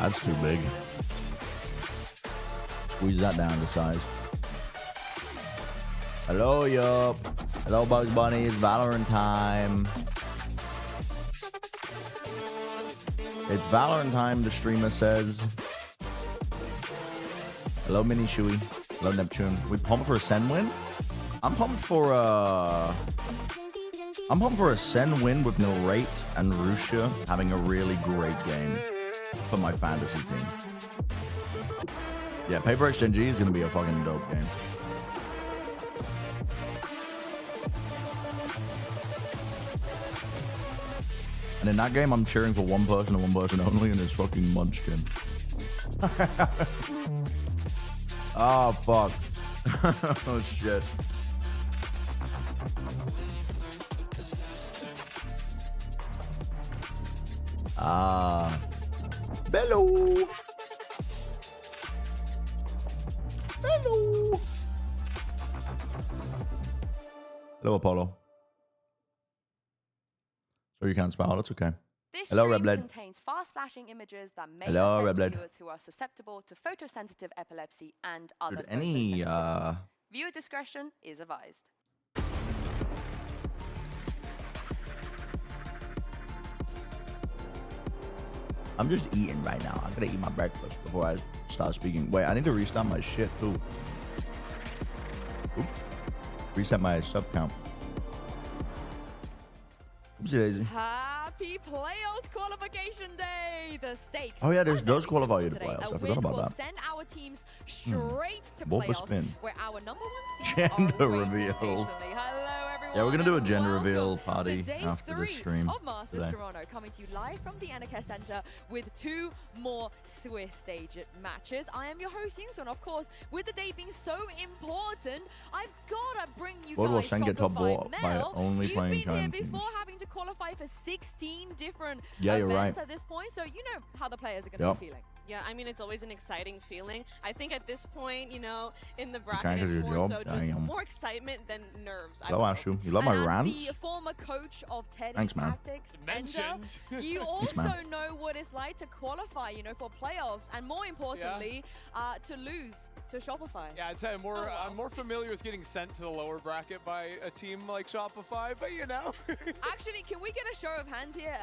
That's too big. Squeeze that down to size. Hello, yup. Hello, Bugs Bunny. It's Valorant time. It's Valorant time, the streamer says. Hello, Mini Shui. Hello, Neptune. We pumped for a SEN win? I'm pumped for a SEN win with Narrate and Rusha having a really great game for my fantasy team. Yeah, PRX GENG is gonna be a fucking dope game. And in that game, I'm cheering for one person and one person only, and it's fucking Munchkin. Oh, fuck. Oh, shit. Bello. Bello. Hello, Apollo. So you can't spell. That's okay. This Hello, stream Reblet. contains fast-flashing images that may Hello, affect Reblet. viewers who are susceptible to photosensitive epilepsy and other Dude, any photosensitivities. Viewer discretion is advised. I'm just eating right now. I gotta eat my breakfast before I start speaking. Wait, I need to restart my shit too. Oops. Reset my sub count. Oopsie daisy. Happy playoffs qualification day! The stakes. Oh yeah, this are does very qualify you to simple today. playoffs. I A forgot win about will that. send our teams straight to Both a playoffs, spin. where our number one seeds Gender are waiting reveal. patiently. Hello, everyone. Yeah, we're gonna do a and gender welcome reveal to party day after this 3 stream of Masters today. Toronto, coming to you live from the NK Center with 2 more Swiss stage matches. I am your host, Yingso, and of course, with the day being so important, I've gotta bring you World War guys Sen get top Shopify 4 by Mel. only You've playing been here China teams. before having to qualify for 16 different Yeah, you're events right. at this point, so you know how the players are gonna be feeling. Yeah, I mean, it's always an exciting feeling. I think at this point, you know, in the can't bracket, do it's your more job. so just Damn. more excitement than nerves. Hello, Ashu. You love my And as rants? the former coach of Teddy Thanks, man. Tactics, Mentioned. Ender, you Thanks, also man. know what it's like to qualify, you know, for playoffs, and more importantly, to lose to Shopify. Yeah, I'd say I'm more familiar with getting sent to the lower bracket by a team like Shopify, but you know. Actually, can we get a show of hands here?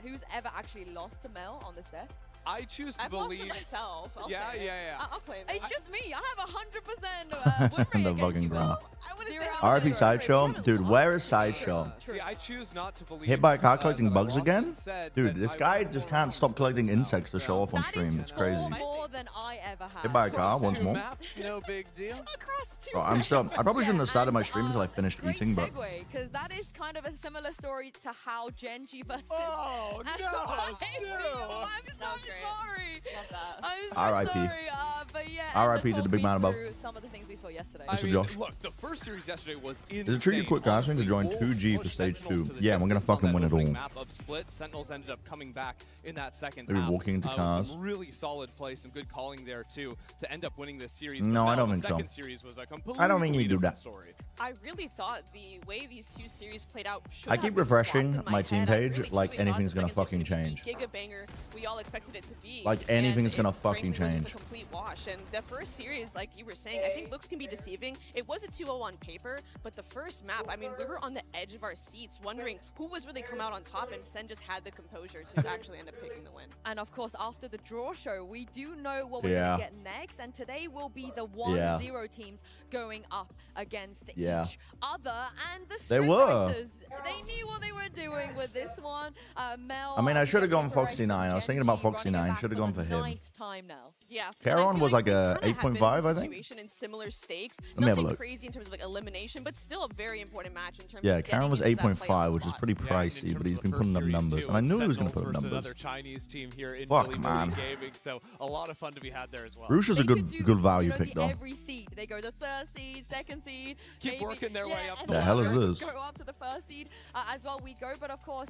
Who's ever actually lost to Mel on this desk? I choose to I've lost believe. to myself. I'll Yeah, say it. yeah. I'll claim it. It's just me. I have 100% win rate The against fucking you, Mel. graph. I wouldn't Zero say out how of RP zero. Sideshow? Dude, where is Sideshow? See, I choose not to believe. Hit by a car collecting that I bugs lost again? instead, Dude, that this I guy won just more can't rounds stop collecting now, insects to show off on That stream. is It's crazy. more than I ever had. Hit by a car once Two more. maps, no big deal. across two. Bro, I'm still. I probably shouldn't have started my stream And, until I finished great eating, but segue, because that is kind of a similar story to how GENG versus. Oh, and no, I'm so Sue. sorry. Love that. I'm so R.I.P.. sorry. But yeah. R.I.P. Emma to the talked big me man above. through some of the things we saw yesterday. I Mr. mean, Josh. look, the first series yesterday was insane. Is it true you quit casting to join Honestly, 2G for Wolves stage pushed Sentinels 2? to the Yeah, we're gonna distance on fucking that win it opening all. Map of Split. Sentinels ended up coming back in that second Maybe half. walking into With cars. some really solid play, some good calling there too, to end up winning this series. No, But I now don't the think so. second series was a completely I don't think you do different that. Story. I really thought the way these two series played out should I have keep been swapped refreshing in my team head. I page really, like truly thought anything's the gonna second series fucking was gonna be change. Giga banger. We all expected it to be. Like, anything's And gonna it, fucking frankly, was just change. a complete wash. And the first series, like you were saying, I think looks can be deceiving. It was a 2-0 on paper, but the first map, I mean, we were on the edge of our seats wondering who was really come out on top, and Sen just had the composure to actually end up taking the win. And of course, after the draw show, we do know what we're Yeah. going to get next. And today will be the 1-0 teams going up against Yeah. each other. And the They were. scriptwriters, they knew what they were doing with this one. Mel, I mean, I should have gone PRX Foxy and 9. I was thinking about GENG Foxy running it 9. back Should have for gone the for him. 9th time now. Yeah. Caron and I feel was like they a kinda have been 8.5, in I this think. situation in similar stakes. me have a Nothing look. crazy in terms of like elimination, but still a very important match in terms Yeah, of Caron was getting into that 8.5, playoff which is spot. pretty Yeah, and pricey, in but terms he's of been the putting first up series, numbers. too, And I knew he was Sentinels going to put up versus numbers. Another Chinese team here in Fuck, Billy man. Gaming, so a lot of fun to be had there as well. Rusha's a They good could do, good value you know, pick, the though. every seed. They go the 3rd seed, 2nd seed. Keep maybe, working their way up and the The hell is go- this? Go up to the 1st seed as well we go. But of course,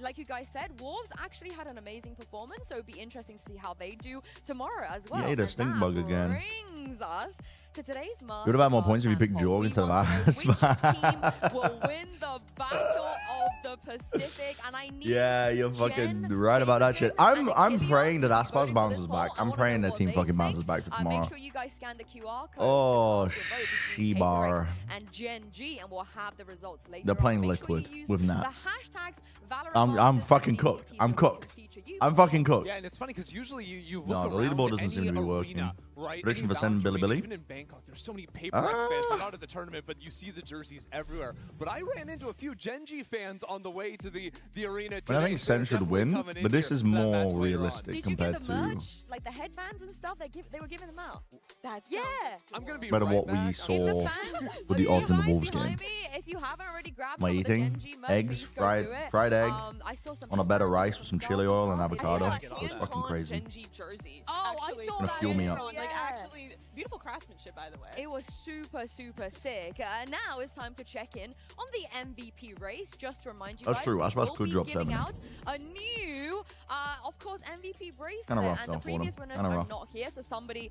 like you guys said, Wolves actually had an amazing performance. So it'd be interesting to see how they do tomorrow as well. Yeah, he had a And stink that bug again. brings us to today's master. You'd have had more points if you picked Jorg instead of us. Which team will win the battle of the Pacific? And I need Yeah, you're fucking Gen, right about that shit. I'm Achilles praying that voting Aspas for bounces this back. poll. I I'm wanna praying know their what team they fucking think. bounces back for tomorrow. Make sure you guys scan the QR code. Oh, to cast your vote between Shebar. PRX and GENG, and we'll have the results later. They're playing on. Make sure you liquid use with the Nats. hashtags VALORANT I'm Masters fucking and cooked. UCT I'm so we can cooked. feature you. I'm fucking cooked. Yeah, and it's funny because usually you look No, the around leaderboard doesn't any seem to be arena, working. right? Prediction Any for Sen, Valorant Billy arena, Billy? Even in Bangkok, there's so many PRX fans. I'm not at the tournament, but you see the jerseys everywhere. But I ran into a few GENG fans on the way to the arena today. But I think so they're Sen should definitely win, coming in but this here is for that more match later on. realistic Did you compared get the to merch? Like the headbands and stuff? They were giving them out. That's Yeah. I'm gonna be better right what we back. saw In the Or fans, with the you odds in the guys Wolves behind game. me, if you haven't already grabbed Am I some of the eating GENG merch, eggs, please go do it. fried egg, I saw some on a bed of headbands rice with some and chili stuff oil as and well. avocado? Yeah, That was hands-on fucking crazy. GENG jersey. Oh, actually, I saw Gonna that. fuel me up. Like Yeah. actually, beautiful craftsmanship, by the way. It was super, super sick. Now it's time to check in on the MVP race. Just to remind you That's guys, true. we I suppose will could be drop giving 7. out a new, of course, MVP bracelet. Kinda rough and though the for them. previous winners Kinda are rough. not here, so somebody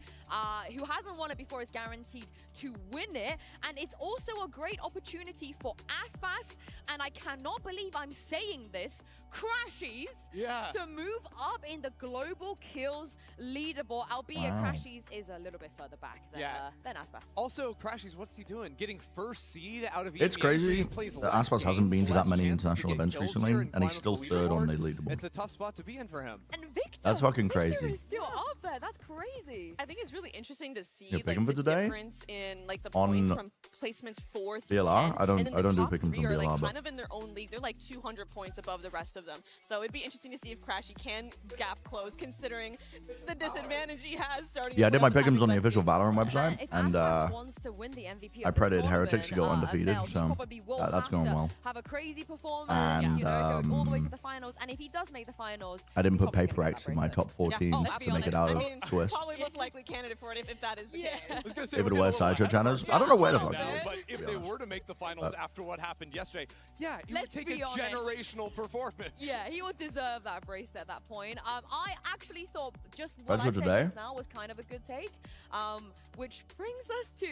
who hasn't won it before is guaranteed to win it. And it's also a great opportunity for Aspas, and I cannot believe I'm saying this, Crashies, Yeah. to move up in the global kills leaderboard, albeit Wow. Crashies is a little bit further back than Aspas. Also, Crashies, what's he doing? Getting first seed out of It's EMEA, so crazy he plays that less Aspas hasn't been games, to that less many chances to international get events kills recently, here in and he's finals still of the third on the leaderboard. leaderboard. It's a tough spot to be in for him. And Victor, That's fucking Victor crazy. is still up there. That's crazy. I think it's really interesting to see You like, pick 'em for the today? difference in like the On points from placements 4 through BLR? 10. I don't- and then I don't the do top pick 'em 3 from are like BLR, but- kind of in their own league. They're like 200 points above the rest of them. So it'd be interesting to see if Crashy can gap close considering the disadvantage he has starting. Yeah, I did my from having pick'ems on the less official games. Valorant website, If and Aspas wants to win the MVP I of this predicted Heretics to go tournament, undefeated, Mel, he so probably will that's have going to well. Have a crazy performance, And, you know, go all the way to the finals. And if he does make the finals, I didn't he's put probably Paper gonna X get that in my bracelet. top 4 Yeah. teams I'll be to make it honest. out I of mean, Swiss. probably most likely candidate for it if that is the Yeah. case. I was gonna say, If we're it getting was a little sideshow ahead of channels, I ourselves don't know where the now, fuck it is, But to if be they honest. were to make the finals after what happened yesterday, yeah, it would Let's take be a honest. generational performance. Yeah, he would deserve that bracelet at that point. I actually thought just what That's I for said today. just now was kind of a good take, which brings us to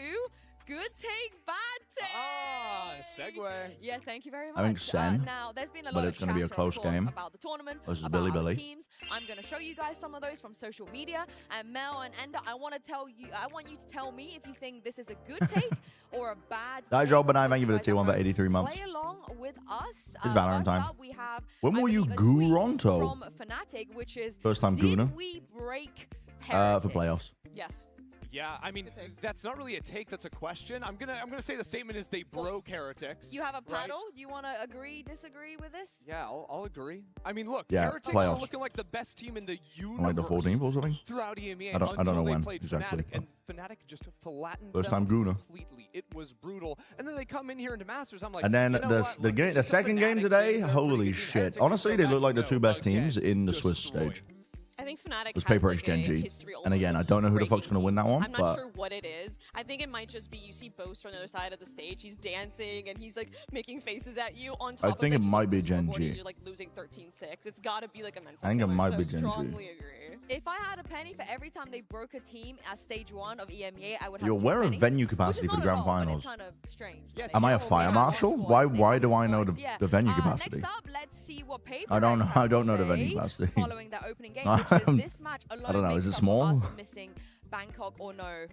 good take, bad take. Ah, segue. Yeah, thank you very much. I think Sen, now, there's been a but lot it's of gonna be a chatter, of close course, game about the tournament, versus about Billy other Billy. teams. I'm going to show you guys some of those from social media. And Mel and Ender, I want you to tell me if you think this is a good take or a bad That take. job, but Of I'm course, thank you for you the guys tier 1 for have 83 months. Play along with us. It's Valorant First time. up, we have, When I will you believe, a tweet Guronto? from Fnatic, which is, First time did Guna. we break For Heretics? playoffs. Yes. Yeah, I mean, that's not really a take, that's a question. I'm gonna say the statement is they broke Heretics. You have a right? paddle? You want to agree, disagree with this? Yeah, I'll agree. I mean, look, Yeah, Heretics playoffs. are looking like the best team in the universe. On like the 14th or something. Throughout EMEA I don't until know they when played exactly, Fnatic, and Fnatic just flattened First them time Guna. completely. It was brutal. And then they come in here into Masters. I'm like, And then you know the what? the Look, game, it's the just a second game Fnatic today, team. They're a holy pretty good team. shit! Heretics Honestly, go they back look like the to 2 best again, teams in the Swiss destroyed. stage. I think Fnatic It's has Paper like X Gen a G. history And again, I almost don't know who the breaking fuck's gonna win that one, I'm but not sure what it is. I think it might just be you see Boast on the other side of the stage. He's dancing and he's like making faces at you. On top I of think that, it you might look be at the Gen scoreboard and G. You're like losing 13-6. It's got to be like a mental. I think it killer, might so be Gen G. strongly agree. If I had a penny for every time they broke a team at stage 1 of EMEA, I would have You're 2 aware of pennies, venue which is capacity for not the a grand lot, but finals? It's kind of strange. Yeah, that Am I a they fire have marshal? more Why squads, they why have do more I know squads, yeah. the venue capacity? Next up, let's see what Paper I don't X know. I has don't know the to venue say capacity. following their opening game, which is this match alone I don't know, makes is it up small? us missing Bangkok or no.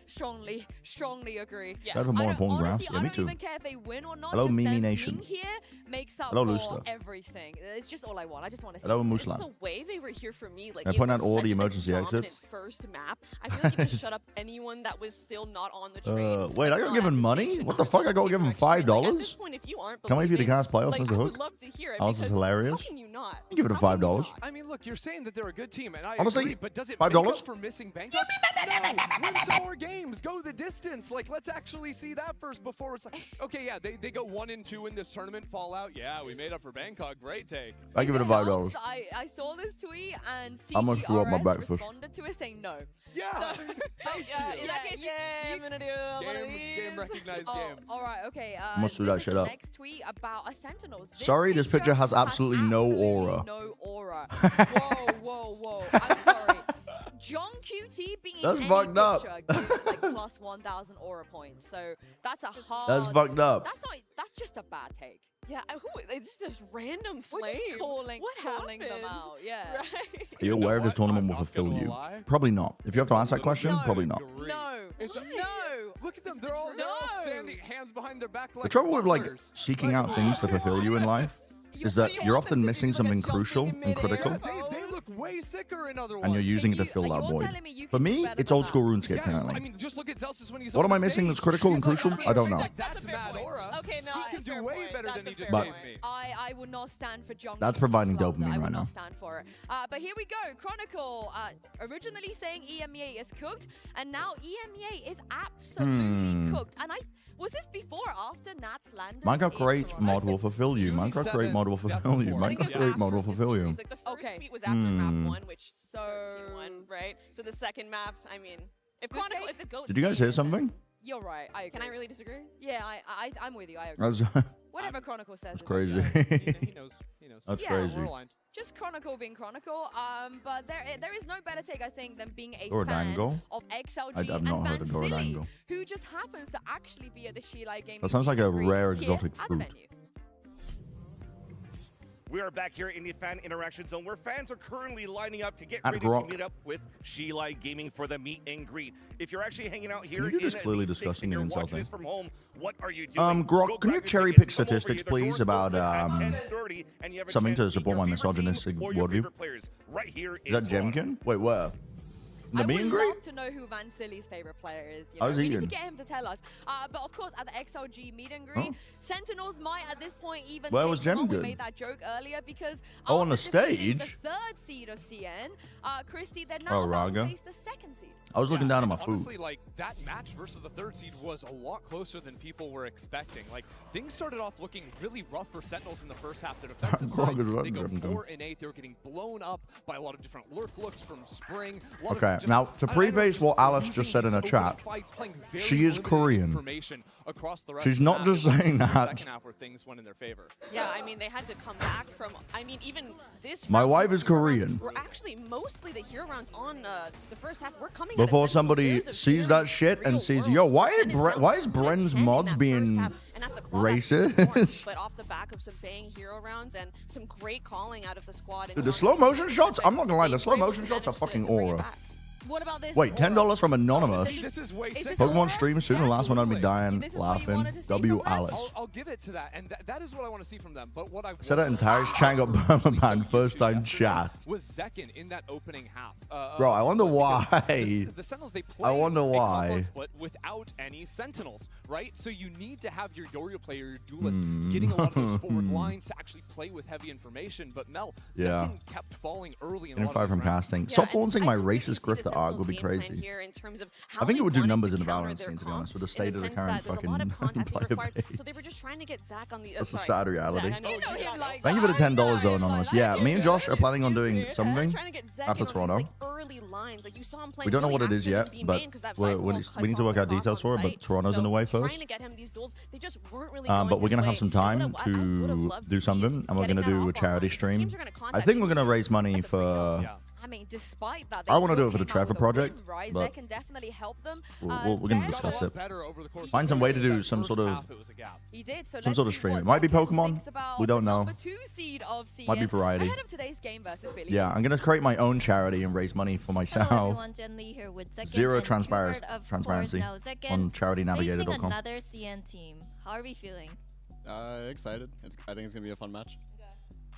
Strongly agree. Yes. That's a more I don't- important graph. honestly, Yeah, I me don't too. even care if they win or not. Hello, just Mimi them Nation. being here makes up Hello, for Luster. everything. It's just all I want. I just want to see. Hello, them. It's Muslan. the way they were here for me. Like They're it putting was out all the such a emergency dominant exits. First map. I feel like you just shut up anyone that was still not on the train. Wait, I got not given at the money? station What the or fuck? I got the given Paper X train. Like, at this $5? point, if you aren't Can't wait for you to believing, cast playoffs. like, That's the I hook. would love to hear it. Oh, this is because hilarious. How can you not? I'll give it a How can you $5. not? I mean, look, you're saying that they're a good team, and I Honestly, agree, but does it $5? make up for missing Bangkok? No, win some more games, go the distance. Like, let's actually see that first before it's like, okay, yeah, they go 1 and 2 in this tournament, fall out. Yeah, we made up for Bangkok. Great take. I give it a $5. I saw this tweet and I'm gonna throw up my CGRS breakfast. responded to it saying no. Yeah. So- Thank Yeah, you. in that case, yeah, I'm gonna do one of Game these. recognized Oh, game. all right, okay. Must do this that is shit the up. next tweet about a Sentinels. Sorry, this picture has absolutely no aura. No aura. Whoa. I'm sorry. John QT being That's any fucked up. picture gives like plus 1,000 aura points. So that's a hard. That's fucked up. That's just a bad take. Yeah, it's just this random flame. We're just calling them happened? out. Yeah. Right. Are you aware if this tournament will I'm not fulfill gonna you? lie. Probably not. If you have to ask that question, No. probably not. No. It's No. Look at them. They're all standing, hands behind their back. The Like trouble with like butlers. seeking out things to fulfill you in life is that you're often missing something crucial and critical, They look way sicker in other ones. and you're using it to fill that void. For me, it's old school RuneScape Yeah, currently. I mean, just look at Zelsus when he's What on am I the missing stage. that's critical and He's like, crucial? I don't know. That's a fair mad point. aura. Okay, no, He can do way better than he just But- gave me. I would not stand for John. That's QT providing slander. dopamine I would right not now. stand for it. But here we go. Chronicle originally saying EMEA is cooked, and now EMEA is absolutely cooked. And was this before or after Nats landed? Minecraft in Create Toronto? mod will fulfill you. Minecraft Create mod will fulfill you. before. Minecraft Create mod will fulfill you. Like the first Okay. tweet was after map 1, which So 13-1, right? So the second map, I mean, if Good Chronicle, take. if the goat. Did you guys hear something? you're right. I agree. Can I really disagree? Yeah, I'm with you. I agree. That's Whatever Chronicle says. is crazy. He knows. He knows. That's Yeah. crazy. We're aligned. Just Chronicle being Chronicle. But there is no better take, I think, than being a Or a fan dangle. of XLG I've and not heard of Vansili, dangle. who just happens to actually be at the Sheila Gaming. That sounds like a meet and rare greet exotic here at fruit. the venue. We are back here in the fan interaction zone where fans are currently lining up to get At ready Grok. to meet up with Sheila Gaming for the meet and greet. If you're actually hanging out here you do in this clearly the six disgusting and and you're watching insulting? this from home, what are you doing? Grok, Go can grab you your cherry tickets, pick come over statistics, here. The doors please, will about, open at 10:30, and you have a something chance to meet support your my favorite team misogynistic or your worldview? favorite players right here Is in that Toronto. Jemkin? Wait, where? The I meet would and greet? love to know who Vansili's favorite player is. You I know, was we need eating. to get him to tell us. But of course, at the XLG meet and greet, Oh. Sentinels might at this point even Where take was Jem on. We good? made that joke earlier because Oh, on the after defeating stage? the third seed of CN, Christy, they're now Oh, about to Raga. face the second seed. I was looking down at my food. Honestly, like that match versus the third seed was a lot closer than people were expecting. Like things started off looking really rough for Sentinels in the first half. The defensive Grog side, is they running go them down. 4-8. They were getting blown up by a lot of different lurk looks from Spring. A lot of Okay, just- now, to I don't know, preface just what Alice losing just said in these a chat, open fights, playing very she is limited Korean. information across the rest She's of the not map. just It wasn't saying until the that. second half where things went in their favor. Yeah, I mean, they had to come back from. I mean, even this. My round, wife these is hero rounds Korean. Were actually mostly the hero rounds on the first half. We're coming Before out of Sentinels. somebody There's a sees very that shit and real sees, world. yo, why Sen is now Bren's 10 in mods that being first half, and that's a clawback performance, racist? But off the back of some bang hero rounds and some great calling out of the squad. Dude, the slow motion shots, I'm not gonna lie, the slow motion shots are fucking aura. What about this? Wait, $10 from Anonymous. This is way Is sick. this Pokemon aura? stream soon, the last one I'd be dying, This is what you laughing. wanted to see W from her? Alice. I'll give it to that, and that is what I want to see from them. But what I Said that entire chat got permaban first time chat. was Zekin in that opening half. Bro, I wonder because why. The Sentinels, they play I wonder a why. compound split without any Sentinels, right? So you need to have your Yorio player, your duelist, getting a lot of those forward lines to actually play with heavy information. But Mel, Yeah. Zekin kept falling early in a And lot fire of from these rounds. casting. Yeah, Soft and launching I my think we racist see the grifter arc Sentinels would be game plan crazy. here in terms of how I think they it would do wanted numbers to in the counter Valorant their scene, to be comp honest, with the in state of the sense current that there's a lot of fucking contacting player required. base. So they were just trying to get Zach on the. That's a sorry, sad reality. Zach, I know You know you him got like it. Thank you for the $10 though, Anonymous. Yeah, me and Josh are planning on doing Yeah, something trying to get Zach after in on these, Toronto. like, early lines. Like you saw him playing We don't know really what it is active yet, in B but main 'cause that we Vibe wall need cuts to work off out across details on for it, but site. Toronto's in the way So first. Trying to get him these duels, they just weren't really But going we're gonna his have way. some And time I would've to loved do to see something, us and we're getting gonna that do a off charity online. stream. Teams are gonna I contact think you we're gonna for raise money as a free throw. for. Yeah. I mean, despite that, I wanna do it for the the Trevor project, Rise, but that can definitely help them. we're gonna Bear discuss Got a lot it. better over the course Find of some the way to season. do That some first sort of- half, it was a gap. He did. So Some let's sort of see stream. what It might be Zach Pokemon. thinks about We don't the know. number 2 seed of CN Might be variety. ahead of today's game versus Billy. Yeah, I'm gonna create my own charity and raise money for Hello myself. everyone, Jen Lee here with Zekin Zero and transparency two-third, of course, now Zekin on facing charitynavigator.com. another CN team. How are we feeling? Excited. I think it's gonna be a fun match.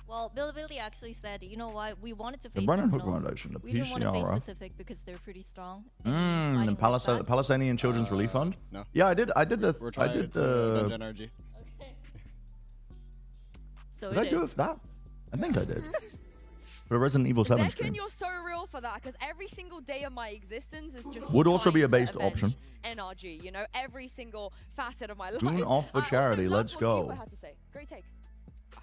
Well, Billy actually said, you know what, we wanted to The face Brennan Hook Sentinels. Foundation, the We didn't want to face PCR. Pacific because they're pretty strong. The fighting with that. Palestinian Children's Relief Fund. No. Yeah, I did. I did the. We're I trying did to the. Dungeon RG. Okay. So Did I do it for that? I think I did. For the Resident Evil 7 Zekin, stream. you're so real for that because every single day of my existence is just Would also be a trying to based avenge option. NRG, you know, every single facet of my life. Doing off for Also charity, loved let's what go. Cooper had to say. Great take.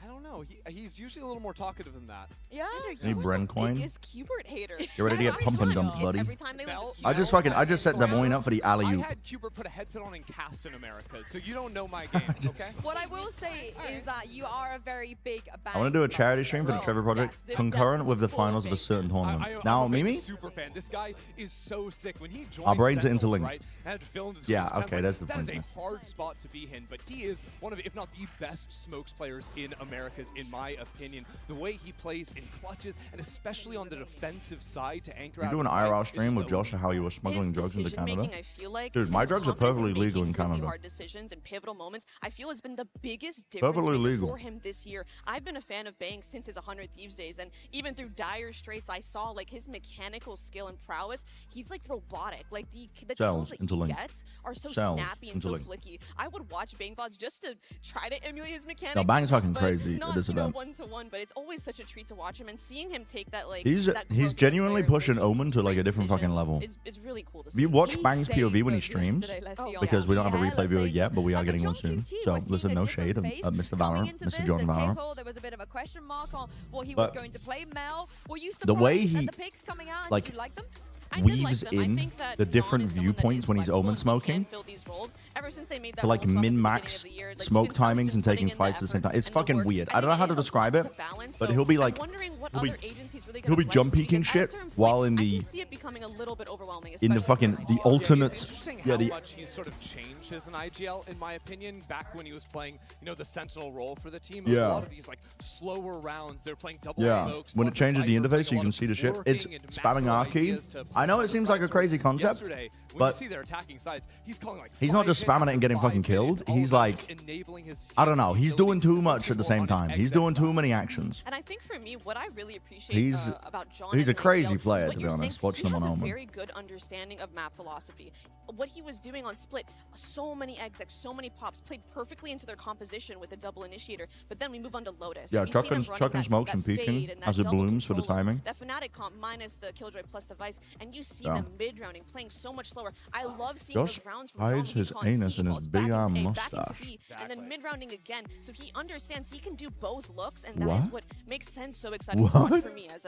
I don't know. He's usually a little more talkative than that. Yeah. Any Bren coin? Biggest Cubert hater. Get ready to get pumping dumped, buddy. Every time they would just I just set the point up for the I alley-oop. had Cubert put a headset on and cast in America, so you don't know my game, okay? What I will say is that you are a very big I want to do a charity stream for the Trevor Project, concurrent with the finals of a certain tournament. Now, I'm a Mimi? super fan. This guy is so sick. When he joined Our brains are Sentinels, interlinked. right, and had filmed his Yeah, first okay, attempt, that's the that point. is a hard spot to be in, but he is one of, if not the best smokes players in Americas, in my opinion. The way he plays in clutches, and especially on the defensive side to anchor You out do an of sight, IRL is stream just with a- Josh how you were smuggling His drugs into Canada? decision-making, I feel like, Dude, my his drugs are confidence in perfectly legal in making really Canada. hard decisions in pivotal moments, I feel has been the biggest difference Perfectly maker legal. for him this year. I've been a fan of Bang since his 100 Thieves days, and even through Dire Straits, I saw like his mechanical skill and prowess. He's like robotic. Like the Cells kills that interlinked. he gets are so Cells snappy and so interlinked. flicky. I would watch Bang VODs just to try to emulate his mechanics. No, Bang's fucking but crazy at not, this you know, event. one-to-one, but it's always such a treat to watch him and seeing him take that like He's that growth as a genuinely player, pushing making Omen these to like a great different fucking decisions level. is really cool to Have see. you watched He Bang's saved POV when he us streams? yesterday, let's be honest. Because we don't have a He replay hella viewer saved yet, us. but we are And getting the one John soon. QT, So we're seeing listen, a no different shade of face. Mr. Coming Valorant, into Mr. this, John the Valorant. Takeover, there was a bit of a question mark on what he But was going to play. Mel, were you the way surprised he, at the picks coming out? like, Did you like them? I did like weaves them. I in think that the John different is someone that viewpoints is when he's flexible Omen and he smoking can fill these roles. Ever since they made that to like role swap at the min-max beginning of the year, like, smoke you can tell he's timings been and putting taking in the fights at the same effort time. It's and the fucking work. weird. I I don't know think how it to is a describe balance it, of balance, but so he'll be I'm like, wondering what he'll be- other agencies really he'll be gonna jump flex to, peeking because at a shit certain while point, in I the can see it becoming a little bit overwhelming, in the especially fucking for the IGL. alternate. It's interesting Yeah, how the much he's sort of changed as an IGL, in my opinion. Back when he was playing, you know, the Sentinel role for the team, it was a lot of these like slower rounds. They're playing double smokes. When it plus changes the Cypher, interface, playing so a you lot can of see the shit. working It's and spamming macro R key. ideas to I know it push seems the like a sides. crazy concept, Yesterday, when but you see they're attacking sides, he's calling like he's not 5 just hits spamming it and getting 5 fucking killed. minutes, all He's about just like, enabling his I don't know. team, He's ability doing to too put much at the people same on time. an He's exit doing too side. many actions. And I think for me, what I really appreciate He's- about John he's as a an crazy IGL is player, what to be you're honest. saying. Watching him He on has a Omen. very good understanding of map philosophy. What he was doing on Split, so many execs, so many pops, played perfectly into their composition with the double initiator. But then we move on to Lotus. Yeah, and we see them chucking running that smokes and fade peeking and that as it double blooms for the controller, timing. That Fnatic comp minus the Killjoy plus device, and you see Yeah. them mid-rounding, playing so much slower. I love seeing Josh those rounds from John. hides He's his calling anus C, in he his calls back big into arm A, back into mustache. B, and then mid-rounding again. So he understands he can do both looks, and What? that is what makes sense so exciting to watch What? for me as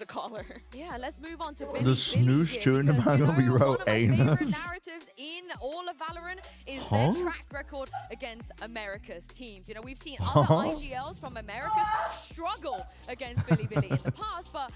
a caller. Yeah, let's move on to Billy. The snooze here, chewing because, about you we know, wrote one of my favorite anus. narratives in all of Valorant is Huh? their track record against America's teams. You know, we've seen Huh? other IGLs from America struggle against Billy in the past, but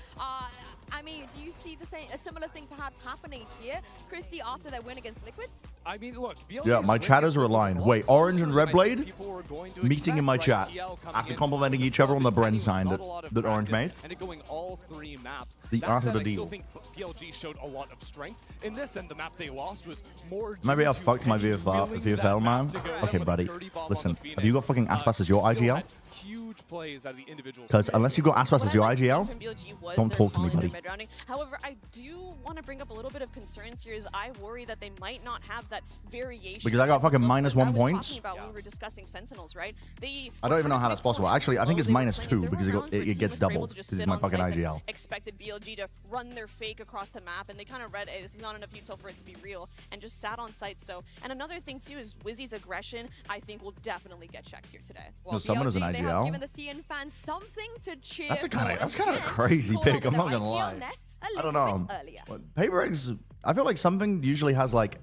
I mean, do you see a similar thing perhaps happening here, Christy, after their win against Liquid? I mean, look, BLG Yeah, is my winning chatters are against aligned. Liquid Wait, a lot Orange and closer Red than I think Blade people were going to meeting in my expect, chat right? TL coming after in complimenting with each other on the solid Bren venue, sign not that- a lot of that Orange practice, made. and it going all 3 maps. The That art of said, the I still deal. think BLG showed a lot of strength in this, and the map they lost was more. Maybe I due to fucked my Penny VFL, willing VFL that man. map to go Okay, with a buddy. dirty bomb on Listen, the have you got fucking Phoenix, Aspas as your still IGL? had huge plays out of the individuals. Because unless you got Aspas What as I your like seeing IGL, from BLG was don't their talk to call me, in their buddy. mid-rounding. However, I do want to bring up a little bit of concerns here. Is I worry that they might not have that variation. Because I got of fucking looks minus that 1 I was points. talking about when we were discussing Sentinels, right? I don't even know how that's possible. Actually, I think it's minus 2 because it gets doubled because it's my fucking IGL. Expected BLG to run their fake across the map, and they kind of read, hey, this is not enough util for it to be real, and just sat on site. So, and another thing too is Wizzy's aggression. I think will definitely get checked here today. Well, No, someone is an BLG, they have IGL. given the CN fans something to cheer That's kind of for. a crazy Call pick. over I'm not their gonna IGL lie. net a I don't little know. bit earlier. PRX, I feel like something usually has like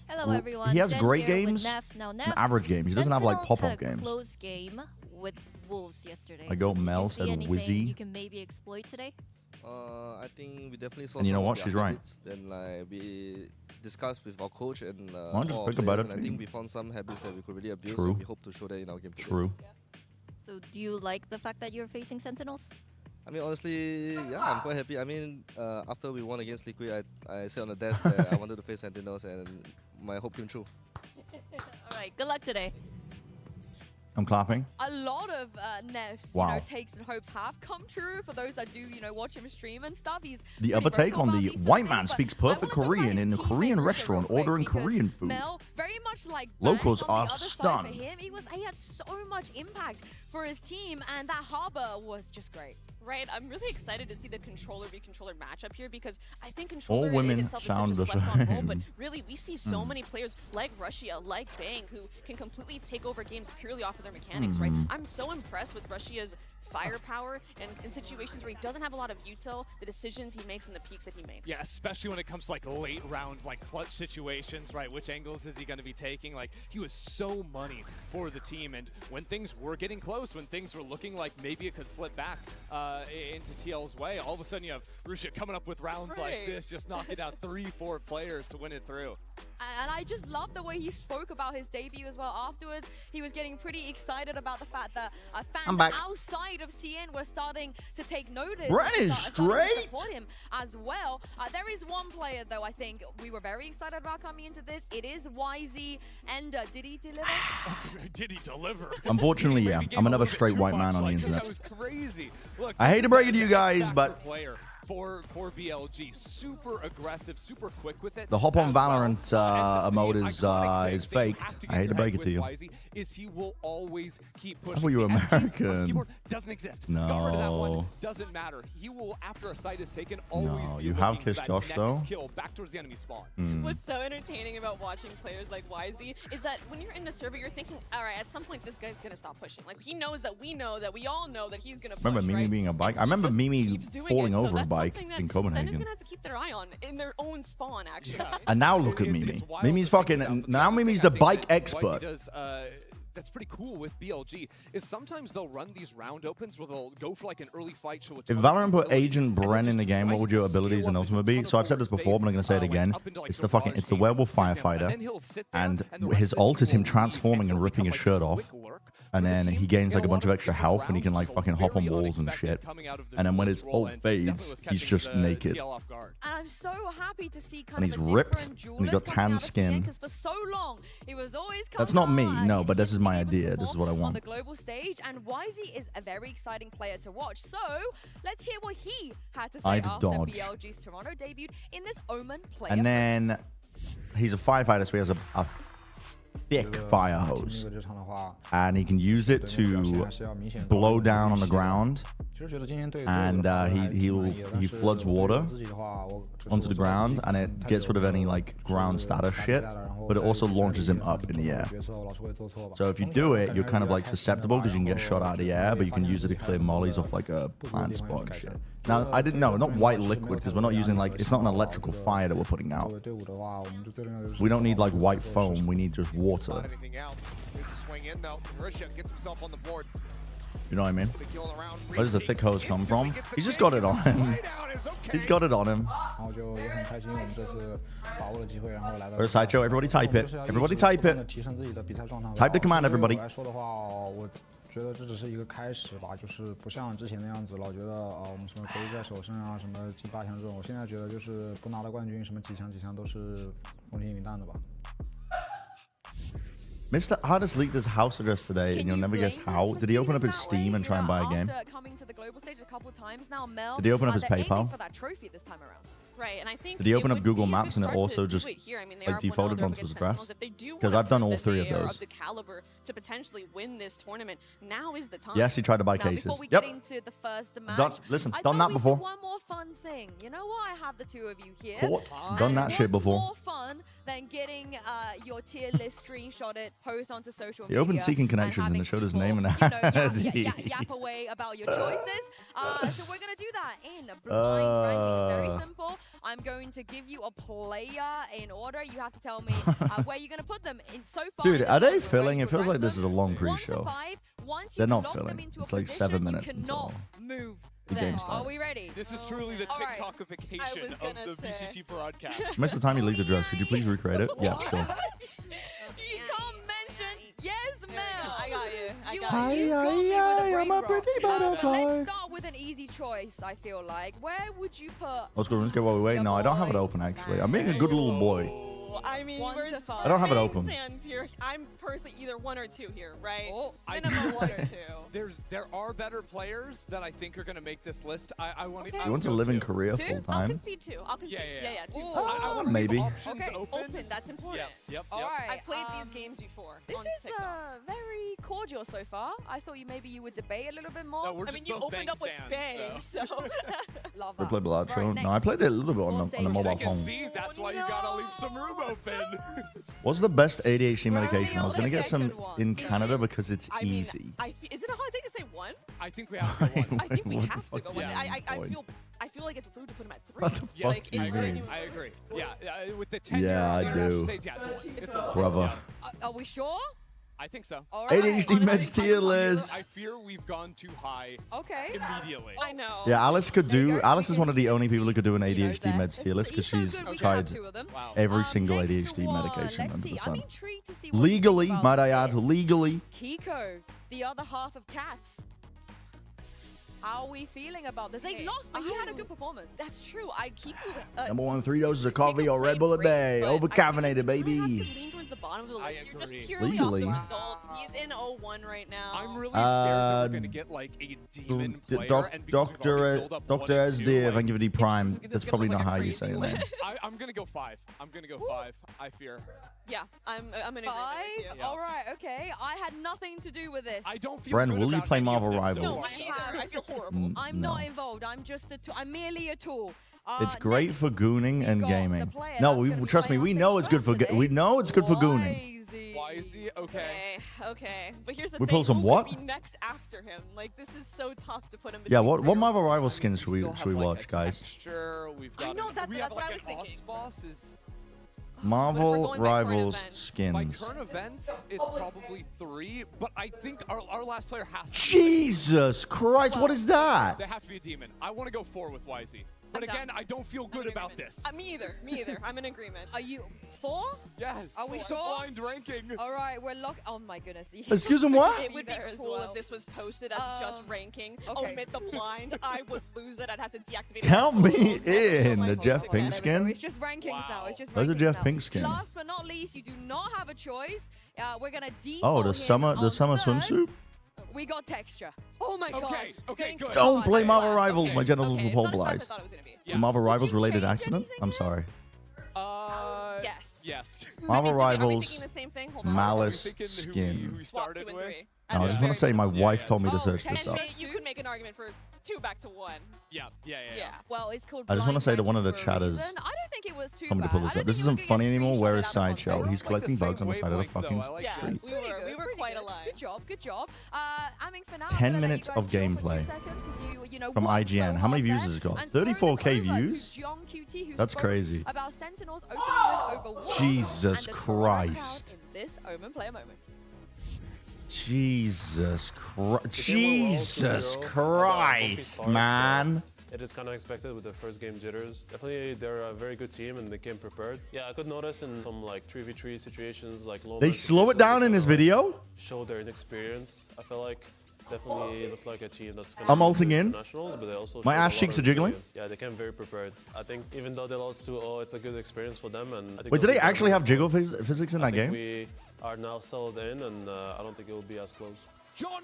Hello everyone. he has Jen great here with games Neff. Now, and Neff, average games. He doesn't have like Sentinels pop-off had a games. close game with Wolves yesterday. I go so did Mel you said see anything Wizzy. you can maybe exploit today? I think we definitely saw And you know some what? of their She's right. habits. Then like we discussed with our coach and Why don't you all think our about players, it, and I team? think we found some habits that we could really abuse, True. and we hope to show that in our game today. True. So do you like the fact that you're facing Sentinels? I mean, honestly, yeah, I'm quite happy. I mean, after we won against Liquid, I said on the desk that I wanted to face Sentinels, and my hope came true. All right, good luck today. I'm clapping. A lot of Neff's Wow. takes and hopes have come true for those that do watch him stream and stuff. He's The really other take vocal on about the these sort of white things, man but speaks I wanna perfect talk about Korean his in a teammate Korean also restaurant real quick, ordering because Korean food. Mel, very much like Locals Bang, on are the other side stunned. for him, he had so much impact for his team, and that harbor was just great. Right, I'm really excited to see the controller v controller matchup here because I think controller in women itself is sound such a the slept-on role, but same. really we see so many players like Russia, like Bang, who can completely take over games purely off of their their mechanics, right? I'm so impressed with Russia's firepower and in situations where he doesn't have a lot of util, the decisions he makes and the peaks that he makes. Yeah, especially when it comes to like late round, like clutch situations, right? Which angles is he going to be taking? Like, he was so money for the team, and when things were getting close, when things were looking like maybe it could slip back into TL's way, all of a sudden you have Russia coming up with rounds like this, just knocking out 3-4 players to win it through. And I just love the way he spoke about his debut as well afterwards. He was getting pretty excited about the fact that fans outside of SEN were starting to take notice. Brent is great. To support him as well. There is one player, though, I think we were very excited about coming into this. It is YZ. And did he deliver? Did he deliver? Unfortunately, yeah. I'm another straight white man on the internet. That was crazy. Look, I hate to break it to you guys, but for BLG, super aggressive, super quick with it. The hop on Valorant emote is faked. I hate to break it to you. Is he will always keep pushing. I thought you were American. Doesn't exist. No. Got rid of that one. Doesn't matter. He will, after a site is taken, always be you have looking kissed for Josh that though. next kill back towards the enemy spawn. What's so entertaining about watching players like YZ is that when you're in the server, you're thinking, all right, at some point this guy's gonna stop pushing. Like, he knows that we all know that he's gonna push. Remember Mimi being a bike? I remember Mimi falling over a bike in Copenhagen. SEN's gonna have to keep their eye on in their own spawn, actually. Yeah. And now look at Mimi. Mimi's fucking. Now Mimi's the bike expert. That's pretty cool with BLG is sometimes they'll run these round opens where they'll go for like an early fight. If Valorant put Agent Bren in the game, what would your abilities and ultimate be? So I've said this before, but I'm gonna say it again. It's the werewolf firefighter, and his ult is him transforming and ripping his shirt off. And then he gains like a bunch of extra health, and he can like fucking hop on walls and shit. And then when his ult fades, he's just naked. And I'm so happy to see And he's ripped, and he's got tan skin. Because for so long, he was always That's not me, no, but this is my idea. This is what I on want. the global stage, and YZ is a very exciting player to watch. So let's hear what he had to say after BLG's Toronto debuted in this Omen player. And then he's a firefighter, so he has a thick fire hose, and he can use it to blow down on the ground, and he floods water onto the ground, and it gets rid of any like ground status shit, but it also launches him up in the air. So if you do it, you're kind of like susceptible because you can get shot out of the air, but you can use it to clear mollies off like a plant spot and shit. Now I didn't know, not white liquid, because we're not using like, it's not an electrical fire that we're putting out. We don't need like white foam, we need just water. You know what I mean? Where does the thick hose come from? He's just got it on him. He's got it on him. Where's Sideshow? Everybody type it. Everybody type it. Type the command, everybody. 觉得这只是一个开始吧，就是不像之前那样子，老觉得我们什么可以在手上啊，什么进8强这种。我现在觉得就是不拿到冠军，什么几强都是风轻云淡的吧。 Mr. Hardest leaked his house address today, and you'll never guess how. Did he open up his Steam and try and buy a game? Did he open up his PayPal? Right, and I think Did he open up Google Maps and it also just like defaulted onto his address? Because I've done all 3 of those. The caliber to potentially win this tournament. Now is the time. Yes, he tried to buy cases. Before we Yep. get into the first match, Listen, I done that thought we before. did one more fun thing. You know what? I have the 2 of you here. Done that shit before. What's more fun than getting your tier list screenshotted, post onto social media? He opened Seeking Connections and it showed his name and yap away about your choices. So we're gonna do that in blind ranking. It's very simple. I'm going to give you a player in order. You have to tell me where you're going to put them. So far, Dude, are they filling? It feels like this is a long pre-show. They're not filling. It's like 7 minutes until move the game starts. Are we ready? This is truly the TikTokification of the VCT broadcast. Missed the time you leaked the address. Could you please recreate it? Yeah, sure. You can't mention yes, ma'am. I got you. I'm a pretty butterfly. Let's start with an easy choice, I feel like. Where would you put... Let's go while we wait. No, I don't have it open, actually. I'm being a good little boy. I mean, I don't have it open. Here. I'm personally either 1 or 2 here, right? Oh, minimum 1 or 2. There are better players that I think are going to make this list. I want to. You want to live in Korea 2? full I'll time? concede 2. I'll concede. Yeah, 2. I want to maybe. leave options Okay. open. That's important. Yep. All right. I've played these games before. This on is TikTok. very cordial so far. I thought maybe you would debate a little bit more. No, we're I just mean, you both opened up with bang, bang, so. Love We that. played Bilatro. Right, No, I next. played it a little bit on the We'll mobile say- phone. See, that's why you gotta leave some room open. What's the best ADHD We're medication? I was only gonna on get the some second one. in Canada because it's I mean, easy. is it a hard thing to say one? I think we have to go one. I think we What the have to fuck go do one. you mean, boy? I feel like it's rude to put him at 3. What the fuck Like, do you it's mean? genuinely I rude. agree. Yeah, with the 10 Yeah, I do. It's a one. Brother. Are we sure? I think so. All right. ADHD meds tier list. I fear we've gone too high Okay. immediately. I know. Yeah, Alice could There you do. go. Alice You is one of the can only people who could do an you know, ADHD there. meds tier list because It's so she's good we can have tried 2 of them. Wow. every single Next ADHD one, medication let's under see. the I'm sun. intrigued to see what you think Legally, about might I add, this. legally. Kiko, the other half of Cats. How are we feeling about this? They Okay, lost, but he had a good performance. That's true. Kiku. Number 1, 3 doses of coffee Kiko or Red played Bull a great, day. but I Overcaffeinated, think we baby. have to lean towards the bottom of the I list here, just agree. purely Legally. off the result. He's in 0-1 right now. I'm really scared that we're gonna get like a demon player. And because we've already built up one Dr. and two, SD, like, Evangelity Prime. this is That's gonna probably look not like a how you crazy say it, win. man. I'm gonna go 5. I'm gonna go 5. I fear. Yeah, I'm in agreement 5? with you. Yeah. All right, okay. I had nothing to do with this. I don't feel Bren, good will you about play any of Marvel this so No, Rivals? me far. either. I feel horrible. I'm No. not involved. I'm just a tool. I'm merely a tool. It's great for Next, gooning we and got the gaming. player No, that's we gonna be trust me. playing We on know stage it's good for first we today. know it's good for gooning. Wisey. Why is he okay? Okay. But here's the We thing. pulled some who what? could be next after him? Like, this is so tough to put him Yeah, between what three or Marvel four. Rival skins should we Still have, like, watch, a guys? Texture. We've I got know, we that's have, what like, I was an thinking. Us boss is Marvel going by current Rivals events. by skins. current events. It's probably 3, but I think our last player has to. Jesus Christ, what is that? They have to be a demon. I want to go 4 with Wisey. But I'm down. again, I don't feel I'm good in about agreement. this. Me either. Me either. I'm in agreement. Are you 4? Yeah. Are we it's a sure? blind ranking. All right, we're locked. Oh my goodness. Excuse me, what? It would be there as cool well. if this was posted as just ranking. okay. Omit the blind. I would lose it. I'd have to deactivate Count my me souls, never show in, my the phone Jeff again. Pink There we go. skin. It's just rankings now. It's just There's a rankings Jeff now. Pink skin. Last but not least, you do not have a choice. We're gonna default Oh, the him summer on third. swimsuit? We got texture. Oh my god. Okay, Thank good. Don't God. play Marvel Rivals. Okay, My genitals okay, were it's not as bad as I pulverized. thought it was gonna be. Yeah. The Marvel Rivals you related change accident? anything I'm here? sorry. Yes. Yes. Marvel Are we Rivals thinking the same thing? Hold on. Malice Thinking who we skins. Swap started 2 and with. 3. No, I just want to say my wife told me to search this Oh, up. okay. You could make an argument for 2 back to 1. Yeah. Well, it's called. I just wanna blind say to one of the ranking for a chatters, reason. I don't think it was too Told me to bad. pull I this don't up. This think you isn't were funny gonna get anymore. Where is screenshotted out of Sideshow? context. He's collecting bugs on the side of the fucking Yeah, street. we were pretty quite good. alive. Good job, good job. I mean, for now, 10 I'm gonna let minutes you guys of chill for 2 gameplay seconds 'cause you know, from worked IGN. so How many hard views there. has it got? And thrown this 34K over to views? John QT, who That's spoke crazy. About Sentinel's opening win over Wolves Jesus and the Toronto crowd Christ. in this Omen player moment. Jesus Christ. The game went well, Jesus 2-0. Christ, Start, man. It is kind of expected with the first game jitters. Definitely, they're a very good team and they came prepared. Yeah, I could notice in some like 3v3 situations, like low. They slow it down in this video? Show their inexperience. I feel like definitely look like a team that's gonna I'm be ulting in. internationals, but they also My showed a ass lot cheeks of are jiggling. resilience. Yeah, they came very prepared. I think even though they lost 2-0, it's a good experience for them. And I think Wait, do they'll they be actually better have moving jiggle forward. physics in I that think game? We are now settled in, and I don't think it will be as close. John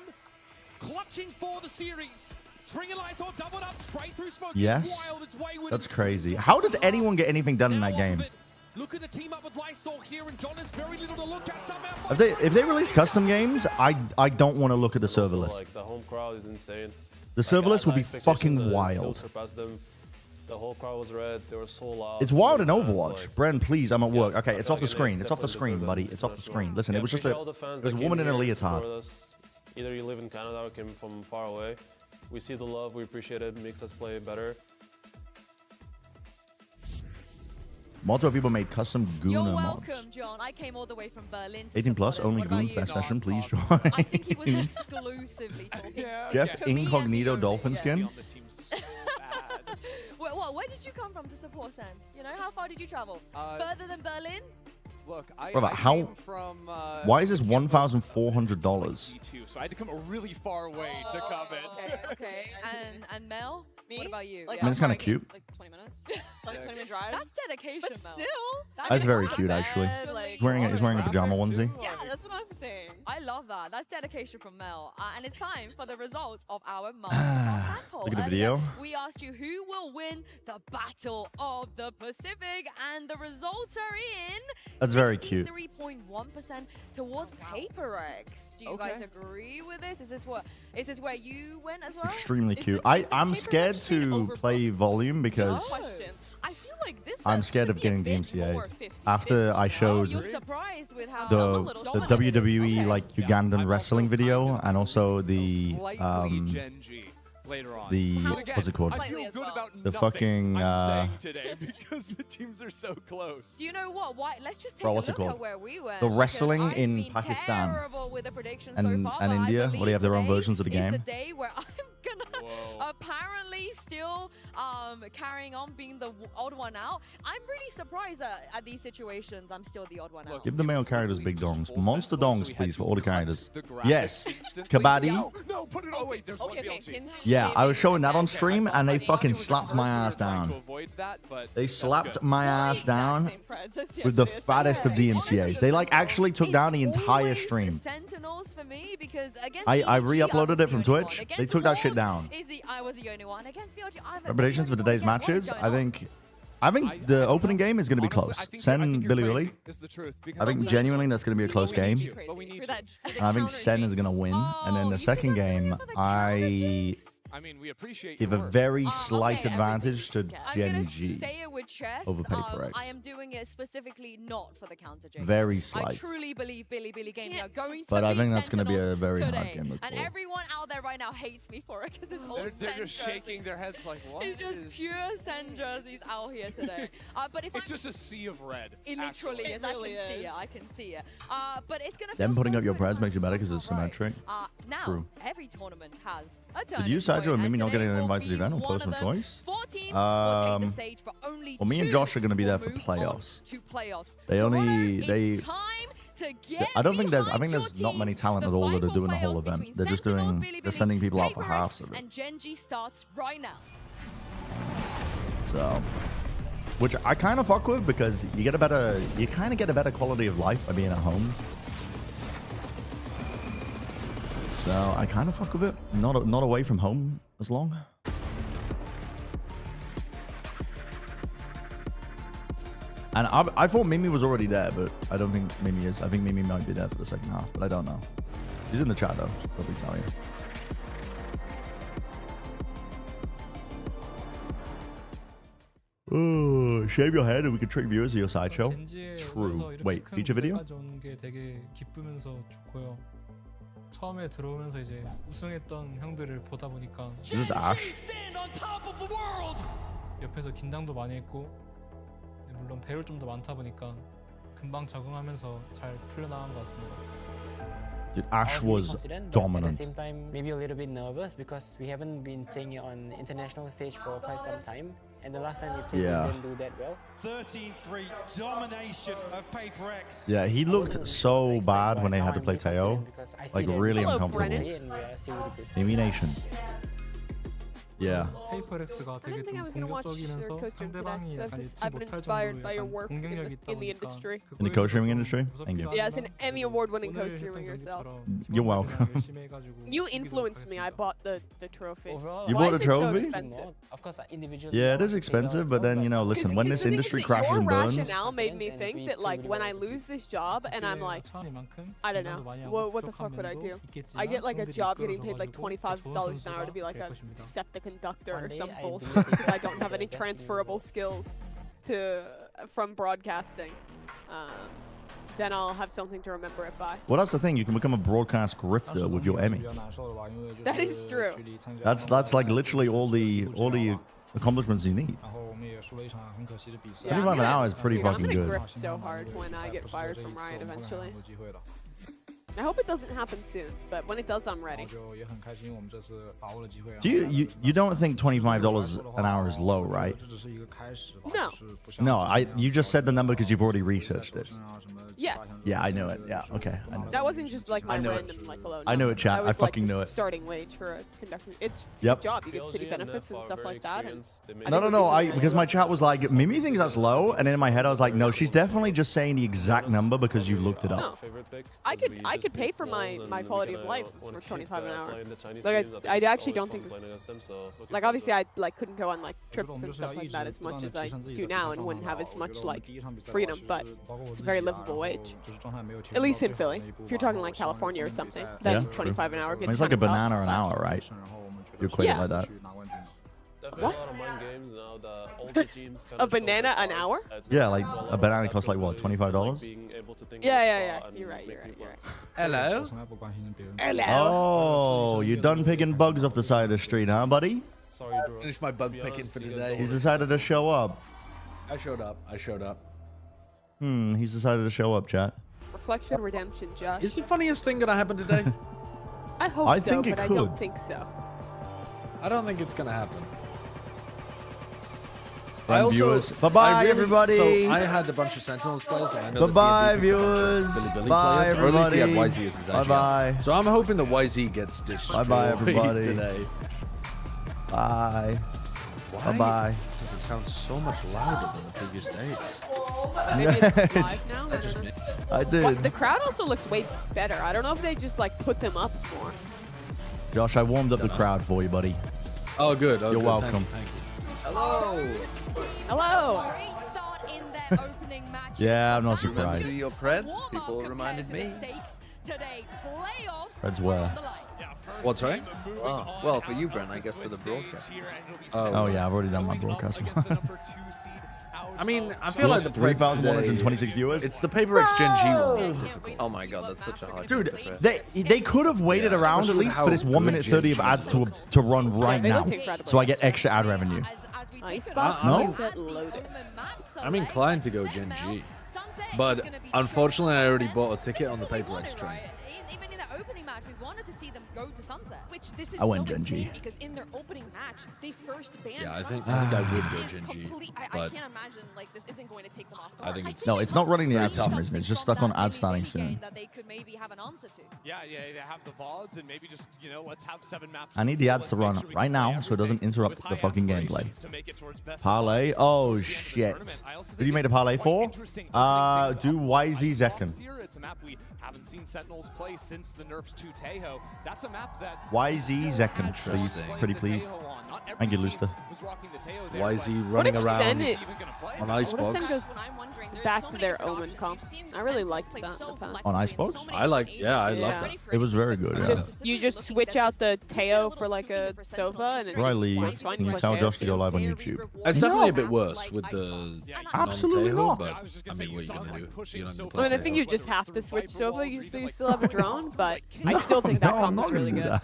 clutching for the series. Spring and Lysol doubled up straight through smoke. Yes. Wild, it's wayward. That's crazy. How does anyone get anything done in that game? Look at the team up with Lysol here, and John has very little to look at somehow. If they release custom games, I don't want to look at the server Also, list. like the home crowd is insane. The server list I would had be expectations fucking that it wild. still surpassed them. The whole crowd was red. They were so loud. It's so wild in many fans, Overwatch. like- Bren, please, I'm at work. Yeah, Okay, I it's feel off the like they screen. It's off the definitely screen, deserve buddy. it. It's off the That's screen. right. Listen, Yeah, it was just appreciate all the fans there's a that woman in came a here, leotard. supported us. Either you live in Canada or came from far away. We see the love. We appreciate it. It makes us play better. Multiple people made custom You're Guna mods. welcome, John. I came all the way from Berlin to 18 plus, support him. only What about Goon you? Fest session, please join. I think he was exclusively talking. Jeff to me and Incognito Leonie, Dolphin yeah. skin. Where did you come from to support Sen? You know, how far did you travel? Uh, Further than Berlin? Look, Brother, I how- came from. Why is this the campus $1,400? E2, so I had to come really far away to come in. Okay, okay. And Mel? Me? What about you? Like, I mean, it's kind of cute. Like 20 minutes? 20-minute drive? That's dedication, But Mel. still. That's very cute, actually. He's wearing a pajama onesie. Yeah, that's what I'm saying. I love that. That's dedication from Mel. And it's time for the results of our fan poll. Look at the video. We asked you who will win the Battle of the Pacific, and the results are in. That's very cute. 3.1% towards PRX. Do you guys agree with this? Is this where you went as well? Extremely cute. I'm scared to play volume because I feel like this I'm scared of getting DMCA. After I showed You're surprised with how the WWE like Ugandan wrestling video and also the later on. What's it called? I feel good about the fucking I'm saying today because the teams are so close. Do you know what? Why? Let's just take Bro, a what's it look called? at where we went. The wrestling I've in been Pakistan terrible with the predictions and so far, and but I India. What do you have their own believe versions of the today game? is the day where I'm gonna apparently still carrying on being the odd one out. I'm really surprised that at these situations I'm still the odd one out. Give the male characters big dongs. Monster dongs, please, for all the characters. Yes. Kabaddi. No, put it on. Wait, there's one BLG. Yeah, I was showing that on stream and they fucking slapped my ass down. They slapped my ass down with the fattest of DMCAs. They like actually took down the entire stream. Sentinels for me because against I BLG, re-uploaded it from was the only Twitch. one. They Against took that War shit down. I was the only one. Against BLG, Predictions for today's matches, I think the opening game is going to be close. Sen, Billy Willy. I think genuinely that's going to be a close game. I think Sen is going to win. And then the second game, I mean, we appreciate give a very slight advantage to GENG say it with chest. over PRX. I am doing it specifically not for the counter, James. Very I slight. truly believe Billy Gaming are going to But I think beat that's going to be a very hard today. game to And call. everyone out there right now hates me for it because it's all They're Sen just shaking their heads like, what? It's just pure Sen jerseys out here today. But if it's just a sea of red. It literally is. I can see it. I can see it. But it's going to Them putting up your preds makes you better because it's symmetric. now, True. every tournament has a turn. Did you, Sidro, and Mimi not getting an invite to the event or personal choice? 4 teams will take the stage, but only well, me and Josh are going to be there for playoffs. I don't think I think there's not many talent at all that are doing the whole event. They're just they're sending people out for halves of it. And GENG starts right now. So, which I kind of fuck with because you kind of get a better quality of life by being at home. So I kind of fuck with it. Not away from home as long. And I thought Mimi was already there, but I don't think Mimi is. I think Mimi might be there for the second half, but I don't know. She's in the chat though. She'll probably tell you. Oh, shave your head and we can trick viewers of your sideshow. True. Wait, feature video? 처음에 들어오면서 이제 우승했던 형들을 보다 보니까 This is Ash. 옆에서 긴장도 많이 했고 물론 배울 좀 더 많다 보니까 금방 적응하면서 잘 풀려나간 것 같습니다. Dude, Ash was dominant. At the same time, maybe a little bit nervous because we haven't been playing on international stage for quite some time. And the last time we played, we didn't do that well. 13-3 domination of PRX. Yeah, he looked so bad when they had to play Teo. Like really uncomfortable. Mimi Nation. Yeah. 페이퍼렉스가 되게 좀 공격적이면서 상대방이 약간 예측 못할 정도로 약간 공격력이 있다 보니까 In the co-streaming industry? Thank you. Yeah, as an Emmy award-winning co-streamer yourself. You're welcome. You influenced me. I bought the trophy. You bought a trophy? So expensive? Of course, individually. Yeah, it is expensive, but then, you know, listen, when this industry crashes and burns... Your rationale made me think that, like, when I lose this job and I'm like, I don't know, what the fuck would I do? I get, like, a job getting paid, like, $25 an hour to be, like, a septic conductor or some bullshit because I don't have any transferable skills from broadcasting. Then I'll have something to remember it by. Well, that's the thing. You can become a broadcast grifter with your Emmy. That is true. That's like literally all the accomplishments you need. 25 an hour is pretty fucking good. I'm gonna grift so hard when I get fired from Riot eventually. I hope it doesn't happen soon, but when it does, I'm ready. Do you don't think $25 an hour is low, right? No. No, you just said the number because you've already researched this. Yes. Yeah, I know it. Yeah, okay. I know. That wasn't just like my I know random like low. I know it, chat. That I was, fucking like, know it. Starting wage for a conductor. It's a Yep. good job. You get city benefits and stuff like that. And No. Because my chat was like, Mimi thinks that's low, and in my head I was like, no, she's definitely just saying the exact number because you've looked it up. No. I could pay for my quality of life for 25 an hour. Like I actually don't think. Like obviously I like couldn't go on like trips and stuff like that as much as I do now, and wouldn't have as much like freedom. But it's a very livable wage. At least in Philly. If you're talking like California or something, then 25 an hour I mean, gets it's like a kind of banana an hour, right? You equate it like that. What? A banana an hour? Yeah, like a banana costs like what, $25? Yeah. You're right. Hello. Oh, you done picking bugs off the side of the street, huh, buddy? Finished my bug picking for today. He's decided to show up. I showed up. He's decided to show up, chat. Reflection, redemption, Josh. Is the funniest thing gonna happen today? I hope I so, think it but I could. don't think so. I don't think it's gonna happen. Then viewers. Bye-bye, everybody. So I had a bunch of Sentinels players. And I know Bye-bye, viewers. Billy Bye, players, or at least everybody. they have YZ as his edge. Bye-bye. So I'm hoping the YZ gets destroyed Bye-bye, everybody. today. Bye. Why Bye-bye. does it sound so much louder than the previous days? Maybe it's live now. That's just me. I did. What, the crowd also looks way better. I don't know if they just like put them up more. Josh, I warmed up the crowd for you, buddy. Oh, good. Oh, You're good. welcome. Thank you. Hello. Hello. Great start in their opening matches. Yeah, I'm not But that surprised. was Your a Preds, warm-up people compared reminded to me. the stakes today. Playoffs Preds were were. on the line. What's right? Oh, well, for you, Brent, I guess for the broadcast. Oh, yeah, I've already done my broadcast. I mean, I feel like the 3,126 viewers. It's the PRX Gen G one that's difficult. Oh my god, that's such a hard Dude, game to they could have waited around at least for this 1 minute 30 of ads to run right now, so I get extra ad revenue. Icebox No. is loaded. I'm inclined to go Gen G, but unfortunately I already bought a ticket on the PaperX train. Even in the opening match, we wanted to see them go to Sunset. Which this is I went so Gen G. insane because in their opening match, they first banned Yeah, I think Sunset. I would This go is Gen G, complete- I but can't imagine like this isn't going to take them off I guard. think it's No, it's not running the ad system, isn't it? It's just stuck on ad starting soon. That they could maybe have an answer to. Yeah, they have the VODs and maybe just, let's have 7 maps. I need the ads to run right now so it doesn't interrupt the fucking gameplay. Parlay? Oh, shit. Who do you make a parlay for? Do YZ Zekken. It's a map we haven't seen Sentinels play since the nerfs to Tejo. That's a map that YZ Zekken, please. Pretty please. Thank you, Luster. YZ running around on What if Sen Icebox. goes back to their Omen comp? I really liked that in the past. On Icebox? I loved it. It was very good. Yeah. You just switch out the Teo for like a Sova and it Before I just leave, works fine. can you Plus tell Teo. Josh to go live on YouTube? It's definitely a bit worse with the Absolutely non-Tejo, not. but I mean, what are you gonna do? You're not gonna I play mean, I think Tejo. you just have to switch Sova so you still have a drone, but I still think that I'm comp not is really gonna do good.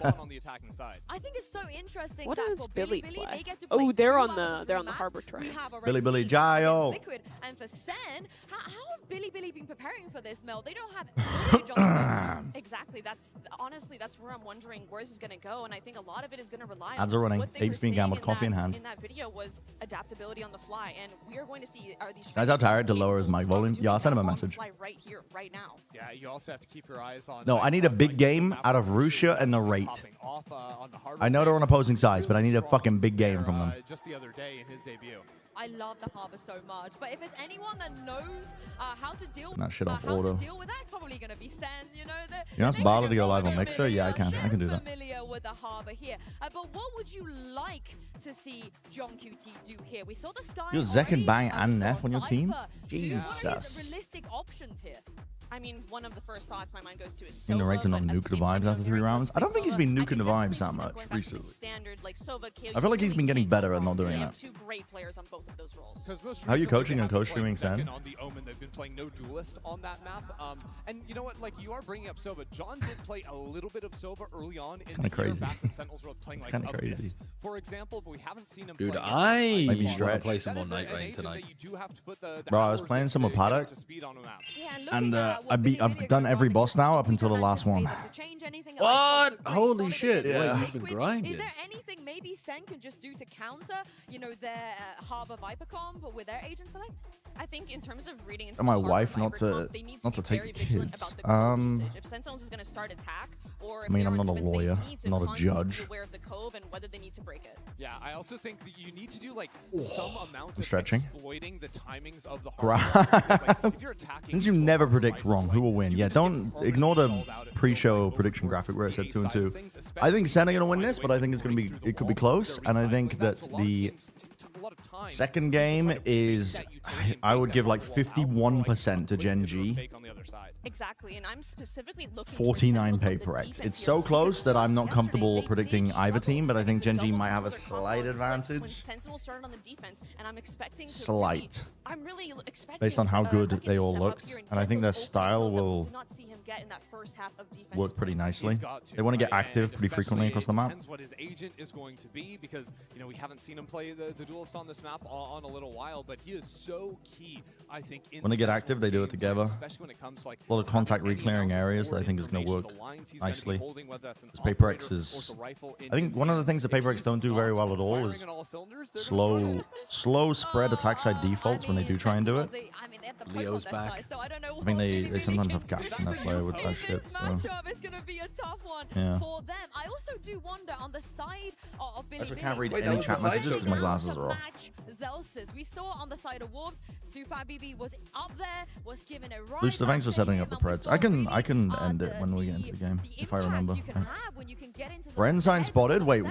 that. I think it's so interesting. What that does for Billy Billy, play? they get to Oh, play they're 2 on out the of 3 they're on the maps. harbor We train. have already Billy, Billy, seen Jayo. against Liquid. And for Sen, how have Billy been preparing for this, Mel? They don't have footage on the map. Exactly. That's honestly that's where I'm wondering where this is going to go, and I think a lot of it is going to rely Ads on are running. what they were Apes being saying gambled, coffee in hand. In that video was adaptability on the fly, and we are going to see are these. Guys, how tired to lower his mic volume? Yeah, I'll send him a message. Right here, right now. Yeah, you also have to keep your eyes on. No, I need a big game out of Russia and Narrate. I know they're on opposing sides, but I need a fucking big game from them. Just the other day in his debut. I love the harbor so much, but if it's anyone that knows how to deal That shit off how auto. to deal with that, it's probably going to be Sen. You ask Barla to go live on Mixer? Yeah, I can. I can do that. Familiar with the harbor here, but what would you like to see John QT do here? We saw the sky. You're Zekken, Bang, and we saw Neff on your team? Viper. Do you know what are Jesus. the realistic options here? I mean, one of the first thoughts my mind goes to is You know, Sova, Narrate's not but at nuke the same time, vibes after 3 rounds. I don't think he's been I nuking can the definitely vibes see that them much going back to recently. standard, like Sova, I feel like he's been getting better at not doing They that. have 2 great players on both of those roles. How are you coaching and co-streaming Sen? On the Omen, they've been playing no duelist on that map. And you know what? Like, you are bringing up Sova. John did play a little bit of Sova early on in Kinda the year crazy. back when Sentinels were playing It's like kinda Abyss, crazy. for example. But but we haven't seen him Dude, play yet. I Maybe want to stretch. play some That more is Night an Rain agent tonight. that you do have to put the Bro, I was hours playing some into with getting up Paddock, to speed on a map. and I've done every boss now up until the last one. What? Holy shit! Yeah. Wait, you've been grinding. Is there anything maybe SEN can just do to counter, you know, their Harbor Viper comp with their agent select? I think in terms of reading into Tell my the Harbor wife not Viper to comp, they need not be to take very the vigilant kids. about the cove usage. If Sentinels is going to start attack, or if I mean, they I'm are not a convinced they lawyer, need to I'm not a constantly be judge. aware of the cove and whether they need to break it. Yeah, I also think that you need to do like some amount I'm of stretching. exploiting the timings of the Grab. Harbor. Like, if you're attacking Since you never predict wrong, who will win? Yeah, don't ignore the pre-show prediction graphic where it said 2 and 2. I think SEN are gonna win this, but I think it could be close, and I think that the second game is, I would give like 51% to GENG. Exactly, and I'm specifically looking 49 PRX. It's so close that I'm not comfortable predicting either team, but I think GENG might have a slight advantage. Started on the defense, and I'm expecting to Slight. I'm really expecting Based on how good Seki they to all step up looked, here and I think their style will did not see him get in that first half of defense. work pretty nicely. They want to get active pretty frequently across the map. Depends what his agent is going to be, because you know we haven't seen him play the duelist on this map on a little while, but he is so key. I think in When they get active, they do it together. especially when it comes to like A lot of contact reclearing areas that I think is going to work nicely. Because PRX is, I think one of the things that PRX don't do very well at all is slow spread attack side defaults when they do try and do it. Leo's back. I think they sometimes have gaps in their play with that shit. So. Matchup is going to be a tough one Yeah. for them. I also do wonder on the side of Billy. I can't read Billy, any chat messages because my glasses to are off. match Zelsis. We saw on the side of Wolves, Sufa BB was up there, was given a right. Lucifer, thanks for setting up the Preds. I can end it when we get into the game, if I remember. Brensign spotted? Wait,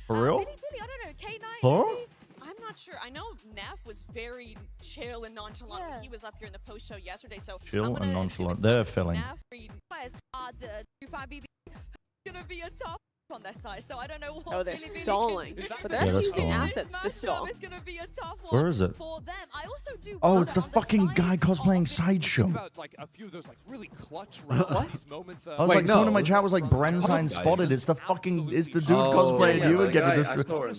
for real? Billy, I don't know, K9 Huh? maybe? I'm not sure. I know Neff was very chill and nonchalant when he was up here in the post show yesterday. So Chill and nonchalant. They're filling. The Sufa BB going to be a tough on their side, so I don't know what. Oh, they're Billy stalling, can do. but they're actually using assets to stall. It's gonna be a tough one Where is it? for them. I also do Oh, wonder it's the on fucking guy cosplaying Sideshow. like a few of those like really clutch rounds, these moments. I was like, someone in my chat was like, Brensign spotted. It's the fucking, it's the dude cosplaying you again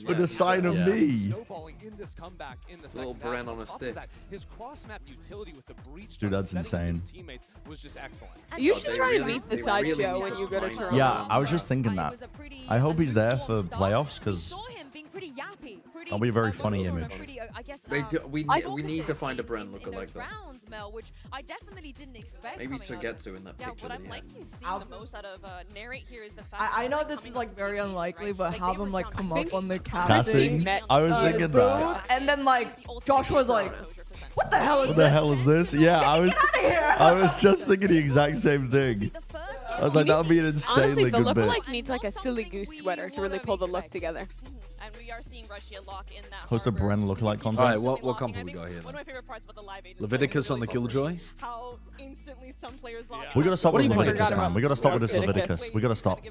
with the sign of me. Little Bren on a stick. His cross-map utility with the breach. Dude, that's insane. Teammates was just excellent. You should try and meet the sideshow when you go to Toronto. Yeah, I was just thinking that. I hope he's there for playoffs because that'll be a very funny image. We need to find a Bren looker like that. Which I definitely didn't expect. Maybe to get to in that picture. What I'm liking seeing the most out of Narrate here is the fact I know this is like very unlikely, but have him like come up on the Casting? casting. I was thinking that. And then like Joshua's like, what the hell is What this? the hell is this? Yeah, I was just thinking the exact same thing. I was like, that would be an insanely Honestly, the good bit. lookalike needs like a silly goose sweater to really pull the look together. And we are seeing Russia lock in that Host a Bren lookalike contest. Alright, what comp have we got here One then? of my favorite parts about the live agent Leviticus on the Killjoy? how instantly some players lock We gotta stop with Leviticus, man. We gotta stop with this Leviticus. We gotta stop.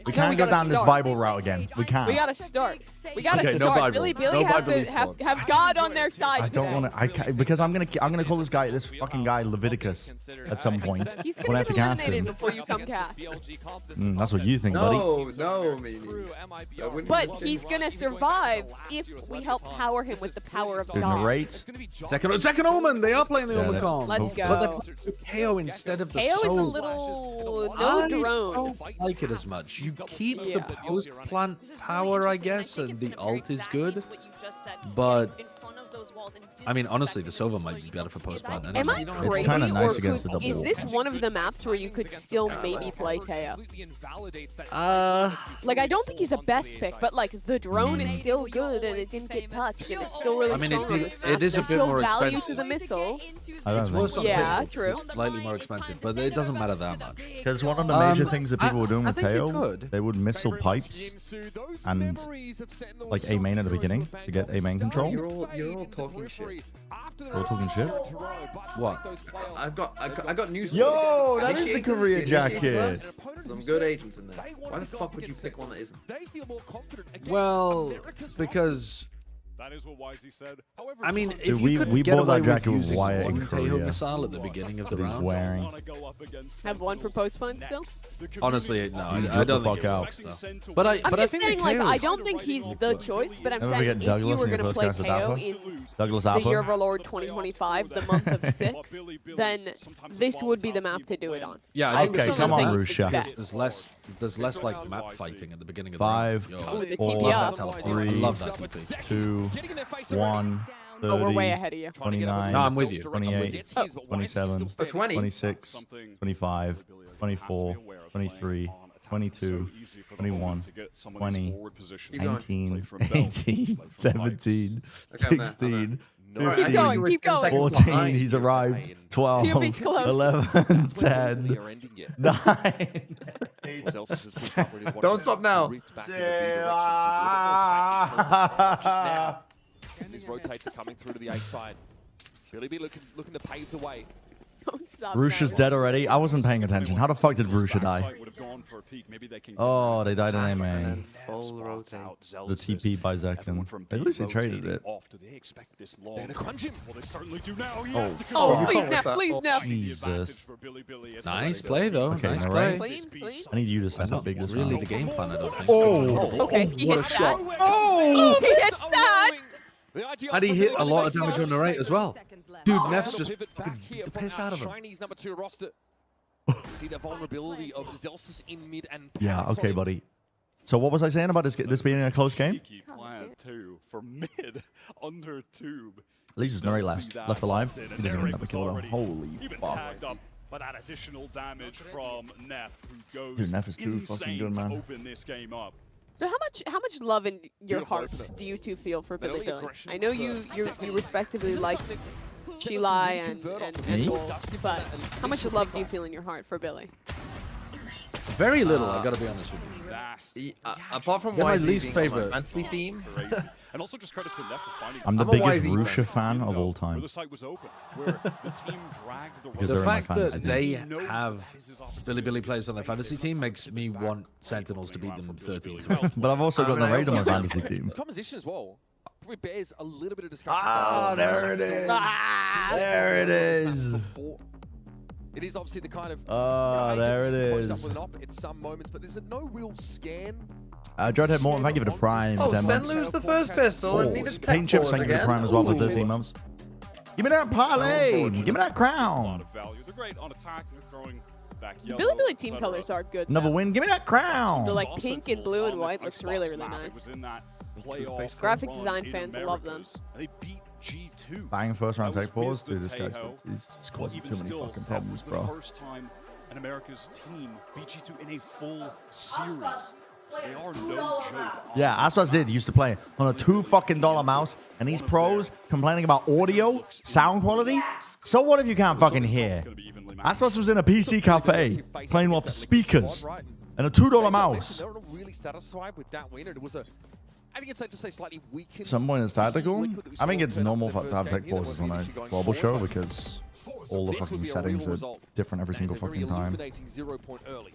We can't go down this Bible route again. We can't. We gotta start. We gotta Okay, no start. Bible. Billy No have, Bible have God on their side. I don't want to. I can't, because I'm gonna call this fucking guy Leviticus at some point He's when I have to gonna cast get him. eliminated before you come cast. That's what you think, buddy. No, Mimi. But he's gonna survive if we help power him with the power of Dude, God. narrate. Second Omen! They are playing the Yeah, Omen they- comp. Let's But go. the KO instead of the KO is a soul. little I no drone. don't like it as much. You keep Yeah. the post plant power, I guess, and the ult is good. But I mean, honestly, the Sova might be better for post plant. Am I anyway. crazy? It's kinda nice or against could- the double Is this one of the maps where you could still maybe play KO? Like, I don't think he's a best pick, but like the drone is still good and it didn't get touched and it's still really I mean, strong on it this map. is a There's bit still more value expensive. to the missile. I don't think Worse so. on Yeah, pistols, true. it's slightly more expensive, but it doesn't matter that much. Because one of the major things that people were doing I with think you Tail, could. they would missile pipes and like A main at the beginning to get A main control. You're all talking shit. We're talking shit. What? I got news. Yo, for you. that is the Initiator Korea Initiator jacket. Plus, some good agents in there. Why the fuck would you pick one that isn't? Well, because That is what Wisey said. However, I mean, if Dude, you could we get bought away that jacket with with using Wyatt in one Taeho Korea. missile at the beginning of the That he's round. wearing. Have one for postpone still? Honestly, no, He's I don't the think fuck it works, out. though. But I just think saying, the like, KO I is- don't think he's the choice, but I'm Never saying forget if you Douglas were in your going to first play cast as KO Apple. in Douglas the Year Apple. of our Lord 2025, the month of 6, then this would be the map to do it on. Yeah, I'm okay, still come not on, saying it's the Rusha. best. There's less like map fighting at the beginning of 5, the round. Oh, the 4, TP up. 3, I love that TP. 2, 1, 30, Oh, we're way ahead of you. 29, No, I'm with you. 28, 27, 26, 25, 24, 23, 22, 21, 20, 19, 18, 17, 16, 15, keep going. 14, he's arrived, 12, TP's close. 11, 10, 9, Don't stop now. These rotates are coming through to the A side. Billy B looking to pave the way. Don't stop Rush's now. dead already? I wasn't paying attention. How the fuck did Rusha die? Oh, they died in AMA. Full rotate. The TP by Zekin. At least they traded it. They're gonna crunch him. Well, they certainly do now. Oh, please, Neff, please, Neff. Jesus. Nice play, though. Okay, nice no play. Clean, clean. I need you to step up big this Really time. the game plan, I don't think. Oh! Okay, he what a hits shot. that. Oh! He hits that! And he hit a lot of damage on the right as well. Dude, Neff's just Pivot fucking back beat here the from piss our out of him. Chinese number 2 roster. See the vulnerability of Zelsus in mid and Yeah, pounce on okay, him. buddy. So what was I saying about this being a close game? Plan 2 for mid under tube. At least there's Nuri left alive. He doesn't even have a kill though. Holy Even fuck. tagged up by that additional damage from Neff, who goes Dude, Neff is too fucking good, man. to open this game up. So how much love in your hearts do you two feel for Billy Billy? I know you respectively like Shilai and Wolves, but how much love do you feel in your heart for Billy? Very little, I gotta be honest with you. Apart from You're my YZ least being on my favorite. fantasy team, And also just credit to Neff for finding I'm the I'm a biggest YZ Rusha fan of all where time. the site was open, where the team dragged the Because The they're in my fact that fantasy they team. have Billy Billy players on their fantasy team makes me want Sentinels to beat them 13. But I've also got the I raid on my also- fantasy team. His composition as well probably bears a little bit of discussion. Ah, there it is. There it is. It is obviously the kind of Ah, there it post is. up with an op at some moments, but there's no real scan. Dreadhead Morton, thank you for the prime. oh, 10 Sen months. lose the first pistol and needed tech Paint Chips, pause thank you for the again. prime as well for Ooh. 13 months. Give me that parlay. Give me that crown. value. They're great on attack. They're throwing back Billy Billy team colors are good. Another though. win. Give me that crown. The like pink and blue and white looks really nice. Graphic design fans love them. They beat G2. Bang first round That was tech pause. with the Dude, this guy's Taeho. he's But causing even too many still, fucking that problems, was the bro. first time an America's team beat G2 in a full series. They are no joke. Yeah, Aspas used to play on a $2 fucking mouse, and these pros complaining about audio, sound quality. So what if you can't fucking hear? Aspas was in a PC cafe playing off speakers and a $2 mouse. They're not really satisfied with that win. It was a, I think it's safe to say, slightly weakened. Some point it's tactical. I think it's normal to have tech pauses on a global show because all the fucking settings are different every single fucking time. 0 point early.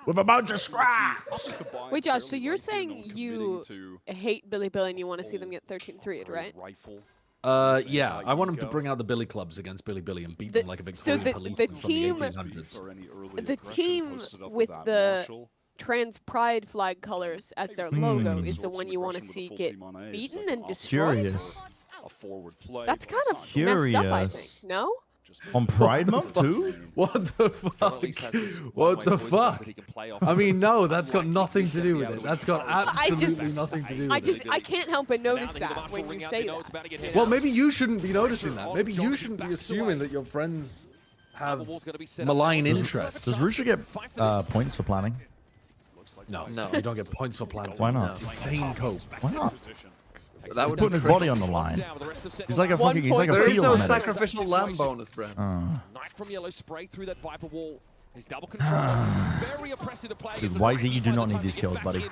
With a bunch of scraps. Wait, Josh, so you're saying you hate Billy Billy and you want to see them get 13-3'd, right? Yeah, I want him to bring out the Billy clubs against Billy Billy and beat them like a Victorian policeman from the 1800s. The team with the trans pride flag colors as their logo is the one you want to see get beaten and destroyed? Curious. That's kind of messed up, I think. Curious. No? On Pride Month too? What the fuck? What the fuck? I mean, no, that's got nothing to do with it. That's got absolutely nothing to do with it. I can't help but notice that when you say that. you know? Well, maybe you shouldn't be noticing that. Maybe you shouldn't be assuming that your friends have malign interests. Does Rusha get points for planning? No, you don't get points for planning. Why not? Insane cope. Why not? That He's would putting his body on the line. He's like a fucking. He's like a There is field no medic. sacrificial lamb bonus, bro. Knight from yellow spray through that Viper wall. His double control. Very oppressive to play. Dude, YZ, you do not need these kills, buddy.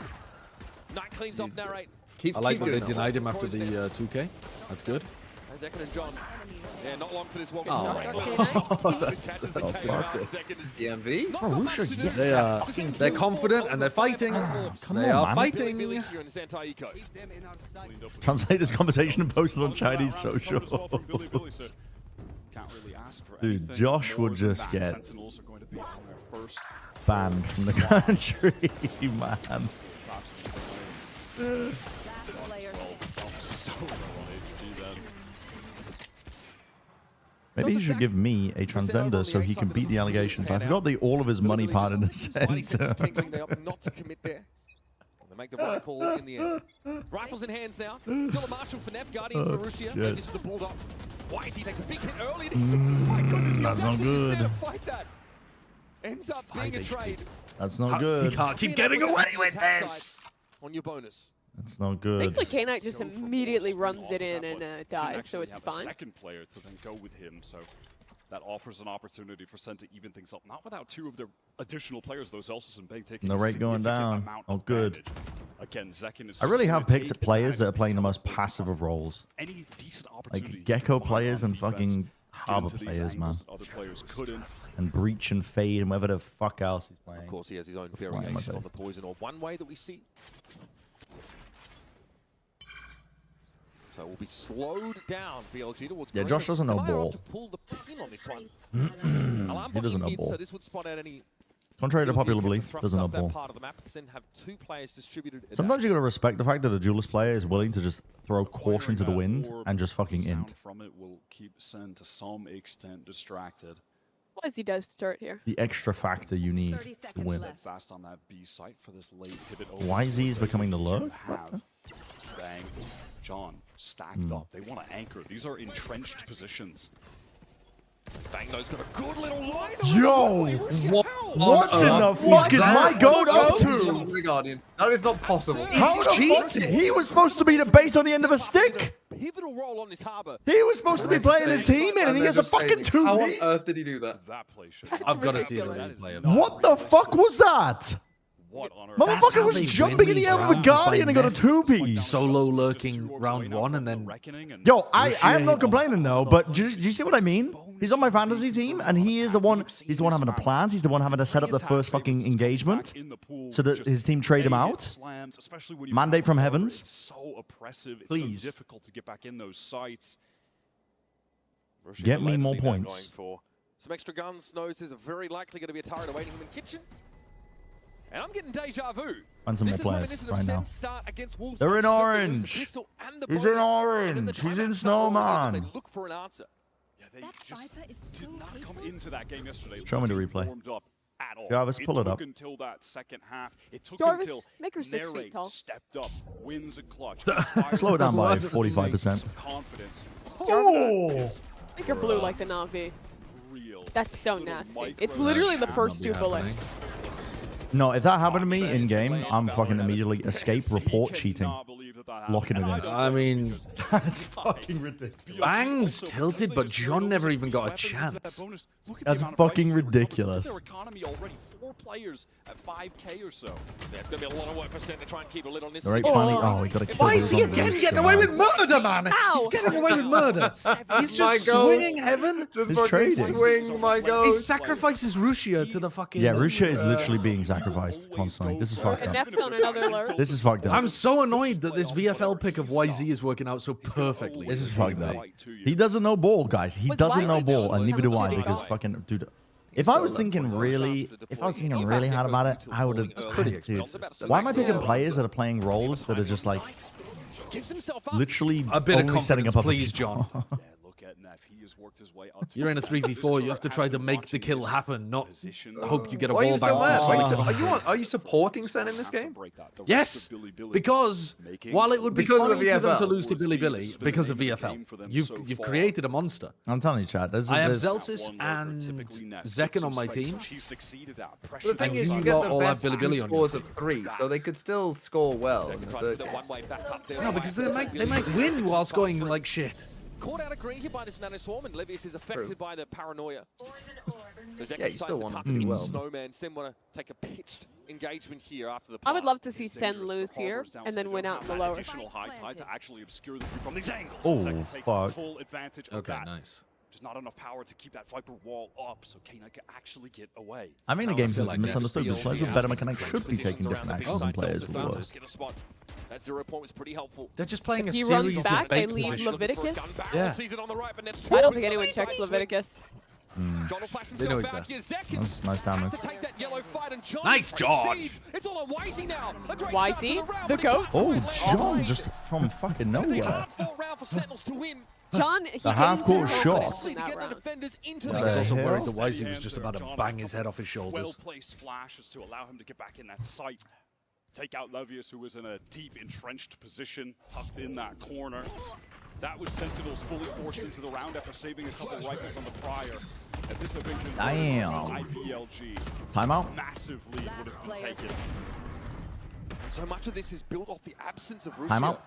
Knight cleans off narrate. I like that they denied him after the 2K. That's good. Zekin and John. Yeah, not long for this one. EMV? Bro, Russia, They're confident and they're fighting. They are fighting. Translate this conversation and post it on Chinese social. Dude, Josh will just get banned from the country, man. Maybe he should give me a transcender so he can beat the allegations. I forgot all of his money part in the sense. Not to commit there. They make the right call in the end. Rifles in hands now. Still a Marshall for Neff, Guardian for Russia. This is the Bulldog. Wisey takes a big hit early. My goodness, that's not good. To fight that. Ends up being a trade. That's not good. He can't keep getting away with this. On your bonus. That's not good. I think the K-Knight just immediately runs it in and dies, so it's fine. Second player to then go with him, so that offers an opportunity for Sen to even things up. Not without two of their additional players, though, Celsius and Big taking The rate going down. Oh, good. Again, Zekin is I really have picked players that are playing the most passive of roles. Any decent opportunity. Like Gecko players and fucking Harbor players, man. Other players couldn't. And Breach and Fade and whatever the fuck else he's playing. Of course, he has his own variation on the poison orb. One way that we see. So we'll be slowed down, BLG towards Yeah, Josh doesn't know ball. To pull the pin on this one. He doesn't know ball. So this would spot out any Contrary to popular belief, doesn't know ball. Part of the map. Then have two players distributed. Sometimes you gotta respect the fact that a duelist player is willing to just throw caution to the wind and just fucking int. From it will keep Sen to some extent distracted. Wisey does start here. The extra factor you need to win. Fast on that B site for this late pivot. Wisey is becoming the lurk. Bang. John stacked up. They want to anchor. These are entrenched positions. Bangno's got a good little line. Yo! What in the fuck is my goat up to? Guardian. That is not possible. How the fuck? He was supposed to be the bait on the end of a stick. Pivotal role on this harbor. He was supposed to be playing his team in, and he has a fucking 2-piece. How on earth did he do that? I've got to see the replay of that. What the fuck was that? Motherfucker was jumping in the air with a Guardian and got a 2-piece. Solo lurking round 1 and then... Yo, I am not complaining though, but do you see what I mean? He's on my fantasy team, and he is the one, he's the one having the plans, he's the one having to set up the first fucking engagement so that his team trade him out. Mandate from heavens. It's so oppressive. It's Please. so difficult to get back in those sites. Get me more points. Some extra guns. Knows there's a very likely going to be a turret awaiting him in kitchen. And I'm getting deja vu. Find some more players right now. They're in orange. He's in orange. He's in Snowman. They look for an answer. Yeah, they just did not come into that game yesterday. Show me the replay. At all. Jarvis, pull it up. It took until that second half. It took Jarvis, until make her 6 feet tall. stepped up, wins a clutch. Slow it down by 45%. Confidence. Oh! Make her blue like the Na'Vi. That's so nasty. It's literally the first 2 bullets. No, if that happened to me in game, I'm fucking immediately escape, report cheating, locking it in. I mean, that's fucking ridiculous. Bang's tilted, but John never even got a chance. That's fucking ridiculous. Their economy already 4 players at 5K or so. There's going to be a lot of work for Sen to try and keep a lid on this. Right, finally. Oh, we got to kill. Why is he again getting away with murder, man? Ow. He's getting away with murder. He's just swinging heaven. He's trading. Swing, my God. He sacrifices Russia to the fucking... Yeah, Russia is literally being sacrificed constantly. This is fucked And up. Neff's on another alert. This is fucked up. I'm so annoyed that this VFL pick of YZ is working out so perfectly. This is fucked up. He doesn't know ball, guys. He doesn't know ball, and neither do I, because fucking... Dude, if I was thinking really hard about it, I would have... Dude, why am I picking players that are playing roles that are just like... literally a bit only of setting up a please, John. You're in a 3v4. You have to try to make the kill happen, not hope you get a ball back. Are you supporting Sen in this game? Yes, because while it would be funny for them to lose to Billy Billy because of VFL, you've created a monster. I'm telling you, Chad. I have Zelsis and Zekin on my team. But the thing is, you get the best scores of 3, so they could still score well. No, because they might win whilst going like shit. caught out of green here by this Nano Swarm, and Levius is affected by the paranoia. So Jack decides to tuck it in Snowman. Sen want to take a pitched engagement here after the I would love to see Sen lose here and then win out in the lower. Additional high tide to actually obscure the view from these angles. Oh, Second takes fuck. full advantage of Okay, that. nice. Just not enough power to keep that Viper wall up, so K9 can actually get away. I mean, the game's misunderstood. Because players with better mechanics should be taking different actions than players with worse. That 0 point was pretty helpful. They're just playing a He series runs back, of they bait leave positions. Leviticus. Yeah. I don't think anyone checks Leviticus. They know he's there. That's nice damage. Nice job. It's all on YZ now. YZ, the GOAT. Oh, John, just from fucking nowhere. John, The half-court shot. I was also worried that YZ was just about to bang his head off his shoulders. Well-placed flashes to allow him to get back in that sight. Take out Levius, who was in a deep, entrenched position, tucked in that corner. That was Sentinels fully forced into the round after saving a couple rifles on the prior. If this had been converted by BLG, Timeout. massive lead would have been taken. So much of this is built off the absence of Russia. Timeout.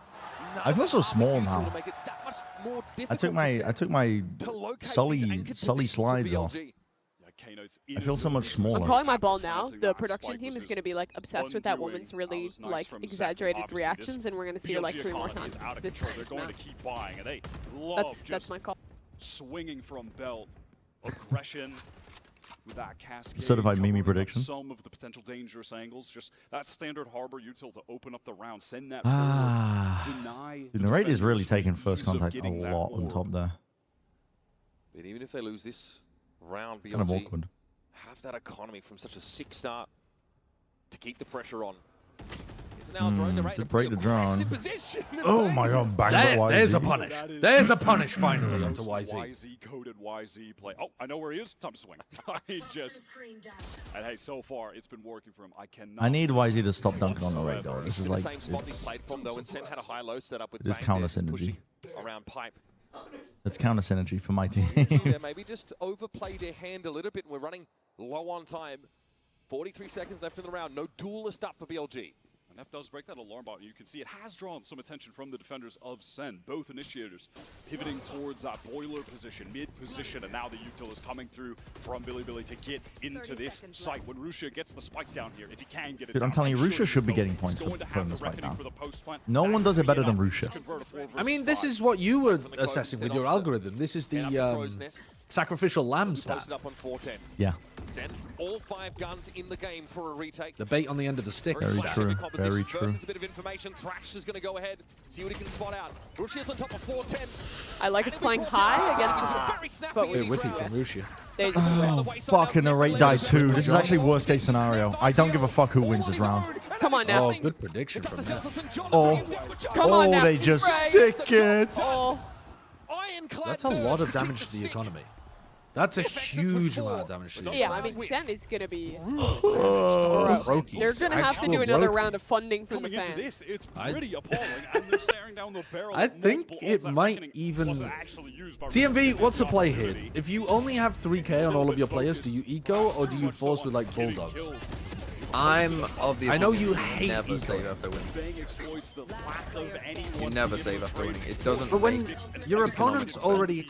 I feel so small now. I took my Sully slides off. I feel so much smaller. I'm calling my ball now. The production team is going to be like obsessed with that woman's really like exaggerated reactions, and we're going to see her like 3 more times. This is going to keep buying, and they love that's my call. Swinging from belt, aggression with that cascade. Certified Mimi prediction. Some of the potential dangerous angles, just that standard harbor util to open up the round, send that forward, deny. Dude, the rate is really taking first contact a lot on top there. But even if they lose this round, BLG Kind of awkward. have that economy from such a sick start to keep the pressure on. To break the drone. Oh my god, bang There's a punish. There's a punish finally onto YZ. YZ coded YZ play. Oh, I know where he is. Time to swing. And hey, so far it's been working for him. I need YZ to stop dunking on the rate though. This is like same spot he played from though, and Sen had a high-low setup with it is counter synergy. around pipe. It's counter synergy for my team. Yeah, maybe just overplay their hand a little bit. We're running low on time. 43 seconds left in the round. No duelist up for BLG. And F does break that alarm bot. You can see it has drawn some attention from the defenders of SEN. Both initiators pivoting towards that boiler position, mid position, and now the util is coming through from Billy to get into this site. When Rusha gets the spike down here, if he can get it Dude, I'm telling you, Rusha should be getting points for putting the spike down. No one does it better than Rusha. I mean, this is what you were assessing with your algorithm. This is the sacrificial lamb stat. Yeah. Sen, all 5 guns in the game for a retake. The bait on the end of the stick. Very true. Very true. Versus a bit of information. Thrash is going to go ahead, see what he can spot out. Rushia's on top of 410. I like us playing high against but we're with you from Russia. They just win. Fucking the rate die too. This is actually worst case scenario. I don't give a fuck who wins this round. Come on now. Oh, good prediction from that. Come on now. They just stick it. That's a lot of damage to the economy. That's a huge amount of damage to the Yeah, I mean, Sen is going to be... Brokey. They're going to have to do another round of funding from the fans. Into this, it's pretty appalling, and they're staring down the barrel. I think it might even... TMV, what's the play here? If you only have 3k on all of your players, do you eco or do you force with like bulldogs? I'm of the I know you hate never eco. save after winning. You never save after winning. It doesn't. But when your opponents already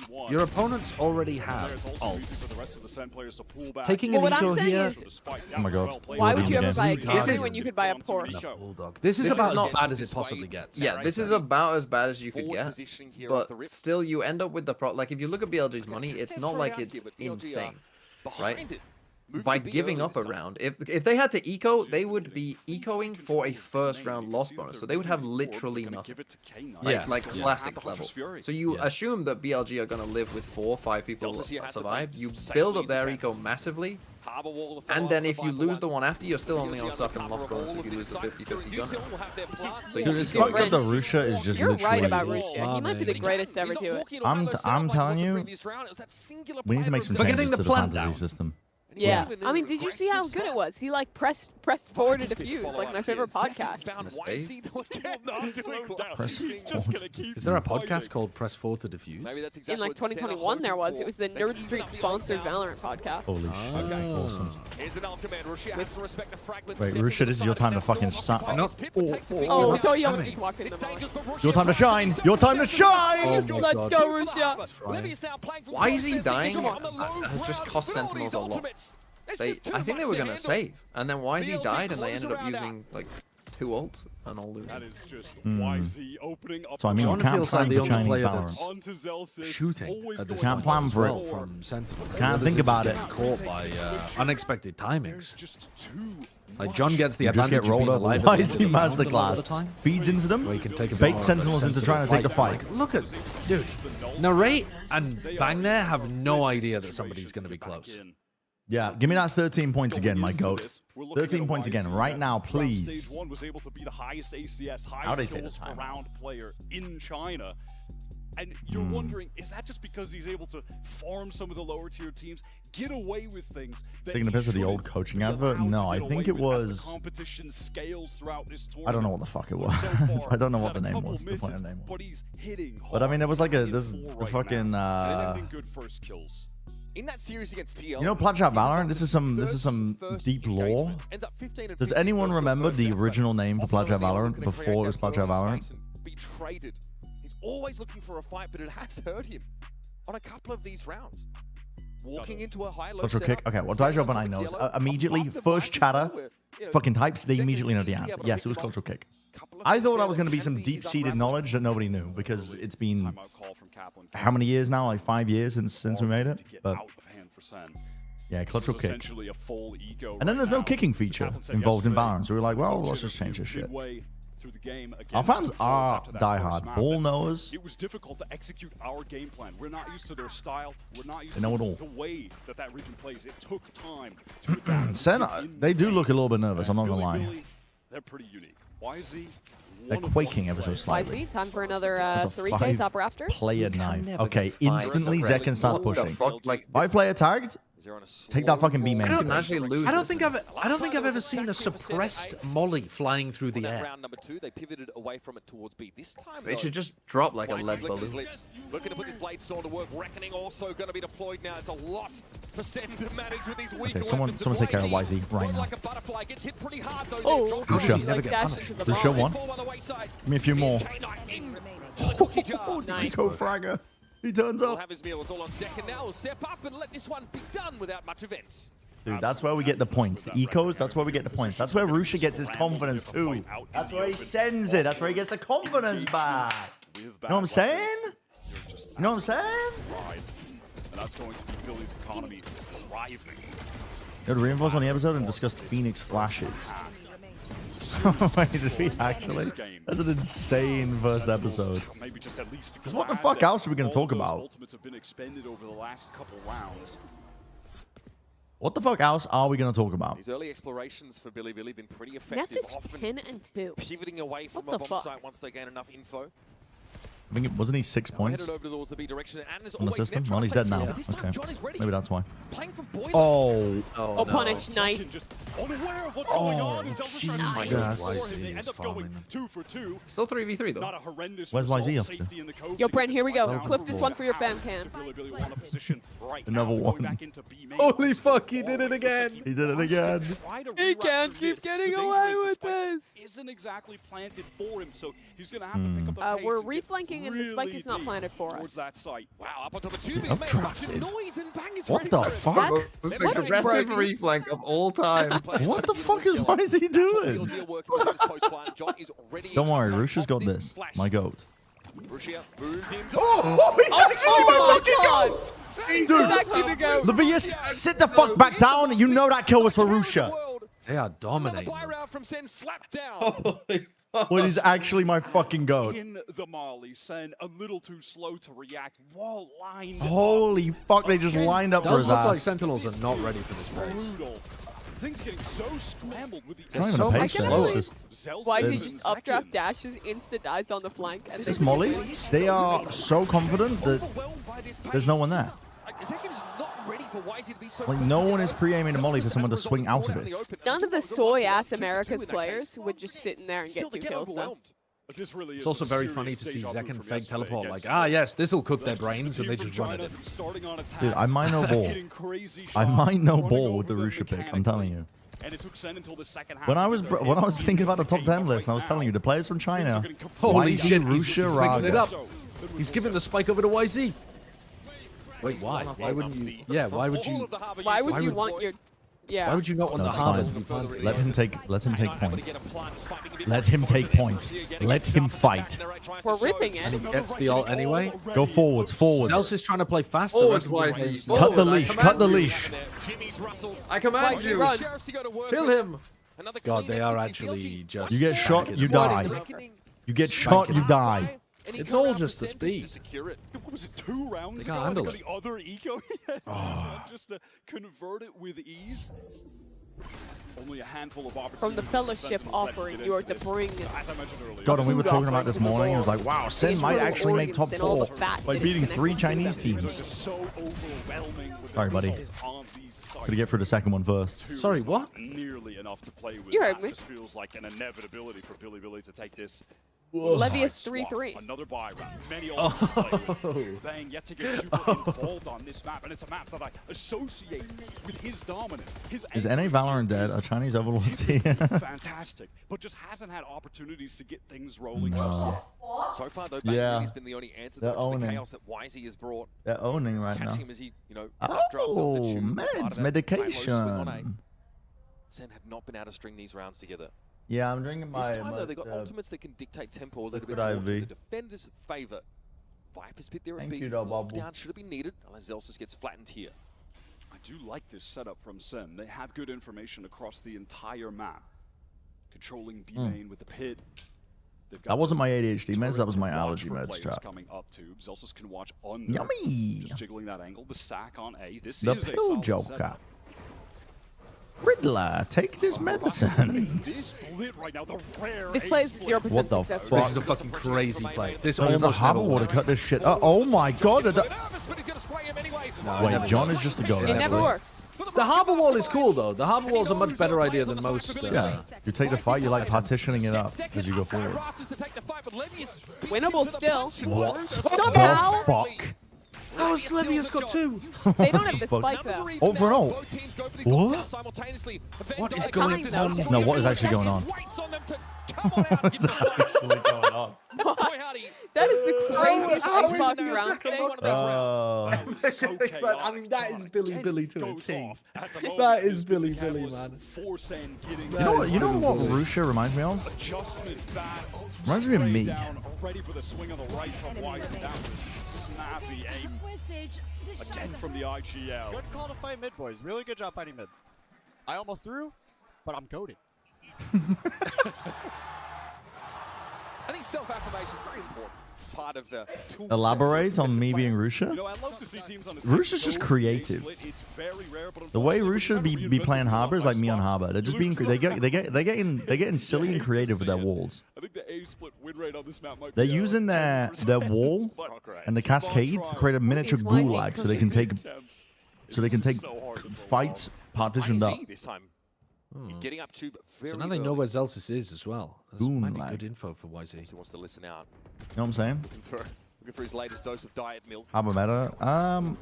have ults, taking an eco here. Oh my god. Why would you ever buy a Camry when you could buy a Porsche? Bulldog. This is about as bad as it possibly gets. Yeah, this is about as bad as you could get. But still, you end up with the like if you look at BLG's money, it's not like it's insane, right? By giving up a round, if they had to eco, they would be ecoing for a first round loss bonus, so they would have literally nothing. Like classic level. So you assume that BLG are going to live with 4 or 5 people survive. You build up their eco massively, and then if you lose the one after, you're still only on suck and loss bonus if you lose the 50-50 gun. So Dude, it's fucked up that Rusha is just You're literally... right about Rusha. He might be the greatest ever to it. I'm telling you, we need to make some changes to the fantasy system. Yeah. I mean, did you see how good it was? He like pressed forward to defuse, like my favorite podcast. Is there a podcast called Press Forward to Defuse? In like 2021 there was. It was the Nerd Street sponsored Valorant podcast. Holy shit, that's awesome. With Wait, Rusha, this is your time to fucking shine. Oh, Toyo just walked in the middle. Your time to shine! Your time to shine! Oh Let's go, Rusha! Why is he dying? Just cost Sentinels a lot. I think they were gonna save, and then YZ died, and they ended up using like 2 ults and all losing. That is just YZ opening up. So I mean, you can't plan for Chinese Valorant. Shooting. You can't plan for it. From Sentinels. Can't think about it. Caught by unexpected timings. Like John gets the You just advantage get rolled of up. being alive Why at is the he end of the masterclass? time. Feeds into them, Where he can take a bait Sentinels into trying to take the fight. Like, look at, dude, Narrate and Bang there have no idea that somebody's going to be close. Yeah, give me that 13 points again, my goat. 13 points again, right now, please. Stage 1 was able to be the highest ACS, How'd they highest take the kills time? per round player in China. And you're wondering, is that just because he's able to farm some of the lower tier teams, get away with things? Taking a piss of the old coaching advert? No, I think it was. Competition scales throughout this I don't know what the fuck it was. I don't know what the name was. The point of name was. But I mean, it was like a the fucking. In that series against TL, You know, Platchat Valorant. This is some deep lore. Does anyone remember the original name for Platchat Valorant before it was Platchat Valorant? Be traded. He's always looking for a fight, but it has hurt him on a couple of these rounds. Walking into a high-low Cultural kick. Okay, well, Daijo and I know immediately. First chatter, fucking types. They immediately know the answer. Yes, it was cultural kick. I thought that was going to be some deep-seated knowledge that nobody knew because it's been how many years now? Like 5 years since we made it. But yeah, cultural kick. And then there's no kicking feature involved in Valorant. So we were like, well, let's just change this shit. Our fans are diehard. Ball knowers. It was difficult to execute our game plan. We're not used to their style. We're not used They know it to all. the way that region plays. It took time to adapt. Sen, they do look a little bit nervous. I'm not gonna lie. They're pretty unique. YZ. They're quaking ever so slightly. YZ, time for another That's a 3K top rafters. Player knife. Okay, instantly Zekken starts pushing. Like 5 player tagged. Take that fucking B main. I don't think I've ever seen a suppressed molly flying through the air. Round number 2, they pivoted away from it towards B. This time, They should just drop like a lead balloon. Looking to put this blade sword to work. Reckoning also going to be deployed now. It's a lot for Sen to manage with these weaker Okay, someone take care of YZ right now. like a butterfly. Gets hit pretty hard though. Oh, Lucia. like dash into the Lucia bomb. one. Give me a few more. Nice. Eco Fragger. He turns We'll up. have his meal. It's all on second now. We'll step up and let this one be done without much events. Dude, that's where we get the points. The ecos, that's where we get the points. That's where Rusha gets his confidence too. That's where he sends it. That's where he gets the confidence back. You know what I'm saying? You know what I'm saying? And that's going to be Philly's economy thriving. You know, to reinforce on the episode and discussed Phoenix flashes. Wait, did we actually? That's an insane first episode. Maybe just at least Because what the fuck else are we going to talk about? Ultimates have been expended over the last couple rounds. What the fuck else are we going to talk about? These early explorations for Billy been pretty effective. Neff is Often 10 and 2. pivoting away from What a the bomb fuck? site once they gain enough info. I think wasn't he 6 points Headed over towards the B direction, and there's on the always system? Neff Well, trying he's to dead play now. through. This time Okay, John is ready. maybe that's why. Playing from Boiler. Oh. Oh, punish, nice. Unaware of what's going on. Zelda's trying to Jesus. shoot for him. They end up going 2 for 2. Still 3v3 though. Not a horrendous Where's result. YZ off to? Safety in the code Yo, to Brent, get here we go. this fight Clip down. this one for your fam cam. Billy want a position right Another now, one. going back into B main. Holy fuck, he did it again. He did it again. He can't keep getting away with this. Isn't exactly planted for him, so he's going to have to pick up the pace. We're and get reflanking and the spike is not really planted for towards us. that site. Wow, up on top of two. I'm drafted. Noise and Bang is What ready the for it. fuck? That's Most what is aggressive broken. reflank of all time. What the fuck is YZ doing? Don't worry, Rusha's got this. My goat. Rushia moves in. Oh, he's actually my fucking goat! He's Dude, actually the goat. Levius, sit the fuck back down. You know that kill was for Rusha. They are dominating. Buy round from Sen slapped down. Well, he's actually my fucking goat. In the Molly, Sen a little too slow to react. Wall lined. Holy fuck, they just lined up for Does his look like ass. Sentinels are not ready for this pace. Brutal. Things getting so scrambled with the It's not even a pace I though, can it's just... Why is There's- he just updraft dashes, insta dies on the flank? And This Molly, they are so confident that there's no one there. Zeken's not ready for YZ to be so Like, no one is pre-aiming a molly for someone to swing out of it. None of the soy-ass America's players would just sit in there and get 2 kills, though. It's also very funny to see Zekken fake teleport like, ah yes, this'll cook their brains, and they just run at it. Dude, I might know ball. I might know ball with the Russia pick, I'm telling you. When I was thinking about the top 10 list, I was telling you, the players from China, Holy YZ, shit, Russia, he's mixing it up. Raga. He's giving the spike over to YZ. Wait, why? Why wouldn't you? Yeah, why would you? Why would you want your... Yeah. Why would you not want No, the it's harbor fine. to be planted? Let him take point. Let him take point. Let him fight. We're ripping it. And he gets the ult anyway. Go forwards, forwards. Zels is trying to play fast. Forwards, YZ. Cut the leash, cut the leash. I command you. Kill him. God, they are actually just... You get shot, you die. You get shot, you die. It's all just the speed. What was it, 2 rounds They ago? can't handle The other eco just to convert it with ease. Only a handful of opportunities. From the fellowship offering, you are to bring... As I mentioned earlier. God, and we were talking about this morning. It was like, wow, SEN might actually make top 4 by beating 3 Chinese teams. Sorry, buddy. Gotta get through the second one first. Sorry, what? Nearly enough to play with. You heard me. Just feels like an inevitability for Billy to take this. Levius 3-3. Another buy round. Many options. Bang yet to get super involved on this map, and it's a map that I associate with his dominance. Is NA Valorant dead? A Chinese Overlord team? Fantastic, but just hasn't had opportunities to get things rolling. No. So far, though, Yeah. has been the only antidote to the chaos that YZ has brought. They're owning right now. Catching him as he, Oh, meds, medication. SEN have not been able to string these rounds together. Yeah, I'm drinking my... This time, though, they've got ultimates that can dictate tempo a little bit liquid more to IV. the defender's favor. Viper's pit there at Thank B. you, though, Bubble. Down should have been needed, unless Zelsis gets flattened here. I do like this setup from SEN. They have good information across the entire map. Controlling B main with the pit. That wasn't my ADHD meds, that was my allergy meds, chat. Coming up too. Zelsis can watch under. Yummy! Just jiggling that angle. The sack on A. This The is a pill solid joker. setup. Riddler, take this medicine. This right now, the rare This plays 0% What the success. fuck? This is a fucking crazy play. This Sorry, the almost harbor never would have works. cut this shit. Oh my god. Wait, John is just a goat. It never works. The harbor wall is cool though. The harbor wall is a much better idea than most. Yeah, you take the fight, you like partitioning it up as you go forward. Winnable still. What Somehow. the fuck? How has Levius got 2? They don't have the spike though. Oh, for an ult. What? What is going on? No, what is actually going on? What is actually going on? That is the craziest Xbox round today. I mean, that is Billy to a T. That is Billy, man. You know what Russia reminds me of? Reminds me of me. Ready for the swing on the right from YZ. That was snappy aim. Again from the IGL. Good call to fight mid, boys. Really good job fighting mid. I almost threw, but I'm coding. I think self-affirmation is very important. Part of the tool Elaborate on me being Russia? Rusha's just creative. The way Rusha be playing harbor is like me on harbor. They're just being they're getting silly and creative with their walls. I think the A split win rate on this map might They're be using their wall and the cascade to create a miniature gulag so they can take fights partitioned up. this time. Getting up to very So now they know where Zelsis is as well. That's might be good info for YZ. He wants to listen out. You know what I'm saying? Looking for his latest dose of diet milk. Harbor meta?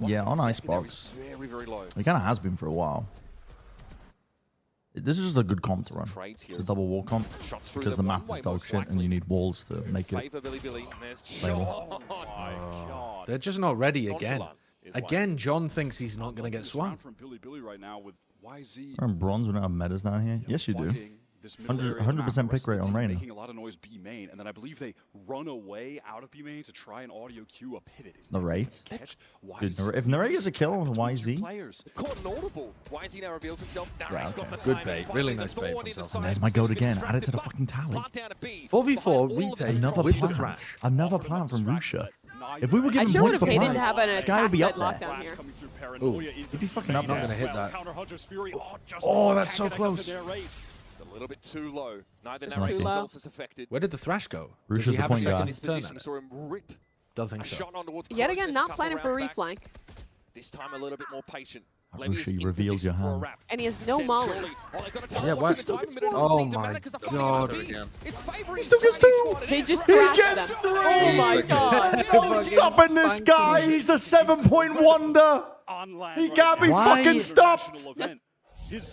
Yeah, on Icebox. Very, very low. It kind of has been for a while. This is just a good comp to run. The double wall comp. Because the map is dog shit and you need walls to make it playable. They're just not ready again. Again, John thinks he's not going to get swung. From Billy right now with YZ. We're in bronze, we don't have metas down here. Yes, you do. 100% pick rate on Reyna. Making a lot of noise B main, and then I believe they run away out of B main to try and audio cue a pivot. Narrate. Dude, if Narrate is a kill on YZ. Caught an audible. YZ now reveals himself. Yeah, okay. Good bait. Really nice bait from Zelsis. There's my goat again. Add it to the fucking tally. 4v4 retake Another with the plant. thrash. Another plant from Russia. If we were I giving sure points would for have hated to plants, have an this guy would be up attack there. lockdown here. Ooh, he'd be fucking up Not going to there. hit that. Oh, Oh, that's so close. A little bit too low. Neither It's too low. is affected. Where did the thrash go? Does Rusha's he the have a point second guard. in his turn Position, at it? saw him rip Don't think a so. shot on towards Yet Close, again, missed not a couple planning for rounds back. reflank. This time a little bit more patient. Rusha, you revealed your hand. And he has no mollies. Yeah, what? Oh my god. He still gets two! They just He thrashed gets them. three! Oh my god. No stopping this guy! He's the 7-point wonder! He can't be fucking stopped!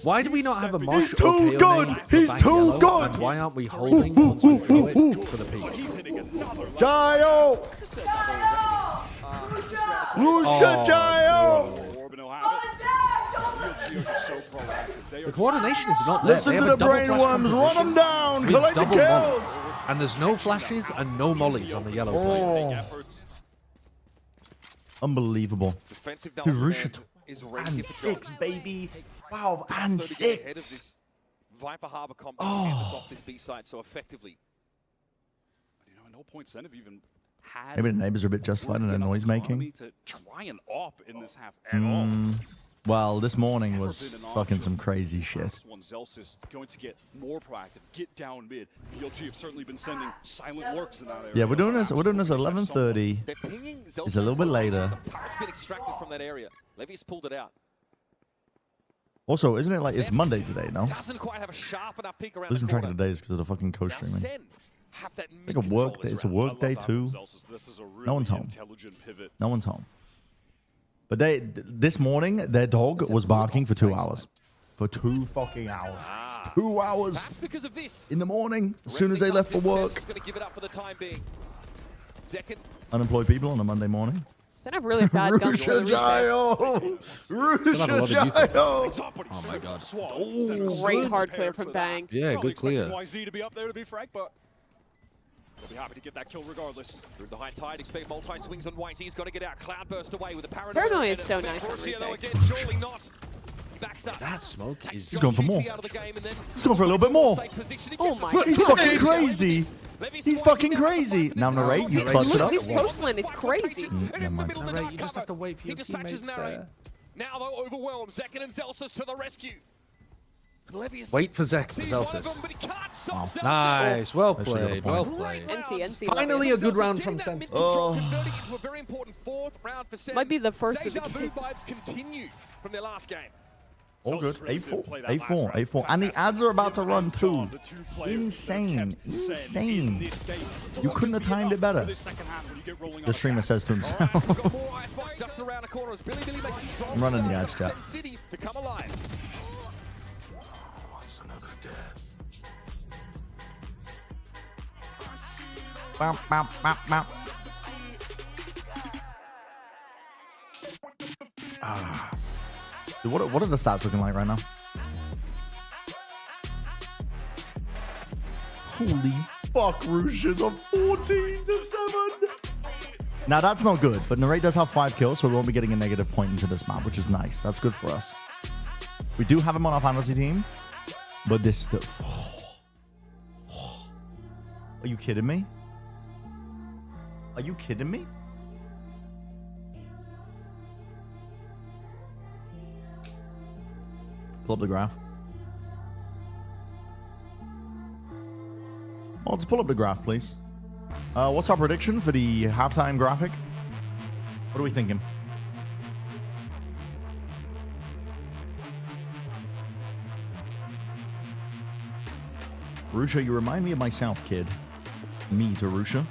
Why do we not have a marshal? He's too good! He's too good! And why aren't we holding once we throw it for the peak? Jayo! Rusha Jayo! The coordination is not there. Listen to the brainworms, run them down, collect the kills! And there's no flashes and no mollies on the yellow flags. Unbelievable. Defensive Dude, Rusha is and 6, baby. Wow, and 6. Viper Harbor comp off this B side so effectively. You know, at no point Sen have even had Maybe the neighbors are a bit justified in their noise making. to try and op in this half at all. Well, this morning was fucking some crazy shit. Zelsis going to get more proactive, get down mid. BLG have certainly been sending silent lurks in that area. Yeah, we're doing this at 11:30. It's a little bit later. It's been extracted from that area. Levy's pulled it out. Also, isn't it like it's Monday today, no? Doesn't quite have a sharp enough peek around Losing the track corner. of the days because of the fucking co-streaming. Sen have that It's like a work day. It's a work day too. No one's home. No one's home. But this morning, their dog was barking for 2 hours. For 2 fucking hours. 2 hours. Because of this. In the morning, as soon as they left for work. Going to give it up for the time being. Unemployed people on a Monday morning. Then have really bad guns. Rusha Jayo! Rusha Jayo! Oh my god. Great hard clear from Bang. Yeah, good clear. YZ to be up there, to be frank, but they'll be happy to get that kill regardless. Through the high tide, expect multi-swings on YZ. He's got to get out. Cloudburst away with a paranoia. Paranoia is so nice on again, surely not. He backs up. That smoke is... He's going for more. He's going for a little bit more. Oh my god. He's fucking crazy. He's fucking crazy. Now, Narrate, you clutch it up. His post lane is crazy. Never mind. Narrate, you just have to wait for your teammates there. Now, though, overwhelmed. Zekin and Zelsis to the rescue. Wait for Zek for Zelsis. Nice. Well played. Well played. NT. Finally a good round from Sen. Might be the first of the game. Vibes continue from their last game. All good. A4. And the ads are about to run too. Insane. Insane. You couldn't have timed it better. The streamer says to himself. I'm running the ads chat. Bam, bam, bam, bam. Dude, what are the stats looking like right now? Holy fuck, Rusha's on 14-7. Now that's not good, but Narrate does have 5 kills, so we won't be getting a negative point into this map, which is nice. That's good for us. We do have him on our fantasy team, but this stuff. Are you kidding me? Are you kidding me? Pull up the graph. Well, let's pull up the graph, please. What's our prediction for the halftime graphic? What are we thinking? Rusha, you remind me of myself, kid. Me to Rusha.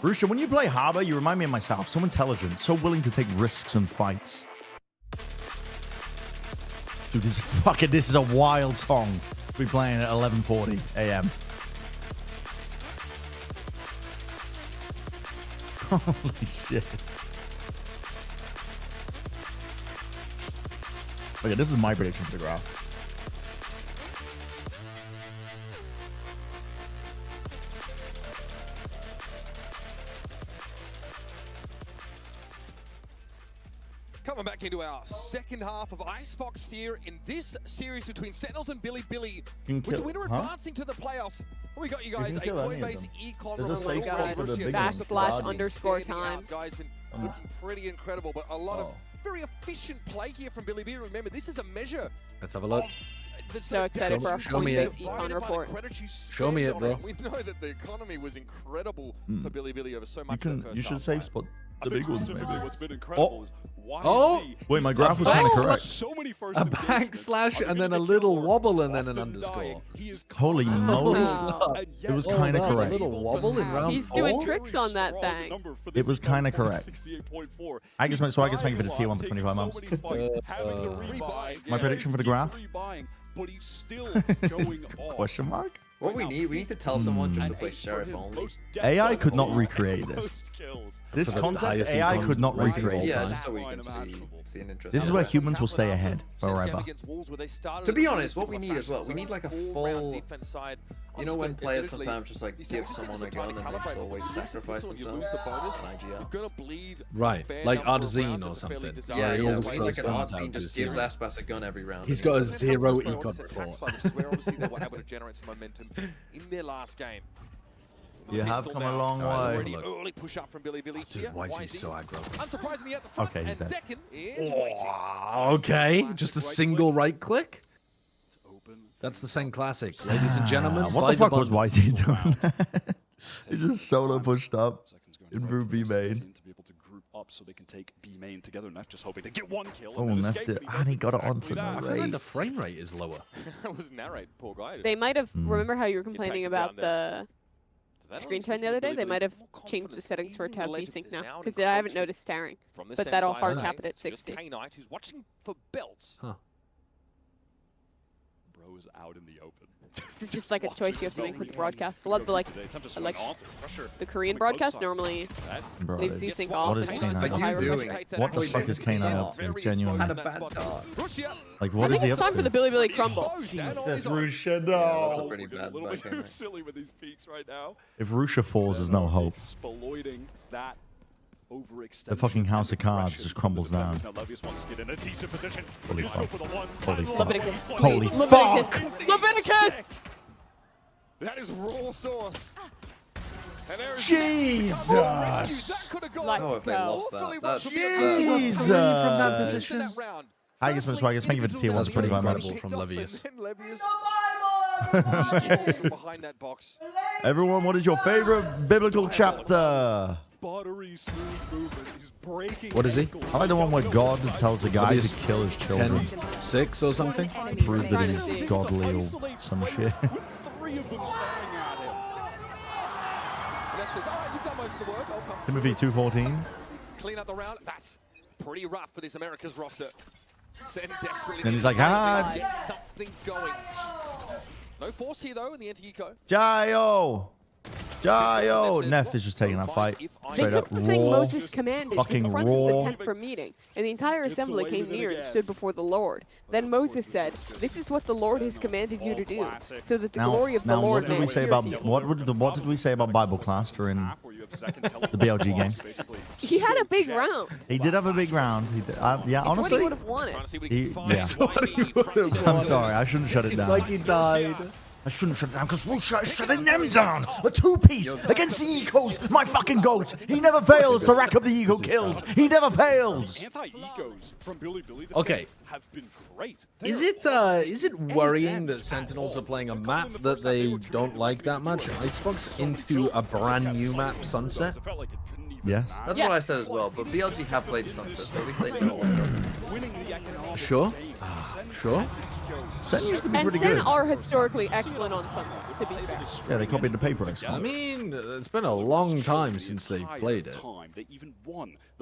Rusha, when you play Harbor, you remind me of myself. So intelligent, so willing to take risks and fights. Dude, this is a wild song to be playing at 11:40 a.m. Holy shit. Okay, this is my prediction for the graph. Coming back into our second half of Icebox here in this series between Sentinels and Billy. With the winner advancing to the playoffs. We got you guys a Coinbase Econ. Oh my god. /_time. Guys been looking pretty incredible, but a lot of very efficient play here from Billy. Remember, this is a measure. Let's have a look. So excited for our Coinbase Econ report. Show me it, bro. We know that the economy was incredible for Billy over so much. You should save spot. I think specifically what's been incredible is YZ. Wait, my graph was kind of correct. So many first A backslash and then a little wobble and then an underscore. Holy moly. Wow. It was kind of A correct. little wobble in round He's 4? doing tricks on that thing. It was kind of correct. I guess thank you for the tier 1 for 25 months. My prediction for the graph? But he's still going off. Question mark? What we need to tell someone just to play Sheriff only. AI could not recreate this. This concept, AI could not recreate. Yeah, just so we can see an interest. This is where humans will stay ahead forever. To be honest, what we need as well, we need like a full... You know when players sometimes just like give someone a gun and they just always sacrifice themselves? Right, like Ardzine or something. Yeah, He yeah, always we need like an throws guns Ardzine out just to gives his Aspas a gun every round. He's got a 0 econ report. Obviously they were able to generate some momentum in their last game. You have come a long way. Already early push up from Billy here. Dude, why is he so aggro? Unsurprisingly at the front. Okay, he's dead. Second is waiting. Okay, just a single right click? That's the same classic. Ladies and gentlemen, What the fuck was YZ doing? He just solo pushed up in through B main. To be able to group up so they can take B main together. Neff just hoping to get one kill. Oh, Neff did. And he got it onto the I feel like the frame rate is lower. That was narrate, poor guy. They might have, remember how you were complaining about the screen time the other day? They might have changed the settings for it to have VSync now, because I haven't noticed staring. But that'll hard cap it at 60. K-Knight, who's watching for belts. Huh. Bro is out in the open. It's just like a choice you have to make with the broadcast. A lot of the the Korean broadcast normally Bro, leaves VSync off. what is and K9 high up to? resolution. What the fuck is K9 up to? Genuinely. Had a bad dog. Like, I what is think he it's up time for the to? Billy Crumble. Jesus, Rusha, Yeah, that's a no. pretty bad A little bit too backhand. silly with these peaks right now. If Rusha falls, there's no hope. Exploiting that The fucking house of cards just crumbles down. Holy fuck. Holy fuck. Leviticus. Holy fuck! Leviticus! That is raw sauce. And there is Jesus! Let's Oh, if they go. lost that. That's Jesus! I guess thank you for the tier 1 for 25 months. Incredible from Levius. behind that box. Everyone, what is your favorite biblical chapter? Buttery smooth movement. He's breaking. What is he? I like the one where God tells the guy to kill his children. 10-6 or something? Prove that he's godly or some shit. Three of them staring at him. Neff says, all right, you've done most of the work. I'll come Timothy 2:14. clean up the round. That's pretty rough for this America's roster. Sen desperately. And he's like, ah. Get something going. No force here though in the anti-eco. Jayo! Jayo! Neff is just taking that fight. They Straight took up the thing raw. Moses commanded, Fucking confronted raw. the tent for meeting, and the entire assembly came near and stood before the Lord. Then Moses said, "This is what the Lord has commanded you to do, so that the glory of the Lord what may did we say appear about to you." what did we say about Bible class during the BLG game? He had a big round. He did have a big round. He did, yeah, It's honestly. what he would have wanted. I'm sorry, I shouldn't shut it down. Like he died. I shouldn't shut it down because Rusha is shutting them down. A two-piece against the Ecos. My fucking goat. He never fails to rack up the Eco kills. He never fails. Anti-egos from Billy this Okay. game have been great. Is it worrying that Sentinels are playing a map that they don't like that much? Xbox into a brand new map, Sunset? Yes. That's what I said as well, but BLG have played Sunset, so at least they know what's going on. Sure. Sure. Sen used to be And pretty Sen good. are historically excellent on Sunset, to be fair. Yeah, they copied the PRX. I mean, it's been a long time since they played it.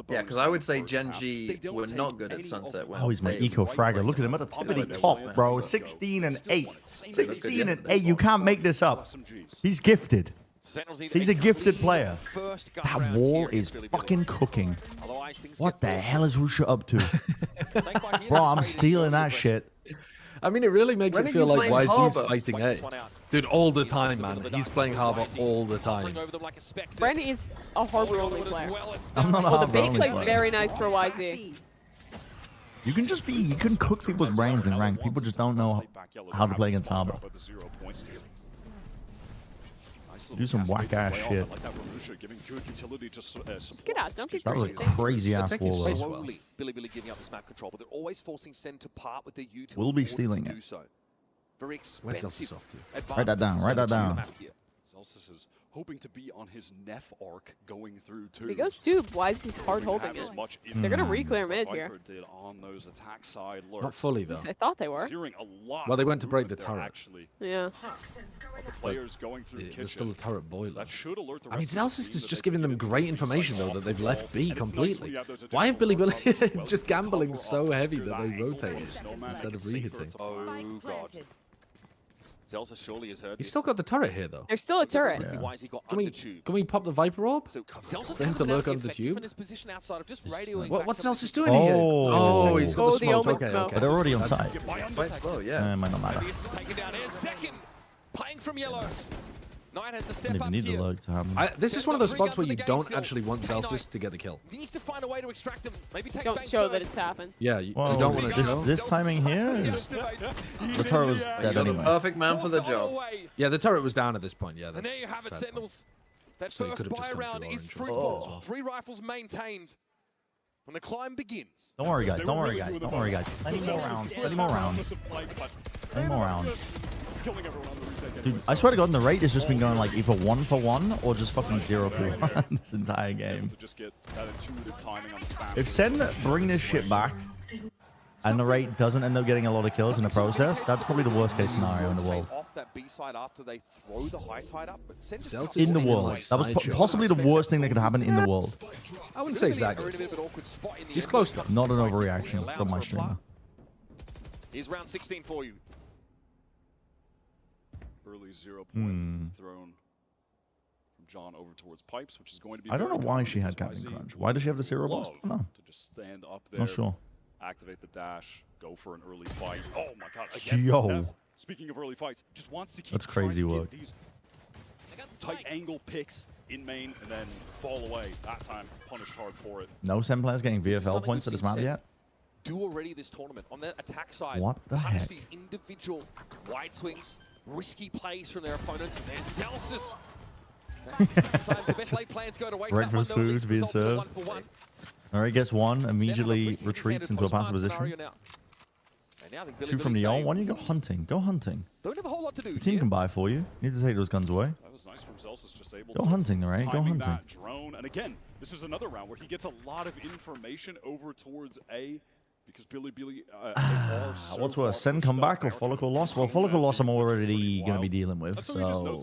Yeah, because I would say Gen G were not good at Sunset. When Oh, he's my they- eco fragger. Look at him at the tippity top, bro. 16 and 8. 16 and 8. You can't make this up. He's gifted. He's a gifted player. That wall is fucking cooking. What the hell is Rusha up to? Bro, I'm stealing that shit. I mean, it really makes it When feel are you like playing YZ's Harbor? fighting A. Dude, all the time, man. He's playing Harbor all the time. Brandon is a harbor-only player. I'm not a Well, the harbor bait only plays player. very nice for YZ. You can cook people's brains in rank. People just don't know how to play against Harbor. Do some whack ass shit. Just get out, don't be That was a crazy. crazy ass wall. though. Slowly, Billy giving up this map control, but they're always forcing Sen to part with their utility. We'll be in order stealing to it. do so. Very Where's expensive. Zelda Soft? Write that down. Write that down. Zelsis is hoping to be on his Neff arc going through too. If he goes tube, why is he hard holding it? They're gonna re-clear mid here. Did on those attack side Not fully though. I thought they were. Well, they went to break the turret. Yeah. The players going through the There's still a turret boiler. That should alert the I mean, rest of the Zelsis team is that just they giving can them get great into this information though cycle that they've involved. left B And it's nice completely. when you have those Why have Billy additional Billy rotations just to cover gambling up so heavy obscure that that they angle rotated Snowman instead of safer re-hitting? to- Oh god. Zelsis surely has heard He's this. still got the turret here though. There's still a turret. Why has he got Can we undertube? can we pop the Viper orb? So Zelsis For him has to been lurk able under to the be tube? effective in his position outside of just radioing What, back what's some Zelsis doing here? Oh, He's got the the smoke. omen Okay, smoke. okay. But they're already on site. It's quite slow, yeah. It might not matter. This is taken down here. Second, playing from yellow. Knight has the step Don't up even need the here. lurk to happen. This is one of those spots where you Game don't still. actually want K9 Zelsis to get the kill. Needs to find a way to extract them. Maybe take Don't bank show first. that it's happened. Yeah, you Well, don't want to show. this timing here is the turret was dead You're the anyway. perfect man for the job. Yeah, the turret was down at this point. Yeah, And that's there you have it, fair Sentinels. That So you first could have just buy gone round through is orange. fruitful. Oh. 3 rifles maintained. When the climb begins. Don't worry, guys. Don't worry, guys. Don't worry, guys. Plenty more rounds. Plenty more rounds. Plenty more rounds. Dude, I swear to God, the rate has just been going like either 1 for 1 or just fucking 0 for 1 this entire game. If Sen bring this shit back and the rate doesn't end up getting a lot of kills in the process, that's probably the worst case scenario in the world. Off that B side after they throw the high tide up, but In the world. That was possibly the worst thing that could happen in the world. I wouldn't say exactly. He's close though. Not an overreaction from my streamer. Here's round 16 for you. Early 0 point thrown from John over towards Pipes, which is going to be. I don't know very why she had common. Captain Crunch. Why does she have the 0 boost? I don't know. To just stand up there, Not sure. activate the dash, go for an early fight. Oh my god! Again, Yo. Neff, speaking of early fights, just wants to keep. That's trying crazy to get work. These tight angle picks in main and then fall away. That time punished hard for it. No Sen players getting This is VFL something points for we've this map seen yet? do already this tournament. On the attack side, What the punish heck? these individual wide swings, risky plays from their opponents. And there's Zelsis. Sometimes the best laid plans go to waste. That one, Breakfast though, at food least being results in a served. 1-for-1. Alright, gets one, Set up a immediately pretty retreats heavy-handed into a passive post-man position. scenario now. And now I think Billy 2 from Billy's Neon, saying, 1 you go hunting. Go hunting. don't have a whole lot to do The team here. can buy for you. You need to take those guns away. That was nice from Zelsis, just able Go to hunting, alright? Go timing hunting. that drone. And again, this is another round where he gets a lot of information over towards A. Because Billy are so What's worse, Sen comeback or follicle loss? Well, follicle loss I'm already going to be dealing with. So,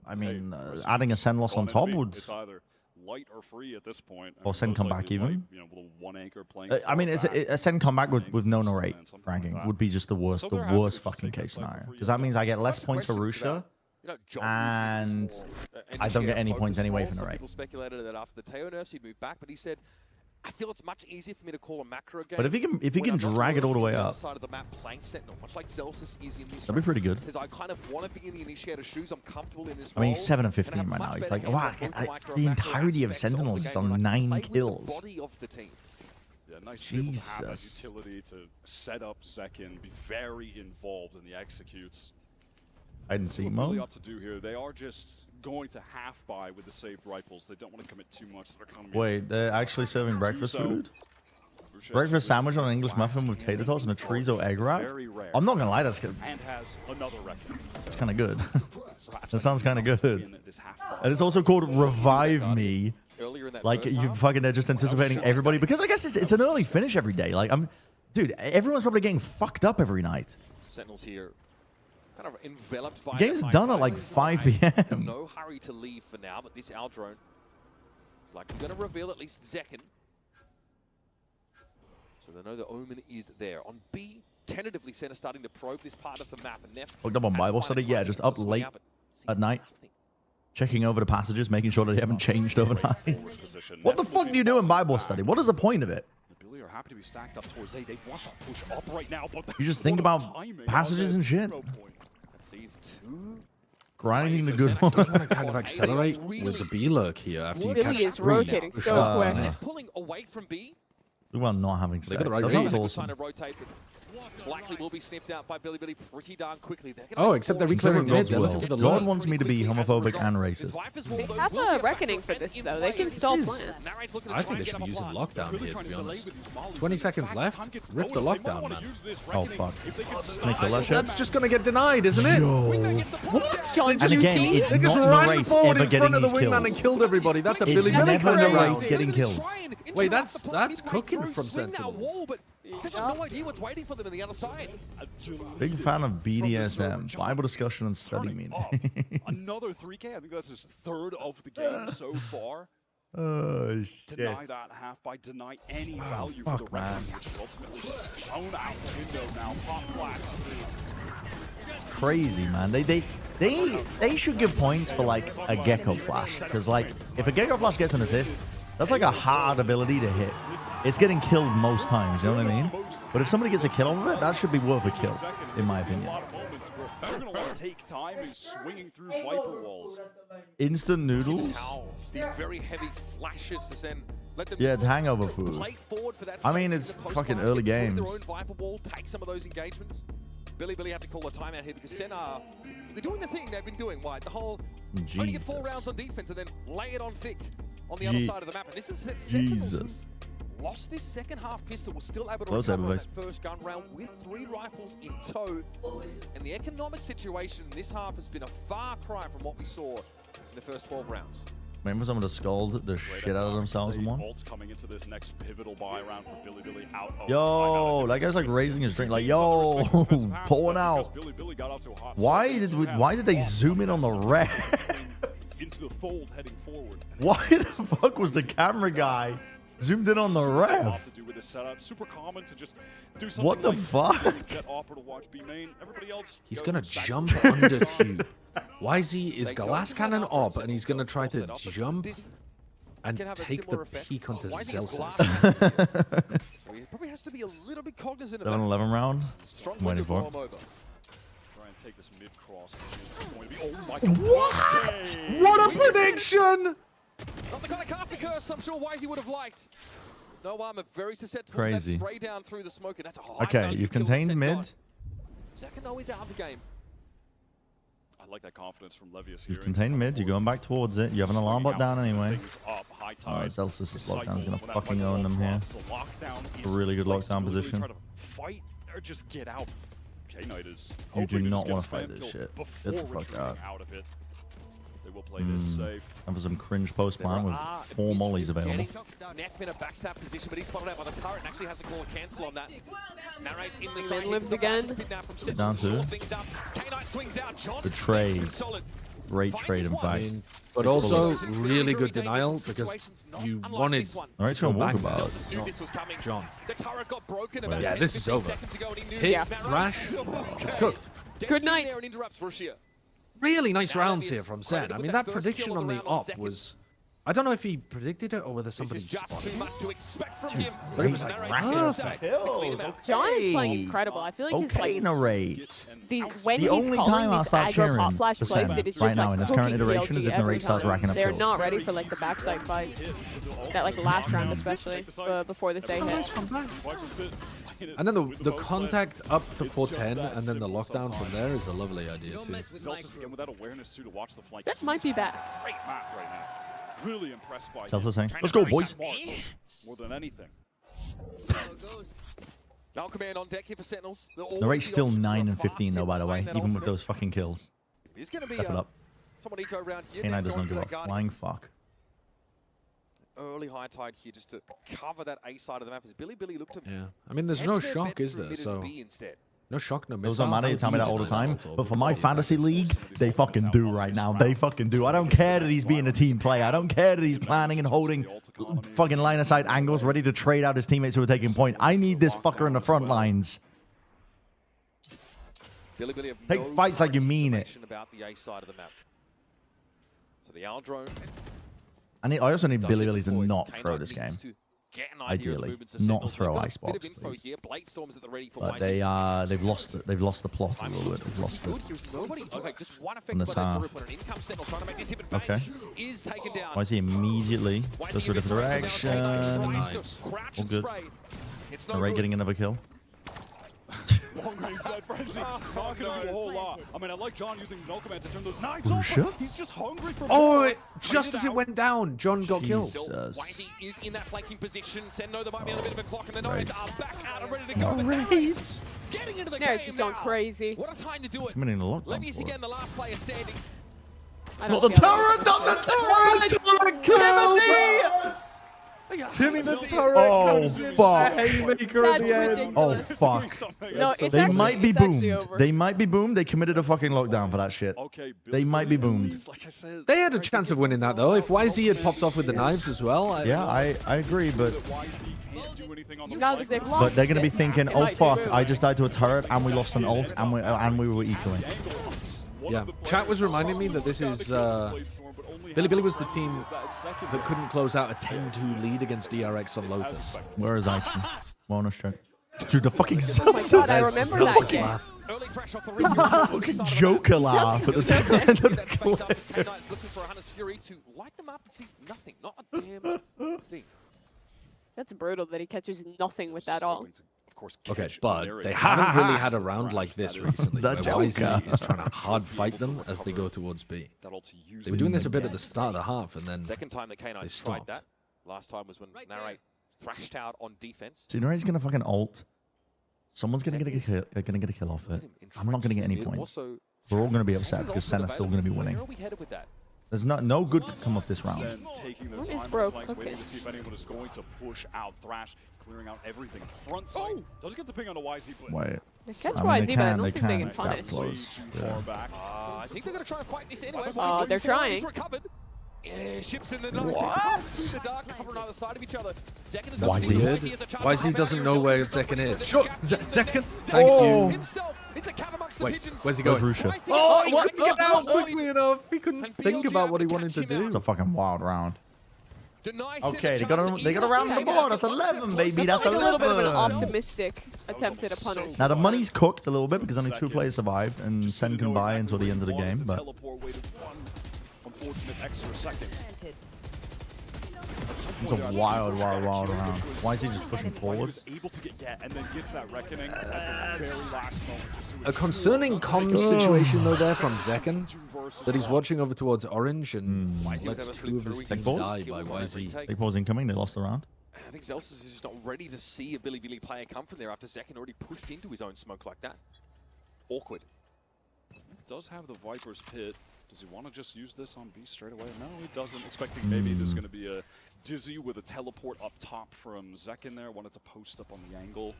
I mean, adding a Sen loss on top would... It's either light or free at this point. Or Sen comeback even. You know, with a 1 anchor playing. I mean, it's a Sen comeback with no narrate ranking would be just the worst fucking case scenario. Because that means I get less points for Rusha, and I don't get any points anyway for narrate. People speculated that after the Teo nerfs he'd move back, but he said, I feel it's much easier for me to call a macro game. But if he can drag it all the way up, side of the map playing Sentinel, much like Zelsis is in this. that'd be pretty good. Because I kind of want to be in the initiator shoes. I'm comfortable in this. I mean, he's 7 and 15 right now. He's like, wow, the entirety of Sentinels is on 9 kills. Body of the team. Yeah, nice to be able to have that Jesus. utility to set up second, be very involved in the executes. I didn't see What really mode. ought to do here, they are just going to half buy with the saved rifles. They don't want to commit too much. Their economy Wait, they're actually serving breakfast food? Breakfast sandwich on an English muffin with tater tots and a chorizo egg wrap? I'm not gonna lie, that's good. And has another record. That's kind of good. That sounds kind of good. And it's also called Revive Me. Like you fucking are just anticipating everybody because I guess it's an early finish every day. Like dude, everyone's probably getting fucked up every night. Sentinels here, kind of enveloped by. Game's done at like 5 p.m. No hurry to leave for now, but this Al drone is like going to reveal at least Zekken. So they know the omen is there. On B, tentatively Sen are starting to probe this part of the map. And Neff Hooked up on Bible study, yeah, just up late at night, checking over the passages, making sure that they haven't changed overnight. What the fuck do you do in Bible study? What is the point of it? Billy are happy to be stacked up towards A. They want to push up right now, but You just think about passages and shit. Grinding the good one. I want to kind of accelerate with the B lurk here after you catch Billy is 3. rotating so quick. Pulling away from B. We were not having They sex. got the right That read. sounds Trying awesome. to rotate, but Likely will be sniffed out by Billy pretty darn quickly. Oh, except they're reclaiming mid. They're looking for the God Lord. wants me to be homophobic and racist. They have a reckoning for this, though. They can stall plan. I think they should be using lockdown here, to be honest. 20 seconds left. Rip the lockdown, man. Oh, fuck. Can I kill that shit? That's just going to get denied, isn't it? Yo. What? And again, it's they just not ran narrates forward ever in front getting of the these wingman kills. and killed everybody. That's a It's Billy never round. narrates getting kills. Wait, that's cooking from Sentinels. They have no idea what's waiting for them on the other side. Big fan of BDSM, Bible discussion and study meeting. Another 3K. I think that's his third of the game so far. Oh, shit. Deny that half by deny any value for the round, which is ultimately just thrown out the window now. Pop flash. It's crazy, man. They should give points for like a gecko flash, because like if a gecko flash gets an assist, that's like a hard ability to hit. It's getting killed most times, you know what I mean? But if somebody gets a kill off of it, that should be worth a kill, in my opinion. They're gonna want to take time in swinging through Viper walls. Instant noodles? These very heavy flashes for Zen. Yeah, it's hangover food. I mean, it's fucking early games. Their own Viper wall, take some of those engagements. Billy have to call a timeout here because Sen are they're doing the thing they've been doing, right? The whole only get 4 rounds on defense and then lay it on thick on the other side of the map. And this is Sentinels lost this second half pistol, was still able to recover that first gun round with 3 rifles in tow. And the economic situation in this half has been a far cry from what we saw in the first 12 rounds. Remember someone to scold the shit out of themselves in one? Coming into this next pivotal buy round for Billy out. Yo, that guy's like raising his drink, like, yo, pulling out. Why did they zoom in on the ref? Into the fold heading forward. Why the fuck was the camera guy zoomed in on the ref? To do with this setup. Super common to just do something. What the like fuck? Get Opera to watch B main. Everybody else. He's gonna jump under tube. YZ is glass cannon op, and he's gonna try to jump and take the peak onto Celsius. He probably has to be a little bit cognizant of 7-11 round. I'm waiting for it. Try and take this mid cross. Going to be, oh my God. What? What a prediction! Not the kind of caster curse I'm sure YZ would have liked. No armor, very susceptible Crazy. to that spray down through the smoke, and that's a high Okay, you've contained mid. Zaka though is out of the game. I like that confidence from Levius here. You've contained mid. You're going back towards it. You have an alarm bot down anyway. Alright, Celsius' lockdown is going to fucking own them here. A really good lockdown position. Fight or just get out. K-Knight is. You do not want to fight this shit. Get the fuck out. Of it. They will play this safe. And for some cringe post plan with 4 mollies available. Neff in a backstab position, but he's spotted out by the turret and actually has to call a cancel on that. Narrates in the side. Lives again. Get down to the trade. Great trade, in fact. But also really good denial because you wanted Alright, to go back to John. Yeah, this is over. Hit, Rash, it's cooked. Good night. Really nice rounds here from Sen. I mean, that prediction on the op was... I don't know if he predicted it or whether somebody spotted it. But it was like perfect. John is playing incredible. I feel like he's like narrate. when The he's only calling time I'll these start aggro pop cheering flash for plays, Sen it is right just now like in this current cooking iteration is BLG if every narrate starts time. racking up They're kills. not ready for like the backside fights. That like last round especially before this day hit. And then the contact up to 410 and then the lockdown from there is a lovely idea too. That might be bad. Great map right now. Really impressed by Celsius saying, let's go, boys. More than anything. Now command on deck here for Sentinels. Narrate's still 9 and 15 though, by the way, even with those fucking kills. He's going to be Step it up. someone eco around here. K9 does not give a flying fuck. Early high tide here just to cover that A side of the map as Billy looked to. Yeah, I mean, there's no shock, is there? So no shock, no missile. Those don't matter, you tell me that all the time. But for my fantasy league, they fucking do right now. They fucking do. I don't care that he's being a team player. I don't care that he's planning and holding fucking line of sight angles, ready to trade out his teammates who are taking point. I need this fucker in the front lines. Take fights like you mean it. About the A side of the map. So the Owl drone. I also need Billy to not throw this game. Ideally, not throw icebox, please. But they've lost the plot a little bit. They've lost it in this half. Okay. Why is he immediately goes to a different direction? Nice. All good. Narrate getting another kill. Long range Dead Frenzy. Not going to do a whole lot. I mean, I like John using no command to turn those knives off. He's just hungry for Oh, just as it went down, John got killed. YZ is in that flanking position. Sen know there might be a little bit of a clock, and the knives are back out and ready to go. Right. Getting into the No, game it's just going crazy. What a time to do it. Coming in a lot. Levy's again the last player standing. Not the turret! Not the turret! Kill! Timmy the turret Oh, comes in, fuck. a haymaker at the end. Oh, fuck. No, it's They actually, might be it's actually boomed. over. They might be boomed. They committed a fucking lockdown for that shit. They might be boomed. They had a chance of winning that though. If YZ had popped off with the knives as well. Yeah, I agree, but Now that they've lost but they're gonna be it, thinking, it oh might be fuck, ruined. I just died to a turret and we lost an ult and we were equaling. Yeah, chat was reminding me that this is Billy was the team that couldn't close out a 10-2 lead against DRX on Lotus. Where is Aichi? Bonus check. Dude, the fucking Oh my god, I remember that game. fucking Joker laugh at the tail end of the clip. Looking for Hunter's Fury to light them up and sees nothing. Not a damn thing. That's brutal that he catches nothing with that all. Okay, but they haven't really had a round like this recently. The where YZ Joker. is trying to hard fight them as they go towards B. They were doing this a bit at the start of the half, and then Second time that they K9 tried stopped. that. Last time was when Narrate thrashed out on defense. So Narrate's gonna fucking ult. Someone's gonna get a kill off it. I'm not gonna get any points. We're all gonna be upset because Senna's still gonna be winning. Where are we headed with that? There's no good could come off this round. Sen taking their What time is on bro the flanks, waiting cooking? to see if anyone is going to push out Thrash, clearing out everything. Front side does get the ping on the YZ, but Wait. They catch I mean, YZ, but I don't they think they can can punish. that close. too far back. I think they're going to try and fight this anyway. They're trying. He's recovered. Yeah, ships in the night. What? The dark cover on either side of each other. Zekken has That's got weird. He has a chance YZ to doesn't have know Ariel where Johnson Zekken is. with Sure, the gap. Zekken. Oh. Thank you. Himself is the cat amongst the Wait, pigeons. where's he Where's going? Rusha? Oh, he couldn't get out quickly enough. He couldn't And think BLG about what he able to wanted to catch him do. It's a fucking wild round. Deny Okay, Sen they a chance to got even around the take board. it. That's 11, baby. That's Like a little bit of an 11. optimistic attempt at a punish. Now the money's cooked a little bit because only 2 players survived and Sen can buy until the end of the game. But unfortunate extra second. it's a wild round. Why is he just pushing forwards? Able to get and then gets that reckoning at the very last moment. A concerning comms situation though there from Zekken, that he's watching over towards Orange and lets 2 of his teams die by YZ. Big pause incoming. They lost the round. I think Zelsus is just not ready to see a Billy player come from there after Zekken already pushed into his own smoke like that. Awkward. Does have the Viper's Pit. Does he want to just use this on B straight away? No, he doesn't. Expecting maybe there's going to be a Dizzy with a teleport up top from Zekken there. Wanted to post up on the angle.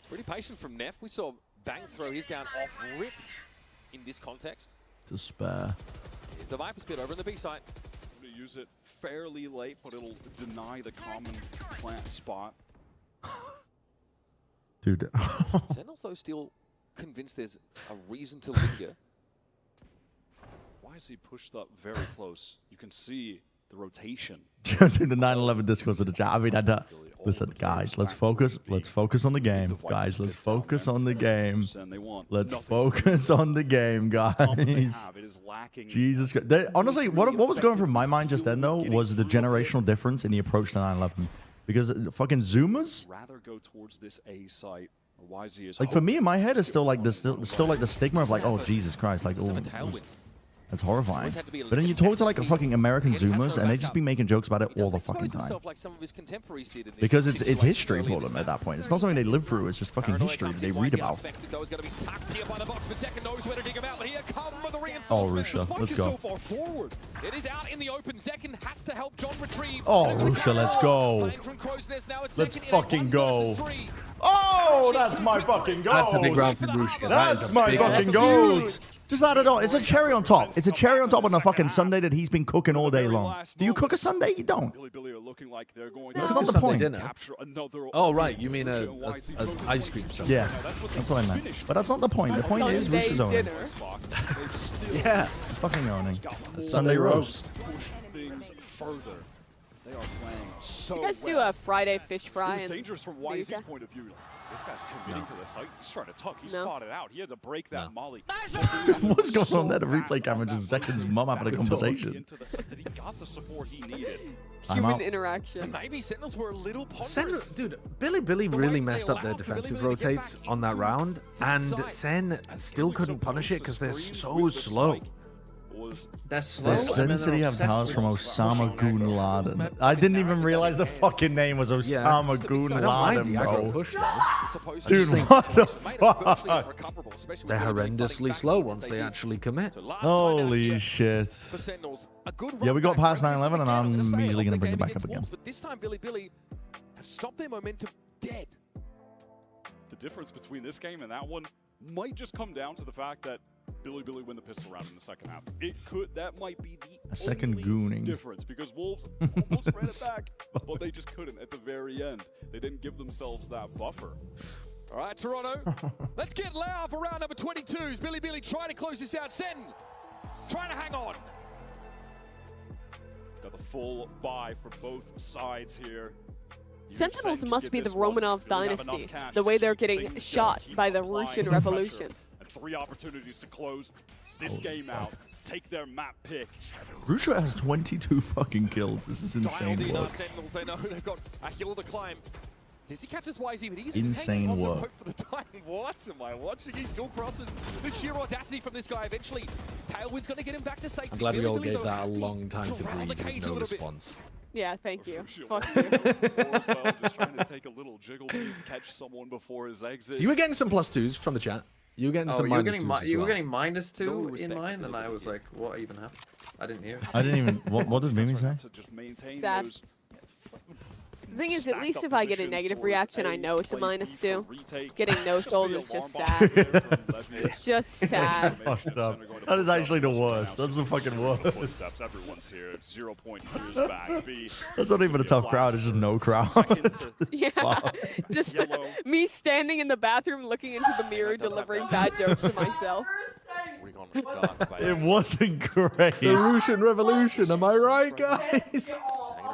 Pretty patient from Neff. We saw Bang throw his down off rip in this context. Despair. Here's the Viper's Pit over in the B site. Going to use it fairly late, but it'll deny the common plant spot. Dude. Zen also still convinced there's a reason to linger. Why is he pushed up very close? You can see the rotation. Dude, the 9/11 discourse of the chat. I mean, listen, guys, let's focus. Let's focus on the game, guys. Let's focus on the game. Let's focus on the game, guys. Jesus Christ. Honestly, what was going through my mind just then though was the generational difference in the approach to 9/11, because fucking Zoomers. Rather go towards this A site. YZ is Like for me in my head, it's still like this, still like the stigma of like, oh Jesus Christ, like oh, that's horrifying. But then you talk to like a fucking American Zoomers, and they just be making jokes about it all the fucking time. Because it's history for them at that point. It's not something they live through. It's just fucking history that they read about. Oh, Rusha, let's go. It is out in the open. Zekken has to help John retrieve. Oh, Rusha, let's go. Let's fucking go. Oh, that's my fucking gold. That's a big round from Rusha. That's my fucking gold. Just add it on. It's a cherry on top. It's a cherry on top on a fucking Sunday that he's been cooking all day long. Do you cook a Sunday? You don't. That's not the point. Oh, right. You mean a ice cream Sunday. Yeah, that's what I meant. But that's not the point. The point is Rusha's owning. Yeah. He's fucking owning. A Sunday roast. You guys do a Friday fish fry. It's dangerous from YZ's point of view. This guy's committing to the site. He's trying to tuck. He spotted out. He had to break that molly. What's going on there? The replay camera just seconds mum having a conversation. He got the support he needed. Human interaction. Maybe Sentinels were a little ponderous. Dude, Billy really messed up their defensive rotates on that round, and Sen still couldn't punish it because they're so slow. They're slow. The Sen City have towers from Osama bin Laden. I didn't even realize the fucking name was Osama bin Laden, bro. Dude, what the fuck? They're horrendously slow once they actually commit. Holy shit. Yeah, we got past 9-11, and I'm immediately going to bring it back up again. But this time, Billy have stopped their momentum dead. The difference between this game and that one might just come down to the fact that Billy win the pistol round in the second half. That might be the second gooning difference, because Wolves almost ran it back, but they just couldn't at the very end. They didn't give themselves that buffer. All right, Toronto, let's get loud for round number 22. Billy trying to close this out. Sen trying to hang on. Got the full buy for both sides here. Sentinels must be the Romanov dynasty, the way they're getting shot by the Russian Revolution. And 3 opportunities to close this game out. Take their map pick. Russia has 22 fucking kills. This is insane work. Sentinels, they know they've got a hill to climb. Does he catch us YZ? But he's insane hanging on work. To hope for the time. What am I watching? He still crosses. The sheer audacity from this guy. Eventually, Tailwind's going to get him back to safety. I'm glad we all gave that a long time to breathe with no response. Yeah, thank you. Fuck you. Just trying to take a little jiggle beat, catch someone before his exit. You were getting some +2s from the chat. You were getting some -2s. You were getting -2 in mine, and I was like, what even happened? I didn't hear. I didn't even. What did Mimi say? Sad. The thing is, at least if I get a negative reaction, I know it's a -2. Getting no sold is just sad. Just sad. Fucked up. That is actually the worst. That's the fucking worst. Everyone's here. 0 point years back. That's not even a tough crowd. It's just no crowd. Yeah, just me standing in the bathroom, looking into the mirror, delivering bad jokes to myself. It wasn't great. The Russian Revolution, am I right, guys?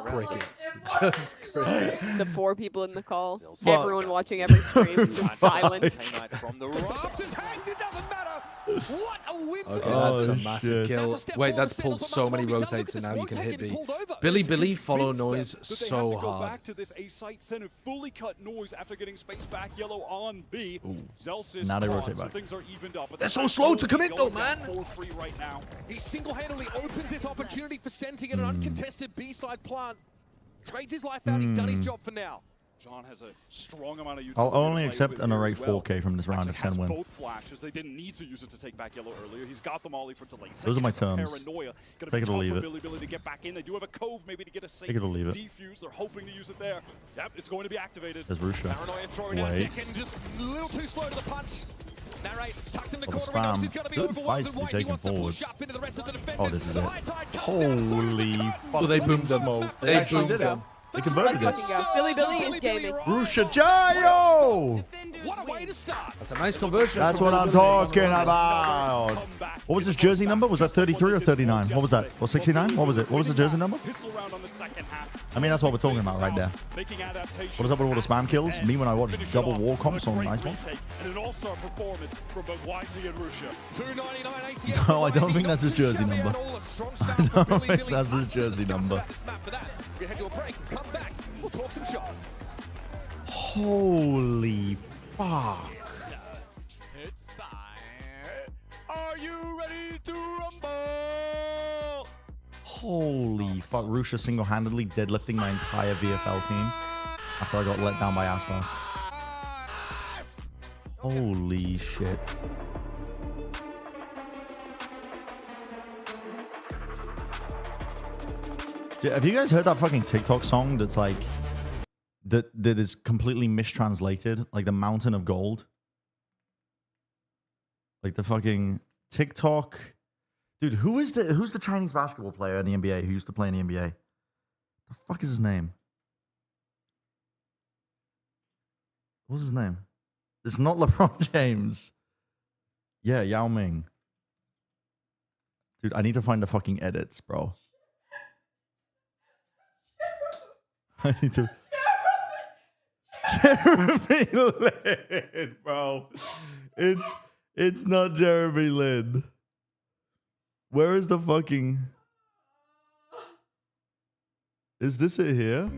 Crickets. Just crickets. The 4 people in the call. Everyone watching every stream, just silent. From the rafters hangs, it doesn't matter. What a win for That's a massive kill. Wait, that's pulled so many rotates, and now you can hit B. Billy follow noise so hard. Back to this A site center, fully cut noise after getting space back. Yellow on B. Now they rotate back. So things are evened up, but they're so slow to commit though, man. 4-3 right now. He single-handedly opens this opportunity for Sen to get an uncontested B-side plant. Trades his life out. He's done his job for now. John has a strong amount of I'll only accept an array 4K from this round if Sen win. Both flashes. They didn't need to use it to take back Yellow earlier. He's got the molly for delay. Those are my terms. Take it or leave it. Billy to get back in. They do have a cove maybe to get a safe Take it or leave it. defuse. They're hoping to use it there. Yep, it's going to be activated. There's Rusha. Paranoia throwing out second, just a little too slow to the punch. Narrate tucked in the corner. He knows he's going to be overwhelmed. And YZ wants to push up into the rest of the defenders. Oh, this is it. Holy fuck. Well, they boomed them. They actually did it. They converted it. Billy is gaming. Rusha Jayo! What a way to start. That's a nice conversion. That's what I'm talking about. What was his jersey number? Was that 33 or 39? What was that? Or 69? What was it? What was the jersey number? I mean, that's what we're talking about right there. What is up with all the spam kills? Me when I watch double war comps on nice one. And an all-star performance from both YZ and Rusha. No, I don't think that's his jersey number. I don't think that's his jersey number. We head to a break. Come back. We'll talk some shot. Holy fuck. It's time. Are you ready to rumble? Holy fuck. Rusha single-handedly deadlifting my entire VFL team after I got let down by Aspas. Holy shit. Have you guys heard that fucking TikTok song that's like that is completely mistranslated, like the Mountain of Gold? Like the fucking TikTok dude. Who's the Chinese basketball player in the NBA who used to play in the NBA? The fuck is his name? What's his name? It's not LeBron James. Yeah, Yao Ming. Dude, I need to find the fucking edits, bro. I need to. Jeremy Lin, bro. It's not Jeremy Lin. Where is the fucking... Is this it here?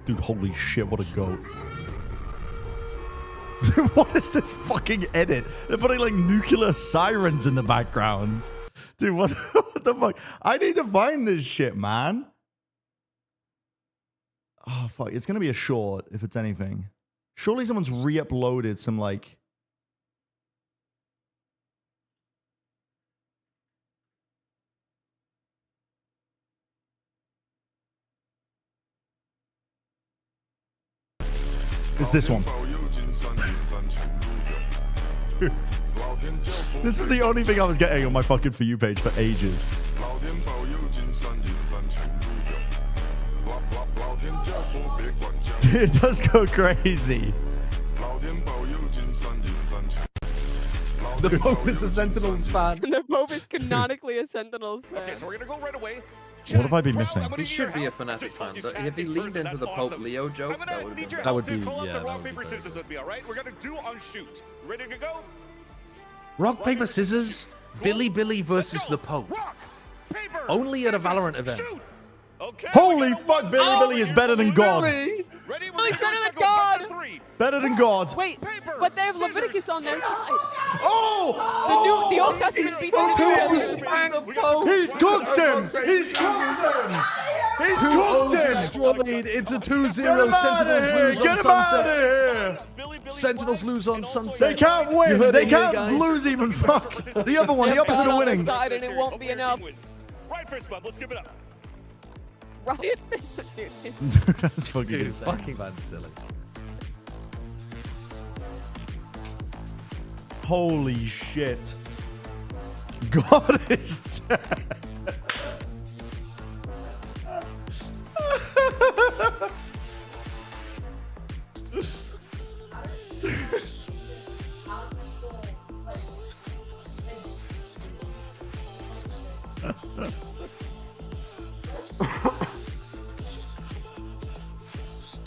Dude, holy shit, what a goat. What is this fucking edit? They're putting like nuclear sirens in the background. Dude, what the fuck? I need to find this shit, man. Oh, fuck. It's going to be a short, if it's anything. Surely someone's re-uploaded some, like... It's this one. Dude. This is the only thing I was getting on my fucking For You page for ages. Dude, it does go crazy. The Pope is a Sentinels fan. The Pope is canonically a Sentinels fan. Okay, so we're gonna go right away. What have I been missing? He should be a Fnatic fan. If he leaned into the Pope Leo joke, that would have been... That would be, yeah, rock, paper, scissors with me, all right? We're gonna do on shoot. Ready to go? Rock, paper, scissors. Billy versus the Pope. Rock, paper, Only at a Valorant event. Okay, holy fuck, Billy is better than God. Ready? Billy's better than God. Better than God. Wait, but they have Leviticus on their side. Oh! The Old Testament speaks. He's cooked him. He's cooked him. He's cooked him. Destroyed. It's a 2-0. Get him out of here. Sentinels lose on Sunset. They can't win. They can't lose even. Fuck. The other one, the opposite of winning. Side and it won't be enough. Right fist bump. Let's give it up. Riot dude. That's fucking Dude, insane. fucking man silly. Holy shit. God is dead.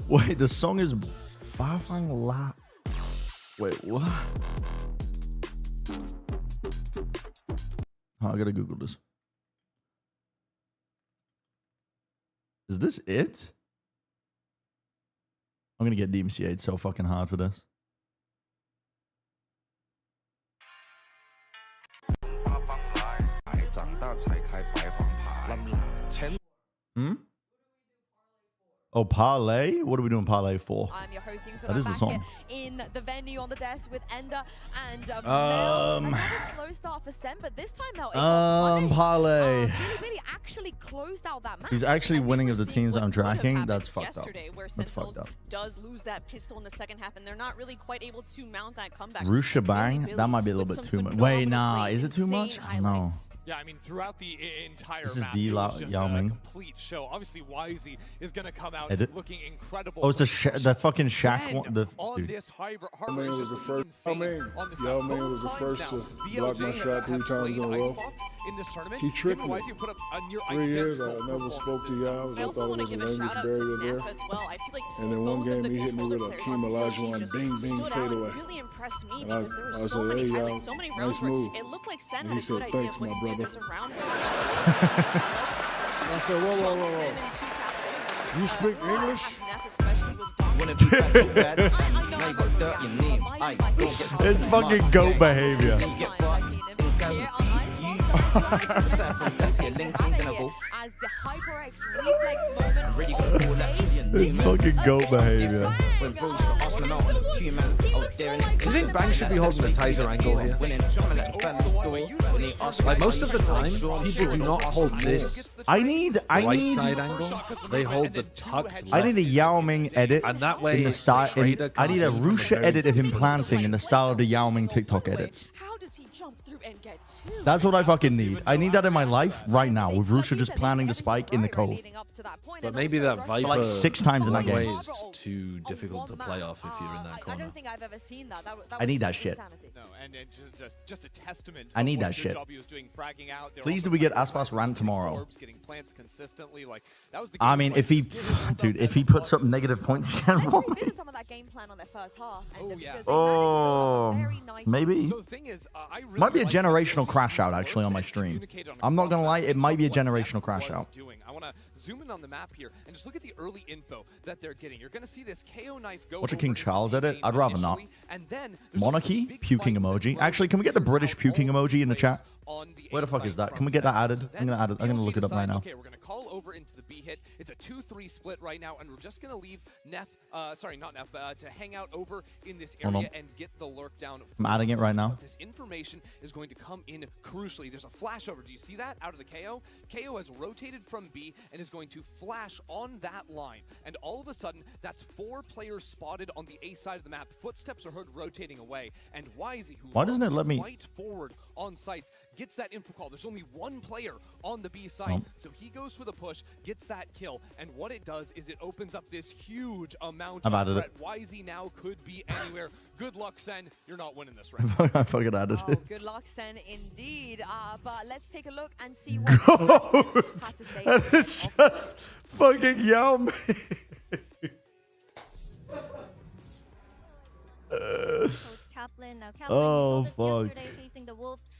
Wait, the song is Bafang La. Wait, what? Oh, I gotta Google this. Is this it? I'm gonna get DMCA'd so fucking hard for this. Hmm? Oh, Parlay? What are we doing Parlay for? I'm your hosting, so that is the song. In the venue on the desk with Ender and Mel. Another slow start for SEN, but this time Mel, Parlay. Billy actually closed out that match. He's actually winning of the teams I'm tracking. That's fucked up. Where That's fucked up. does lose that pistol in the second half, and they're not really quite able to mount that comeback. Rusha Bang? That might be a little bit too much. Wait, nah. Is it too much? I don't know. Yeah, I mean, throughout the entire This is map, D it was just Yao Ming. a complete show. Obviously, Wisey is going to come out Edit. looking incredible. Oh, it's the fucking Shaq one. The on dude. this harbor was the first. Yao Ming was the first to block my shot 3 times in a row. He tricked me. 3 years I never spoke to Yao. I thought it was a language barrier there. And then one game he hit me with a Keem Olajuwon bing bing fadeaway. And I said, hey Yao, nice move. And he said, thanks my brother. I said, whoa. You speak English? It's fucking goat behavior. It's fucking goat behavior. Do you think Bang should be holding the Taser angle here? Like most of the time, people do not hold this right side angle. They hold the tucked left. I need a Yao Ming edit and that way in the style. I need a comes in from Rusha very edit of him planting in the style of the Yao Ming TikTok edits. How does he jump through and get That's what I fucking need. I need that in my life right now, with Rusha just planting the spike in the cove. But maybe that Viper like 6 times in that game. is too difficult to play off if you're in that corner. I don't think I've ever seen that. I need that shit. No, and just a testament. I need that shit. Please do we get Aspas Rant tomorrow? Consistently. Like, that was the I mean, if he, dude, if he puts up negative points again for me. Some of that game plan on their first half. Maybe. So the thing is, I really Might be a generational crash out actually on my stream. I'm not gonna lie, it might be a generational crash out. I want to zoom in on the map here and just look at the early info that they're getting. You're going to see this KO knife go. Watch a King Charles edit. I'd rather not. And then Monarchy puking emoji. Actually, can we get the British puking emoji in the chat? Where the fuck is that? Can we get that added? I'm gonna add it. I'm gonna look it up right now. Okay, we're gonna call over into the B hit. It's a 2-3 split right now, and we're just gonna leave Neff, sorry, not Neff, to hang out over in this area and get the lurk down. I'm adding it right now. This information is going to come in crucially. There's a flash over. Do you see that out of the KO? KO has rotated from B and is going to flash on that line. And all of a sudden, that's 4 players spotted on the A side of the map. Footsteps are heard rotating away, and Wisey, who why doesn't it let me fight forward on sites, gets that info call. There's only 1 player on the B side, so he goes for the push, gets that kill, and what it does is it opens up this huge amount of threat. Wisey now could be anywhere. Good luck, Sen. You're not winning this round. I fucking added it. Good luck, Sen, indeed. But let's take a look and see what has to say. And it's just fucking yum. Kaplan. Now, Kaplan, oh fuck.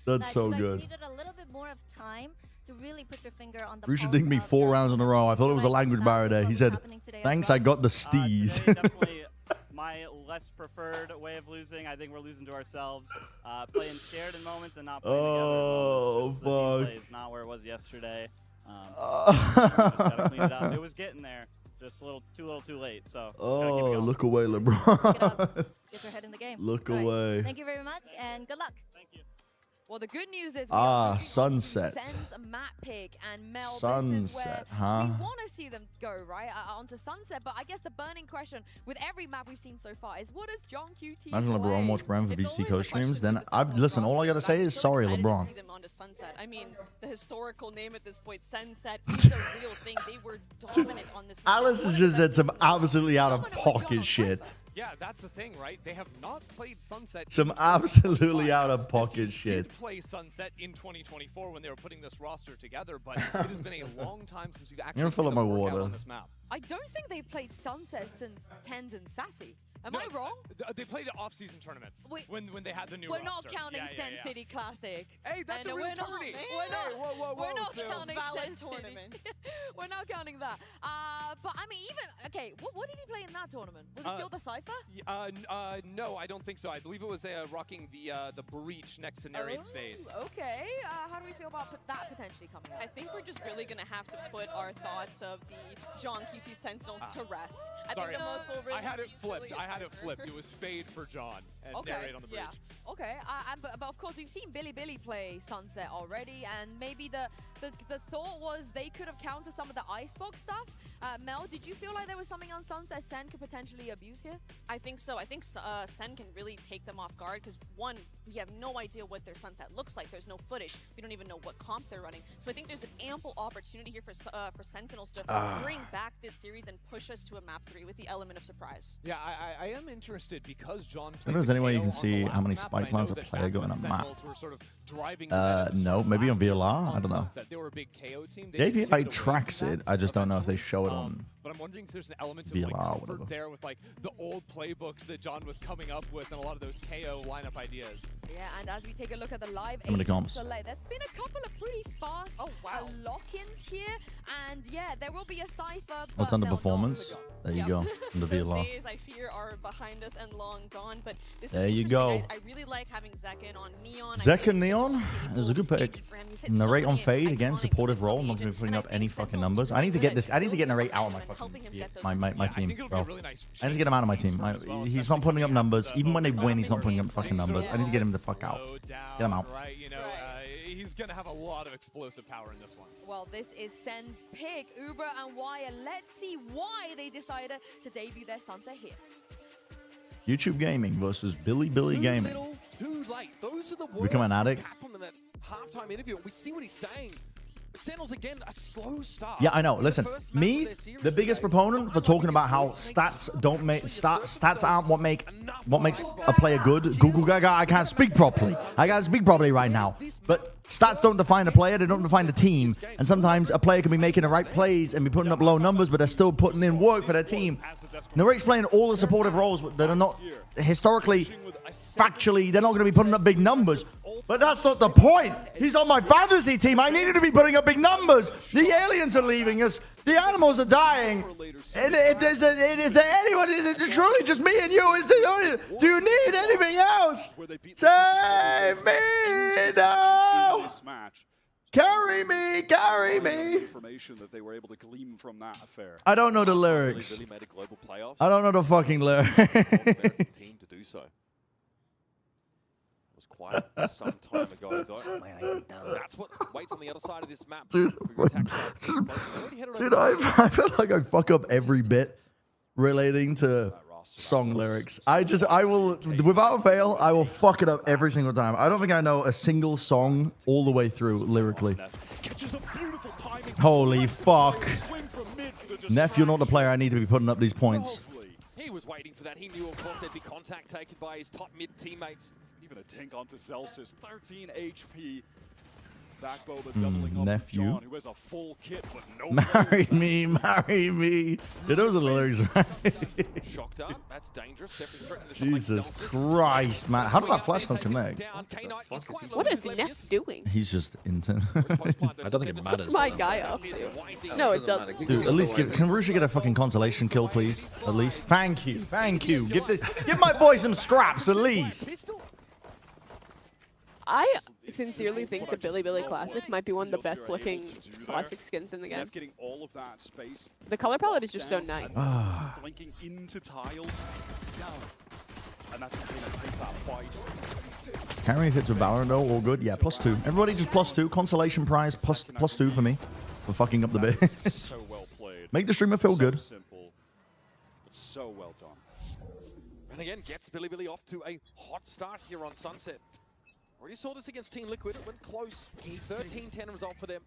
That's so good. Needed a little bit more of time to really put your finger on the Rusha dinged me 4 rounds in a row. I thought it was a language barrier there. He said, thanks, I got the steez. Definitely my less preferred way of losing. I think we're losing to ourselves. Playing scared in moments and not playing together in moments. The team play is not where it was yesterday. Just gotta clean it up. It was getting there. Just a little too late. So look away, LeBron. Get your head in the game. Look away. Thank you very much and good luck. Thank you. Well, the good news is Sunset. Sen's a map pick, and Mel, Sunset, this is where huh? we want to see them go, right, onto Sunset. But I guess the burning question with every map we've seen so far is, what does John QT Imagine play? LeBron watch Brand for VCT co-streams. Then listen. All I gotta say is sorry, LeBron. See them onto Sunset. I mean, the historical name at this point, Sunset, is a real thing. They were dominant on this map. Alice has just said some absolutely out of pocket shit. Yeah, that's the thing, right? They have not played Sunset. Some absolutely out of pocket shit. Did play Sunset in 2024 when they were putting this roster together, but it has been a long time since we've actually seen them work out on this map. I don't think they've played Sunset since Tens and Sassy. Am I wrong? They played at off-season tournaments when they had the new We're roster. not counting Sen City Classic. Hey, that's a real tourney. We're not counting Valid Sen tournament. City. We're not counting that. But I mean, okay, what did he play in that tournament? Was it still the Cypher? No, I don't think so. I believe it was rocking the breach next to Narrate's Fade. Okay. How do we feel about that potentially coming up? I think we're just really going to have to put our thoughts of the John QT Sentinel to rest. I think the most will really I had it flipped. It was Fade for John and Narrate on the breach. Yeah. Okay. But of course, we've seen Billy play Sunset already, and maybe the thought was they could have countered some of the Icebox stuff. Mel, did you feel like there was something on Sunset Sen could potentially abuse here? I think so. I think Sen can really take them off guard because, one, we have no idea what their Sunset looks like. There's no footage. We don't even know what comp they're running. So I think there's an ample opportunity here for Sentinels to bring back this series and push us to a map 3 with the element of surprise. Yeah, I am interested because John. If there's any way you can see how many spike plans a player got in a map. No, maybe on VLR. I don't know. They were a big KO team. The API tracks it. I just don't know if they show it on. But I'm wondering if there's an element of VLR, comfort there with like the old playbooks that John was coming up with and a lot of those KO lineup ideas. Yeah, and as we take a look at the live select, there's been a couple of pretty fast lock-ins here, and yeah, there will be a Cypher. What's under performance? There you go. The VLR. Days, I fear, are behind us and long gone, but this there is you go. I really like having Zekken on Neon. Zekken Neon is a good pick. Narrate on Fade again, supportive role. I'm not going to be putting up any fucking numbers. I need to get this. I need to get Narrate out of my fucking my team, bro. I need to get him out of my team. He's not putting up numbers. Even when they win, he's not putting up fucking numbers. I need to get him the fuck out. Get him out. Right, he's gonna have a lot of explosive power in this one. Well, this is Sen's pick, Uber and Wire. Let's see why they decided to debut their Sunset here. YouTube Gaming versus Billy Gaming. Little, too late. Those are the words Become an addict. in that halftime interview. We see what he's saying. Sentinels again, a slow start. Yeah, I know. Listen, me, the biggest proponent for talking about how stats don't make stats aren't what makes a player good. Google Gaga, I can't speak properly. I can't speak properly right now. But stats don't define a player, they don't define a team. And sometimes a player can be making the right plays and be putting up low numbers, but they're still putting in work for their team. Now we're explaining all the supportive roles that are not historically, factually, they're not going to be putting up big numbers. But that's not the point. He's on my fantasy team. I needed to be putting up big numbers. The aliens are leaving us. The animals are dying. And is there anyone? Is it truly just me and you? Do you need anything else? Save me now. Carry me, carry me. Information that they were able to glean from that affair. I don't know the lyrics. I don't know the fucking lyrics. Team to do so. Quite some time ago, though. That's what waits on the other side of this map. Dude, I feel like I fuck up every bit relating to song lyrics. I will, without fail, I will fuck it up every single time. I don't think I know a single song all the way through lyrically. Holy fuck. Neff, you're not the player I need to be putting up these points. He was waiting for that. He knew, of course, there'd be contact taken by his top mid teammates. Even a tank onto Celsius, 13 HP. Backboba doubling up nephew. John, who has a full kit, but no marry me, marry me. Yeah, those are the lyrics, right? Shock dart, that's dangerous. Jesus Christ, man. How did that flash not connect? What is Neff doing? He's just intense. I don't think it matters. What's my guy up to? No, it doesn't. Dude, at least can Russia get a fucking consolation kill, please? At least. Thank you, thank you. Give my boy some scraps, at least. I sincerely think the Billy Classic might be one of the best looking classic skins in the game. Getting all of that space. The color palette is just so nice. Blinking into tiles. And that's the thing that takes that fight. Carry if it's with Valorant though, all good. Yeah, +2. Everybody just +2. Consolation prize +2 for me. For fucking up the bit. So well played. Make the streamer feel good. Simple, but so well done. And again, gets Billy off to a hot start here on Sunset. Already saw this against Team Liquid. It went close. 13-10 result for them.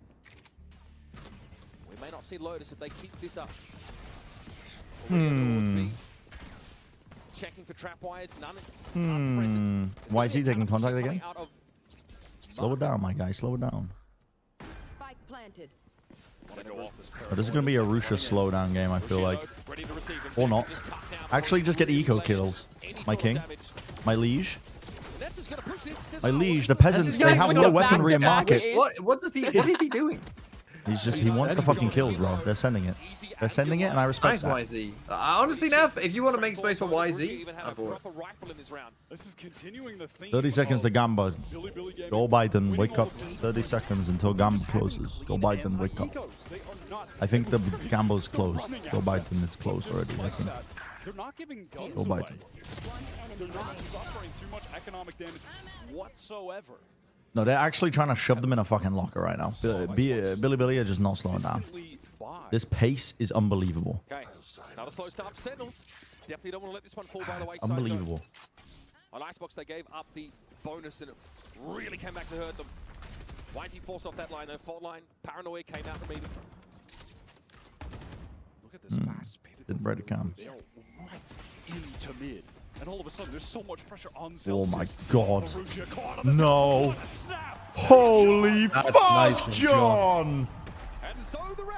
We may not see Lotus if they keep this up. Checking for trap wires. None present. Why is he taking contact again? Slow it down, my guy. Slow it down. Spike planted. Oh, this is going to be a Russia slowdown game, I feel like. Or not. Actually, just get eco kills. My king. My liege. My liege, the peasants, they have no weaponry in market. What is he doing? He wants the fucking kills, bro. They're sending it. They're sending it, and I respect that. Nice, YZ. Honestly, Neff, if you want to make space for YZ, I'm for it. 30 seconds to Gamba. Go Biden, wake up. 30 seconds until Gamba closes. Go Biden, wake up. I think the Gamba's closed. Go Biden is closed already, I think. They're not giving guns Go away. Biden. They're not suffering too much economic damage whatsoever. No, they're actually trying to shove them in a fucking locker right now. Billy are just not slowing down. This pace is unbelievable. Okay, another slow start for Sentinels. Definitely don't want to let this one fall by the wayside. Unbelievable. On Icebox, they gave up the bonus and it really came back to hurt them. Why is he forced off that line though? Fault line, Paranoia came out to meet him. Look at this fast pivot. Didn't break the cam. They're right into mid. And all of a sudden, there's so much pressure on Celsius. Oh my god. No. Holy fuck, nice John.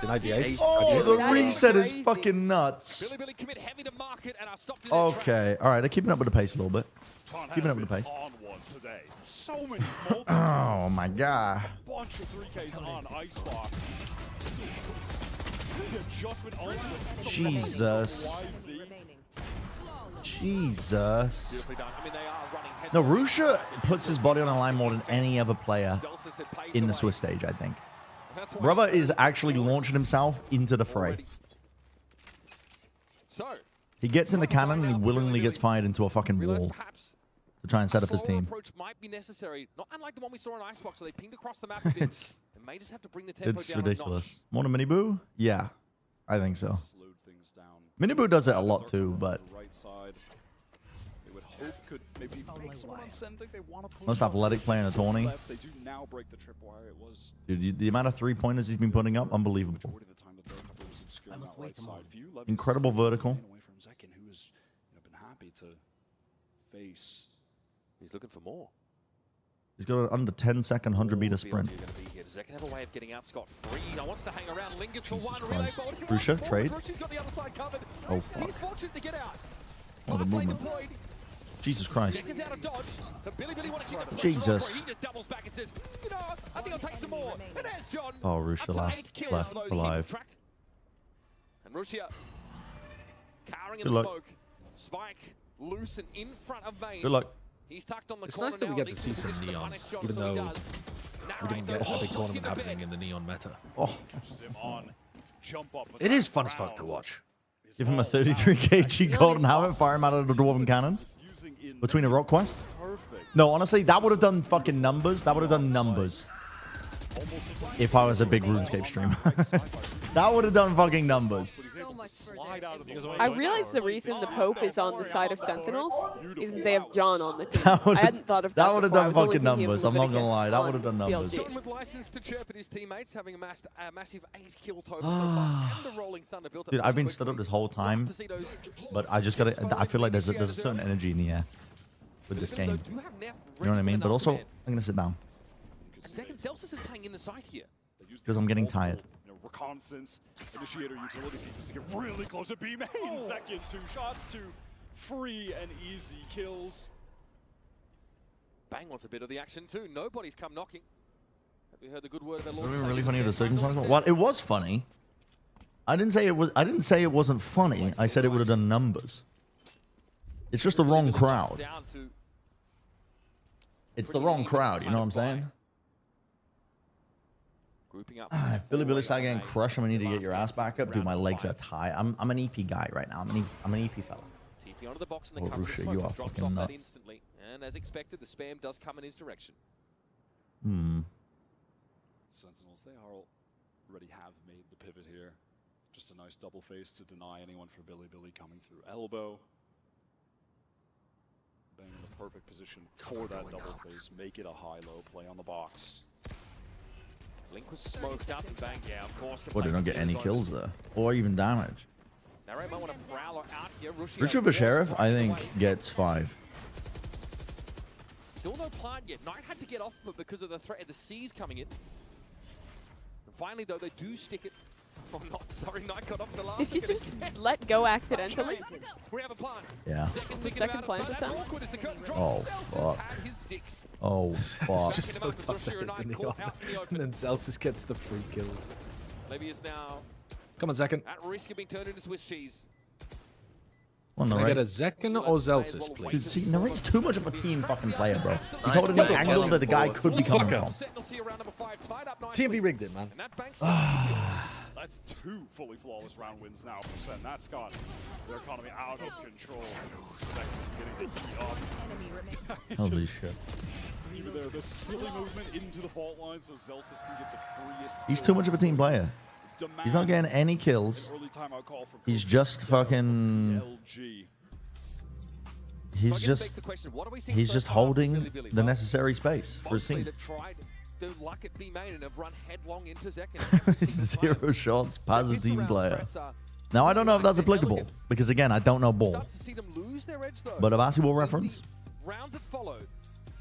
Denied the ace. Oh, the reset is fucking nuts. Okay, all right, they're keeping up with the pace a little bit. Keeping up with the pace. Oh my god. Bunch of 3Ks on Icebox. Jesus. Jesus. No, Russia puts his body on the line more than any other player in the Swiss stage, I think. Brother is actually launching himself into the fray. He gets in the cannon and he willingly gets fired into a fucking wall to try and set up his team. Not unlike the one we saw on Icebox, so they pinged across the map. It's ridiculous. More than Miniboo? Yeah, I think so. Miniboo does it a lot too, but Hope could maybe make someone on SEN think they want to push. Most athletic player in the tourney. They do now break the tripwire. It was. Dude, the amount of 3-pointers he's been putting up, unbelievable. Incredible vertical. Away from Zekin, who has been happy to face. He's looking for more. He's got an under 10-second 100-meter sprint. Zekin have a way of getting out scot-free. Now wants to hang around, lingers for Jesus one. Christ. Relay ball. Rusha, trade. Rusha's got the other side covered. Oh, fuck. He's fortunate to get out. Oh, the movement. Jesus Christ. Zekin's out of dodge. But Billy want to keep the Jesus. He just doubles back and says, you know, I think I'll take some more. And there's John. Oh, Rusha left alive. And Rusha carrying in Good the luck. smoke. Spike loose and in front of main. Good luck. He's tucked on the It's corner nice that we now, get at to least see in some position to neon, punish John, even so he though does. we didn't get a big Narrator tournament happening in the neon meta. Oh. It is fun as fuck to watch. Give him a 33 kg golden helmet, fire him out of the dwarven cannon. Between a rock quest? No, honestly, that would have done fucking numbers. That would have done numbers. If I was a big RuneScape streamer. That would have done fucking numbers. I realize the reason the Pope is on the side of Sentinels is they have John on the team. I hadn't thought of that. That would have before. I done was only fucking thinking of numbers. I'm not Leviticus gonna lie. That on would have done numbers. BLG. John with license to chirp at his teammates, having amassed a massive 8-kill total so far, and the rolling thunder built up. Dude, I've been stood up this whole time, but I just gotta. I feel like there's a certain energy in the air with this game. You know what I mean? But also, I'm gonna sit down And second, Celsius is playing in the side here. because I'm getting tired. Reconnaissance, initiator utility pieces to get really close to B main. Second, 2 shots to free and easy kills. Bang wants a bit of the action too. Nobody's come knocking. Have you heard the good word of the It Lord? was really funny with the circumstances. Well, it was funny. I didn't say it was. I didn't say it wasn't funny. I said it would have done numbers. It's just the wrong crowd. It's the wrong crowd. You know what I'm saying? Grouping up. If Billy started getting crushed, I'm gonna need to get your ass back up. Dude, my legs are tired. I'm an EP guy right now. I'm an EP fella. TP onto the box and Oh, the cover Rusha, smoke you are drops fucking off that nuts. instantly. And as expected, the spam does come in his direction. Sentinels, they already have made the pivot here. Just a nice double face to deny anyone for Billy coming through elbow. Bang in the perfect position for that double face. Make it a high-low play on the box. Link was smoked up and bang, yeah, of course. Well, did not get any kills there, or even damage. Narrator might want to prowler out here. Richard the Sheriff, I think, gets 5. Still no plant yet. Knight had to get off of it because of the threat of the C's coming in. And finally, though, they do stick it. Oh, not sorry, Knight got off the last. Did she just let go accidentally? We have a plant. Yeah. The second plant attempt? Oh fuck. Oh fuck. It's just so tough to hit the neon. And then Celsius gets the free kills. Levy is now Come on, Zekin. at risk of being turned into Swiss cheese. Well, Can I get a Narrate. Zekin or Celsius, please? Dude, see, Narrate's too much of a team fucking player, bro. He's holding the angle that the guy could be coming from. TMV rigged it, man. That's 2 fully flawless round wins now for SEN. That's got their economy out of control. Second, getting the key up. Holy shit. Even there, the silly movement into the fault line so Celsius can get the freest. He's too much of a team player. He's not getting any kills. He's just fucking. He's just holding the necessary space for his team. The luck at B main and have run headlong into Zekin. It's 0 shots, passive team player. Now, I don't know if that's applicable, because again, I don't know ball. But a basketball reference, Rounds that followed.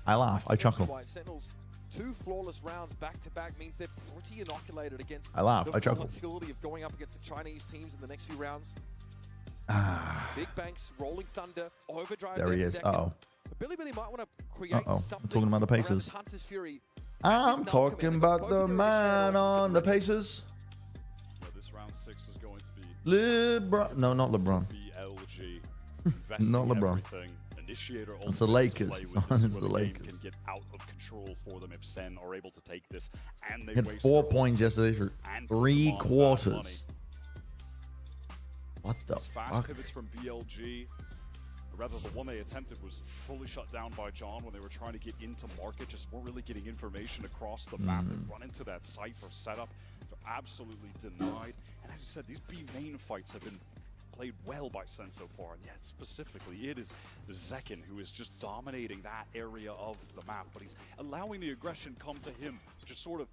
I laugh, I chuckle. Sentinels, 2 flawless rounds back to back means they're pretty inoculated against I laugh, the I chuckle. volatility of going up against the Chinese teams in the next few rounds. Big Banks, Rolling Thunder, Overdrive. There he is. Uh-oh. Billy might want to create I'm something talking about the around Pacers. this Hunter's Fury. I'm talking about the man on the Pacers. Yeah, this round 6 is going to be LeBron. No, not LeBron. BLG. Not LeBron. Initiator It's the Lakers. It's the Lakers. Can get out of control for them if SEN are able to take this, and they Hit waste 4 their points ultimates yesterday for and 3 demand that quarters. What the These fast fuck? pivots from BLG, or rather the one they attempted was fully shut down by John when they were trying to get into market, just weren't really getting information across the map and run into that site for setup. They're absolutely denied. And as you said, these B main fights have been played well by SEN so far. And yet specifically, it is Zekin who is just dominating that area of the map. But he's allowing the aggression come to him, which is sort of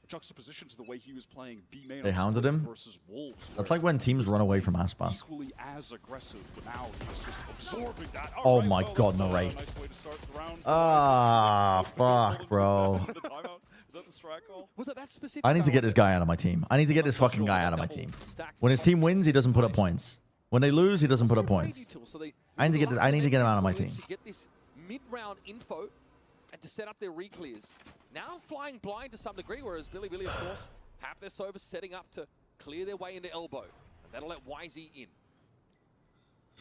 juxtaposition to the way he was playing B main. They hounded him. Versus Wolves, That's like when teams run away from Aspas. equally as aggressive, but now he's just absorbing that. Oh Alright, my well, god, that's no a rate. nice way to start the round. Ah, fuck, bro. Was that the strike call? Was it that specific? I need to get this guy out of my team. I need to get this fucking guy out of my team. When his team wins, he doesn't put up points. When they lose, he doesn't put up points. I need to get this. I need to get him out of my team. Get this mid-round info and to set up their re-clears. Now flying blind to some degree, whereas Billy, of course, have their Sova setting up to clear their way into elbow. And that'll let YZ in.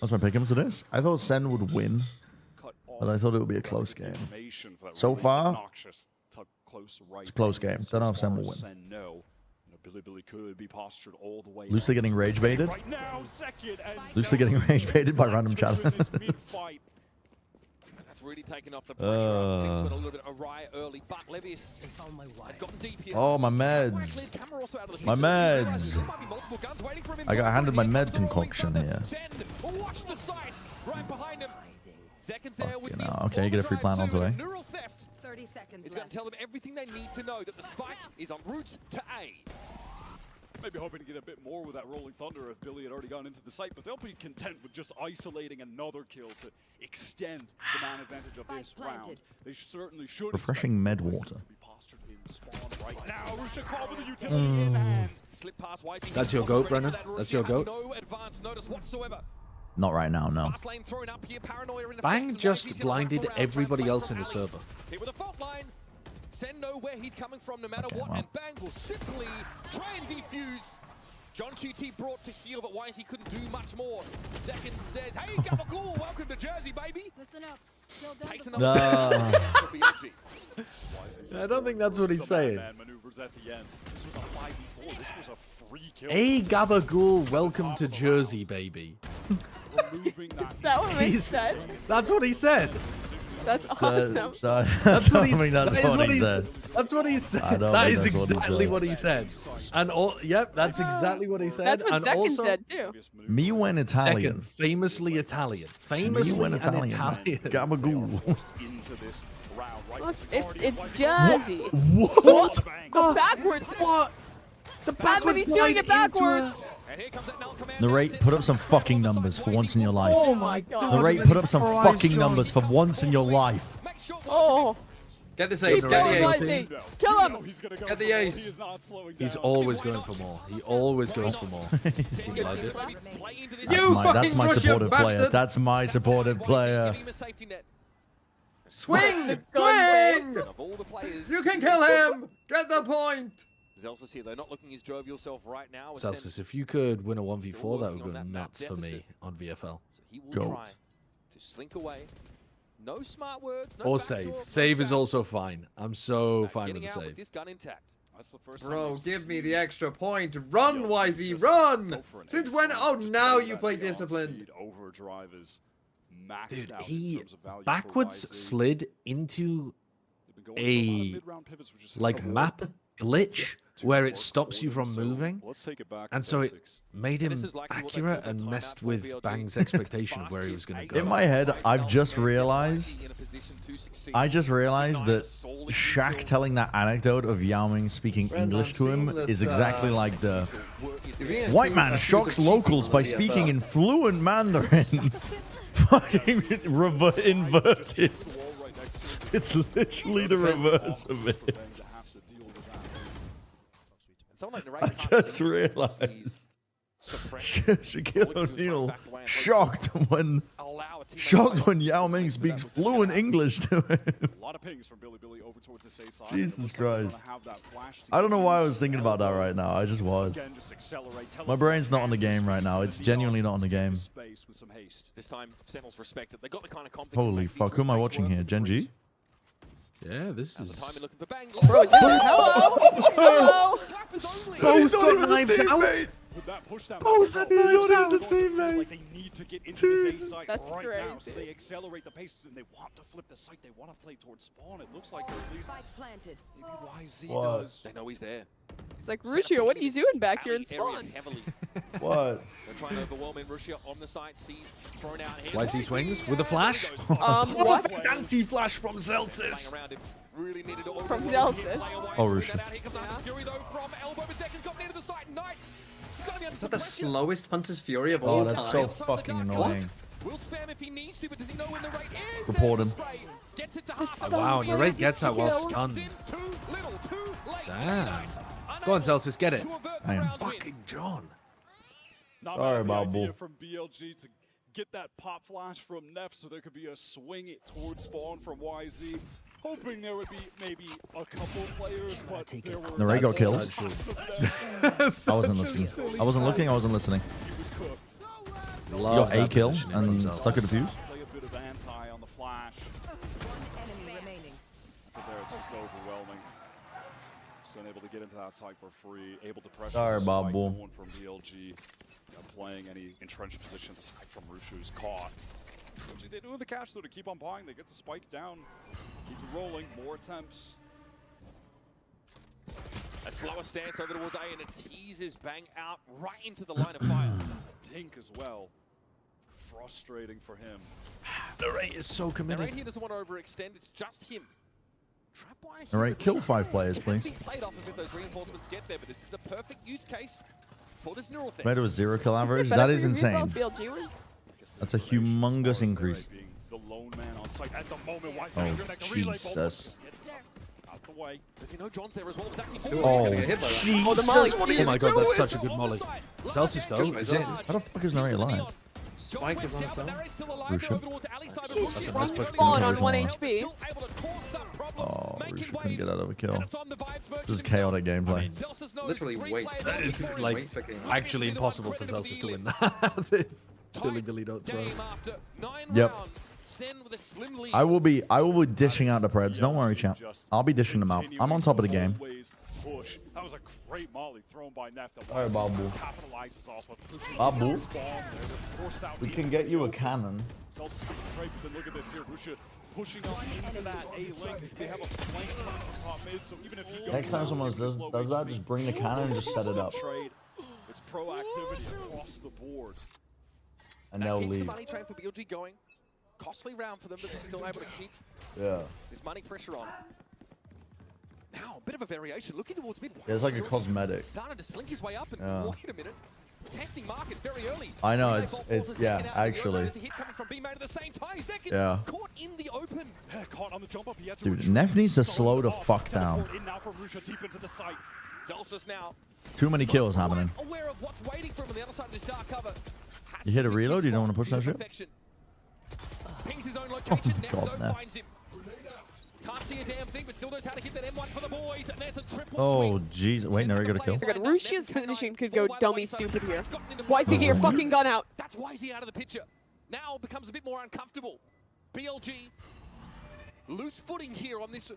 That's my pick'ems to this. I thought Sen would win, but I thought it would be a close game. So far, it's a close game. Don't know if Sen will win. Billy could be postured all the way. Loosely getting rage baited. Right now, Loosely getting rage baited by random challengers. That's really taken off the pressure. Things went a little bit awry early, but Levius has gotten deep here. Oh, my meds. My meds. I got handed my med concoction here. Watch the sight right behind him. Seconds there with You know, okay, you get a free plan on the way. neural theft. 30 seconds. It's going to tell them everything they need to know that the spike is en route to A. Maybe hoping to get a bit more with that Rolling Thunder if Billy had already gone into the site, but they'll be content with just isolating another kill to extend the man advantage of this round. They certainly should. Refreshing med water. Right now, Rusha call with the utility in hand. Slip past YZ. That's your goat, Brennan. That's your goat. No advance notice whatsoever. Not right now, no. Bang just blinded everybody else in the server. Hit with a fault line. SEN know where he's coming from no matter what, and Bang will simply try and defuse. John QT brought to heal, but YZ couldn't do much more. Zekin says, hey, Gabagool, welcome to Jersey, baby. Listen up. Takes another for BLG. I don't think that's what he's saying. Maneuvers at the end. This was a 5v4. This was a free kill. Hey, Gabagool, welcome to Jersey, baby. Is that what he said? That's what he said. That's awesome. That's what he said. That's what he said. That is exactly what he said. And yep, that's exactly what he said. That's what and Zekin also, said too. Me when Italian. Second, famously Italian. Famously Me when Italian. Gabagool. Look, it's Jersey. What? The backwards. What? The backwards. He's doing it backwards. Narrate, put up some fucking numbers for once in your life. Oh my god. Narrate, put up some fucking numbers for once in your life. Oh. Get this ace, get the ace. Kill him. Get the ace. He's always going for more. He always goes for more. That's my supportive player. That's my supportive player. Swing! Swing! You can kill him! Get the point! Zelsus here, though, not looking his jovial self right now. Celsius, if you could win a 1v4, that would go nuts for me on VFL. So he will try to slink away. No smart words, no or save. Save is also fine. I'm so fine with the save. With this gun intact. That's the first Bro, give me the extra point. Run, YZ, run! Since when? Oh, now you play disciplined. Overdrive is Dude, he backwards slid into a like map glitch where it stops you from moving, and so it made him accurate and messed with Bang's expectation of where he was going to go. In my head, I've just realized that Shaq telling that anecdote of Yao Ming speaking English to him is exactly like the white man shocks locals by speaking in fluent Mandarin. Fucking inverted. It's literally the reverse of it. I just realized Shaquille O'Neal shocked when Yao Ming speaks fluent English to him. A lot of pings from Billy over towards the safe side. Jesus Christ. I don't know why I was thinking about that right now. I just was. My brain's not on the game right now. It's genuinely not on the game. This time, Sentinels respect it. They got the kind of comp. Holy fuck, who am I watching here? GENG? Yeah, this is... Bro, hello! Both got knives out! Both had knives out! Like they need to get into this A site right now, so they accelerate the pace and they want to flip the site. They want to play towards spawn. It looks like they're at least maybe YZ does. They know he's there. He's like, Ruchio, what are you doing back here in spawn? What? They're trying to overwhelm in. Russia on the side, sees thrown out here. YZ swings with a flash. What? Anti-flash from Zelsis. Really needed to From Zelsis. Oh, Russia. Is that the slowest Hunter's Fury of Oh, all that's time? so fucking annoying. Will spam if he needs to, but does he know when the rate is? Report him. Gets it to Oh, wow, the rate gets that while stunned. Damn. Go on, Celsius, get it. I am fucking John. Sorry about idea bull. from BLG to get that pop flash from Neff so there could be a swing it towards spawn from YZ. Hoping there would be maybe a couple players, but there were... The Ray got killed. So I wasn't listening. I wasn't looking, I wasn't listening. He was cooked. You got a kill and stuck at a fuse. Play a bit of anti on the flash. Enemy remaining. After there, it's just overwhelming. Just unable to get into that site for free. Able to pressure. Sorry, the Bob spike, Bull. no one from BLG playing any entrenched positions aside from Rusha, who's caught. BLG, they do the catch though to keep on buying. They get the spike down. Keep it rolling. More attempts. A slower stance over towards A, and it teases Bang out right into the line of fire. Dink as well. Frustrating for him. The rate is so Now, committed. right here doesn't want to overextend. It's just him. Trap wire All right, kill 5 players, please. Be played off if those reinforcements get there, but this is a perfect use case for this neural thing. Compared to a 0 kill average, better that for is your insane. BLG one? That's a humongous increase. Being the lone man on site at the moment. Why Oh, Jesus. Out the way. Does he know John's there as well? It's actually Oh, Jesus. Oh, the Molly. Oh my god, that's such a good molly. Celsius though, is it? How the fuck is Nari alive? Spike is on its own. Rusha. She's spawned on 1 HP. Oh, Rusha couldn't get out of a kill. This is chaotic gameplay. Literally wait. It's like Wait for game. actually impossible for Celsius to win that if Billy don't throw. Yep. I will be dishing out the Preds. Don't worry, champ. I'll be dishing them out. I'm on top of the game. Push. That was a great molly thrown by Neff. All right, Babu. Capitalizes off of Babu, we can get you a cannon. Celsius gets the trade, but then look at this here. Rusha pushing up into that A link. They have a flank coming from top mid, so even if you go Next time someone does that, just bring the cannon and just set it up. Trade. It's proactivity across the board. And they'll Keeps the leave. money train for BLG going. Costly round for them, but they're still able to keep this money pressure on. Now, a bit of a variation. Looking towards mid. Yeah, it's like a cosmetic. Started to slink his way up, and wait a minute. Testing market very early. I know, it's yeah, actually. There's a hit coming from B-Mate at the same time. Second, Yeah. caught in the open. Caught on the jump up. He had to Dude, retreat. Neff needs to slow the fuck down. In now from Rusha deep into the site. Zelsis now Too many kills happening. aware of what's waiting for him on the other side of this dark cover. Has You hit to a pick reload? his You don't want spot to push that to shit? perfection. Pings his own location. my God, Neff Neff. finds him. Can't see a damn thing, but still knows how to get that M1 for the boys. And there's a triple Oh, swing. jeez. Wait, Nari got a kill. Rushia's position could go dummy stupid here. Why is he here fucking gun out? That's why is he out of the picture. Now becomes a bit more uncomfortable. BLG loose footing here on this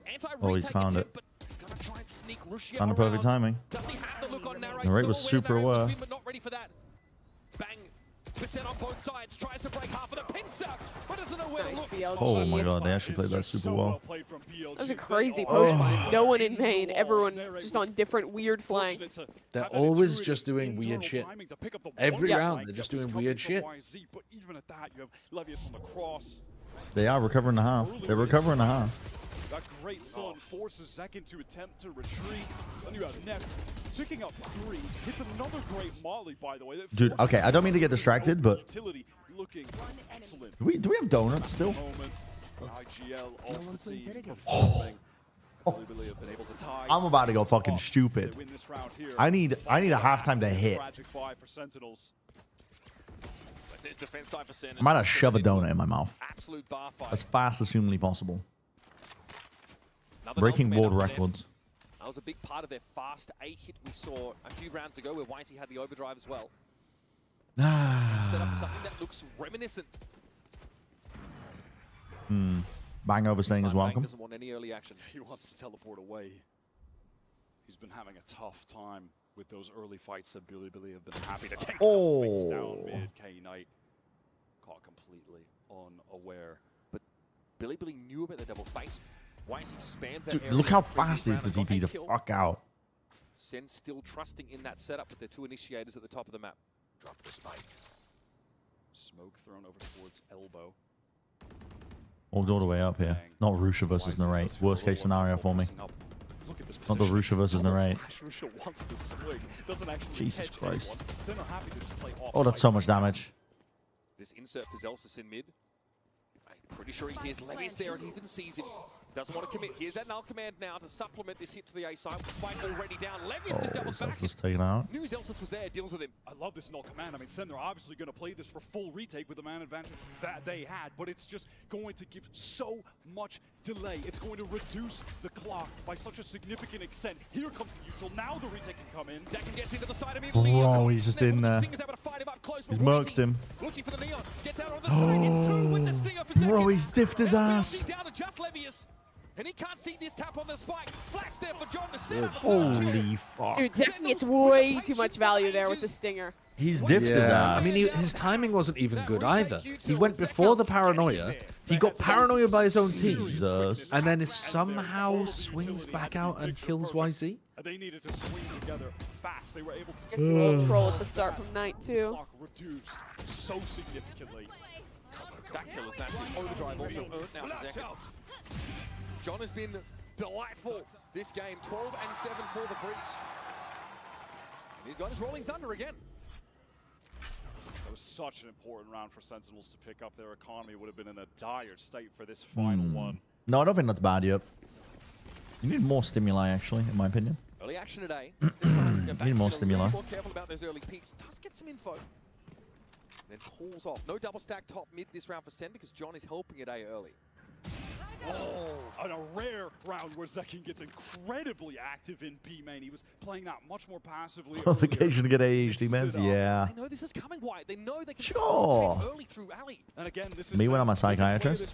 anti-retake Oh, he's found attempt, it. but gonna try and sneak Rushia Found the perfect around. timing. Does he have the look on Narrate? The rate was super aware. But not ready for that. Bang. Percent on both sides. Tries to break half of the pincer, but doesn't know where to look. Oh my god, they actually played that super well. That was a crazy post fight. No one in main, everyone just on different weird flanks. They're always just doing weird shit. Every round, they're just doing weird shit. But even at that, you have Levius on the cross. They are recovering the half. They're recovering the half. That great stun forces Zekin to attempt to retreat. Then you have Neff picking up 3. Hits another great molly, by the way. That Dude, forces okay, I don't mean to get distracted, but utility looking excellent. do we have donuts still? Moment. IGL off the team performing. Billy have been able to tie. I'm about to go fucking stupid. They win this round here. I need a halftime to hit. Tragic 5 for Sentinels. But there's defense side for Sen. I might have shove a donut in my mouth. Absolute bar fight. As fast as humanly possible. Another Breaking non-command world up there. records. That was a big part of their fast A hit we saw a few rounds ago where Whitey had the overdrive as well. Set up something that looks reminiscent. Bang over saying is Bang welcome. doesn't want any early action. He wants to teleport away. He's been having a tough time with those early fights that Billy have been happy to take face down mid. K Knight caught completely unaware. But Billy knew about the double face. Why is he spammed that Dude, area look how the previous fast is round the and got DP a the kill? fuck out. Sen still trusting in that setup with their 2 initiators at the top of the map. Drop the spike. Smoke thrown over towards elbow. All the way up here. Not Rusha versus Narrate. Worst case scenario for me. Not the Rusha versus Narrate. Jesus Christ. Oh, that's so much damage. This insert for Zelsis in mid. I'm pretty sure he hears Levius there and even sees him. Doesn't want to commit. Here's that null command now to supplement this hit to the A side. Spike already down. Levius just doubles back. Zelsis taken out. Knew Zelsis was there, deals with him. I love this null command. I mean, SEN, they're obviously going to play this for full retake with the man advantage that they had, but it's just going to give so much delay. It's going to reduce the clock by such a significant extent. Here comes the util. Now the retake can come in. Decken gets into the side immediately. Bro, he's just in there. He's murked him. Looking for the neon. Gets out on the side. Gets through with the stinger for Bro, he's diffed his ass. down to just Levius. And he can't see this tap on the spike. Flash there for John to set up. Holy fuck. Dude, Decken gets way too much value there with the stinger. He's diffed his ass. I mean, his timing wasn't even good either. He went before the paranoia. He got paranoia by his own team. And then somehow swings back out and kills YZ. They needed to swing together fast. They were able to Just a little troll at the start from Knight too. Clock reduced so significantly. That kill is massive. Overdrive also earned now for Zekken. John has been delightful this game. 12 and 7 for the breach. And he's got his Rolling Thunder again. That was such an important round for Sentinels to pick up. Their economy would have been in a dire state for this final one. No, I don't think that's bad yet. You need more stimuli, actually, in my opinion. Early action today. You need more stimuli. More careful about those early peaks. Does get some info. Then pulls off. No double stack top mid this round for SEN because John is helping it A early. Oh, and a rare round where Zekken gets incredibly active in B main. He was playing that much more passively. Qualification to get AHD meds, yeah. They know this is coming, White. They know they can Sure. early through alley. And again, this Me when I'm a psychiatrist,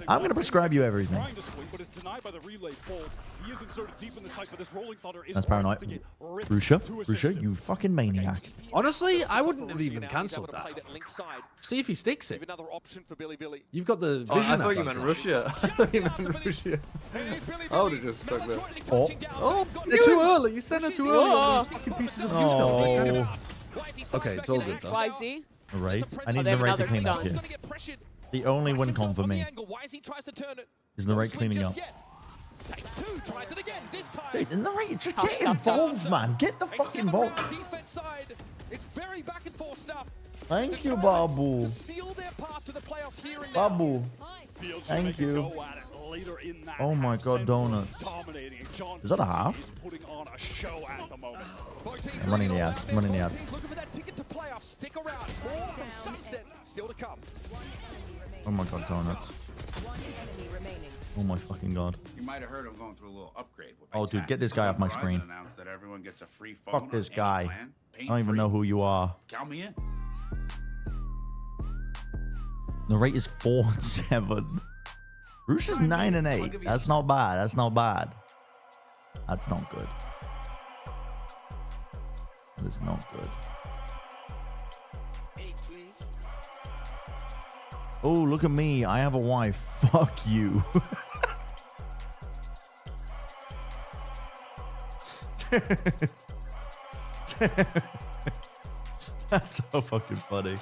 I'm going to prescribe you everything. Trying to swing, but it's denied by the relay fold. He is inserted deep in the site, but this rolling thunder is That's paranoid. Rusha, you fucking maniac. Honestly, I wouldn't have even cancelled that. See if he sticks it. Another option for Billy Billy. You've got the vision. I thought you meant Russia. I would have just stuck there. Oh, they're too early. You sent it too early on these fucking pieces of util. Okay, it's all good though. YZ. Right. I need the right to clean up here. The only win con for me is the right cleaning up. Hey, the right, just get involved, man. Get the fuck involved. It's very back and forth stuff. Thank you, Babu. Babu. Thank you. Oh my god, donut. Is that a half? I'm running the ads. I'm running the ads. Oh my god, donuts. Oh my fucking god. You might have heard I'm going through a little upgrade. Oh dude, get this guy off my screen. That everyone gets a free phone Fuck this on any guy. plan, I don't even know who you are. Count me in. The rate is 4 and 7. Roosh is 9 and 8. That's not bad. That's not bad. That's not good. That is not good. Oh, look at me. I have a wife. Fuck you. That's so fucking funny.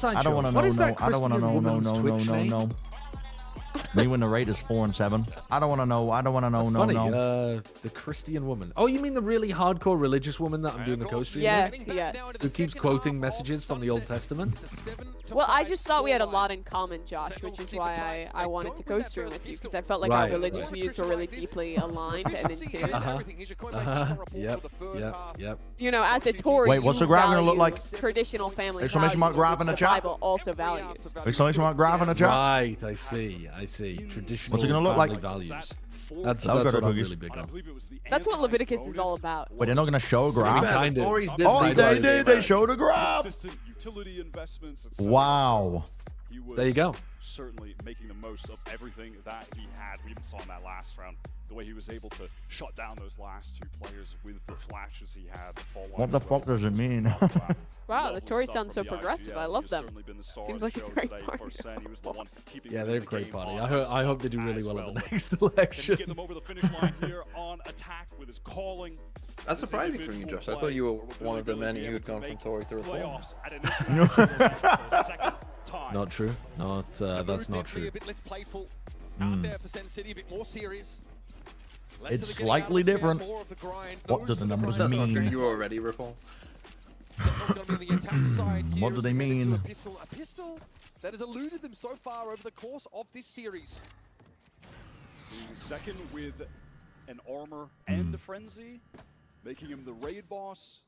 I don't want to know. No, I don't want to know. No. Me when the rate is 4 and 7. I don't want to know. I don't want to know. That's funny. The Christian woman. Oh, you mean the really hardcore religious woman that I'm doing the co-stream with? Yes. Who keeps quoting messages from the Old Testament? Well, I just thought we had a lot in common, Josh, which is why I wanted to co-stream with you, because I felt like our religious views were really deeply aligned and in tune. Yep. You know, as a Tory, wait, what's the graph gonna look like? Traditional family Exclamation mark graph in the chat. Bible also values. Exclamation mark graph in the chat. Right, I see. Traditional what's it gonna look like? Values. That's That was what good, I'm Cookies. really big on. That's what Leviticus is all about. Wait, they're not gonna show a grab? Kind of. Oh, they did. They showed a grab. Utility investments. Wow. There you go. Certainly making the most of everything that he had. We even saw in that last round the way he was able to shut down those last two players with the flashes he had. What the fuck does it mean? Wow, the Tories sound so progressive. I love them. Seems like a great party. Yeah, they're a great party. I hope they do really well at the next election. Get them over the finish line here on attack with his calling. That's surprising from you, Josh. I thought you were one of the many who had gone from Tory to Reform. Not true. Not that's not true. A bit less playful out there for Sen City, a bit more serious. It's slightly different. What do the numbers mean? You already Reform. What do they mean? A pistol that has eluded them so far over the course of this series. Seeing second with an armor and a frenzy, making him the raid boss.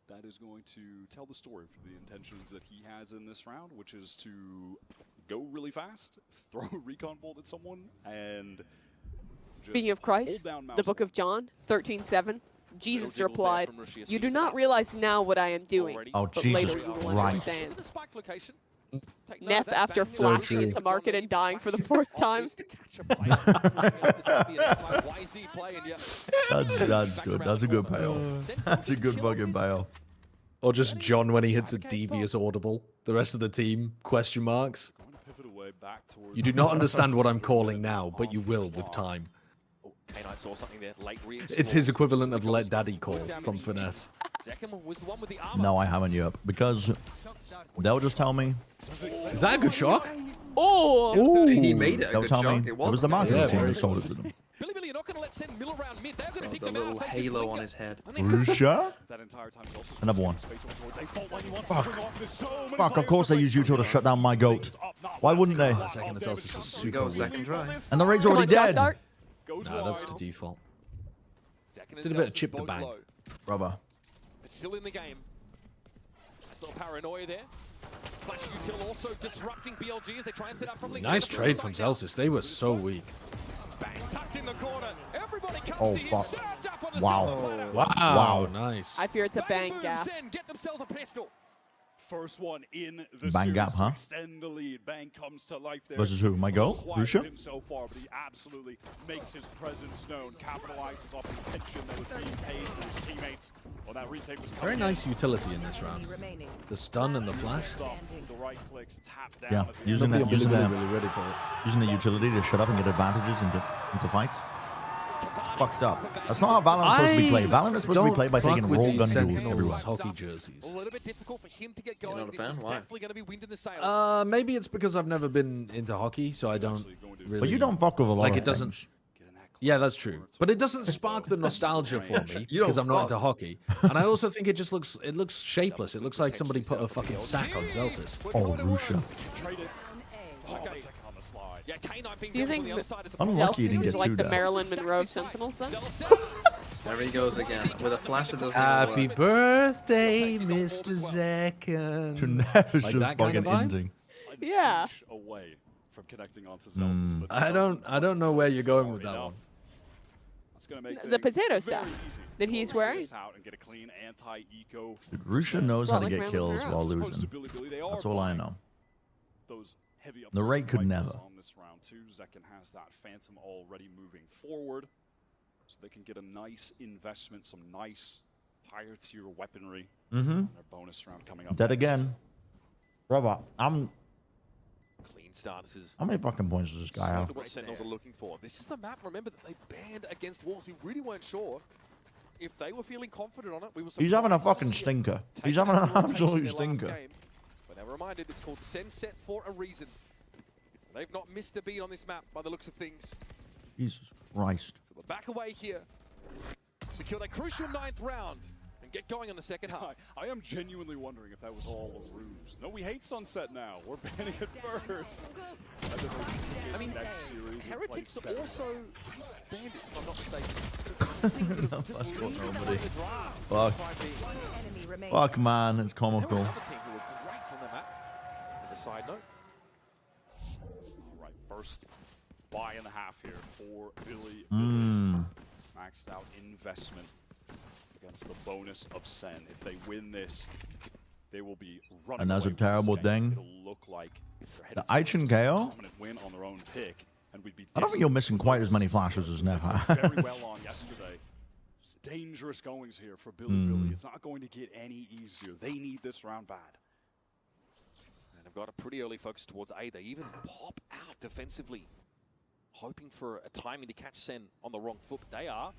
That is going to tell the story for the intentions that he has in this round, which is to go really fast, throw a recon bolt at someone, and Speaking of Christ, the book of John 13:7, Jesus replied, "You do not realize now what I am doing, oh, but Jesus later you will Christ. understand." Neff after flashing into market and dying for the 4th time. That's good. That's a good payoff. That's a good fucking payoff. Or just John when he hits a devious audible. The rest of the team, question marks. You do not understand what I'm calling now, but you will with time. It's his equivalent of Let Daddy call from Finesse. No, I haven't yet. Because they'll just tell me. Is that a good shock? Oh! Ooh. He made it a They'll good tell shock. me. It was the marketing team that sold it to them. The little halo on his head. Rusha? Another one. Fuck, of course they use Util to shut down my goat. Why wouldn't they? Second, it's also super Go weak. second try. And the raid's already dead. Nah, that's the default. Did a bit of chip the bang. Rubber. It's still in the game. There's no paranoia there. Flash Util also disrupting BLG as they try and set up from Nice trade from Celsius. They were so weak. Bang, tucked in the corner. Everybody comes Oh, to him, fuck. served up on a Wow. silver platter. Wow, nice. I fear it's a bang Boom, gap. Zen get themselves a pistol. First one in the Bang series gap, to huh? extend the lead. Bang comes to life there. Versus who? My goat? Quiet Rusha? him so far, but he absolutely makes his presence known, capitalizes off the attention that was being paid to his teammates. Well, that retake was Very nice utility in this round. The stun and the flash. The right clicks tap down. Yeah, at the using end. that, using really, that, really ready for it. using the utility to shut up and get advantages into fights. Fucked up. That's not how Valorant's supposed to be played. Valorant is supposed to be played by taking raw gun duels everywhere. Hockey jerseys. A little bit difficult for him to get going. You're not a This fan? is Why? definitely going to be wind in the sails. Maybe it's because I've never been into hockey, so I don't really. But you don't fuck with a lot like of it doesn't. things. Yeah, that's true. But it doesn't spark the nostalgia for me You don't because I'm not fuck. into hockey. And I also think it just looks shapeless. It looks like somebody put a fucking sack on Celsius. Oh, Rusha. Yeah, K9 being Do you dealt on think the other side. It's a Unlucky you didn't Celsius is get like two the down. Marilyn Monroe of Sentinels then? There he goes again with a flash that doesn't Happy work. birthday, Mr. Second. Never Like just that kind of fucking vibe? ending. Yeah. Away from connecting onto Celsius, but I don't know where you're going with that one. That's gonna make The things potato very stuff easy that to he's close wearing? this out and get a clean anti-eco. Dude, Rusha knows how to like get Marilyn kills Monroe. while As opposed losing. to Billy Billy, they are That's all I buying know. Those heavy The raid could rifles never. On this round too. Zekken has that Phantom already moving forward, so they can get a nice investment, some nice higher tier weaponry. Mm-hmm. on their bonus round coming up. Dead next. again. Brother, clean start. This is how many fucking points does this guy have? exactly what Sentinels are looking for. This is the map, remember, that they banned against Wolves. We really weren't sure if they were feeling confident on it. We were He's having a surprised to fucking see it stinker. take He's having that an rotation in absolute their last stinker. game. But now reminded, it's called Sen Set for a reason. They've not missed a beat on this map by the looks of things. Jesus Christ. So we're back away here. Secure that crucial 9th round and get going on the second half. I am genuinely wondering if that was all a ruse. No, we hate Sunset now. We're banning it first. I mean, next series Heretics are also banned it, if I'm not mistaken. Just leaving them on the draft. Fuck. Fuck, man, it's There were comical. another team who were great on the map. As a side note. All right, burst buy and a half here for Billy. Maxed out investment against the bonus of SEN. If they win this, they will be running. And that's a away with terrible this game. thing. It'll look like they're The headed towards Aichen a KO. dominant win on their own pick, and we'd be I don't think you're missing quite as many flashes as Nev has. very well on yesterday. It's dangerous goings here for Billy. It's not going to get any easier. They need this round bad. And they've got a pretty early focus towards A. They even pop out defensively, hoping for a timing to catch SEN on the wrong foot. But they are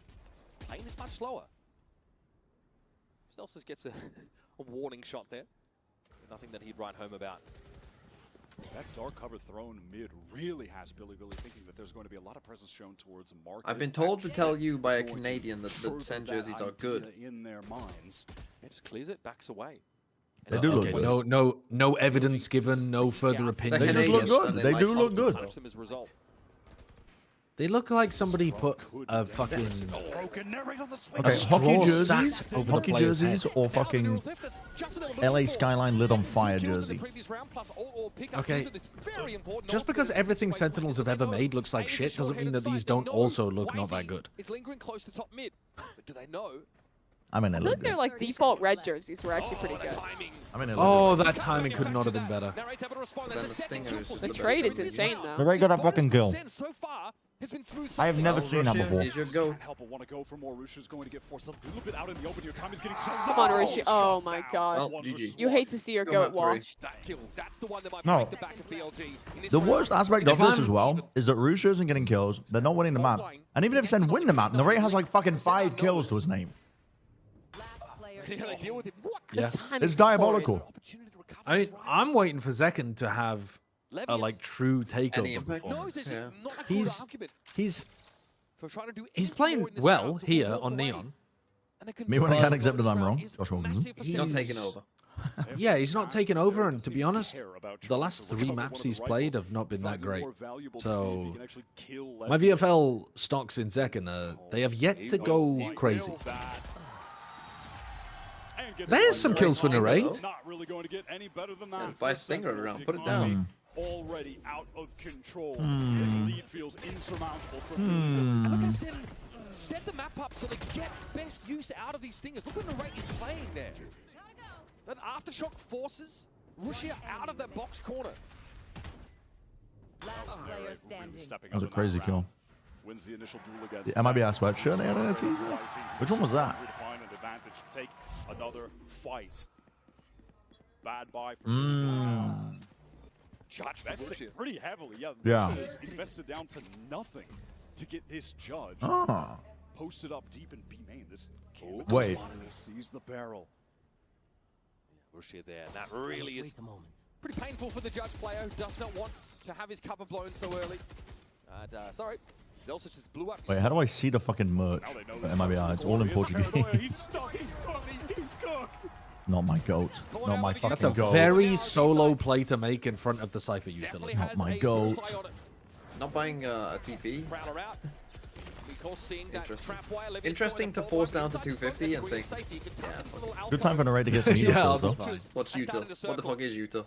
playing this much slower. Snelsis gets a warning shot there. Nothing that he'd write home about. That dark cover thrown mid really has Billy thinking that there's going to be a lot of presence shown towards a market. I've been told to tell you by a Canadian that the SEN jerseys are good. In their minds. It just clears it, backs away. They do look good. No evidence given, no further opinion. They just look good. They do look good. They look like somebody put a fucking hockey jerseys or fucking LA Skyline lit on fire jersey. Okay, just because everything Sentinels have ever made looks like shit doesn't mean that these don't also look not that good. It's lingering close to top mid, but do they know? I mean, I feel like their like default red jerseys were actually pretty good. Oh, that timing could not have been better. The trade is insane though. The Ray got a fucking kill. I have never seen that before. Can't help but want to go for more. Rushia's going to get forced a little bit out in the open here. Time is getting so Come on, Rishi. Oh my god. You hate to see your goat washed. No. The worst aspect of this as well is that Russia isn't getting kills. They're not winning the map. And even if SEN win the map, and the Ray has like fucking 5 kills to his name. Yeah. It's diabolical. I mean, I'm waiting for Zekken to have a like true takeover performance. He's playing well here on Neon. Me when I can't accept that I'm wrong. Josh He's not taking over. Yeah, he's not taking over, and to be honest, the last 3 maps he's played have not been that great. So, my VFL stocks in Zekken, they have yet to go crazy. There's some kills for Narrate. Not really going to get any better than that. Buy Stinger around, put it down. Already out of control. This lead feels insurmountable for and look at SEN set the map up so they get best use out of these stingers. Look when the rate is playing there. That aftershock forces Russia out of that box corner. That was a crazy kill. Wins the initial duel against The MIBR sweatshirt they had in a teaser? Which one was that? Take another fight. Bad buy for investing pretty heavily. Yeah. Invested down to nothing to get this judge. Posted up deep in B main. This wait. Sees the barrel. Russia there. That really is pretty painful for the judge player who does not want to have his cover blown so early. And sorry. Zelsic just blew up. Wait, how do I see the fucking merch for MIBR? It's all in Portuguese. He's stuck. He's cooked. He's cooked. Not my goat. Not my fucking goat. That's a very solo play to make in front of the Cypher utility. Not my goat. Not buying a TP. Interesting to force down to 250 and think, yeah. Good time for Narrate to get some heal kills, though. What's util? What the fuck is util?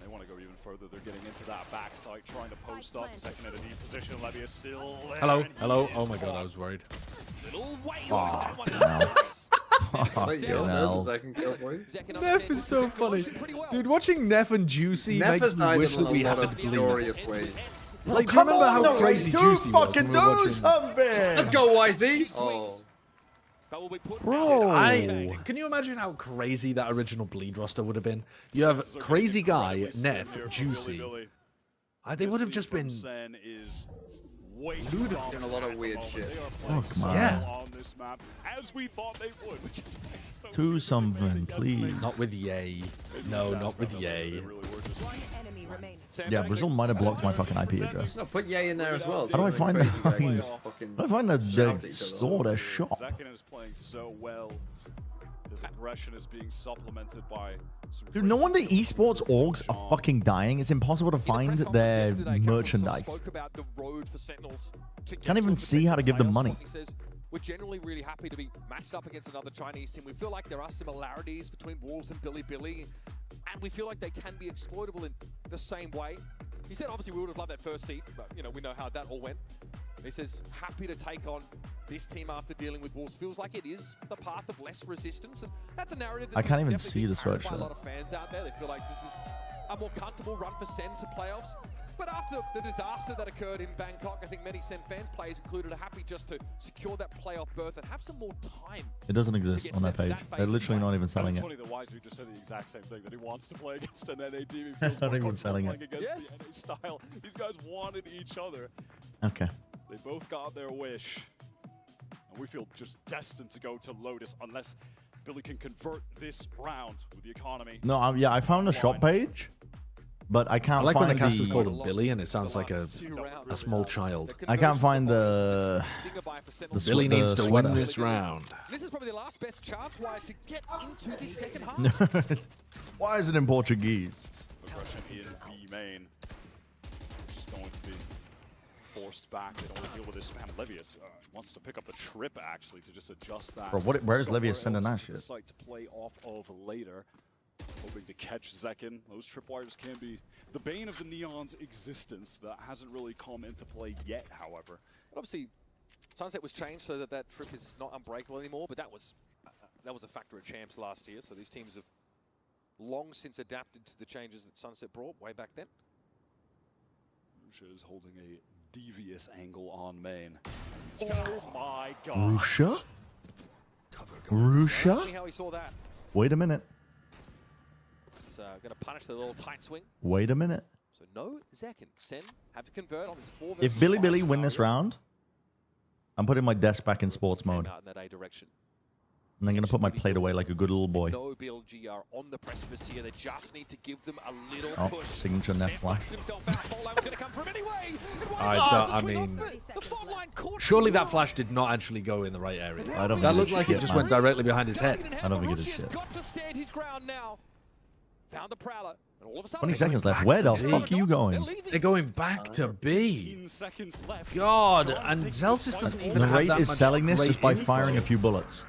They want to go even further. They're getting into that backside, trying to post up. Second at a deep position. Levy is still there. Hello. Oh my god, I was worried. Neff is so funny. Dude, watching Neff and Juicy makes me wish that we had a glorious ways. Like, do you remember how crazy Juicy was? Fucking do something! Let's go, YZ! Oh. Bro! Can you imagine how crazy that original Bleed roster would have been? You have Crazy Guy, Neff, Juicy. They would have just been... Doing a lot of weird shit. Oh, come on. Yeah. On this map, as we thought they would, which is so Do something, please. Not with Yay. No, not with Yay. Yeah, Brazil might have blocked my fucking IP address. No, put Yay in there as well. How do I find the fucking... How do I find the store, their shop? Zekken is playing so well. His aggression is being supplemented by... Dude, no wonder esports orgs are fucking dying. It's impossible to find their merchandise. Can't even see how to give them money. We're generally really happy to be matched up against another Chinese team. We feel like there are similarities between Wolves and Billy, and we feel like they can be exploitable in the same way. He said obviously we would have loved that first seed, but you know, we know how that all went. He says happy to take on this team after dealing with Wolves. Feels like it is the path of less resistance, and that's a narrative that I can't even definitely see the carried by sweatshirt. a lot of fans out there. They feel like this is a more comfortable run for SEN to playoffs. But after the disaster that occurred in Bangkok, I think many SEN fans, players included, are happy just to secure that playoff berth and have some more time. It doesn't exist on that page. They're literally not even selling It's it. funny that Wisely just said the exact same thing, that he wants to play against an NA team. He feels Not more even comfortable selling playing it. against the NA style. These guys wanted each other. Okay. They both got their wish. And we feel just destined to go to Lotus unless Billy can convert this round with the economy. No, yeah, I found a shop page, but I can't I like find when the casters the... call him Billy, and it sounds like a small child. I can't find the Billy needs to win sweater. this round. This is probably the last best chance why to get into the second half. Why is it in Portuguese? Aggression in B main. Which is going to be forced back. They don't want to deal with this spam. Levius wants to pick up the trip actually to just adjust that. Bro, where is somewhere Levius sending that else shit? Site to play off of later. Hoping to catch Zekin. Those tripwires can be the bane of the Neon's existence. That hasn't really come into play yet, however. But obviously, Sunset was changed so that that trip is not unbreakable anymore, but that was a factor of champs last year, so these teams have long since adapted to the changes that Sunset brought way back then. Rusha is holding a devious angle on main. Oh my god. Rusha? Let's Rusha? see how he saw that. Wait a minute. He's going to punish the little tight swing. Wait a minute. So no Zekin. Sen have to convert on this 4 versus If Billy 5 Billy win this scenario. round, I'm putting my desk back in sports mode. Out in that A direction. And I'm going to put my plate away like a good little boy. No BLG are on the precipice here. They just need to give them a little Oh, push. signature net flash. I mean, surely that flash did not actually go in the right area. I don't think That it looked did like shit, it just man. went directly behind his head. I don't think it is shit. Got to stand his ground now. Found the Prowler. And all of a sudden, 20 seconds left. Where the fuck are you going? They're going back to B. 15 seconds left. God, and Zelsis doesn't even have Narrate that is much selling this great just by info. firing a few bullets.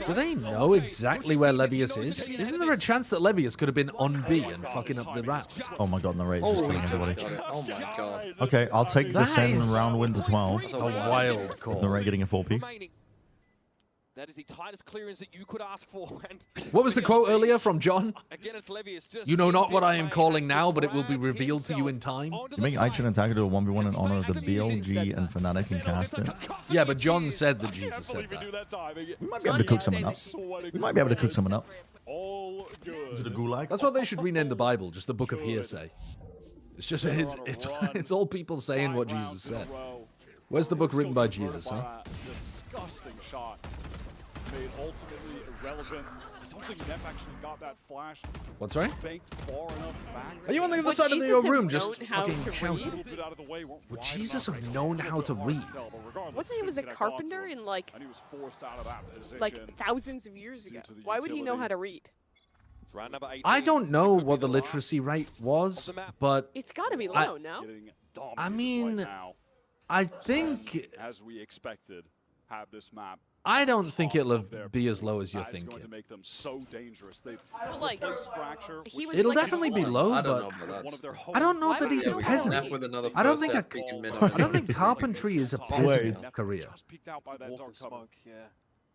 Do they know exactly where Levius is? Isn't there a chance that Levius could have been on B and fucking up the round? Oh my god, Narrate is just killing everybody. Oh my god. Okay, I'll take the That 7 is round win to 12. a wild call. Narrate getting a 4-piece. That is the tightest clearance that you could ask for. And What was the quote earlier from John? again, it's Levius just You know in not what I am dismay, calling has to now, but it will be drag revealed to you in himself time. onto You the make side. Aichin and Tiger do a 1v1 in honor of the BLG and Fnatic and cast it. Yeah, but John said that Jesus said that. We might be able to cook someone up. We might be able to cook someone up. All good. Is it a gulag? That's what they should rename the Bible, just the Book of Hearsay. It's just it's all people saying what Jesus said. Where's the book written by Jesus, huh? Disgusting shot. Made ultimately irrelevant. I don't think Neff actually got that flash. What's sorry? Banked far enough back. Are you on the other Would side of Jesus your have room just known how fucking to shouting? read? Bit out of the way, weren't Would wide Jesus enough. have known how to read? Wasn't he was a carpenter in like And he was forced out of that position. thousands of years ago? to the Why would he know utility. how to read? It's round number 18. I don't know what the literacy rate was, but It's got to be I- low, no? Getting I dominated mean, right now. I think As we expected, have this map. I don't think it'll their be as low as you're That is going thinking. to make them so dangerous. They But, like, place fracture. he which was It'll like a definitely be fool. low, I don't but know about one of that. their I don't know Why that he's would a he peasant. know? With another I don't first think set peeking mid on I don't the think carpentry is a peasant Wait. career. Just peeked out by that dark cover.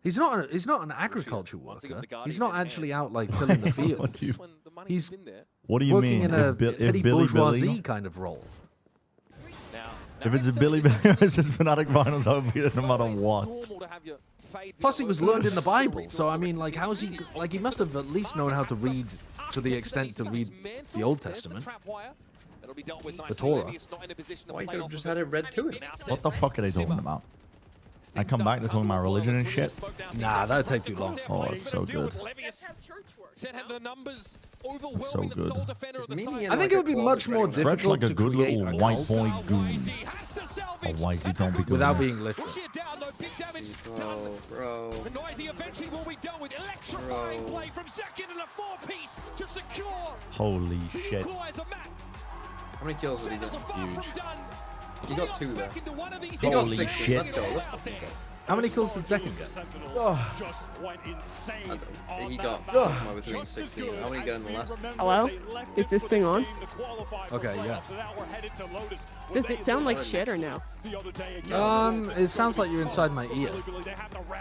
He's not an agriculture worker. He's not actually out like tilling the fields. This one, the money's He's been there. What do you working mean? in a If Billy petty bourgeoisie Billy... kind of role. Now, If it's a Billy Billy versus Fnatic finals, I'll beat it no matter what. Plus, he was learned in the Bible, so I mean, like, how's he? Like, he must have at least known how to read to the extent to read the Old Testament, the Torah. Why you could have just had it read to him? What the fuck are they talking about? I come back, they're talking about religion and shit. Nah, that'd take too long. Oh, it's so good. Sen had the numbers It's so overwhelming the good. sole defender of the side. I think it would be much more Fred's difficult like a to good create little a white cult boy goon. Or Wisey don't be doing without this. being literal. Down, no big damage Bro, bro. The Noisy eventually will be done with electrifying Bro. play from Zekin and a 4-piece to secure Holy the shit. equalizer map. How many kills did he get? Far from Huge. done. He got 2 there. Back into one of these He got Holy 60. shit. Let's go. Let's fucking go. How many kills did Second get? Just went insane. He got somewhere between 16. How many got in the last? Hello? Is this thing on? Okay, yeah. Does it sound like shit or no? It sounds like you're inside my ear.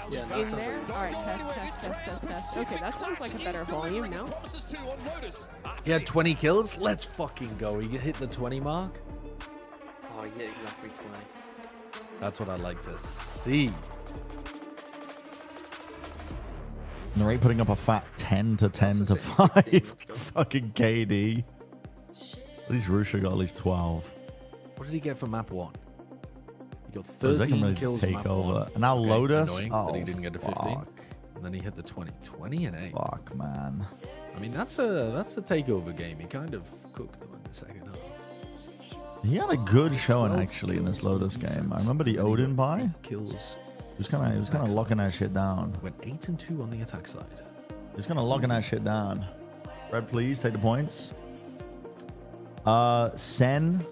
Yeah, no, In there? Alright, test. Okay, that sounds like a better volume, no? He had 20 kills? Let's fucking go. He hit the 20 mark? Oh, yeah, exactly 20. That's what I like to see. Narrate putting up a fat 10 to 10 to 5. Fucking KD. At least Rusha got at least 12. What did he get for map 1? He got They can 13 really kills take map over. 1. And now Okay, Lotus. annoying Oh, that he didn't get to 15. fuck. And then he hit the 20. 20 and 8. Fuck, man. I mean, that's a takeover game. He kind of cooked them in the second half. He had a good showing actually in this Lotus game. I remember the Odin buy. Kills. He was kind of locking that shit down. Went 8 and 2 on the attack side. He was kind of locking that shit down. Red, please take the points. SEN.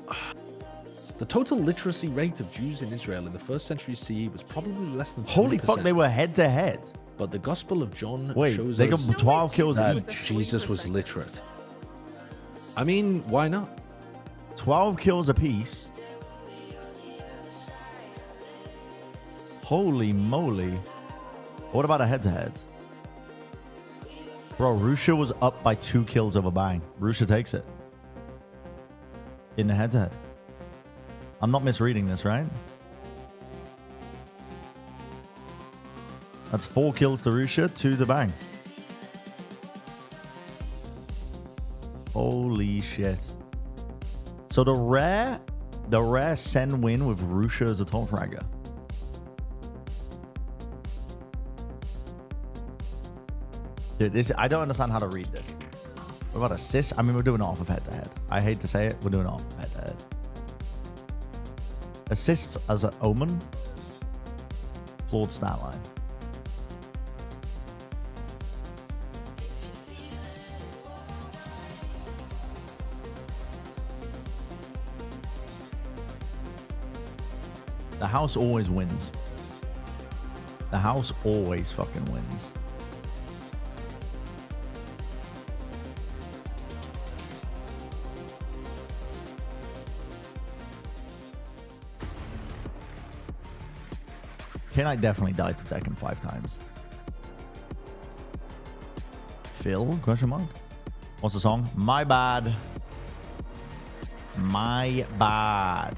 The total literacy rate of Jews in Israel in the 1st century CE was probably less than 30%. Holy fuck, they were head to head. But the Gospel of John shows they got us 12 kills that each. Jesus was literate. I mean, why not? 12 kills apiece. Holy moly. What about a head-to-head? Bro, Rusha was up by 2 kills over Bang. Rusha takes it. In the head-to-head. I'm not misreading this, right? That's 4 kills to Rusha, 2 to Bang. Holy shit. So the rare SEN win with Rusha as a top fragger. Dude, I don't understand how to read this. What about assists? I mean, we're doing it off of head-to-head. I hate to say it, we're doing it off of head-to-head. Assists as an omen. Flawed stat line. The house always wins. The house always fucking wins. K-Knight definitely died to second 5 times. Phil? Question mark? What's the song? My bad. My bad.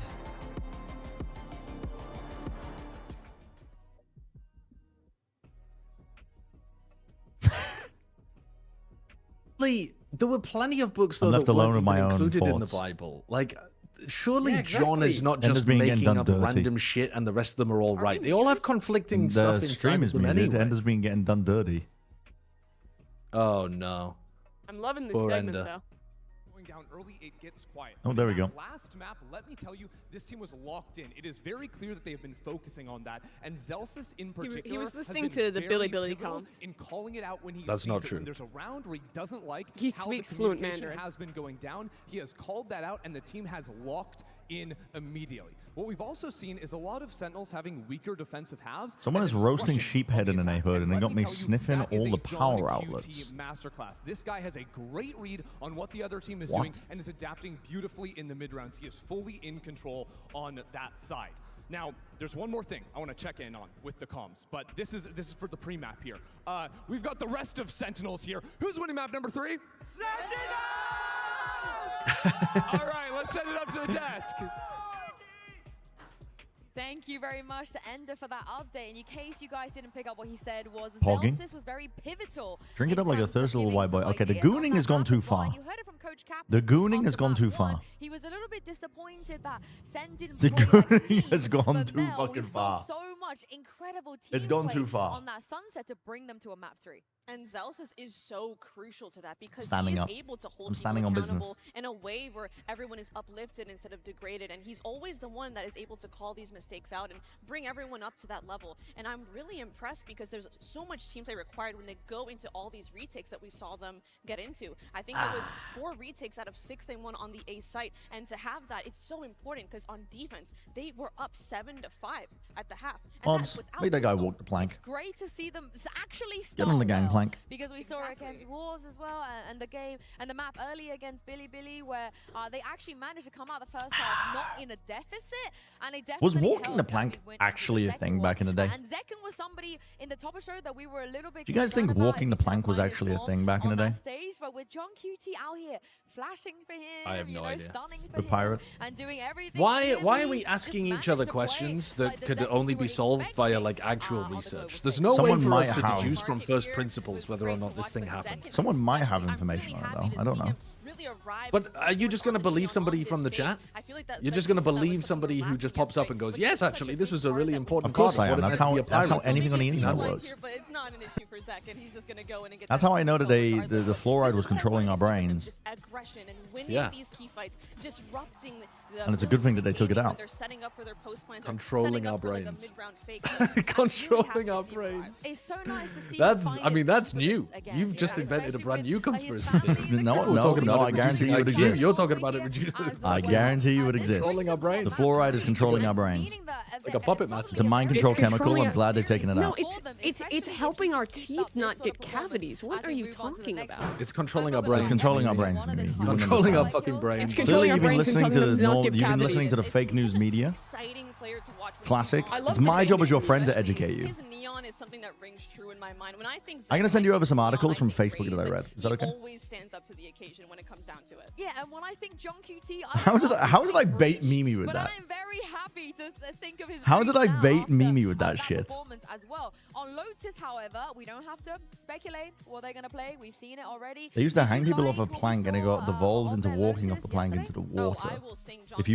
There were plenty of books though I'm left that alone weren't with my even own included in the thoughts. Bible. Like, surely Yeah, exactly. John is not Ender's just being getting making done up dirty. random shit and the rest of them are all right. They all have conflicting The stuff stream inside is of them muted. anyway. Ender's been getting done dirty. Oh no. I'm loving this Poor segment Ender. though. Going down early, it gets quiet. Oh, there we go. Last map, let me tell you, this team was locked in. It is very clear that they have been focusing on that, and Zelsis in particular. He was has listening been to the very Billy pivotal comms. in calling it out when he That's sees not it. true. When there's a round where he doesn't like He how speaks the fluent communication Mandarin. has been going down, he has called that out, and the team has locked in immediately. What we've also seen is a lot of Sentinels having weaker defensive halves. Someone and is then roasting rushing sheephead in the neighborhood, and they let got me tell you, sniffing that is all a the John power QT outlets. masterclass. This guy has a great read on what the other team is What? doing and is adapting beautifully in the mid rounds. He is fully in control on that side. Now, there's one more thing I want to check in on with the comms, but this is for the pre-map here. We've got the rest of Sentinels here. Who's winning map number 3? Sentinels! All right, let's send it up to the desk. Thank you very much to Ender for that update. And in case you guys didn't pick up what he said was Pogging. Zelsis was very pivotal. Drink it in up like a terms of thirsty little giving white boy. some Okay, the ideas on gooning that has gone map too as well. far. And you heard it from Coach Captain The gooning after has gone map too 1. far. He was a little bit disappointed that Sen didn't The play like a gooning team, has gone but too Mel, fucking we saw far. so much incredible It's gone teamplay too far. on that sunset to bring them to a map 3. And Zelsis is so crucial to that because Standing he's up. able to hold I'm people standing on business. accountable in a way where everyone is uplifted instead of degraded, and he's always the one that is able to call these mistakes out and bring everyone up to that level. And I'm really impressed because there's so much team play required when they go into all these retakes that we saw them get into. I think it was 4 retakes out of 6 they won on the A site, and to have that, it's so important because on defense they were up 7-5 at the half. And Odds. Make that guy walk the plank. It's great to see them actually start Get on the gangplank. because we saw it against Wolves as well, and the game and the map earlier against Billy where they actually managed to come out the first half not in a deficit, and they definitely Was walking held the that plank they went actually a into the thing second back in the day? And Zekken was somebody in the top show that we were a little bit. Do you guys think walking the plank was actually a thing back in the day? Stage, but with John QT out here flashing for him, I have no idea. stunning for The him, Pirates. and doing everything. Why for are him, we he's asking just each other managed to play questions like that the could Zekken only we be were solved via expecting, like actual on the research? global There's stage. no Someone way for might us to have- deduce from first principles whether or not this thing happened. Someone might have information on it though. I don't know. But are you just going to believe somebody from the chat? You're just going to believe somebody who just pops up and goes, "Yes, actually, this was a really important Of course part I of am. what it meant to be a That's how pirate." anything on the internet works. But it's not an issue for Zekken. He's just gonna go in and get That's that how I know kill today regardless. the fluoride was This is what I controlling our wanna see from him, brains. just aggression and winning Yeah. these key fights, disrupting the And it's a good thing that they took it out. They're setting up for their post plans, Controlling our like a brains. mid-round fake. Controlling our brains. It's so nice to see. That's, him I mean, that's new. again, You've yeah, just invented a especially brand with new his conspiracy family theory. in the No, We're no, talking no, about I it guarantee you it reducing IQ. exists. You're talking about it reducing I guarantee you it exists. Controlling our brains. The fluoride is controlling our brains. Like a puppet master. It's a mind control chemical. I'm glad they've taken it No, out. it's helping our teeth not get cavities. What are you talking about? It's controlling our brains. It's controlling our brains, Mimi. You wouldn't Controlling our understand. fucking brains. It's Clearly, controlling our you've been brains and listening to telling the them not to get you've been listening to the cavities. fake news media. Exciting player to watch. Classic. I love It's the my fake job as your news. friend to educate you. His neon is something that rings true in my mind. When I think I'm gonna send you over some articles from Zekken, Facebook that I read. Is that okay? always stands up to the occasion when it comes down to it. Yeah, and when I think John QT, How did I bait Mimi with but that? I'm very happy to think of his. How did I now bait after, Mimi with that that shit? performance as well. On Lotus, however, we don't have to speculate what they're gonna play. We've seen it already. They used to hang people off a plank and it got devolved into walking off the plank into the water. If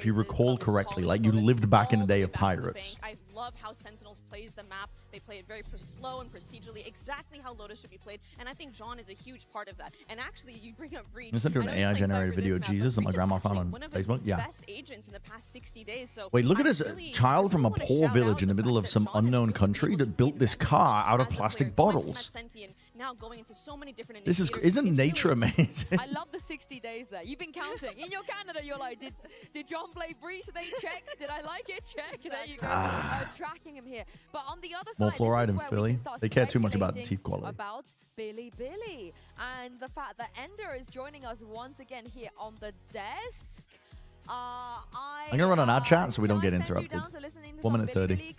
you recall correctly, like you lived back in the day of pirates. I love how Sentinels plays the map. They play it very slow and procedurally, exactly how Lotus should be played. And I think John is a huge part of that. And actually, you bring up Breach. You sent her an AI generated video of Jesus that my grandma found on Facebook. Yeah. Best agents in the past 60 days. So Wait, look at this child from a poor village in the middle of some unknown country that built this car out of plastic bottles. Now going into so many different This isn't nature amazing? I love the 60 days there. You've been counting. In your Canada, you're like, did John play Breach? They check. Did I like it? Check. There you go. Tracking him here. But on the other More side, fluoride this in is where we Philly. can start They care too much about speculating teeth quality. About Billy and the fact that Ender is joining us once again here on the desk. I'm gonna run an ad chat so we don't get interrupted. 1 minute 30.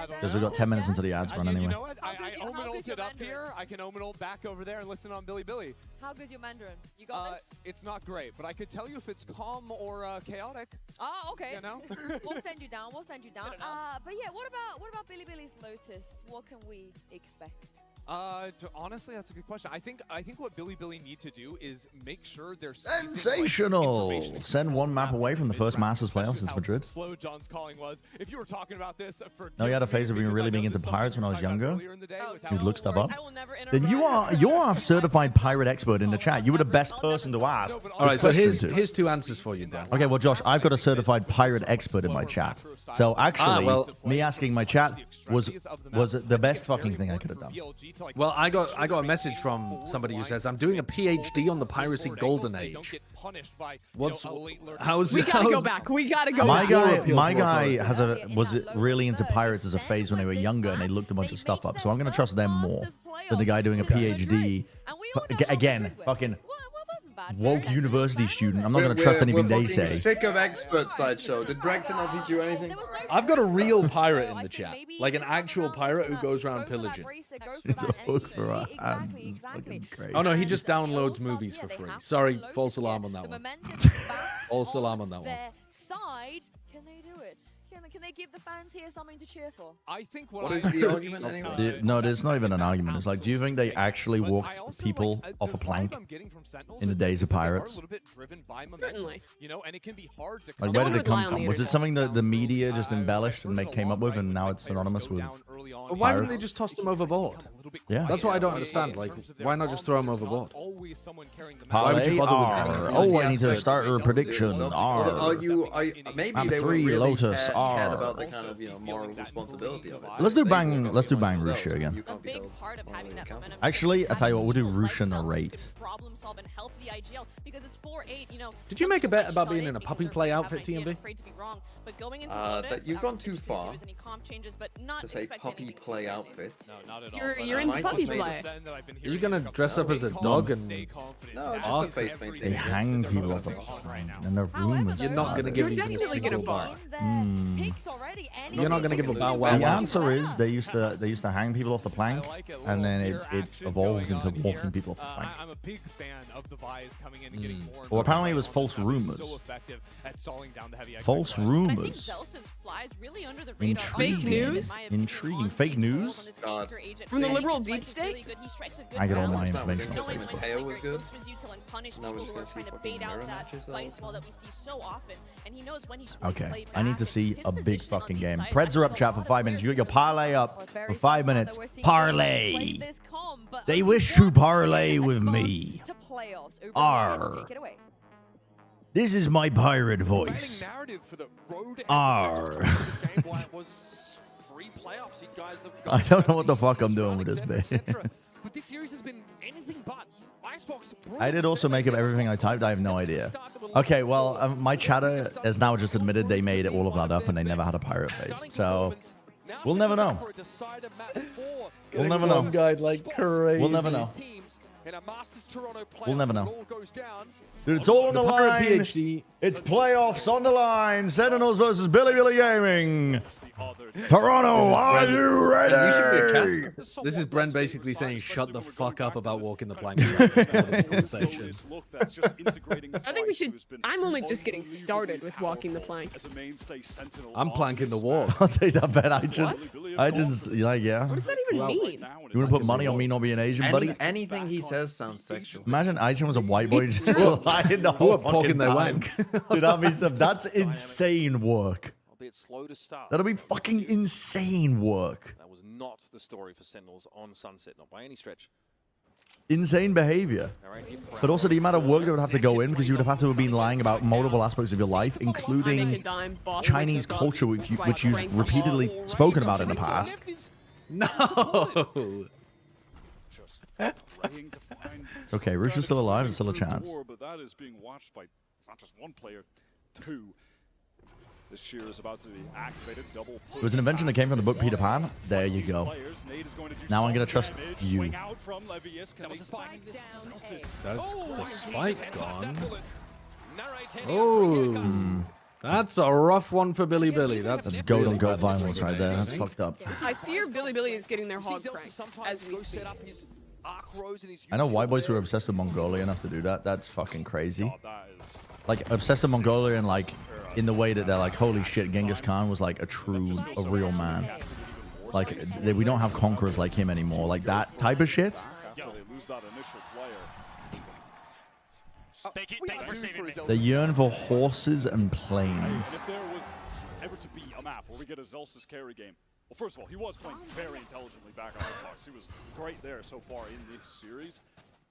Because we've got 10 minutes until the ads run You anyway. know what? I omen-ulted it up here. I can omen-ult back over there and listen on Billy. How good's your Mandarin? You got this? It's not great, but I could tell you if it's calm or chaotic. Oh, okay. You know? We'll send you down. But yeah, what about Billy's Lotus? What can we expect? Honestly, that's a good question. I think what Billy need to do is make sure they're Sensational! Send one map away from the first Masters playoff since Madrid. Slow John's calling was. If you were talking about this for No, you had a phase of being really being into pirates when I was younger. You'd look stuff up. Then you're a certified pirate expert in the chat. You were the best person to ask. All right, so here's 2 answers for you, Dan. Okay, well, Josh, I've got a certified pirate expert in my chat. So actually, me asking my chat was the best fucking thing I could have done. Well, I got a message from somebody who says I'm doing a PhD on the piracy golden age. We gotta go back. We gotta go My back. guy was really into pirates as a phase when they were younger, and they looked a bunch of stuff up. So I'm gonna trust them more than the guy doing a PhD. Again, fucking woke university student. I'm not gonna trust anything they say. Sick of expert sideshow. Did Braxton not teach you anything? I've got a real pirate in the chat, like an actual pirate who goes around pillaging. It's a hook for our hands. It's fucking crazy. Oh no, he just downloads movies for free. Sorry, false alarm on that one. False alarm on that one. Their side, can they do it? Can they give the fans here something to cheer for? I think what is the argument anyway? No, there's not even an argument. It's like, do you think they actually walked people off a plank in the days of pirates? Certainly. You know, and it can be hard to Like, where did it come from? Was it something that the media just embellished and came up with, and now it's synonymous with on. Why wouldn't they just toss them overboard? Yeah. That's what I don't understand. Like, why not just throw them overboard? Always someone carrying the Why would you Parlay bother with R. that? Oh, I need to start a prediction. R. Maybe I'm they were 3 really Lotus cared R. about the kind of moral responsibility of it. Let's do bang. Let's do bang Russia again. A big part of having that momentum. Actually, I tell you what, we'll do Russia narrate. Problem solve and help the IGL because it's 4-8. You know. Did you make a bet about being in a puppy play outfit, TMV? Afraid to be wrong, but going into Lotus, That you've gone too far any comp changes, but not to say puppy play outfit. No, not at all. You're into puppy play. Are you gonna dress up as a dog and No, just the face painting. They hang people off the plane, and the room is. You're not gonna give You're even a definitely gonna single buy. bar. You're not gonna give a bow wow. The answer is they used to hang people off the plank, and then it evolved into walking people off the plank. I'm a big fan of the Vi's coming in and getting more. Well, apparently it was false rumors. So effective at stalling down the heavy False rumors. Fake news? Intriguing. Fake news? From the liberal deep state? I get all my information off Knowing Facebook. Teo was good. Now we're just gonna see fucking mirror matches that we see so often, and he knows when he should Okay, I need to see a big fucking game. Preds are up chat for 5 minutes. You got your parlay up for 5 minutes. Parlay. They wish to parlay with me. R. This is my pirate voice. R. I don't know what the fuck I'm doing with this bit. But this series has been anything but. Icebox. I did also make up everything I typed. I have no idea. Okay, well, my chatter has now just admitted they made all of that up and they never had a pirate face. So, we'll never know. We'll never know. Guide like crazy. We'll never know. We'll never know. Dude, it's all on the line. PhD. It's playoffs on the line. Sentinels versus Billy Gaming. Toronto, are you ready? This is Bren basically saying, "Shut the fuck up about walking the plank." I think we should. I'm only just getting started with walking the plank. I'm planking the wall. I'll take that bet. I just like, yeah. What does that even mean? You want to put money on me not being Asian, buddy? Anything he says sounds sexual. Imagine Aichen was a white boy just lying the whole fucking time. Dude, that's insane work. Slow to start. That'll be fucking insane work. That was not the story for Sentinels on Sunset, not by any stretch. Insane behavior. But also the amount of work that would have to go in, because you would have to have been lying about multiple aspects of your life, including Chinese culture, which you've repeatedly spoken about in the past. No. It's okay. Roosh is still alive. There's still a chance. But that is being watched by not just one player, two. This shear is about to be activated. Double. It was an invention that came from the book Peter Pan. There you go. Now I'm gonna trust you. That's the spike gone. Oh, that's a rough one for Billy. That's goat on goat violence right there. That's fucked up. I fear Billy is getting their hog cranked as we speak. I know white boys who are obsessed with Mongolia enough to do that. That's fucking crazy. Like obsessed with Mongolia and like in the way that they're like, holy shit, Genghis Khan was like a real man. Like we don't have conquerors like him anymore. Like that type of shit. They yearn for horses and planes. If there was ever to be a map where we get a Zelsis carry game, well, first of all, he was playing very intelligently back on Xbox. He was great there so far in this series.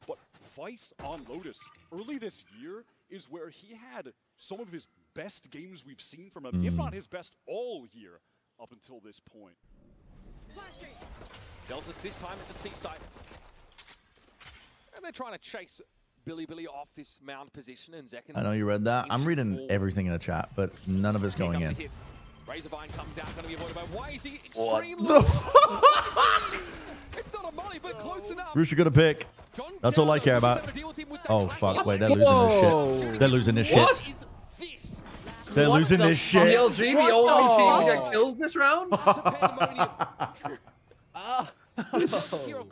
But Vice on Lotus early this year is where he had some of his best games we've seen from him, if not his best all year up until this point. Delta's this time at the seaside. And they're trying to chase Billy off this mound position, and Zek. I know you read that. I'm reading everything in the chat, but none of it's going in. Razorvine comes out, going to be avoided by Wisey. What the fuck? It's not a molly, but close enough. Roosh, got a pick. That's all I care about. Oh fuck! Wait, they're losing this shit. They're losing this shit. They're losing this shit. BLG, the only team that kills this round?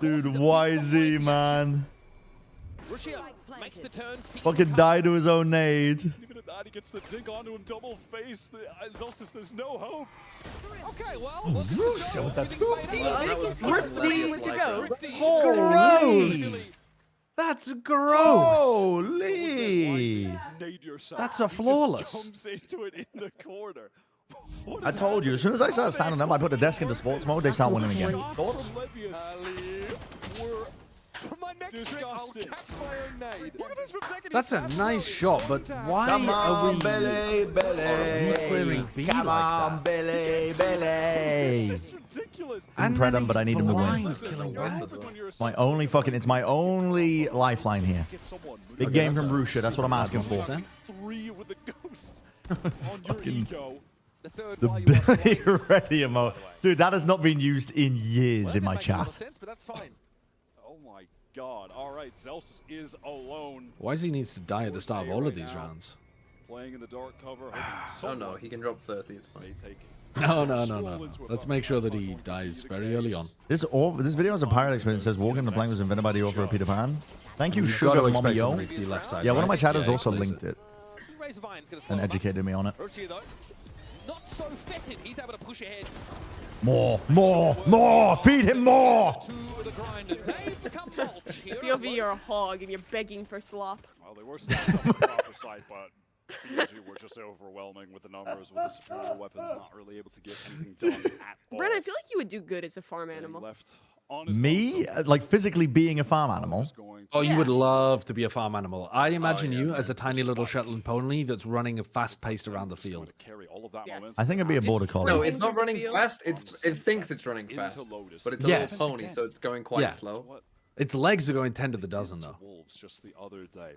Dude, YZ, man. Fucking died to his own nade. Even at that, he gets the dig onto him, double face. Zelsis, there's no hope. Okay, well, With that Gross. That's gross. Holy! That's a flawless. Jumps into it in the corner. I told you, as soon as I start standing up, I put the desk into sports mode, they start winning again. My next trick, I'll catch my own nade. Look at this from second. That's a nice shot, but why Come are on, we Billy, clearing B Come like on, that? Billy, Billy. It's ridiculous. I'm pred him, but I need him to win. It's my only it's my only lifeline here. Big game from Russia, that's what I'm asking for. 3 with the ghost on your eco. The Billy ready emote. Dude, that has not been used in years in my chat. But that's fine. Oh my god. All right, Zelsus is alone. Why does he need to die at the start of all of these rounds? Playing in the dark cover. Oh no, he can drop 30, it's fine. No. Let's make sure that he dies very early on. This video has a pirate experience. It says walking the plank was invented by the author of Peter Pan. Thank you, You've Sugar got to Mommy expect Yo. somebody to be left side, Yeah, one of right? my chatters Yeah, also place linked it Razor Vine's gonna and educated me on it. Rochier, though, not so fetid. He's able to push ahead. More. Feed him more. To the grind, and they've become mulch here. POV, you're a hog and you're begging for slop. Well, they were stacked up on the proper side, but BLG were just overwhelming with the numbers, with the superior weapons, not really able to get anything done at all. Brent, I feel like you would do good as a farm animal. Me? Like physically being a farm animal? Oh, you would love to be a farm animal. I imagine you as a tiny little Shetland pony that's running fast-paced around the field. I think I'd be a border collie. No, it's not running fast. It thinks it's running fast, but it's a little pony, so it's going quite slow. Its legs are going 10 to the dozen, though. Just the other day,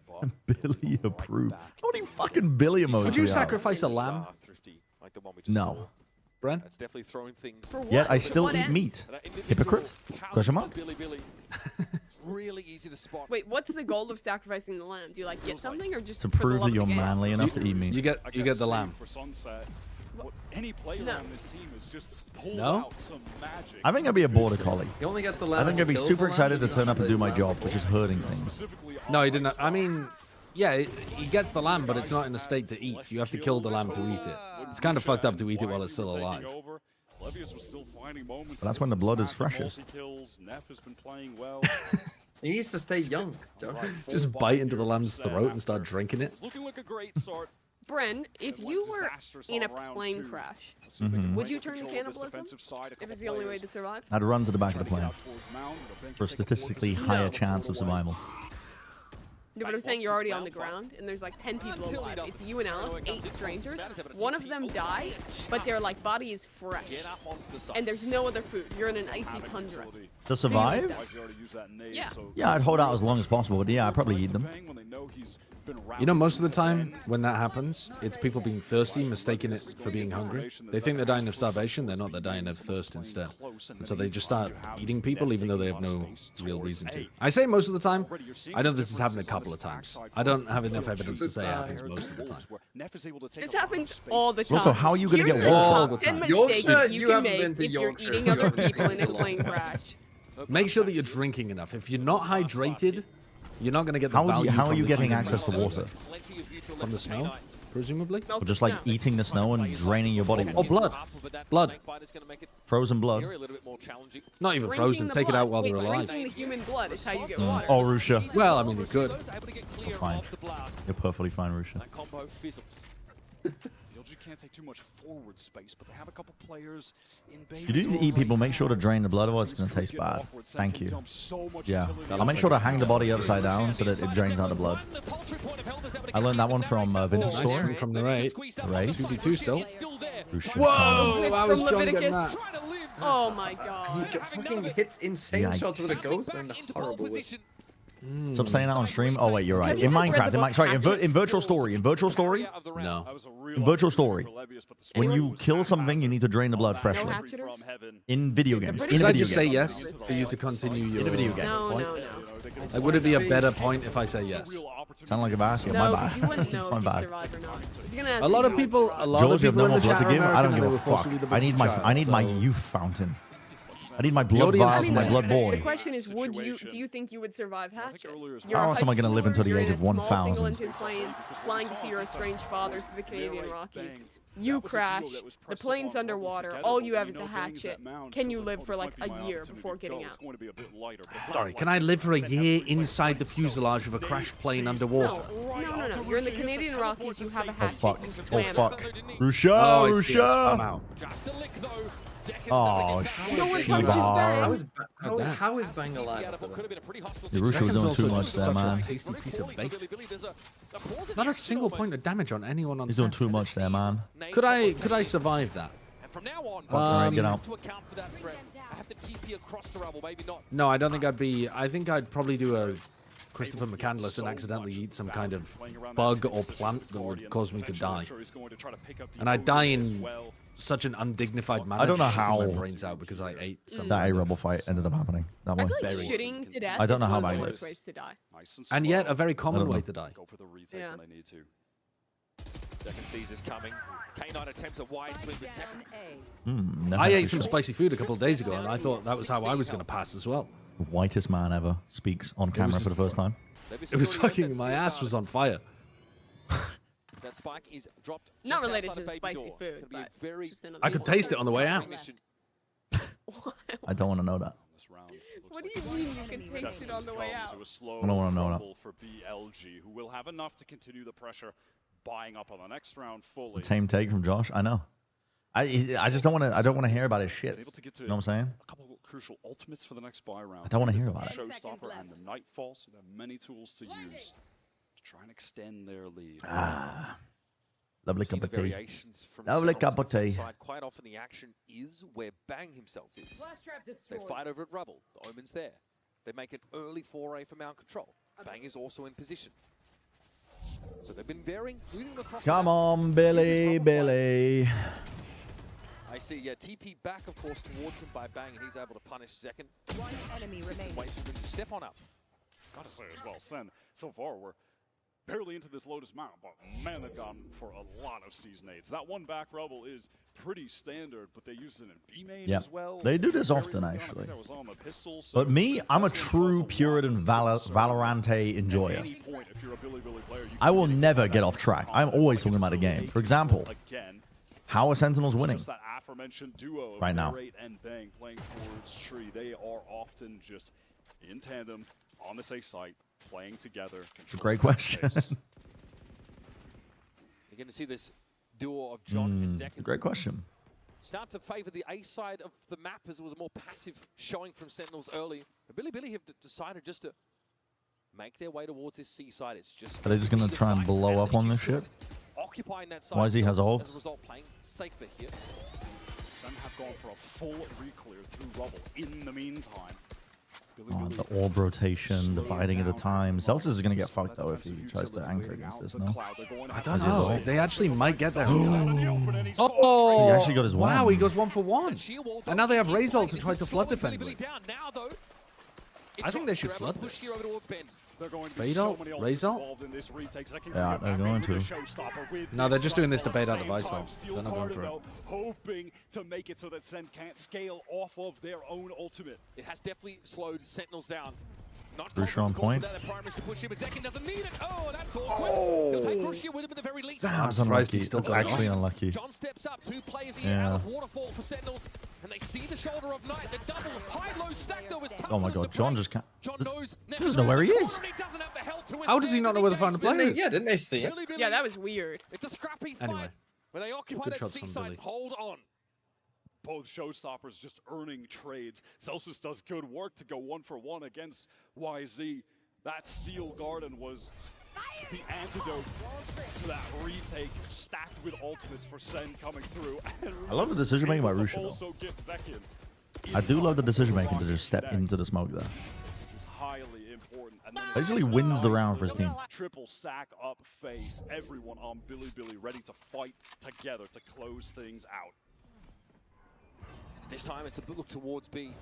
Billy approved. How many fucking Billy emojis Would do you we have? sacrifice a lamb? No. Brent? That's definitely throwing things. Yet I still eat meat. Hypocrite? Question mark? Really easy to spot. Wait, what's the goal of sacrificing the lamb? Do you like get something or just To for the prove love that you're of the game? manly enough to eat meat. You get the lamb. For Sunset, any player on this team is just pulled No? out some magic. I think I'd be a border collie. He only gets the I lamb. think I'd be kills super the lamb, excited to you turn up and don't do my have job, which is herding things. No, he didn't. I mean, yeah, he gets the lamb, but it's not in a state to eat. You have to kill the lamb to eat it. It's kind of fucked up to eat it while it's still alive. But that's when the blood is freshest. Neff has been playing well. He needs to stay young, Joe. Just bite into the lamb's throat and start drinking it. Looking like a great start. Bren, if you were in a plane crash, would you turn to cannibalism if it's the only way to survive? I'd run to the back of the plane for a statistically higher chance of survival. No, but I'm saying you're already on the ground, and there's like 10 people alive. It's you and Alice, 8 strangers. One of them dies, but their like body is fresh, and there's no other food. You're in an icy tundra. To survive? Yeah. Yeah, I'd hold out as long as possible, but yeah, I'd probably eat them. You know, most of the time when that happens, it's people being thirsty, mistaking it for being hungry. They think they're dying of starvation, they're not, they're dying of thirst instead. And so they just start eating people even though they have no real reason to. I say most of the time. I know this has happened a couple of times. I don't have enough evidence to say it happens most of the time. This happens all the time. Also, how are you going to Here's get the water? top 10 mistakes Yorkshire, you you can haven't been make to if you're Yorkshire. eating You other haven't people in been a to plane Yorkshire. crash. Make sure that you're drinking enough. If you're not hydrated, you're not going to get the value How are from you the getting human access to milk. water? From the snow, presumably? Or just like eating the snow and draining your body? Oh, blood. Blood. Frozen blood. Not even Drinking frozen. the Take it blood. out while Wait, they're alive. Drinking the human blood is how you get water. Oh, Rusha. Well, I mean, it could. You're fine. You're perfectly fine, Rusha. That combo fizzles. BLG can't take too much forward space, but they have a couple players in If you do need to eat people, make sure to drain the blood, otherwise it's going to taste bad. Thank you. Yeah. I'll make sure to hang the body upside down so that it drains out the blood. I learned that one from Vintage Nice Story. from the raid. Raid. 2v2 still. Rusha. Whoa! How was From John getting Leviticus. that? Oh my god. He fucking hits insane Yikes. shots with a ghost and horrible whip. Stop saying that on stream. Oh wait, you're right. Have you In guys read Minecraft, the book sorry, Hatchets? in Virtual Story, No. in Virtual Story, when you kill something, you need to drain the blood No freshly. hatcheters? In video games. In Did a I video just say game. yes for you to continue your In a video game. No, point? no, no. Like, would it be a better point if I say yes? Sound like a basket. No, My because you bad. wouldn't know My if you bad. survive or not. He's gonna ask A lot you of people, George, you have no in more the blood chat to are give? I don't American give and a they were supposed fuck. to be the I need best my child, so- youth fountain. I need my The blood audience- vials and my blood The boy. question is, do you think you would survive Hatchet? How else am I gonna live until the age of 1,000? Flying to see your estranged father through the Canadian Rockies. You crash, the plane's underwater, all you have is a hatchet. Can you live for like a year before getting out? Sorry, can I live for a year inside the fuselage of a crashed plane underwater? No. You're in the Canadian Rockies, you have a Oh hatchet, fuck. you Oh swam. fuck. Oh, Rusha, I see, I'm Rusha. out. Oh No one shit. punches How back. is Bang alive after that? Rusha was doing too much there, man. Tasty piece of bait. Not a single point of damage on anyone on He's doing set. too much there, man. Could I survive that? Get out. No, I don't think I'd be. I think I'd probably do a Christopher McCandless and accidentally eat some kind of bug or plant that would cause me to die. And I'd die in such an undignified manner. I don't know shitting how my brains out because I ate some. That A-Rebel fight ended up happening. That I way. feel like shitting to death I don't know is how one of mine the is. worst ways to die. And yet, a very common don't way know. to die. Yeah. Second sees is coming. K9 attempts a wide swing with second. I ate some spicy food a couple of days ago, and I thought that was how I was going to pass as well. The whitest man ever speaks on camera for the first time. It was fucking. My ass was on fire. That spike is dropped. Not related to the spicy food, but just another I could taste it on the way out. I don't want to know that. What do you mean you can taste it on the way out? I don't want to know that. For BLG, who will have enough to continue the pressure, buying up on the next round fully. A tame take from Josh. I know. I just don't want to. I don't want to hear about his shit. Able to get to You know what I'm saying? A couple of crucial ultimates for the next buy round. I don't want to hear about it. Showstopper and the Nightfall, so there are many tools to use to try and extend their lead. Lovely cup of tea. Variations from Lovely Settles cup of defense tea. side. Quite often the action is where Bang himself is. They fight over at Rubble. The Omen's there. They make an early foray for Mount Control. Bang is also in position. So they've been varying, moving across. Come on, Billy, Billy. I see, yeah, TP back, of course, towards him by Bang, and he's able to punish Zekin. One enemy Sits and remaining. waits for him to step on up. Gotta say as well, Sen, so far we're barely into this Lotus Mount, but man, they've gone for a lot of season 8s. That one back Rebel is pretty standard, but they use it in B-main as well. They do this Very often, early on, I actually. think that was on the pistol, so But me, I'm a that's gonna true cause a Puritan lot of Valorante enjoyer. At any point, if you're a Billy player, you I will can never get off track. I'm always talking about a game. For example, again. how are Sentinels winning? Just that aforementioned duo of Right now. Narrate and Bang playing towards Tree. They are often just in tandem on this A site, playing together. It's a great question. You're going to see this duo of John and Zekin. Great question. Start to favour the A side of the map as it was a more passive showing from Sentinels early. But Billy have decided just to make their way towards this C side. It's just. Are they just going to try and blow up on this shit? Occupying that side. YZ has ult. As a result, playing safer here. Sen have gone for a full re-clear through Rubble in the meantime. Oh, the orb rotation, the biting at a time. Celsius is going to get fucked, though, if he tries to anchor against this, no? I don't know. They actually might get there. Oh! He actually got his one. Wow, he goes 1 for 1. And now they have Razor to try to flood defend with. I think they should flood this. They're going to Fade out, Razor? Yeah, they're going to. No, they're just doing this to bait out the Visor. They're not going for it. Hoping to make it so that Sen can't scale off of their own ultimate. It has definitely slowed Sentinels down. Not Crucial on point. That's unlucky. That's actually unlucky. John steps up, 2 players here out of waterfall for Sentinels, and they see the shoulder of night. The double high-low stack though is tough. Oh my god, John just can't. John knows. He doesn't know where he is. How does he not know where the final player is? Yeah, didn't they see it? Yeah, that was weird. It's a scrappy Anyway, fight where they occupy good that shots from C-side. Billy. Hold on. Both showstoppers just earning trades. Celsius does good work to go 1 for 1 against YZ. That Steel Garden was the antidote to that retake, stacked with ultimates for Sen coming through. I love the decision making by Rusha, though. Also get Zekin. I do love the decision making to just step into the smoke there. Highly important. And then Basically wins the round for his team. Triple sack up face. Everyone on Billy ready to fight together to close things out. This time it's a look towards B.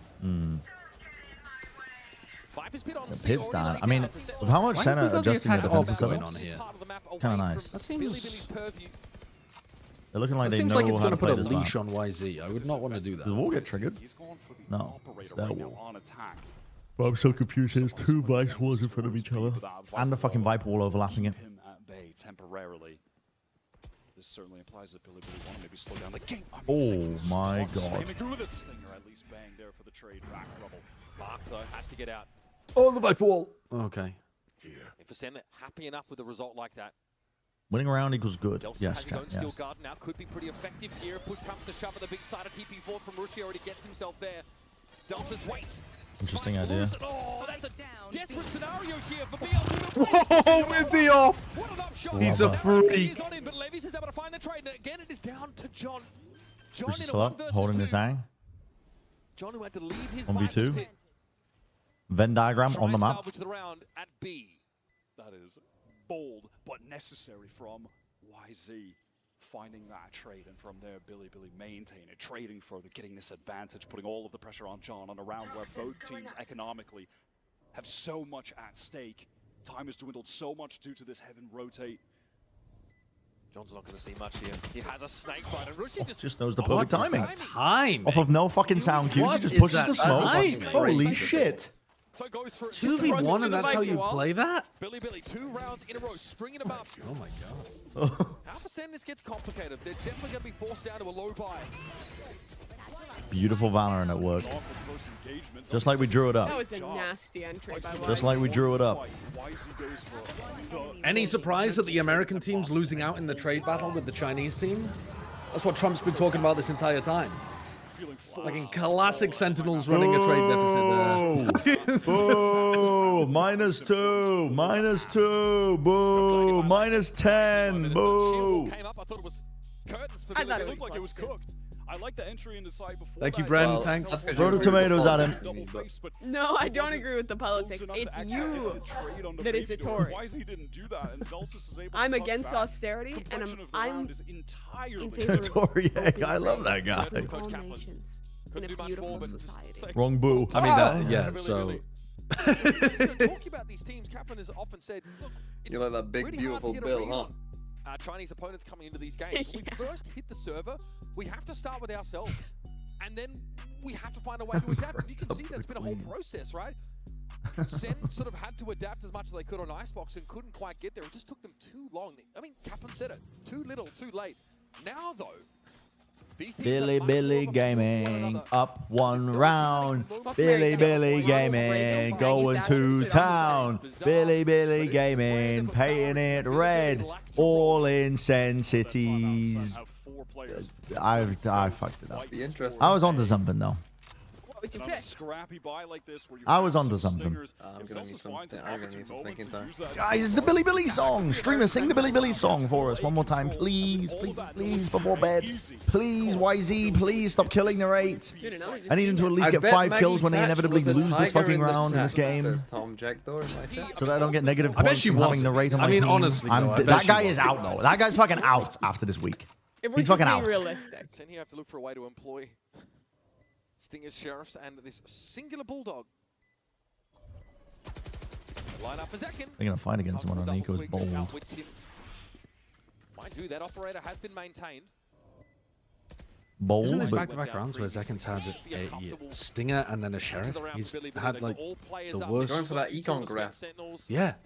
Viper's bit on C, Pit's already down. laid I mean, down for Sentinels. with how much Why have we Senna got the adjusting their attack defensive ops going setup, on here? kind of nice. That seems. They're looking like That they seems know like it's how going to to put play a this leash map. on YZ. I would not want to do Does the that. wall get triggered? He's going for the No, it's operator their right now wall. on attack. Bro, I'm so confused. There's 2 Vice walls in front of each other. And the fucking Viper wall overlapping it. Him at bay temporarily. This certainly implies that Billy want to maybe slow down the game. Oh my god. Through the stinger, at least bang there for the trade back rubble. Mark, though, has to get out. Oh, the Viper wall. Okay. If for Sen happy enough with a result like that. Winning a round equals good. Delsa's Yes, has his own yes. steel guard now. Could be pretty effective here. Push comes to shove at the big side of TP4 from Rushi. Already gets himself there. Delsa's waits. Interesting idea. Oh, that's a desperate scenario here for BLG. Whoa, with the off. What an upshot. He's a freak. He's on him, but Levy's is able to find the trade. And again, it is down to John. John Bruce is in a still 1 up, versus holding 2. this hang. John who had to leave his 1v2. pit. Venn diagram on the map. Salvage the round at B. That is bold but necessary from YZ. Finding that trade, and from there, Billy maintain it, trading further, getting this advantage, putting all of the pressure on John on a round where both teams economically have so much at stake. Time has dwindled so much due to this heaven rotate. John's not going to see much here. He has a snake bite, and Rushi Just knows the perfect timing. Time. Off of no fucking sound cues, he just pushes the smoke. Holy shit. So goes for 2v1 and that's how you play that? Billy 2 rounds in a row, stringing them up. Oh my god. How for Sen this gets complicated? They're definitely going to be forced down to a low buy. Beautiful Valorant at work. Just like we drew it up. That was a nasty entry by Just like we drew it up. Any surprise that the American team's losing out in the trade battle with the Chinese team? That's what Trump's been talking about this entire time. Like in classic Sentinels running a trade deficit there. Boo! -2. -2. Boo! -10. Boo! I thought it looked like it was cooked. I like the entry in the side before. Thank you, Bren. Well, Thanks. Throw the tomatoes at him. No, I don't agree with the politics. It's you that is Satori. Didn't do that, and Zelsis is able to I'm tuck against back. austerity, and I'm in favor of Tori, I love that guy. all nations in a beautiful society. Wrong boo. I mean, that, yeah, so. Talking about these teams, Kaplan has often said, look, You like that big, really beautiful hard to get a bill, read huh? on Chinese opponents coming into these games. When we first hit the server, we have to start with ourselves. And then we have to find a way to adapt. And you can see that's been a whole process, right? Sen sort of had to adapt as much as they could on Icebox and couldn't quite get there. It just took them too long. I mean, Kaplan said it. Too little, too late. Now, though, these teams Billy Gaming up 1 round. Billy Gaming going to town. Billy Gaming painting it red. All in Sen cities. I fucked it up. I was onto something though. What would you pick? Scrappy buy like this where you I was onto something. I'm gonna need some thinking time. Guys, it's the Billy song. Streamer, sing the Billy song for us one more time, please, please, before bed. Please, YZ, please stop killing the rate. I need him to at least get 5 kills when they inevitably lose this fucking round in this game. So that I don't get negative points from having the rate on my team. Honestly, that guy is out though. That guy's fucking out after this week. He's fucking out. Realistic. Sen here have to look for a way to employ Stingers, Sheriffs, and this singular Bulldog. Line up for Zekin. They're gonna fight against someone on Nico's bold. Mind you, that operator has been maintained. Bold. Isn't this back-to-back rounds where Zekins had a Stinger and then a Sheriff? He's had like the worst. Going for that econ grab. Yeah,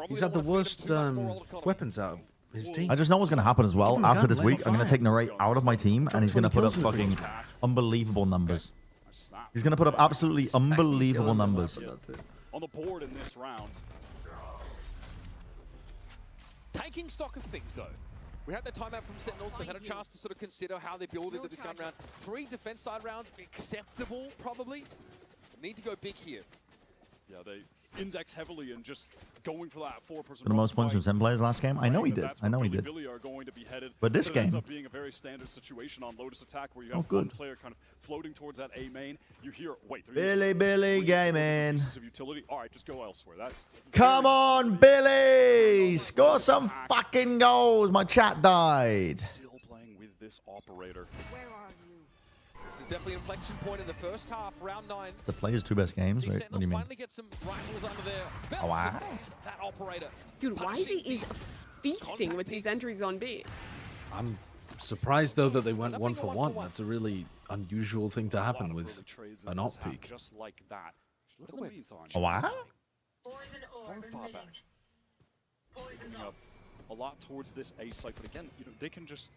he's had the worst weapons out of his team. I just know what's gonna happen as well. After this week, I'm gonna take Narrate out of my team, and he's gonna put up fucking unbelievable numbers. He's gonna put up absolutely unbelievable numbers. On the board in this round. Taking stock of things, though. We had that timeout from Sentinels. They've had a chance to sort of consider how they build into this gun round. 3 defense side rounds, acceptable, probably. Need to go big here. Yeah, they index heavily and just going for that 4-person. For the most points from Zen players last game? I know he did. I know he did. But this game. Ends up being a very standard situation on Lotus Attack where you have one player kind of floating towards that A main. You hear, wait, Billy Gaming. Utility. All right, just go elsewhere. That's Come on, Billy! Score some fucking goals. My chat died. Still playing with this operator. This is definitely an inflection point in the first half, round 9. To play his 2 best games, right? What do you mean? Finally get some rifles under their belts. Oh, wow. That operator. Dude, YZ is feasting with these entries on B. I'm surprised though that they went 1 for 1. That's a really unusual thing to happen with an op peak. Just like that. Look at the meantime. Oh, wow. So far back. a lot towards this A site, but again, they can just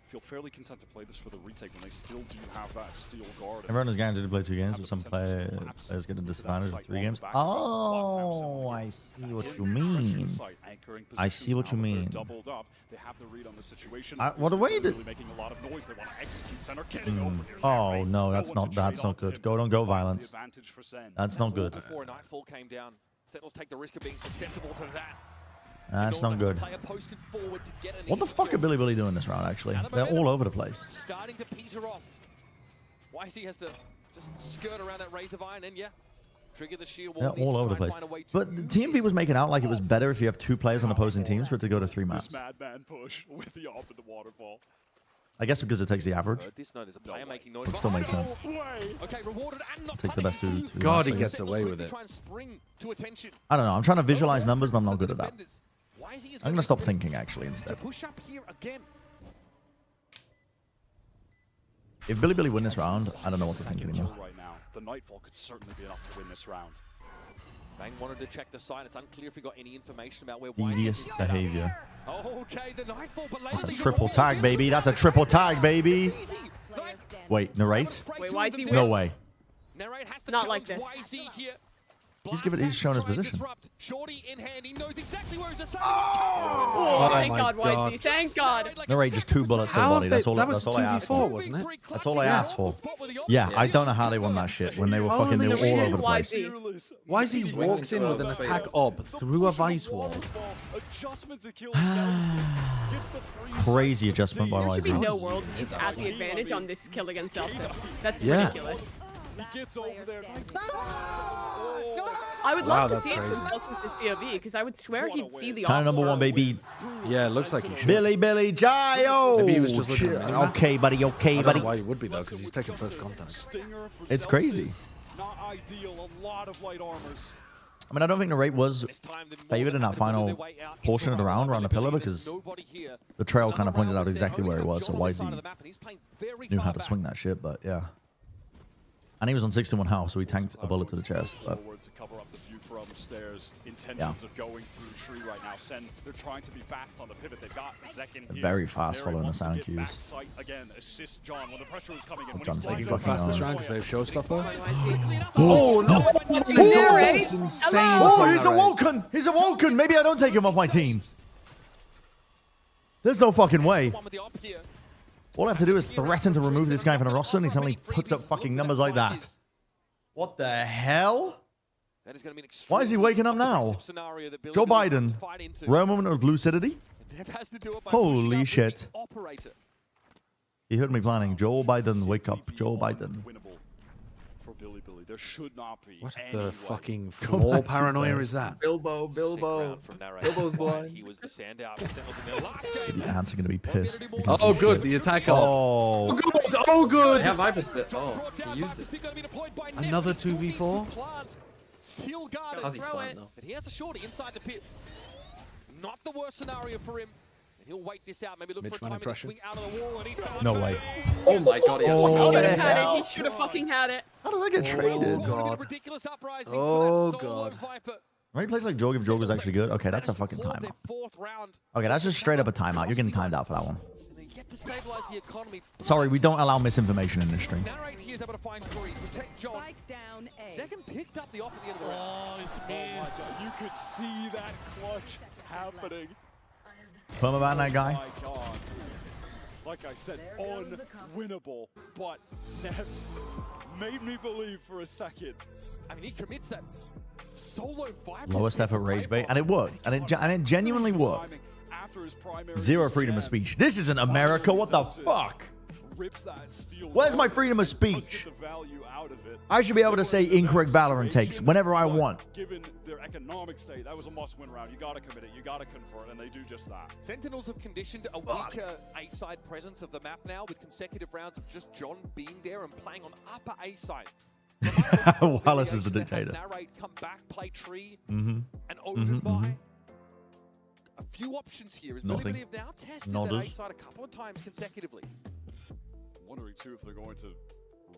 feel fairly content to play this for the retake when they still do have that steel guard. Everyone is guaranteed to play 2 games, but some players get a disadvantage of 3 games. Oh, I see what you mean. I see what you mean. What a way to... Oh, no, that's not good. Don't go violence. That's not good. Before Nightfall came down, Sentinels take the risk of being susceptible to that. That's not good. What the fuck are Billy doing this round, actually? They're all over the place. Starting to peter off. YC has to just skirt around that razor vine and, yeah, trigger the shield wall. They're all over the place. But TMV was making out like it was better if you have 2 players on opposing teams for it to go to 3 maps. Madman push with the AWP in the waterfall. I guess because it takes the average. It still makes sense. It takes the best 2 God, he gets away with it. I don't know. I'm trying to visualize numbers, and I'm not good at that. I'm going to stop thinking, actually, instead. If Billy win this round, I don't know what to think anymore. Right now, the Nightfall could certainly be enough to win this round. Bang wanted to check the site. It's unclear if he got any information about where Devious behavior. Okay, the Nightfall, but that's a triple tag, baby. That's a triple tag, baby. Wait, narrate? Wait, why is he No way. Narrate has to not like this. He's shown his position. Shorty in hand. He knows exactly where he's Oh, thank God, YC. Thank God. Narrate just 2 bullets to the body. That's all I asked for. Wasn't it? That's all I asked for. Yeah, I don't know how they won that shit when they were fucking they were all over the place. YZ walks in with an attack up through a vice wall. Crazy adjustment by YZ. There should be no world he's at the advantage on this kill against Celsius. That's ridiculous. He gets over there. I would love to see it from Celsius this POV because I would swear he'd see the Kind of number 1, baby. Yeah, it looks like he should. Billy Jayo. Maybe he was just looking at okay, buddy. Okay, I buddy. don't know why he would be though, because he's taking first contact. It's crazy. Not ideal. A lot of light armors. I mean, I don't think the rate was favored in that final portion of the round around the pillar because the trail kind of pointed out exactly where it was, so YZ knew how to swing that shit, but yeah. And he was on 61 health, so he tanked a bullet to the chest. But yeah. Very fast following the sound cues. John's like fucking fastest round because they have showstopper. Oh no! That's insane. Oh, he's awoken! He's awoken! Maybe I don't take him off my team. There's no fucking way. All I have to do is threaten to remove this guy from the roster, and he suddenly puts up fucking numbers like that. What the hell? Why is he waking up now? Joe Biden. Rare moment of lucidity? Holy shit. He heard me planning. Joe Biden, wake up. Joe Biden. There should not be. What the fucking floor paranoia is that? Bilbo. Bilbo's blind. He was the standout. In their last game. The ants are going to be pissed. Oh, good. The attack. Oh, good. Oh, good. They have Viper split. Oh, he used it. Another 2v4. Still guarded. How's he playing, though? But he has a shorty inside the pit. Not the worst scenario for him. And he'll wait this out. Maybe look for a time to swing out of the wall. And he's no way. Oh my God. He should have fucking had it. How does that get traded? Oh God. Ridiculous uprising Oh for that solo God. Viper. Right, plays like Jorg if Jorg was actually good. Okay, that's a fucking timeout. Okay, that's just straight up a timeout. You're getting timed out for that one. To stabilize the economy. Sorry, we don't allow misinformation in this stream. Narrate here is able to find Corey, protect John. Zekin picked up the op at the end of the round. Oh, my God. You could see that clutch happening. Permaban that guy. Oh my God. Like I said, unwinnable. But Nev made me believe for a second. I mean, he commits that solo five. Lowest effort rage bait, and it worked, and it genuinely worked. Zero freedom of speech. This isn't America. What the fuck? Where's my freedom of speech? I should be able to say incorrect Valorant takes whenever I want. Given their economic state, that was a must-win round. You gotta commit it. You gotta convert, and they do just that. Sentinels have conditioned a weaker A-side presence of the map now, with consecutive rounds of just John being there and playing on upper A-side. Wallace is the dictator. Narrate, come back, play tree, and open by. A few options here. As Billy have now tested that A-side a couple of times consecutively. Wondering too if they're going to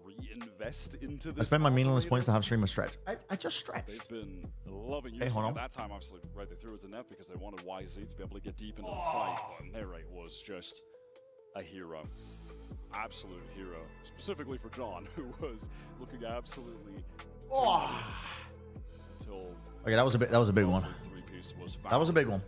reinvest into this. I spent my meaningless points to have streamer stretch. I just stretched. They've been loving using it. At that time, obviously, right, they threw it to net because they wanted YZ to be able to get deep into the site. But Nere was just a hero. Absolute hero. Specifically for John, who was looking absolutely until Okay, that was a big one. That was a big one.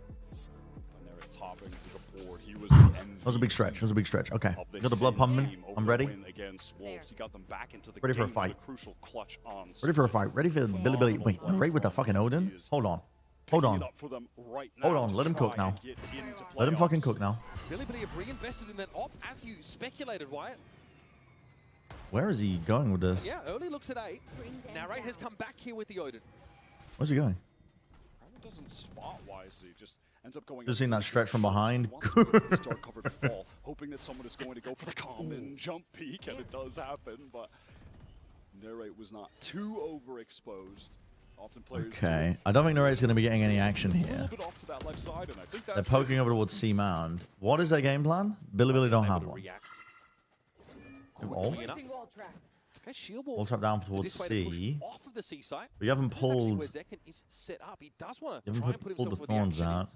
Topping the board. He was That was a big stretch. That was a big stretch. Okay. Got the blood pumping. I'm ready. He got them back into the Ready for a game fight. with crucial clutch on. Ready for a fight. Ready for Billy. Wait, right with the fucking Odin? Hold on. Hold on. Hold on. Let him cook now. Let him fucking cook now. Billy have reinvested in that op as you speculated, Wyatt. Where is he going with this? Yeah, early looks at 8. Narrate has come back here with the Odin. Where's he going? Doesn't spot wisely, just ends up going. Just seeing that stretch from behind. Start cover to fall, hoping that someone is going to go for the common jump peek, and it does happen, but Narrate was not too overexposed. Often players. Okay, I don't think Narrate's going to be getting any action here. They're poking over towards C Mound. What is their game plan? Billy don't have one. Ult? Ult up down towards C. Off of the C site. But you haven't pulled. Where Zekin is set up. He does want to You try and haven't put pulled the himself where the thorns action out.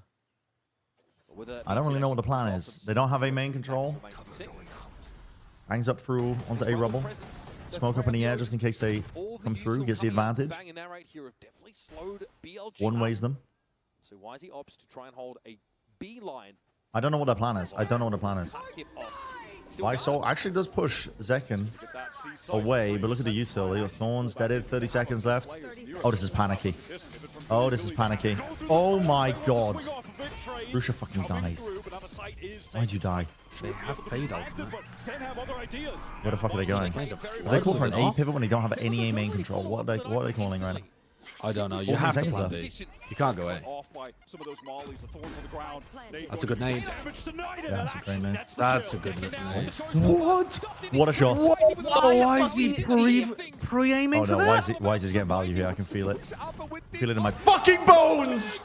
is. I don't really know what the plan is. They don't have A main control. Hangs up through onto A rubble. Smoke up in the air just in case they come through. Gets the advantage. One ways them. So YZ opts to try and hold a B line. I don't know what their plan is. I don't know what the plan is. Lysol actually does push Zekin away, but look at the util. They got Thorns deaded, 30 seconds left. Oh, this is panicky. Oh, this is panicky. Oh my god. Rusha fucking dies. Why'd you die? They have fade ultimate. Where the fuck are they going? Are they call for an A pivot when they don't have any A main control? What are they calling right now? I don't know. You have to plan B. You can't go A. That's a good name. Yeah, that's a great name. That's a good name. What? What a shot. Oh, why is he pre-aiming for that? Why is he getting value here? I can feel it. Feel it in my fucking bones!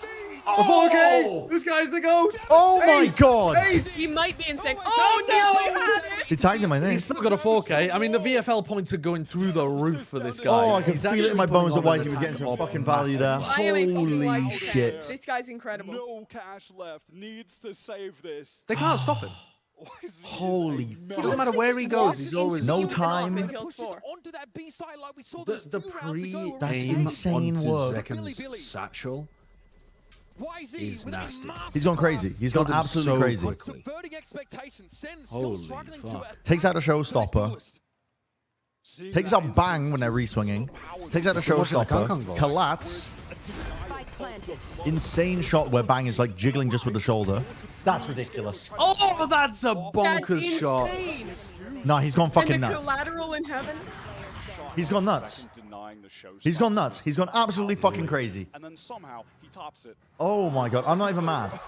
Oh, okay. This guy's the GOAT. Oh my god. He might be insane. Oh no! He tagged him, I think. He's still got a 4K. I mean, the VFL points are going through the roof for this guy. Oh, I can feel it in my bones that Wisey was getting some fucking value there. Holy shit. This guy's incredible. No cash left. Needs to save this. They can't stop him. Holy fuck. It doesn't matter where he goes, he's always... No time. Onto that B side like we saw The pre-aim insane onto work. Zekin's satchel is nasty. He's gone crazy. He's gone absolutely crazy. Holy fuck. Takes out a showstopper. Takes out bang when they're re-swinging. Takes out a showstopper. Colats. Insane shot where bang is like jiggling just with the shoulder. That's ridiculous. Oh, that's a bonkers shot. No, he's gone fucking and the nuts. collateral in heaven. He's gone nuts. He's gone nuts. He's gone absolutely fucking crazy. And then somehow he tops it. Oh my god, I'm not even mad.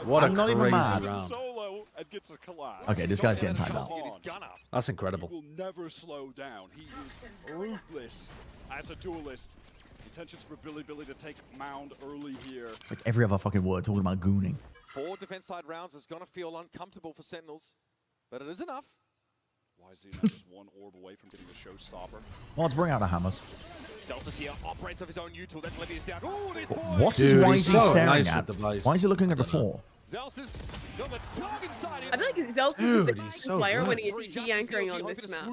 I'm not even mad. Solo and gets a collapse. Okay, this guy's getting timed out. That's incredible. He will never slow down. He is ruthless as a duelist. Intentions for Billy to take Mound early here. It's like every other fucking word talking about gooning. 4 defense side rounds is going to feel uncomfortable for Sentinels, but it is enough. YZ now just one orb away from getting the showstopper. Well, let's bring out the hammers. Delta's here, operates of his own util. That's Livia's down. Oh, this boy! What is YZ staring at? Device. Why is he looking at the floor? Zelsis got the target side. I feel like Zelsis is the kind of player when he is C anchoring on this map.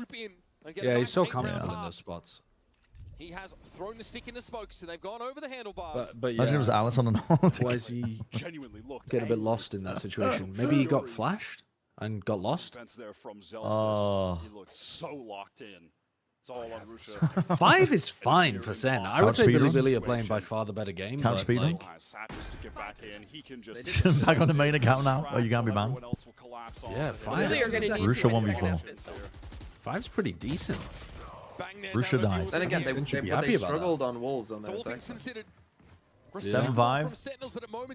Yeah, he's so comfortable in those spots. He has thrown the stick in the smoke, so they've gone over the handlebars. But yeah, imagine it was Alice on an ult. Why is he getting a bit lost in that situation? Maybe he got flashed and got lost. There from Zelsis. He looked so locked in. It's all on Rusha. 5 is fine for Sen. I would say Billy are playing by far the better game. Count speed like, back on the main account now. Oh, you can't be banned. Yeah, 5. Rusha 1v4. 5's pretty decent. Rusha dies. Then again, they struggled on Wolves on their attack. 7-5.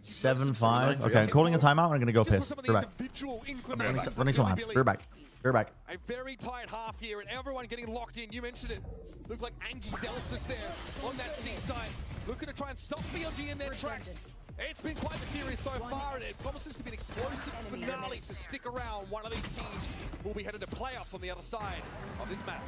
7-5. Okay, I'm calling a timeout and I'm going to go piss. Be back. Running some laps. Be back. Be back. A very tight half here, and everyone getting locked in. You mentioned it. Looked like Angie Zelsis there on that C side. Looking to try and stop BLG in their tracks. It's been quite the series so far, and it promises to be an explosive finale, so stick around. One of these teams will be headed to playoffs on the other side of this map.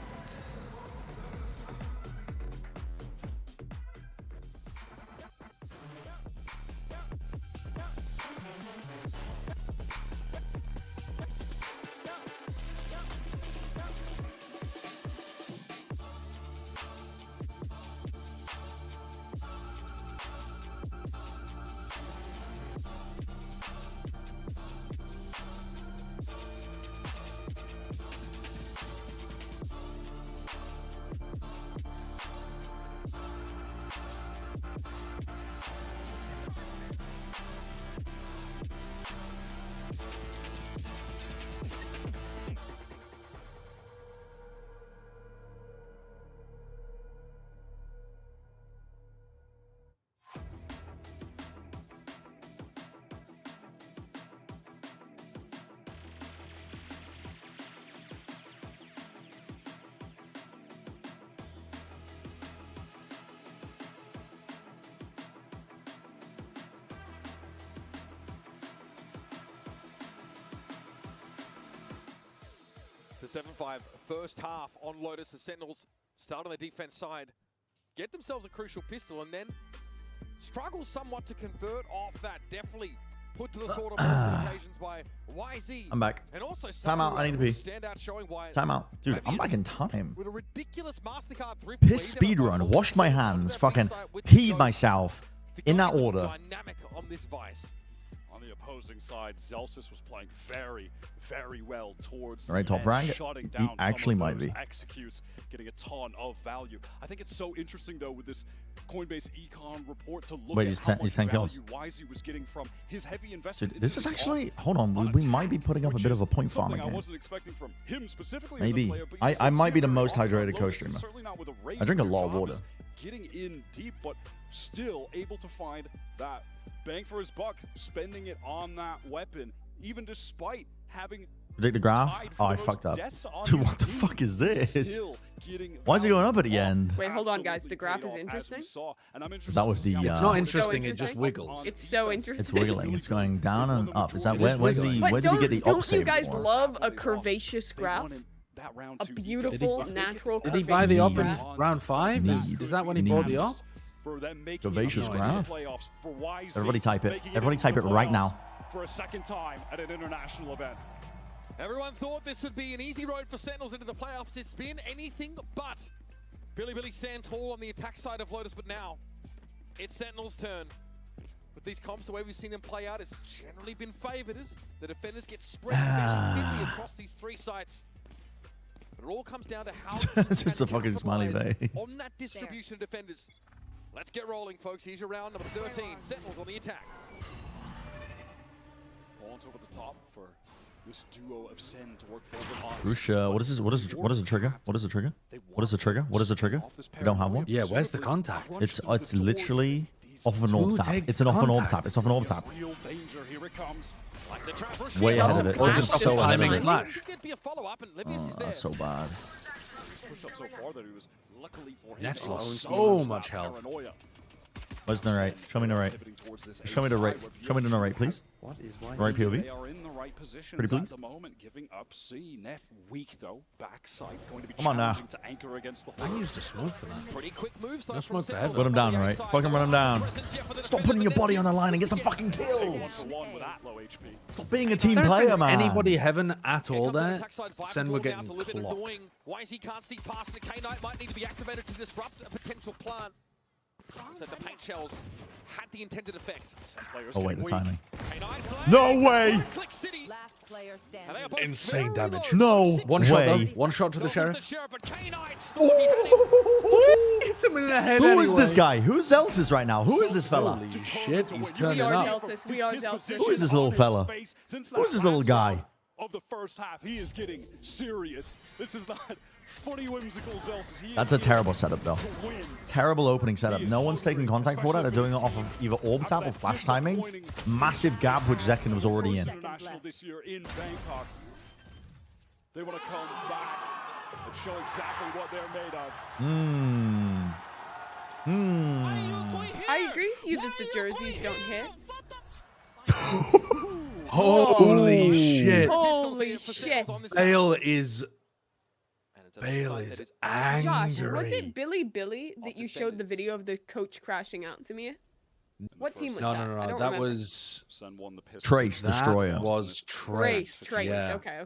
a 7-5 first half on Lotus. The Sentinels start on the defense side, get themselves a crucial pistol, and then struggle somewhat to convert off that. Definitely put to the sword on occasions by YZ. I'm back. And also Time out. I need to pee. standout showing why Time out. Dude, I'm back in time. with a ridiculous Mastercard thrift Piss speed run. Washed my hands. Fucking peed myself. In that order. dynamic on this Vice. On the opposing side, Zelsis was playing very, very well towards Right, the top end, rank? shutting He down actually some of might those be. executes, getting a ton of value. I think it's so interesting though with this Coinbase econ report to look Wait, at he's how 10 much 10 kills. value YZ was getting from his heavy investment. Dude, this is into the actually... offense. Hold on. We might be putting up a bit of a point farm Something I again. wasn't expecting from him specifically as a Maybe. player, but you I see might be the him most very hydrated often. co-streamer. Lotus is certainly not with a rage, I drink a but lot of job water. is getting in deep, but still able to find that bang for his buck, spending it on that weapon, even despite having Predict the graph? Oh, I fucked up. Dude, what the fuck is this? Why is it going up at the end? Wait, hold on, guys. The graph is interesting. Is that with the... It's not interesting, it just wiggles. It's so interesting. It's wiggling. It's going down and up. Is that where does he get the Don't up you save guys for? love a curvaceous graph? A beautiful, natural, Did he buy the op in graph? round 5? Is that when he bought the op? Curvaceous graph. For YZ, Everybody type it. making Everybody into type the it right playoffs now. For a second time at an international event. Everyone thought this would be an easy road for Sentinels into the playoffs. It's been anything but. Billy stand tall on the attack side of Lotus, but now it's Sentinels' turn. With these comps, the way we've seen them play out, it's generally been favored as the defenders get spread fairly thinly across these three sites. But it all comes down to how It's just a fucking smiley face. on that distribution of defenders. Let's get rolling, folks. Here's your round number 13. Sentinels on the attack. Launch over the top for this duo of SEN to work forward on. Roosh, what is this? What is the trigger? What is the trigger? What is the trigger? What is the trigger? We don't have one. Yeah, where's the contact? It's literally off of an orb tap. It's an off an orb tap. It's off an orb tap. Real danger, here it comes. Like the trap rush. Way ahead of it. Or just So ahead timing of it. flash. There'd be a follow-up, and Livius is there. So bad. Pushed up so far that he was luckily for him. Neff's lost So so much much health. paranoia. Where's the right? Show me the right. Show me the right. Show me the right, please. What is Right POV. They are in the right positions Pretty please. at the moment, giving up C. Neff weak though, backside going to be Come on now. challenging to anchor against the I used a smoke for that. Pretty quick moves. No smoke for heaven. Run him down, all right? Fucking run him down. Stop putting your body on the line and get some fucking kills. one with that low HP. Stop being a team I don't player, think man. anybody heaven at all there. Sen were getting clocked. YZ can't see past the K-Knight might need to be activated to disrupt a potential plant. So the paint shells had the intended effect. Oh wait, the timing. K-Knight No way. Click City. Last player And they standing. are both Insane very damage. low. No One shot though. way. One shot to the sheriff. But K-Knight's Hits him in the head Who is anyway. this guy? Who's Zelsis right now? Who is this fella? Holy shit, he's We turning are up. Zelsis. We are Zelsis. Who is this little fella? Who is this little guy? Of the first half, he is getting serious. This is not funny, whimsical Zelsis. He That's is a terrible setup, though. to win. Terrible opening setup. No one's taking contact for that. They're doing it off of either orb tap or flash timing. Massive gap, which Zekin was already in. International this year in Bangkok. They want to come back and show exactly what they're made of. I agree with you that the jerseys don't hit. Holy shit. Holy shit. Bale is angry. Josh, was it Billy that you showed the video of the coach crashing out to me? What team was No, that? no, I no, don't that remember. was Sen won the pistol. Trace Destroyer. That was Trace. Trace. Yeah. Okay.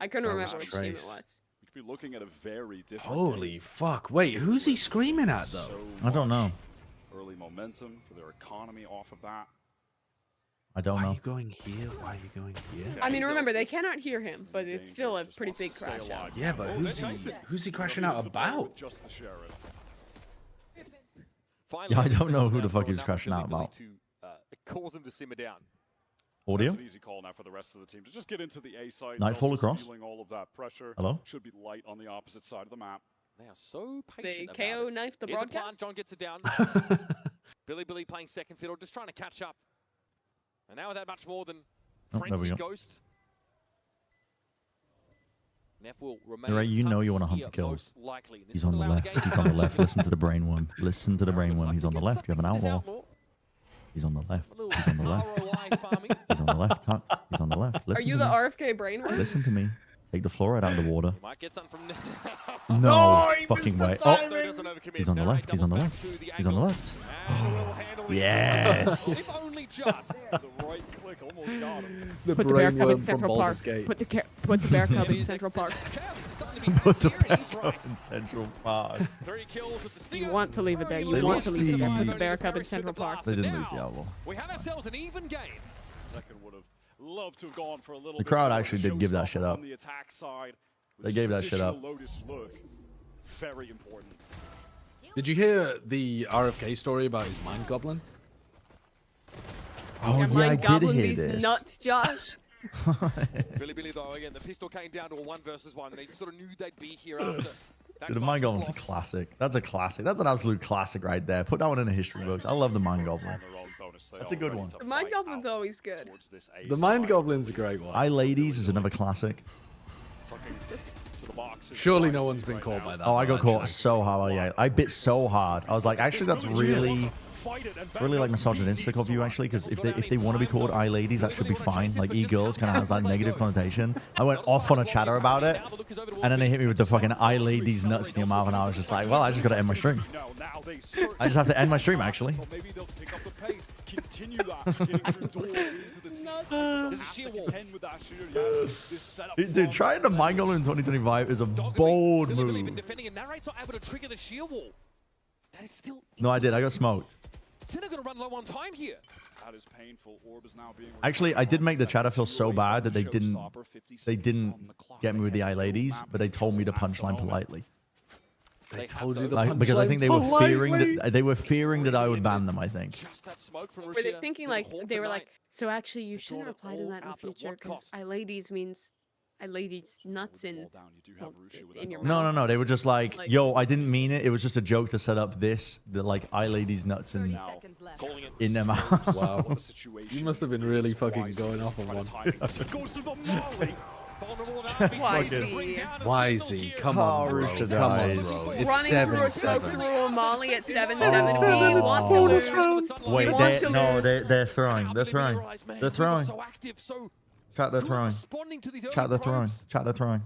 I couldn't That remember was which team it Trace. was. We could be looking at a very different Holy game. fuck. Wait, who's he screaming at though? I don't know. Early momentum for their economy off of that. I don't Why are know. you going here? Why are you going here? I mean, remember, they cannot hear him, but it's still a pretty big crash out. Yeah, but who's he crashing out about? Just the sheriff. Yeah, I don't know who the fuck he was crashing out about. To cause them to simmer down. Audio? That's an easy call now for the rest of the team to just get into the A side. Nightfall Zelsis across? feeling all of that pressure. Hello? Should be light on the opposite side of the map. They are so They patient. KO knifed the Here's the plan. broadcast. John gets it down. Billy playing second fiddle, just trying to catch up. And now without much more than Oh, there we frenzy go. ghost. Neff will remain You're right, you know tough you want to hunt here, for kills. most likely. This He's will on the allow left. game He's on the left. Listen to the brainworm. Listen to the brainworm. He's on the left. You have an outlaw. He's on the left. He's on the left. ROI farming. He's on the left. Tuck. He's on the left. Are Listen you to the me. RFK brainworm? Listen to me. Take the floor right out of the water. Might get something from No fucking way. Oh, he's on the left. He's on the left. He's on the left. Yes. If only just. The right click almost got him. The Put the bear cub in brainworm from Central Baldur's Park. Gate. Put the bear cub in Central Park. Put the back up in Central Park. 3 kills with the You Stinger. want to leave it there. They You want to lost leave it there. Put the- the bear cub in Central Park. They didn't lose the outlaw. We have ourselves an even game. Second would have loved to have gone for a little The bit crowd more actually did give that shit showstopper up. on the attack side. They gave that shit up. Traditional Lotus look, very important. Did you hear the RFK story about his mind goblin? Oh Yeah, yeah, my I did goblin hear these this. nuts, Josh. Billy though, again, the pistol came down to a 1 versus 1. They sort of knew they'd be here after. Dude, the Mind Goblin's a classic. That's a classic. That's an absolute classic right there. Put that one in the history books. I love the Mind Goblin. That's a good one. The Mind Goblin's always good. The Mind Goblin's a great one. I Ladies is another classic. Surely no one's been caught by that. Oh, I got caught so hard. Yeah, I bit so hard. I was like, actually, that's really, it's really like misogynistic of you, actually, because if they want to be called I Ladies, that should be fine. Like E-girls kind of has that negative connotation. I went off on a chatter about it, and then they hit me with the fucking I Ladies nuts in your mouth, and I was just like, well, I just got to end my stream. I just have to end my stream, actually. Maybe they'll pick up the pace, continue that, getting through door into the season. There's a sheer wall. With that shooter, yeah, this setup Dude, trying to Mind Goblin in 2025 is a bold move. Defending and narrate's not able to trigger the sheer wall. That is still. No, I did. I got smoked. They're going to run low on time here. That is painful. Orb is now being Actually, I did make the chatter feel so bad that they didn't get me with the I Ladies, but they told me to punchline politely. They told you the Like, because I think they were politely. fearing that I would ban them. I think. Were they thinking like they were like, so actually you shouldn't reply to that in the future because I ladies means I ladies nuts in your mouth. No. They were just like, yo, I didn't mean it. It was just a joke to set up this, the like I Ladies nuts in their mouth. Wow. You must have been really fucking going off on one. YZ, come on, bro. Come on, bro. It's Running through a smoke 7-7. through a molly at 7-7 want to lose. Wait, Want to lose. they're throwing. They're throwing. They're throwing. Chat, they're throwing. Chat, they're throwing. Chat, they're throwing.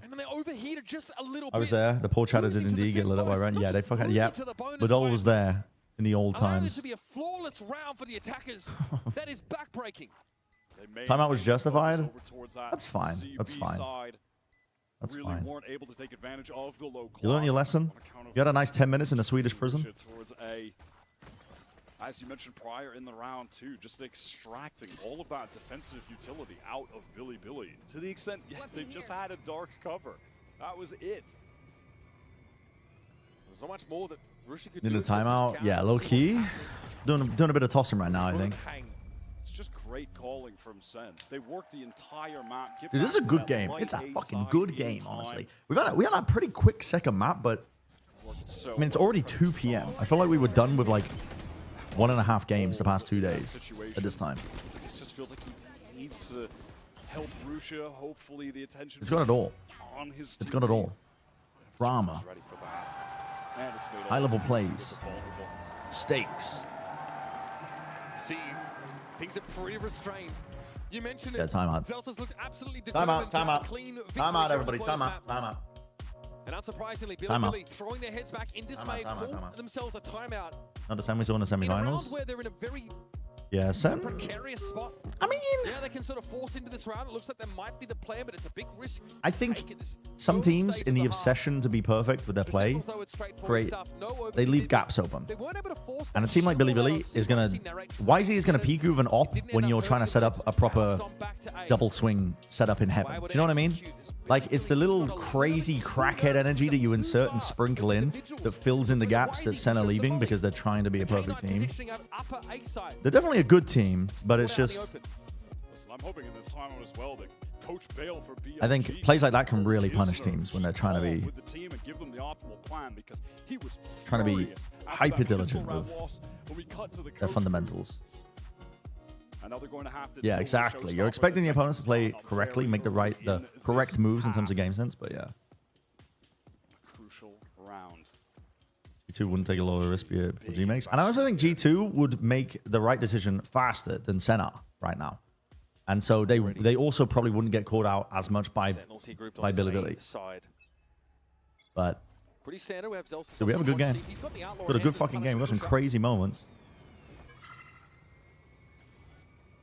I was there. The poor chatter did indeed get lit up by Ren. Yeah, they fucking. Yep. Badol was there in the old times. This would be a flawless round for the attackers. That is backbreaking. Timeout was justified. That's fine. That's fine. That's really fine. weren't able to take advantage of the low You learned your lesson. You had a nice 10 minutes in a Swedish prison. Towards a, as you mentioned prior in the round too, just extracting all of that defensive utility out of Billy to the extent they just had a dark cover. That was it. There's so much more that Rushi could In do. the timeout, yeah, low key. Doing a bit of tossing right now, I think. It's just great calling from SEN. They worked the entire map. Dude, this is a good game. It's a fucking good game, honestly. We had a pretty quick second map, but I mean, it's already 2 p.m. I feel like we were done with like 1.5 games the past 2 days at this time. It just feels like he needs to help Russia. Hopefully, the attention. It's got it all. On his It's got it all. Drama. Ready for that. And it's made High-level plays. Stakes. See, things are pretty restrained. You mentioned it. Yeah, timeout. Zelsa's looked absolutely Timeout, determined to have a timeout. clean victory Timeout, here in everybody. the first Timeout, map. timeout. And unsurprisingly, Timeout. Billy throwing their heads back in dismay, called themselves a timeout. Not the same we saw in the In a round semifinals. where they're in a very Yeah, Sen. precarious spot. I mean, yeah, they can sort of force into this round. It looks like that might be the plan, but it's a big risk. I think some teams, in the obsession to be perfect with their play, they leave gaps open. And a team like Billy is gonna, YZ is gonna peek you with an op when you're trying to set up a proper double swing setup in heaven. Do you know what I mean? Like, it's the little crazy crackhead energy that you insert and sprinkle in that fills in the gaps that Sen are leaving because they're trying to be a perfect team. They're definitely a good team, but it's just, Listen, I'm hoping in this time as well that Coach Bale for BLG I think plays like that can really punish teams when they're trying to be with the team and give them the optimal plan because he was trying to be furious after hyper that diligent pistol round with loss when we cut to the their coach. fundamentals. And now they're going to have to Yeah, deal with exactly. showstopper You're expecting the in opponents to play second correctly, round. make the correct moves in terms of game sense, but yeah. Crucial round. G2 wouldn't take a lower risk BLG makes. And I also think G2 would make the right decision faster than Senna right now. And so they also probably wouldn't get caught out as much by Billy. But so we have a good game. Got a good fucking game. We got some crazy moments.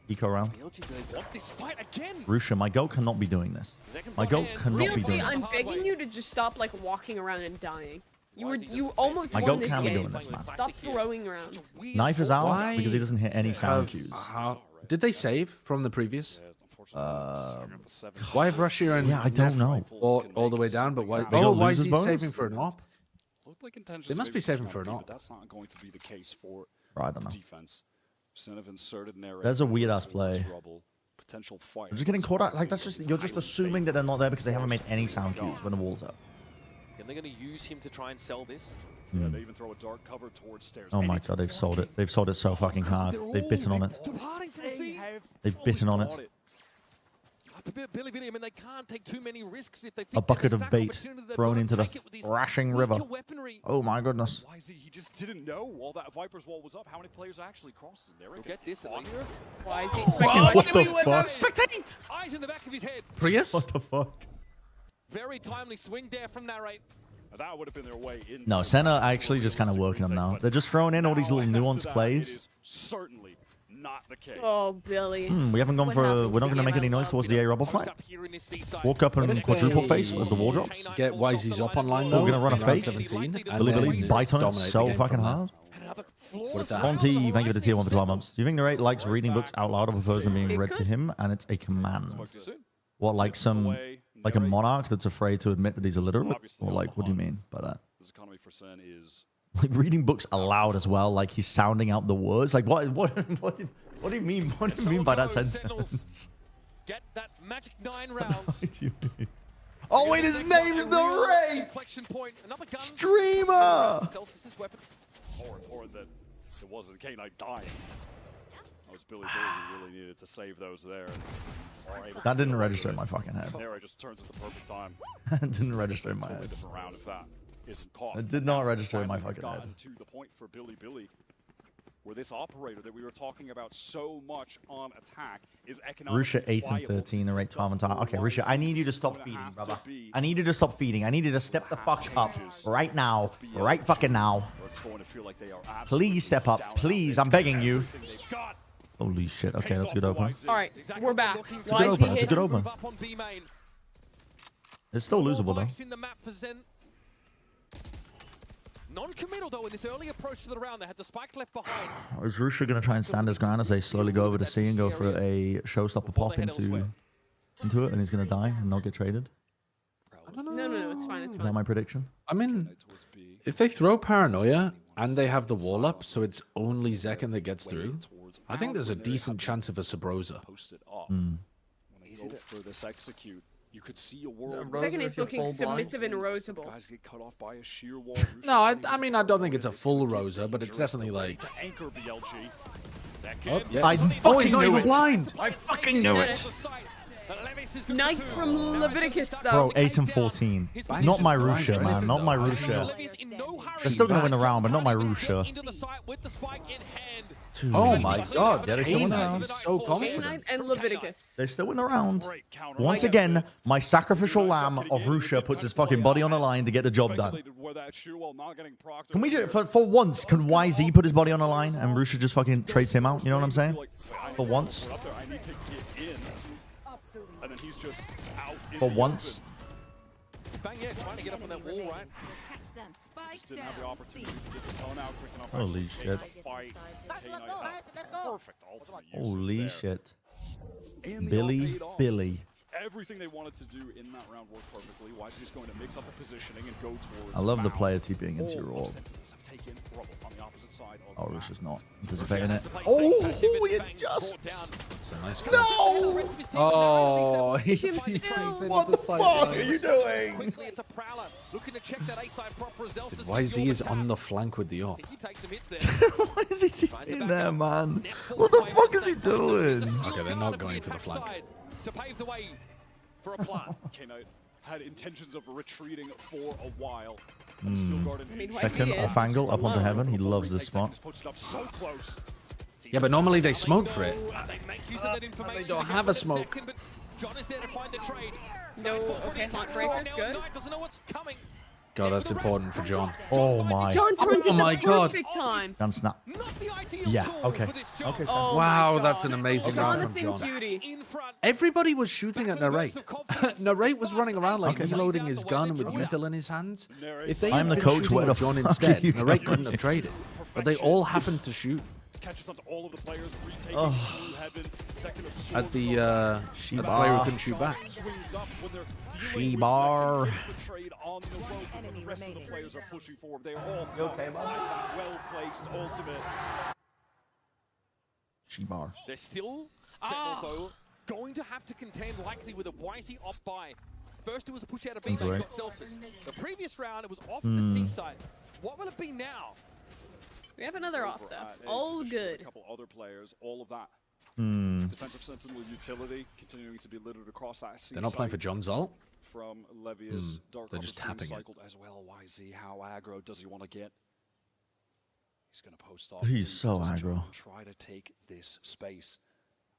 Eco round. Rusha, my goat cannot be doing this. My goat cannot be doing this. I'm begging you to just stop like walking around and dying. You almost my won goat this can be game. doing this, man. Stop throwing rounds. Knife is out because he doesn't hit any sound cues. Did they save from the previous? Why have Russia and yeah, I don't know. All the way down, but why? Why is he saving for an op? They must be saving for an op. That's not going to be the case for I don't know. defense. There's a weird ass play. I'm just getting caught out. Like that's just you're just assuming that they're not there because they haven't made any sound cues when the wall's up. And they're going to use him to try and sell this. Yeah, they even throw a dark cover towards stairs. Oh my god, they've sold it. They've sold it so fucking hard. They've bitten on it. They've bitten on it. Billy, I mean, they can't take too many risks if they think A bucket of bait thrown into the thrashing river. Oh my goodness. YZ, he just didn't know while that Viper's wall was up how many players actually crossed in there. We'll get this. YZ, what the fuck? Spectate! Eyes in the back of his head. Prius? What the fuck? Very timely swing there from Narrate. That would have been their way in. No, Sen are actually just kind of working them now. They're just throwing in all these little nuanced plays. Certainly not the case. Oh, Billy. We haven't gone for. We're not going to make any noise towards the A rubble fight. Walk up and quadruple face as the wall drops. Get YZ's up online though. We're going to run a fake. 17. Billy bite on it so fucking hard. Monty, thank you for the tier 1 for 12 months. Do you think Narrate likes reading books out loud or prefers them being read to him and it's a command? What, like a monarch that's afraid to admit that he's illiterate? Or like, what do you mean by that? This economy for SEN is like reading books aloud as well, like he's sounding out the words. Like what do you mean? What do you mean by that sentence? Get that magic 9 rounds. What do you mean? Oh wait, his name's the Wraith! Streamer! More important that it wasn't K-Knight dying. That was Billy who really needed to save those there. That didn't register in my fucking head. There it just turns at the perfect time. It didn't register in my head. Round if that isn't caught. It did not register in my fucking head. To the point for Billy, where this operator that we were talking about so much on attack is economically Rusha 8 and 13, the rate 12 and 12. Okay, Rusha, I need you to stop feeding, brother. I need you to stop feeding. I need you to step the fuck up right now. Right fucking now. Please step up. Please, I'm begging you. Holy shit. Okay, that's a good open. All right, we're back. It's a good open. It's a good open. It's still losable, though. Non-committal though in this early approach to the round. They had the spike left behind. Is Rusha going to try and stand his ground as they slowly go over to C and go for a showstopper pop into it, and he's going to die and not get traded? No, it's fine. It's Is fine. that my prediction? I mean, if they throw Paranoia and they have the wall up, so it's only Zekken that gets through, I think there's a decent chance of a Sabrosa. For this execute. You could see a world. Second is looking submissive and roseable. Guys get cut off by a sheer wall. No, I mean, I don't think it's a full Rosa, but it's definitely like... To anchor BLG. Oh, yeah. I fucking knew it. Blind. I fucking knew it. Nice from Leviticus stuff. Bro, 8 and 14. Not my Rusha, man. Not my Rusha. They're still going to win the round, but not my Rusha. Oh my god. Yeah, they still win the round. So confident. K-Knight and Leviticus. They still win the round. Once again, my sacrificial lamb of Rusha puts his fucking body on the line to get the job done. Can we just, for once, can YZ put his body on the line and Rusha just fucking trades him out? You know what I'm saying? For once. For once. Bang, yeah, trying to get up on that wall, right? Just didn't have the opportunity to get the tone out quick enough. Holy shit. Perfect ultimate Holy usage shit. there. Billy. Everything they wanted to do in that round worked perfectly. YZ is going to mix up the positioning and go towards. I love the Mao. player TPing into your orb. Have taken rubble on the opposite side of Oh, the Rusha's map. not anticipating it. Oh, he adjusts. No! Oh, he's What the fuck are you doing? Quickly, it's a prowler looking to check that A side proper as Elsa's YZ is on the flank with the op. He takes some hits there. Why is he TPing there, man? What the fuck is he doing? Okay, they're not going for the flank. To pave the way for a plan. K-Knight had intentions of retreating for a while. Still guarded. Second off angle up onto heaven. He loves this spot. So close. Yeah, but normally they smoke for it. They make use of that information. They don't have a smoke. Second, but John is there to find the trade. No, okay, Haunt Breaker's good. Knight doesn't know what's coming. God, that's important for John. Oh my. John turns Oh into my God. perfect time. Gun snap. Yeah. Okay. Okay. Oh Wow, my that's God. an amazing round from Jonathan John. Cutie. Everybody was shooting at Narrate. Narrate was running around like reloading his gun with util in his hands. If they I'm had the been coach. shooting Where the at John fuck are instead, you Narrate going? couldn't have traded. But they all happened to shoot Catches onto all of the players, retaking Oh. blue heaven. Second of at the player who couldn't shoot back. swings up when they're She-bar. gets the trade on the rope, and the rest of the players are pushing forward. They're all well placed ultimate. She-bar. They're still Sentinels, though, going to have to contend likely with a Whitey off by. First it was a push out of B, That's they right. got Celsius. The previous round it was off the C side. What will it be now? We have another off though. All good. A couple other players, all of that. Hmm. Defensive Sentinel utility continuing to be littered across that C They're not playing for site John's ult. from Levius. Dark They're just Opportunity tapping it. cycled as well. YZ, how aggro does he want to get? He's going to post off. He's so Does aggro. John try to take this space.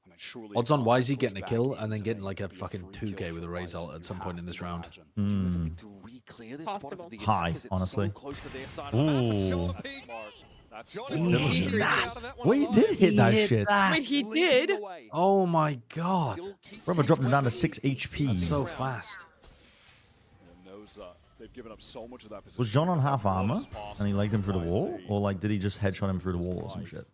I mean, surely Odds it on can't YZ push getting a back kill and then into getting like a maybe fucking free 2k kill with a for Raze YZ, ult at you some point in have this to round. imagine. To re-clear this spot Possible. for the attack, High, 'cause it's honestly. so close to their side of the map. Ooh. Shoulder That's peek. smart. That's John smart. is Didn't still hit out of that one Well, he alive. did hit that hit shit. that. Wait, he Leading did? the way. Oh my God. Still keeps Brother his dropped him down to weapons 6 HP. That's so fast. And knows that they've given up so much of that position. Was John on half armor As possible. and he legged him through the wall? YZ Or like did he just headshot him through the wall or some shit?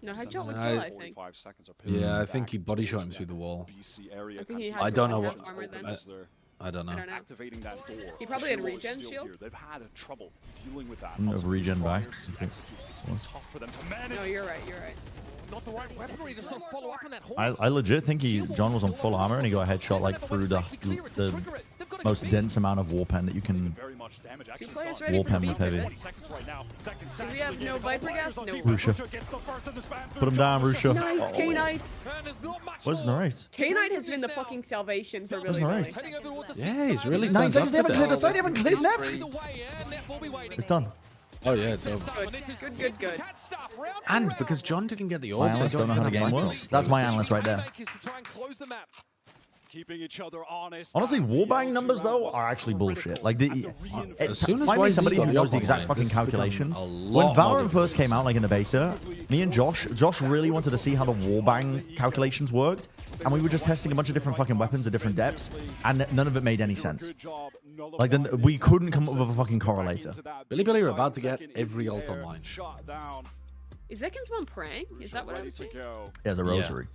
No, headshot would I- kill, I think. 45 seconds are Yeah, I pivoting think back he body shot him towards through the that wall. BC area. I think he Kind had I of don't know half what- armor then. I don't know. I don't know. activating that door. He probably had Shield is regen still shield. here. They've had trouble dealing with that. Of regen back. Executes. It's tough for them to manage. No, you're right, you're right. Not the right weaponry to sort of follow up on that horse. I legit think John was on full armor and he got a headshot like through the most dense amount of war pen that you can Very much damage. Two Actually, players done. ready war for the pen with beat. heavy. 20 seconds right now. Second Do set we have to the no game. Viper Players gas? on No. deep. Rusha. Gets the first of the span Put him down, Rusha. Nice, K-Knight. And there's not much What's more. narrate? K-Knight has been the fucking salvation for What's Billy narrate? Billy. Heading over towards the Yeah, six he's side. really 9 turned seconds, up they haven't today. cleared the side, they haven't cleared Neff. Either way, Neff will be waiting. It's done. Oh yeah, it's over. Good, good, good. Cat stuff, round for And round. because John didn't get the ult, My they analysts don't know how the even game have works. That's my analyst right there. Playmakers to try and close the map. Keeping each other honest. Honestly, That warbang BLG numbers round though was are actually bullshit. critical. Like As soon as find me YZ somebody got who the knows the up exact online, fucking this has become calculations. a When lot more Valorant first difficult. came out, like in the beta, me and Josh really wanted to see how the warbang calculations worked, and we were just testing a bunch of different fucking weapons at different depths, and none of it made any sense. Good job. Like then we couldn't come up with a fucking correlator. Billy Billy are about to get every ult online. Shot down. Is Zekins one praying? Is that what I'm Ready to saying? go. Yeah, the rosary.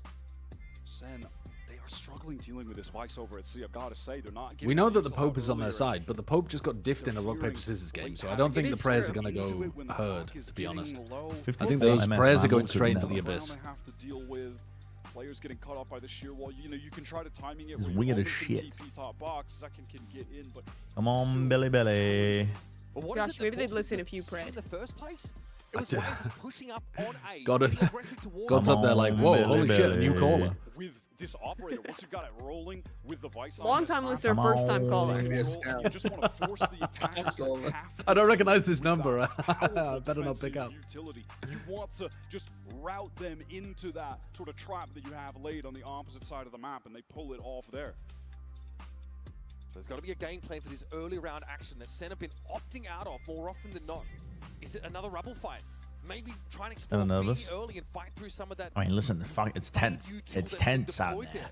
Sen, they are struggling dealing with this vice over at sea. I've got to say, they're not giving We know that the these Pope out is on their earlier. side, but the Pope just got diffed in a rock paper scissors game, so I don't think the prayers are going to go When the herd, clock is to be getting honest. low. I think those MS prayers are man going could straight into never. the abyss. They have to deal with players getting caught up by the sheer wall. You know, you can try to timing it. It's where you weird only as can shit. TP top box. Second can get in, but Come on, Billy Billy. But what is Josh, it that maybe they'd forces listen them if you to see prayed. in the first place? It I was do. YZ pushing up on A. God, getting aggressive towards God's up there like, Come whoa, on, holy Billy shit, a new Billy. caller. with this operator, once you've got it rolling with the vice on Long this time map, listener, Come first time on. caller. you just want to force the attackers to have to I don't recognize this with number. that powerful I better not pick defensive up. Utility. You want to just route them into that sort of trap that you have laid on the opposite side of the map, and they pull it off there. So there's got to be a game plan for this early round action that Sen have been opting out of more often than not. Is it another rubble fight? Maybe try and explore Kinda really nervous. early and fight through some of that. I mean, listen, fuck, it's tense. It's tense out deployed there.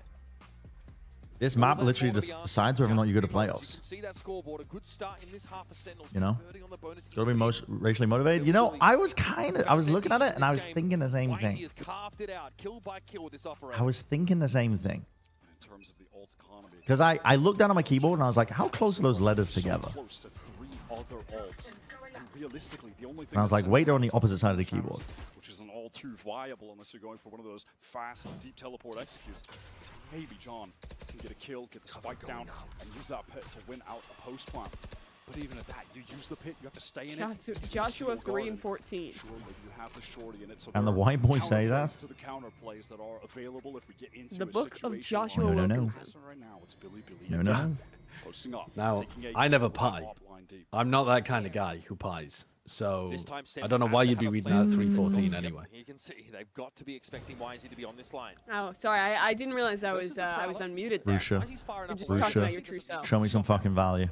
This map literally decides whether or not you go to You playoffs. can see that scoreboard, a good start in this half of Sentinels. You know? converting on the bonus It's gotta be most racially motivated. You know, I was looking at it and I was thinking the same YZ thing. has carved it out, kill by kill with this operator. I was thinking the same thing. In terms of the ult economy, Because I looked down at my keyboard and I was like, how close are those letters together? close to 3 other ults. And realistically, the only thing And I was that like, Sen wait, they're on the has opposite side of the is keyboard. which isn't all too viable unless you're going for one of those fast, deep teleport executes. Maybe John can get a kill, get the spike down, and use that pit to win out a post plant. But even at that, you use the pit, you have to stay in it. Joshua 3 and 14. Surely you have the shorty in it. So And the there are white boy say that? counterplays to the counter plays that are available if we get into The a book of situation Joshua like that. Wilkinson. So right now, it's Billy Billy. No, no. Posting up. Now, taking a I never double pie. top line deep. I'm not that kind of guy who pies. So This time, Sen I don't know have why to you'd have be a reading plan. that at 3:14 anyway. You can see they've got to be expecting YZ to be on this line. Oh, sorry, I didn't realize I was unmuted there. Rusha. You're just talking about your true self. Show me some fucking value.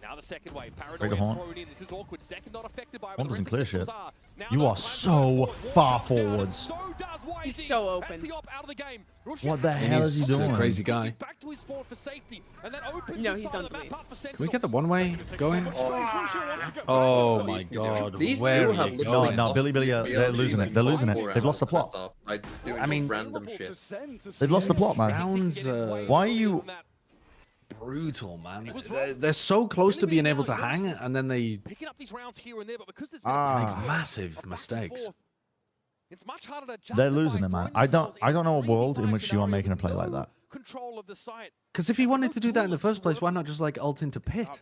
Now the second wave, Break a Paranoia horn. thrown in. This is awkward. Zek not affected by it. One but the doesn't rest clear of the shit. Signals are. Now You no are time so to far walk down. forwards. So does YZ. He's so open. That's the op out of the game. What the hell is he He's a doing? crazy guy. Back to his spawn for safety, and then opens No, his he's side of the unbelievable. map up for Can we get the Sentinels. one-way going? Oh my god. These two Where have are you literally going? No, Billy, they're losing it. They're losing it. They've lost the plot. Like doing I mean, random shit. They've lost the plot, man. Rounds, Why are you... brutal, man. They're so close to being able to hang, and then they Picking up these rounds here and there, but because there's make massive mistakes. it's much harder to They're justify losing it, man. throwing themselves I don't know a into a world in 3v5 which you are scenario making a with play like no that. Control of the site. Because if he wanted to do that in the first place, why not just like ult into pit?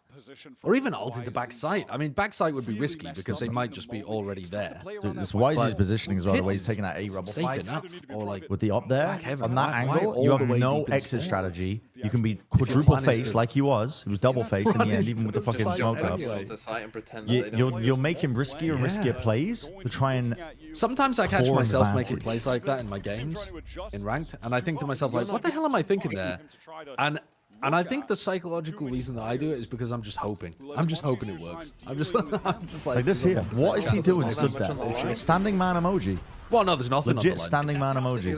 Or even ult into back site? I mean, back site would be risky because they might just be already there. Dude, it's Wise's positioning as well, the way he's taking that A rubble Safe fight. enough. Or like With the up there, back heaven. on that Why angle, all you the have way no deep in exit spawn? strategy. You can be quadruple plan is faced to- like he was. He was double faced in the end, even with the fucking smoke up. The site and pretend that they don't You're making riskier and riskier plays to try and... Sometimes I catch core myself advantage. making plays like that in my games, in ranked, and I think to myself like, what the hell am I thinking there? And I think the psychological reason that I do it is because I'm just hoping. I'm just hoping it works. I'm just Like this here. What is he doing stood there? Standing man emoji. Well, no, there's nothing on the Legit line. standing man emoji.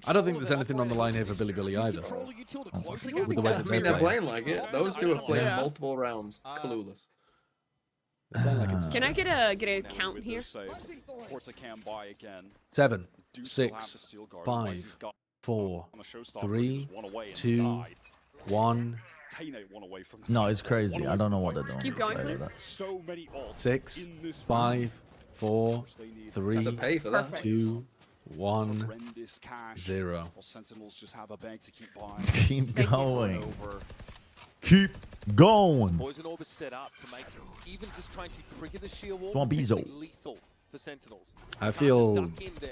I don't think there's anything on the line here for Billy Billy either. With the way that I mean, they're playing. playing like it. Those two have played multiple rounds, clueless. Can I get a count here? 7, 6, 5, 4, 3, 2, 1. No, it's crazy. I don't know what they're doing. Keep going, please. 6, 5, 4, 3, to pay for that. 2, 1, 0. Keep going. Keep going. Poison orb is set up to make even just trying to trigger the sheer wall Come on, Bezo. lethal for Sentinels. I feel Duck in there.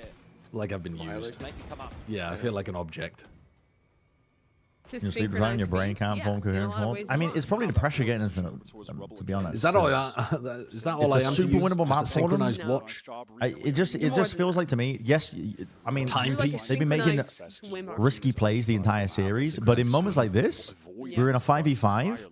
like I've been used. Make it come up. Yeah, I feel like an object. You sleep around your brain can't form coherent thoughts. I mean, it's probably the pressure getting into them, to be honest. Is that all? 'cause Is that all it's I a am super to use? winnable Just map a for them? synchronized watch. It just feels like to me. Yes, I mean, Timepiece. they've been making risky plays the entire series, but in moments like this, we're in a 5v5.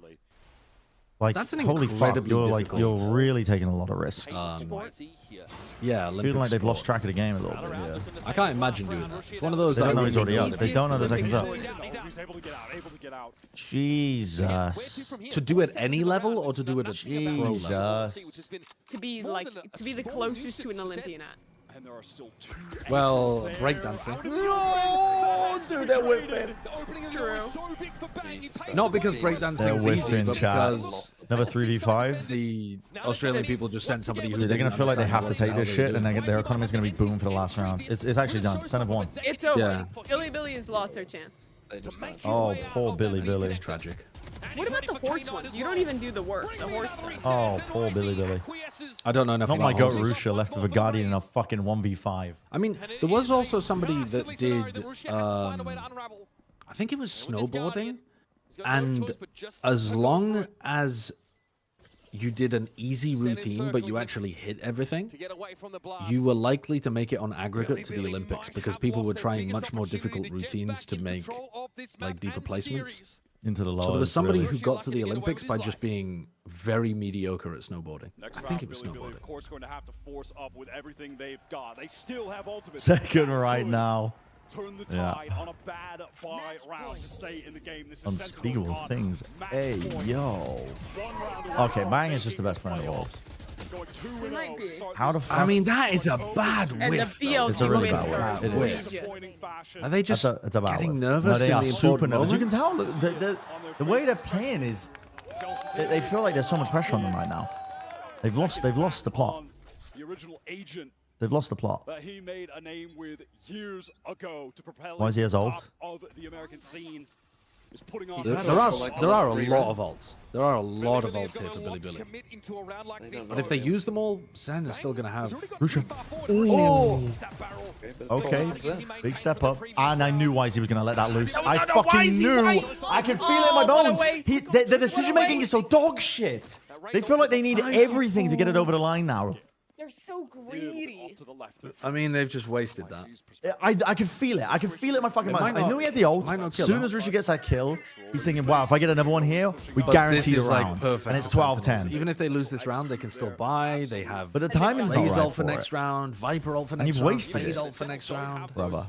Like, That's an holy fuck, incredibly you're difficult- really taking a lot of risks. Yeah, Feeling Olympic like they've lost sport. track of the game a little bit. Yeah. I can't imagine doing that. It's one of those They that don't I know he's really already up. They don't know the second's up. Olympic Jesus. To do it any level or to do it at pro level? Jesus. To be the closest to an Olympian at. Well, breakdancing. No, dude, they're whiffing. True. Not because They're breakdancing is easy, whiffing, but chat. because Another 3v5. the Australian people just sent somebody who Dude, they're gonna didn't feel like they have understand to take what this the hell shit, they and were their economy's gonna be boom for the last round. It's actually done. Son of one. It's over. Yeah. Billy has lost their chance. Oh, poor Billy Billy. It's tragic. What about the horse ones? You don't even do the work. The horse thing. Oh, poor Billy Billy. I don't know enough Not my about goat horses. Rusha left with a Guardian in a fucking 1v5. I mean, there was also somebody that did, I think it was snowboarding, and as long as you did an easy routine, but you actually hit everything, you were likely to make it on aggregate to the Olympics because people were trying much more difficult routines to make like deeper placements. Into the lows. So there was somebody really. who got to the Olympics by just being very mediocre at snowboarding. Next I think it was round, Billy, snowboarding. of course, going to have to force up with everything they've got. They still have ultimate. Second right now. Turn the Yeah. tide on a bad buy round to stay in the game. This is Unspeakable Sentinel's things. match Hey, point. yo. One round Okay, Bang is just the best player in the world. Going 2-0. It might be. How the fuck? I mean, that is a bad And the whiff. though. BLG It's a really whiffs bad are whiff. It is. egregious. Are they just It's a bad getting whiff. nervous? No, they in are the super important nervous. You can moments? tell the way they're playing is they feel like there's so much pressure on them right now. They've lost the plot. The original agent They've lost the plot. that he made a name with years ago to propel Why is he him as to the old? top of the American scene. is putting on. There are a lot of ults. There are a lot of ults here for Billy. But if they use them all, SEN is still going to have Russia. Oh. Okay. Big step up. And I knew Wisey was going to let that loose. I fucking knew. I can feel it in my bones. The decision making is so dog shit. They feel like they need everything to get it over the line now. They're so greedy. I mean, they've just wasted that. I can feel it. I can feel it in my fucking mind. I knew he had the ult. As soon as Russia gets that kill, he's thinking, wow, if I get another one here, we guarantee the round. And it's 12-10. Even if they lose this round, they can still buy. They have but the timing's not right ult for next round, Viper ult for next round, Fade ult for next round. Brother.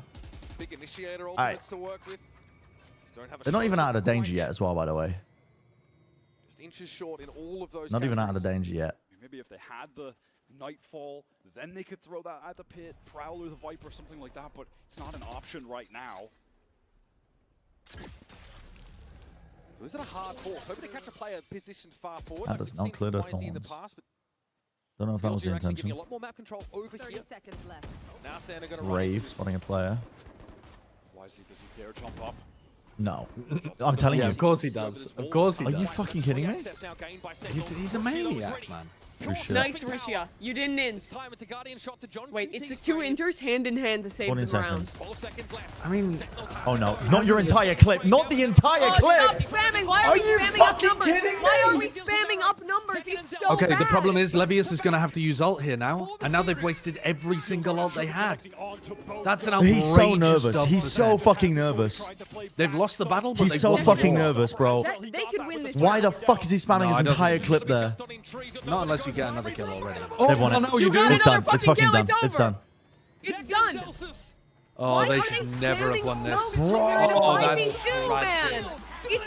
They're not even out of the danger yet as well, by the way. Just inches short in all of those. Not even out of the danger yet. Maybe if they had the Nightfall, then they could throw that at the pit, Prowler, the Viper, something like that, but it's not an option right now. So is it a hard force? Hoping to catch a player positioned far forward. That does not clear the thorns. Don't know if that was the intention. A lot more map control over 30 seconds left. Now Santa gonna Rave spotting a player. Does he dare jump up? No. I'm telling you. Of course he does. Of course he does. Are you fucking kidding me? He's a maniac, man. Nice, Russia. You didn't int. Wait, it's the two inters hand in hand to save the round. I mean... Oh no, not your entire clip. Not the entire clip! Stop spamming! Why are we spamming up numbers? Why are we spamming up numbers? It's so Okay, bad. the problem is Levius is going to have to use ult here now. And now they've wasted every single ult they had. That's an outrageous He's so nervous. dub He's for so SEN. fucking nervous. They've lost the battle, but He's so fucking nervous, bro. They could win this Why the round. fuck is he spamming his entire clip there? Not unless you get another kill already. They've won it. No, you do. It's done. It's fucking done. It's done. It's done. Oh, they should never have won this. Oh, that's man.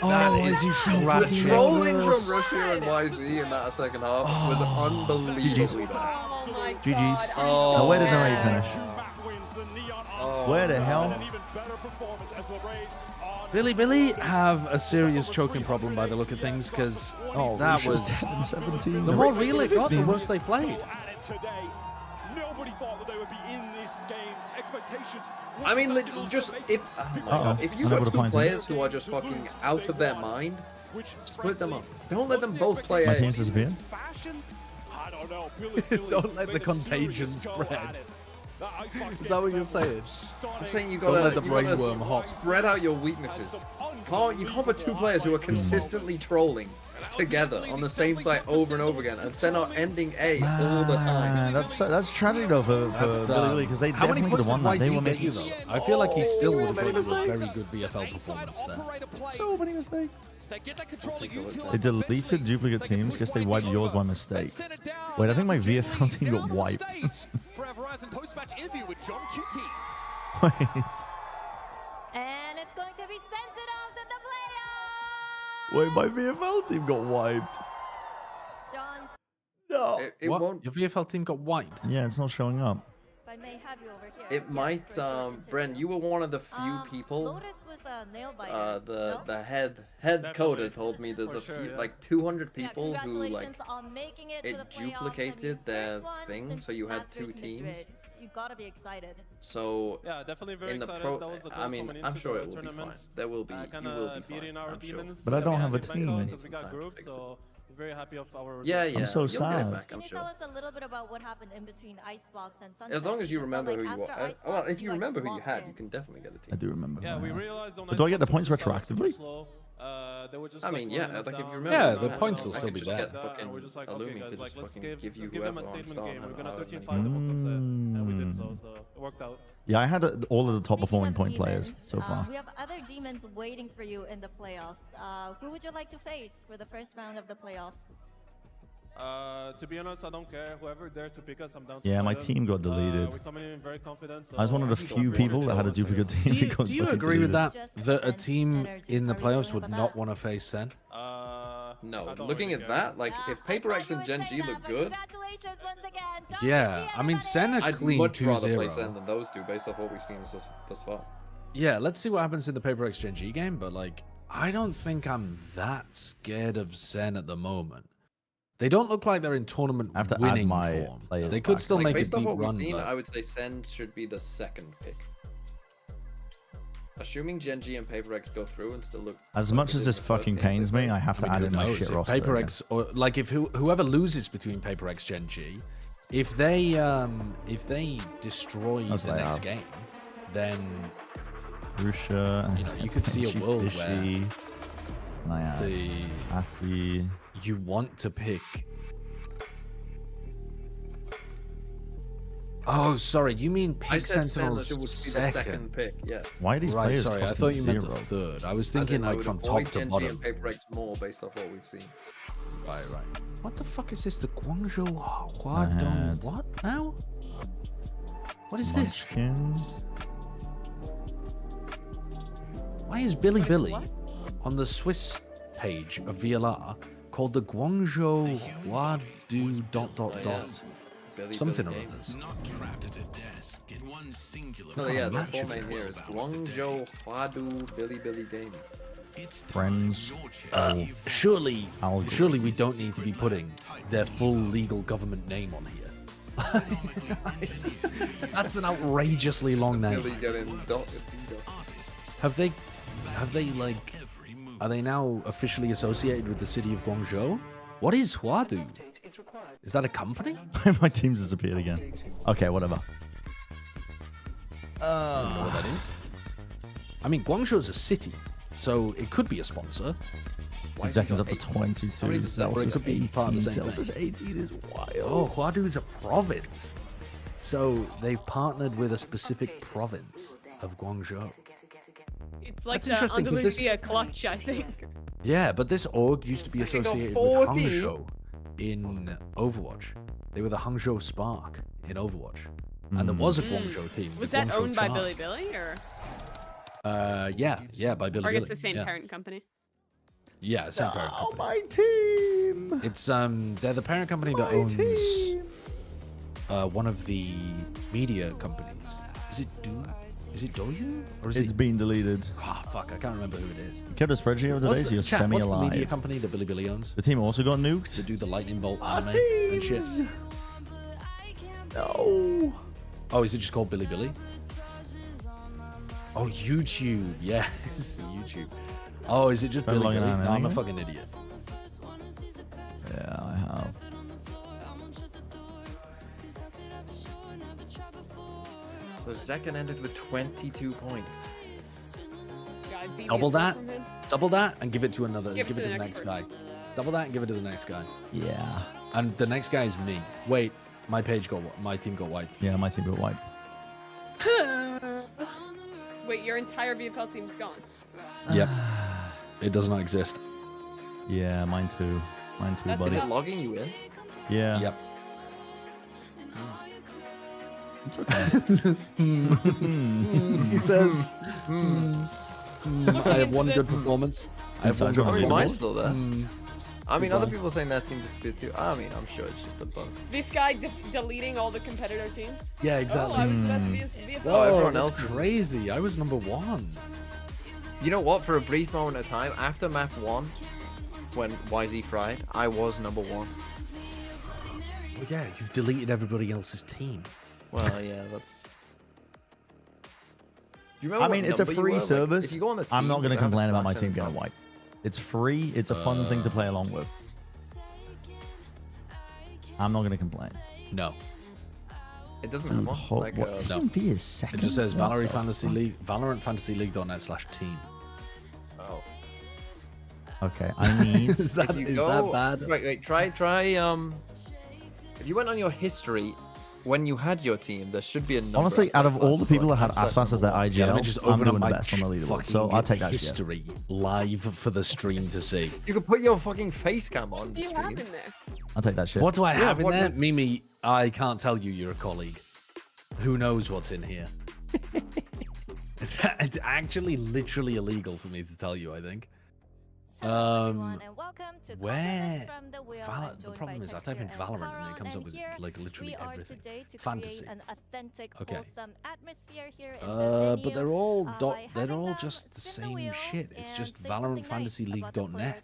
Oh, is he so fucking Trolling from nervous? Russia and YZ in that second half was unbelievably bad. GG's. Oh. Now, where did the raid finish? Where the hell? Billy have a serious choking problem by the look of things, because that was 17. the more real it got, the worse they played. Nobody thought that they would be in this game. Expectations. I mean, just if if you got two players who are just fucking out of their mind, split them up. Don't let them both play. My team's disappearing. I don't know. Don't let the contagion spread. Is that what you're saying? I'm saying you Don't gotta, let the brainworm hop. spread out your weaknesses. You can't put two players who are consistently trolling together on the same site over and over again and send out ending A all the time. That's tragic though for Billy because they definitely could have won that. They were making I feel like he still would have made a very good BFL performance there. so many mistakes. They deleted duplicate teams because they wiped yours by mistake. Wait, I think my VFL team got wiped. Wait. And it's going to be Sentinels in the playoffs. Wait, my VFL team got wiped. John, No. It What? won't. Your VFL team got wiped? Yeah, it's not showing up. if I may have you over here. It might. Bren, you were one of the few people. Lotus was nailed by The head coder told me there's a few, like 200 people who like on making it, it to the duplicated their thing, so you had two teams. You gotta be excited. So yeah, definitely very in the excited. pro, That was the goal I mean, coming I'm into sure the it will be fine. tournaments. There will be, you Kinda will be beating fine. our I'm sure. demons. But I don't have a Bangkok team. because we got groups, so very happy of our. Yeah, I'm so you'll get it sad. back, Can I'm you sure. tell us a little bit about what happened in between Icebox and Sunset? As long as you I felt remember like who you after are. Icebox, Well, if you guys remember who you locked had, in. you can definitely get a team. I do remember. Yeah, that. we realized on But do I get the points Icebox was retroactively? slow. They were just I mean, like yeah, running us like if you down. remember. Yeah, you the had, points will I still could be just there. get And fucking we're just like, Illumi okay, to guys, like, just let's fucking give you give them a whoever on statement Storm game. We're and gonna however 13-5 many. double sunset, and we did so it worked out. Yeah, I had all of the top performing point Demons, players so far. we have other demons waiting for you in the playoffs. Who would you like to face for the first round of the playoffs? To be honest, I don't care. Whoever dare to pick us, I'm down to Yeah, play my them. team got deleted. We're coming in very confident. So I was one of the few people that had a duplicate team. because Do you fucking agree with deleted. that? That a team in the playoffs would not want to face SEN? No, looking at that, like if PRX and GENG look good, Yeah, I mean SEN are I'd clean much rather play 2-0. SEN than those two, based off what we've seen thus far. Yeah, let's see what happens in the PRX GENG game, but like, I don't think I'm that scared of SEN at the moment. They don't look like they're in tournament I have to add winning my form. players They could back. still Like, make a based off deep what we've run, seen, but I would say SEN should be the second pick. Assuming GENG and PRX go through and still look. As much as this fucking pains me, I have to add in my shit roster. PRX, or like if whoever loses between PRX GENG, if they destroy the next game, then Russia, you could see a world where you want to pick. Oh, sorry, you mean pick Sentinels would be the second pick, yes. Why are these players sorry, I thought you meant the third. I was thinking like from top to bottom. And PRX more based off what we've seen. Right. What the fuck is this? The Guangzhou Huadong what now? What is this? Why is Billy on the Swiss page of VLR called the Guangzhou Huadu ... something or others? No, yeah, the full name here is Guangzhou Huadu Billy Gaming. Friends. Surely we don't need to be putting their full legal government name on here. That's an outrageously long name. Have they like, are they now officially associated with the city of Guangzhou? What is Huadu? Is that a company? My team's disappeared again. Okay, whatever. I don't know what that is. I mean, Guangzhou is a city, so it could be a sponsor. Seconds up to 22. Celsius 18. Celsius 18 is wild. Oh, Huadu is a province. So they've partnered with a specific province of Guangzhou. It's like the Andalusia clutch, I think. Yeah, but this org used to be associated with Hangzhou in Overwatch. They were the Hangzhou Spark in Overwatch. And there was a Guangzhou team. Was that owned by Billy or? Yeah, by Billy. Or I guess the same parent company. Yeah, same parent company. Oh, my team! It's they're the parent company that owns one of the media companies. Is it Douyin? Or is it's been deleted. Ah, fuck, I can't remember who it is. You kept a spreadsheet of today, so you're semi-alive. What's the media company that Billy owns? The team also got nuked? To do the lightning bolt anime and shit. No. Oh, is it just called Billy? Oh, YouTube. Yeah, it's the YouTube. Oh, is it just Billy? No, I'm a fucking idiot. Yeah, I have. So Zekan ended with 22 points. Double that, and give it to another. Give it to the next guy. Double that and give it to the next guy. Yeah. And the next guy is me. Wait, my team got wiped. Yeah, my team got wiped. Wait, your entire VFL team's gone. Yep. It does not exist. Yeah, mine too. Mine too, buddy. Is it logging you in? Yeah. Yep. It's okay. He says, I have one good performance. I have one good performance. Still there. I mean, other people saying that team disappeared too. I mean, I'm sure it's just a bug. This guy deleting all the competitor teams? Yeah, exactly. Oh, I was best VFL. Oh, everyone else is crazy. I was number 1. You know what? For a brief moment of time, after map 1, when YZ fried, I was number 1. Well, yeah, you've deleted everybody else's team. Well, yeah, but... I mean, it's a free service. Like, I'm not going to complain about my team getting wiped. It's free. It's a fun thing to play along with. I'm not going to complain. No. It doesn't have one. Like, what team V is second? It just says Valorant Fantasy League.net/team. Oh. Okay, I need... is that bad? Wait, try, if you went on your history, when you had your team, there should be a number. Honestly, out of all the people that had Aspas as their IGL, I'm doing the best on the leaderboard, so I'll take that history live for the stream to see. You could put your fucking face cam on. What do you have in there? I'll take that shit. What do I have in there? Mimi, I can't tell you, you're a colleague. Who knows what's in here? It's actually literally illegal for me to tell you, I think. Where? The problem is I type in Valorant and it comes up with like literally everything. Fantasy. Okay. But they're all just the same shit. It's just ValorantFantasyLeague.net.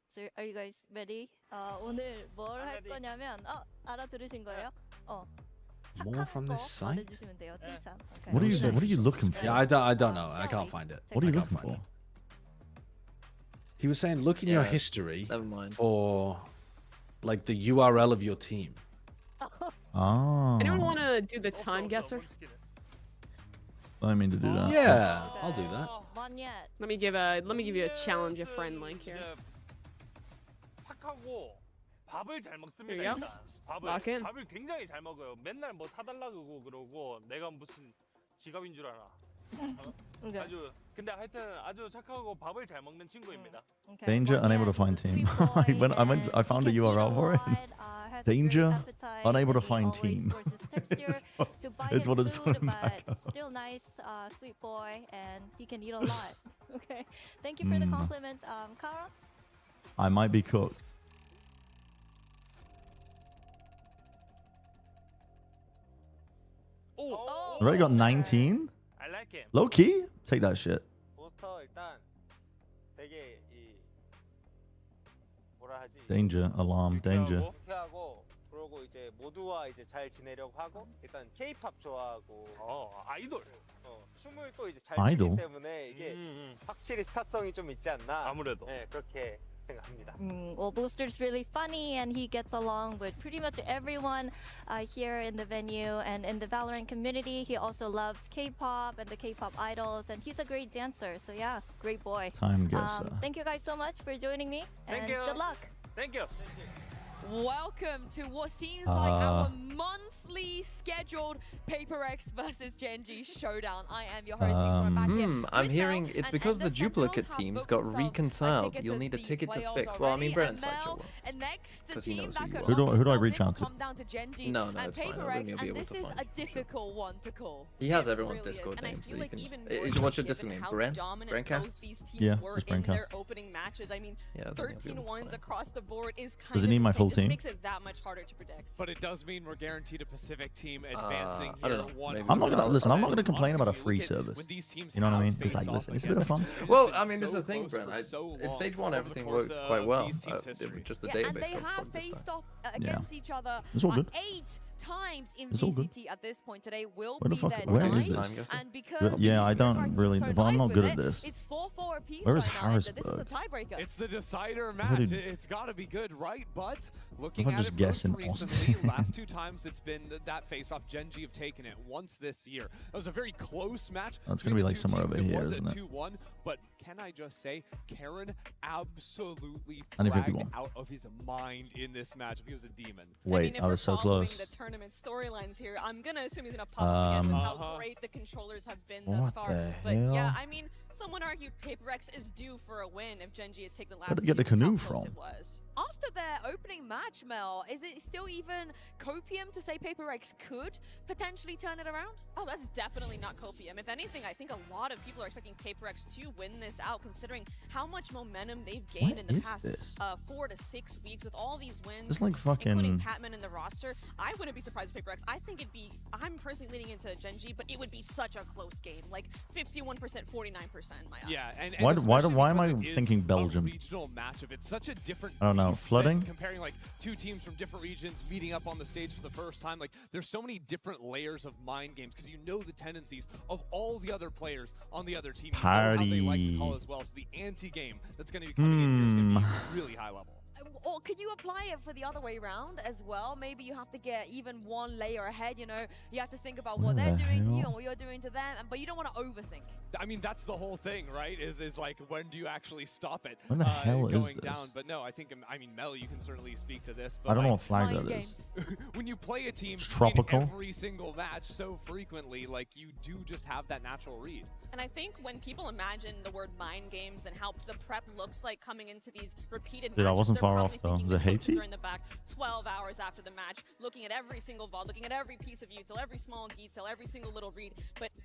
So are you guys ready? 오늘 뭘 할 거냐면 알아들으신 거예요? more from this site? What are you looking for? Yeah, I don't know. I can't find it. What are you looking for? He was saying, look in your history for like the URL of your team. Oh. Anyone want to do the time guesser? I mean to do that. Yeah, I'll do that. Let me give you a challenge a friend link here. 밥을 잘 먹습니다. Here you go. Lock in. 밥을 굉장히 잘 먹어요. 맨날 뭐 사달라고 그러고 내가 무슨 지갑인 줄 알아. 아주 근데 하여튼 아주 착하고 밥을 잘 먹는 친구입니다. Danger, unable to find team. I found a URL for it. Danger, unable to find team. It's what it's putting back up. Still nice, sweet boy, and he can eat a lot. Okay, thank you for the compliment, Kara. I might be cooked. Already got 19? I like him. Low key? Take that shit. Danger, alarm, danger. 그러고 이제 모두와 이제 잘 지내려고 하고 일단 K-팝 좋아하고 아이돌 춤을 또 이제 잘 아이돌? 추기 때문에 이게 확실히 스타성이 좀 있지 않나 아무래도 네 그렇게 생각합니다. Well, Booster's really funny, and he gets along with pretty much everyone here in the venue and in the Valorant community. He also loves K-pop and the K-pop idols, and he's a great dancer. So yeah, great boy. Time guesser. Thank you guys so much for joining me, and good luck. Thank you. Welcome to what seems like our monthly scheduled PRX versus GENG showdown. I am your host, I'm back here. I'm hearing it's because the duplicate teams got reconciled. You'll need a ticket to fix. Well, I mean, Brent's like sure. Because he knows who you are. Who do I reach out to? No, it's fine. I wouldn't be able this to is find a difficult one to call. He has everyone's Discord name, so you can... What's your Discord name? Brentcast? Yeah, it's Brentcast. Their opening matches. I mean, 13 wins across the board is kind Does it of need my full insane. team? Just makes it that much harder to predict. But it does mean we're guaranteed a Pacific team advancing I here. don't know. I'm not gonna listen. I'm not gonna complain about a free service. You know what I mean? It's like, listen, it's a bit of fun. Well, I mean, this is the thing, Brent. In stage 1, everything worked quite well. Just the database. And they have faced off against each other It's all good. 8 times in It's all good. VCT at this point. Today will Where the be fuck? their Where is night. this? And because Yeah, I don't PRX really. is so But I'm nice not with good it, at this. It's 4-4 apiece Where is right now, and This is Harrisburg? the tiebreaker. It's the decider I thought match. he'd- It's got to be good, right? But I looking thought at just it guessing most recently, last 2 times it's been that face-off, GENG have taken it once this year. That was a very close match. That's gonna be like somewhere over here, isn't it? It was a 2-1, but can I just say, Karen absolutely And a fragged 51. out of his mind in this match. If he was a demon. Wait, I was so close. The tournament storylines here, I'm gonna assume he's gonna pop up again with how great the controllers have been thus What far. the But hell? yeah, I mean, someone argued PRX is due for a win if GENG has taken the last. Where'd they get the series, how canoe close from? It was. After their opening match, Mel, is it still even copium to say PRX could potentially turn it around? Oh, that's definitely not copium. If anything, I think a lot of people are expecting PRX to win this out, considering how much momentum they've gained in the is past this? 4 to 6 weeks with all these wins. It's like including fucking- Patman in the roster. I wouldn't be surprised if PRX. I think it'd be. I'm personally leaning into GENG, but it would be such a close game, like 51%, 49% in my eyes. Yeah, and Why especially am I because it is thinking a Belgium? regional matchup. It's such a different I don't know, beast flooding? than comparing like 2 teams from different regions meeting up on the stage for the first time. Like there's so many different layers of mind games because you know the tendencies of all the other players on the other team. You know how they like to call Party. as well. So the anti-game that's going to be coming in here is going to be really high level. Or could you apply it for the other way around as well? Maybe you have to get even one layer ahead, you know? You have to think about what they're doing to you and what you're doing to them, but you don't want to overthink. I mean, that's the whole thing, right? Is like, when do you actually stop it What the hell is going this? down? But no, I think, I mean, Mel, you can certainly speak to this. But I don't know like, what flag that is. when you play a team It's tropical. in every single match so frequently, like you do just have that natural read. And I think when people imagine the word mind games and how the prep looks like coming into these repeated Dude, I matches, wasn't they're far probably off, though. thinking Is it the coaches Haiti? are in the back 12 hours after the match, looking at every single VOD, looking at every piece of util, every small detail, every single little read.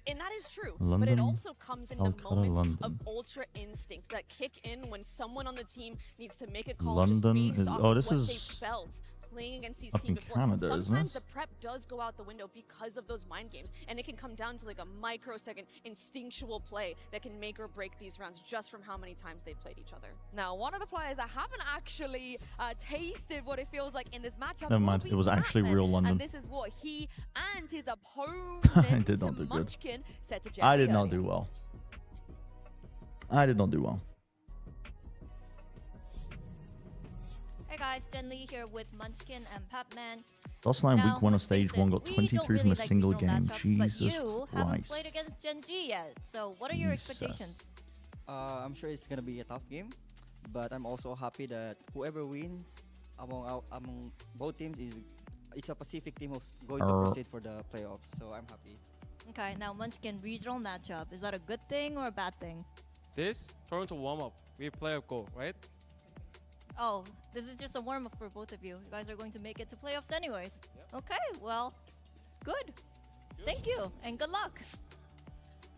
And that is true. But it London, also comes in the Calcutta, moments of London. ultra instinct that kick in when someone on the team needs to make a call London just based is- off oh, of this what is- they felt playing against these Fucking teams before, Canada, isn't sometimes it? the prep does go out the window because of those mind games, and it can come down to like a microsecond instinctual play that can make or break these rounds just from how many times they've played each other. Now, one of the players that haven't actually tasted what it feels like in this matchup. Never mind, it was actually real London. And this is what he and his opponent, I did not do good. Munchkin, said to I did Jenny not early. do well. I did not do well. Hey guys, Jen Lee here with Munchkin and Papman. Last night, Now, week 1 of let's face stage it, 1 got we 23 don't from really a like single regional game. matchups, but Jesus you haven't Christ. played against Gen G yet. So what are your Jesus. expectations? I'm sure it's gonna be a tough game, but I'm also happy that whoever wins among both teams it's a Pacific team who's going to proceed for the playoffs. So I'm happy. Okay, now Munchkin regional matchup. Is that a good thing or a bad thing? This Toronto warm up. We play a goal, right? Oh, this is just a warm up for both of you. You guys are going to make it to playoffs anyways. Okay, well, good. Thank you and good luck.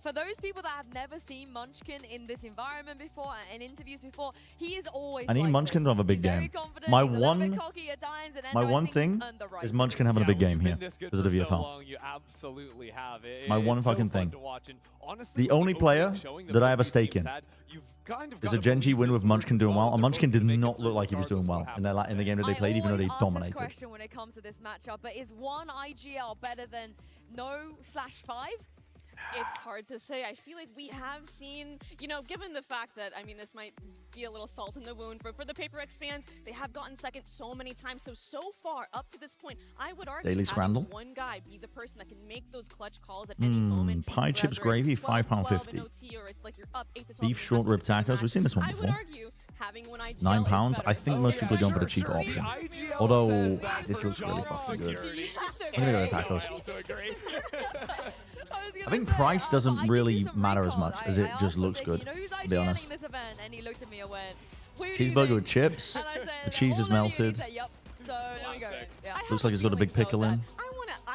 For those people that have never seen Munchkin in this environment before and in interviews before, he is always I need like Munchkin this. to have a big He's very game. confident, My he's a little bit one, cocky at times, and my I one think thing he's earned the right is to Munchkin win. having a big game You've here been this good because of the for so VFL. long, you absolutely have. My It's one so fucking fun thing. to watch, and honestly, The only with player opening showing that I have a both stake these in teams had, you've kind of is got a to Gen G believe win with this Munchkin doing well. well. And They're Munchkin both did gonna make not it look like he was doing well in the game that they played, even though they I always ask dominated. this question when it comes to this matchup, but is one IGL better than no/5? It's hard to say. I feel like we have seen, you know, given the fact that, I mean, this might be a little salt in the wound, but for the PRX fans, they have gotten second so many times. So far, up to this point, I would argue Daily having Scramble? one guy be the person that can make those clutch calls at any moment. Pie chips whether gravy, it's 12, 12 £5.50. in OT, or it's like you're up 8 to 12 Beef in short rib matches, tacos. We've seen this one I would before. argue having one IGL £9. is I better. think most people are going for the cheaper option. Although this looks really fucking good. I'm gonna go to tacos. I think price doesn't really matter as much as it just looks good, to be honest. This event, and he looked at me and went, "Who do you Cheeseburger think?" with chips. And I said, The cheese is "All of you," and he melted. said, "Yep." So there we go. Yeah. Looks like it's got a big pickle in.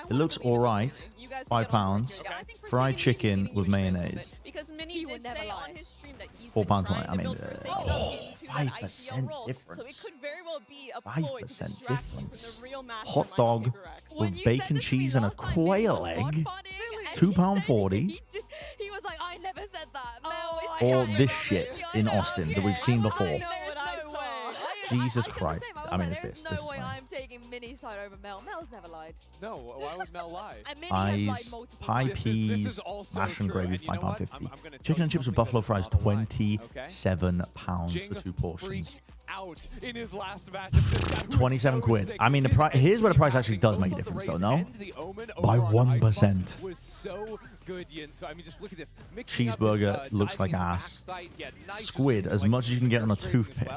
It looks alright. £5. Fried chicken with mayonnaise. Because Minnie did say on his stream that he's £4.20. I mean, build Forsaken into that 5% IGL role. difference. So it could very well be a ploy to 5% distract you from difference. the real mastermind Hot dog with bacon, cheese, and a quail egg. £2.40. He was like, "I never said that." Or this shit in Austin that we've seen before. Jesus Christ. I mean, it's this. There's This is no way fine. I'm taking Minnie's side over Mel. Mel's never lied. No, why would Mel lie? And Minnie has lied Eyes, multiple pie times. peas, mash and gravy, £5.50. Chicken and chips with buffalo fries, £27 for 2 portions. Out in his last match. 27 quid. I mean, the price. Here's where the price actually does make a difference, though. No, by 1%. Was so good, Yin. So I mean, just look at this. Cheeseburger looks like ass. Squid, as much as you can get on a toothpick.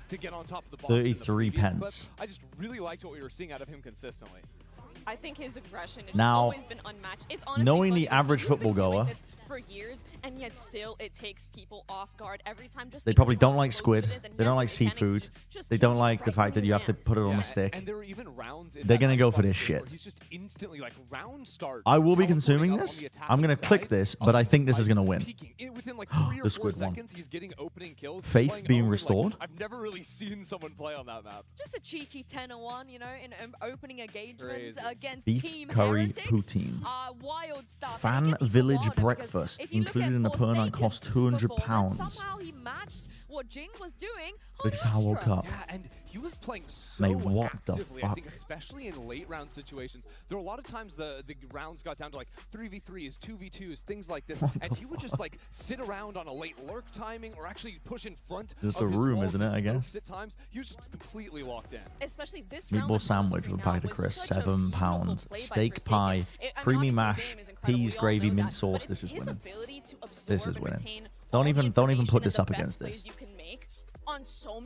To get on top of the box 33 pence. I just really liked what we were seeing out of him consistently. I think his aggression has Now, always been unmatched. It's honestly knowing funny the to see average he's football been doing goer, this for years, and yet still it takes people off guard every time. Just they because probably how don't like explosive squid. it is, and They don't yes, like the mechanics seafood. just They don't like the fact that you have to put it on a stick. And there were even rounds in They're that gonna go Xbox for this game where shit. He's just instantly like round start. I will be teleporting consuming up on this. the attacking I'm gonna click side. this, but I think this is gonna win. Within like 3 or The 4 squid one. seconds, he's getting opening kills. Faith playing being open, like, restored. I've never really seen someone play on that map. Just a cheeky 10-1, you know, in opening engagements Crazy. against Beef Team curry Heretics. poutine. Wild stuff. Fan Village breakfast included in the per night cost £200. Somehow he matched what Jing was doing. Look at how I woke up. Yeah, and he was playing so Mate, what the actively, I think, fuck? especially in late round situations. There were a lot of times the rounds got down to like 3v3s, 2v2s, things like this, and he would just like sit around on a late lurk timing or actually push in front This is of a his room, walls isn't it, and I smokes guess? At times, he was just completely locked in. Especially this round Meatball with sandwich with a packet of crisps, £7. Steak pie, creamy mash, peas, gravy, mint sauce. This is winning. This is winning. Don't even put this up against this.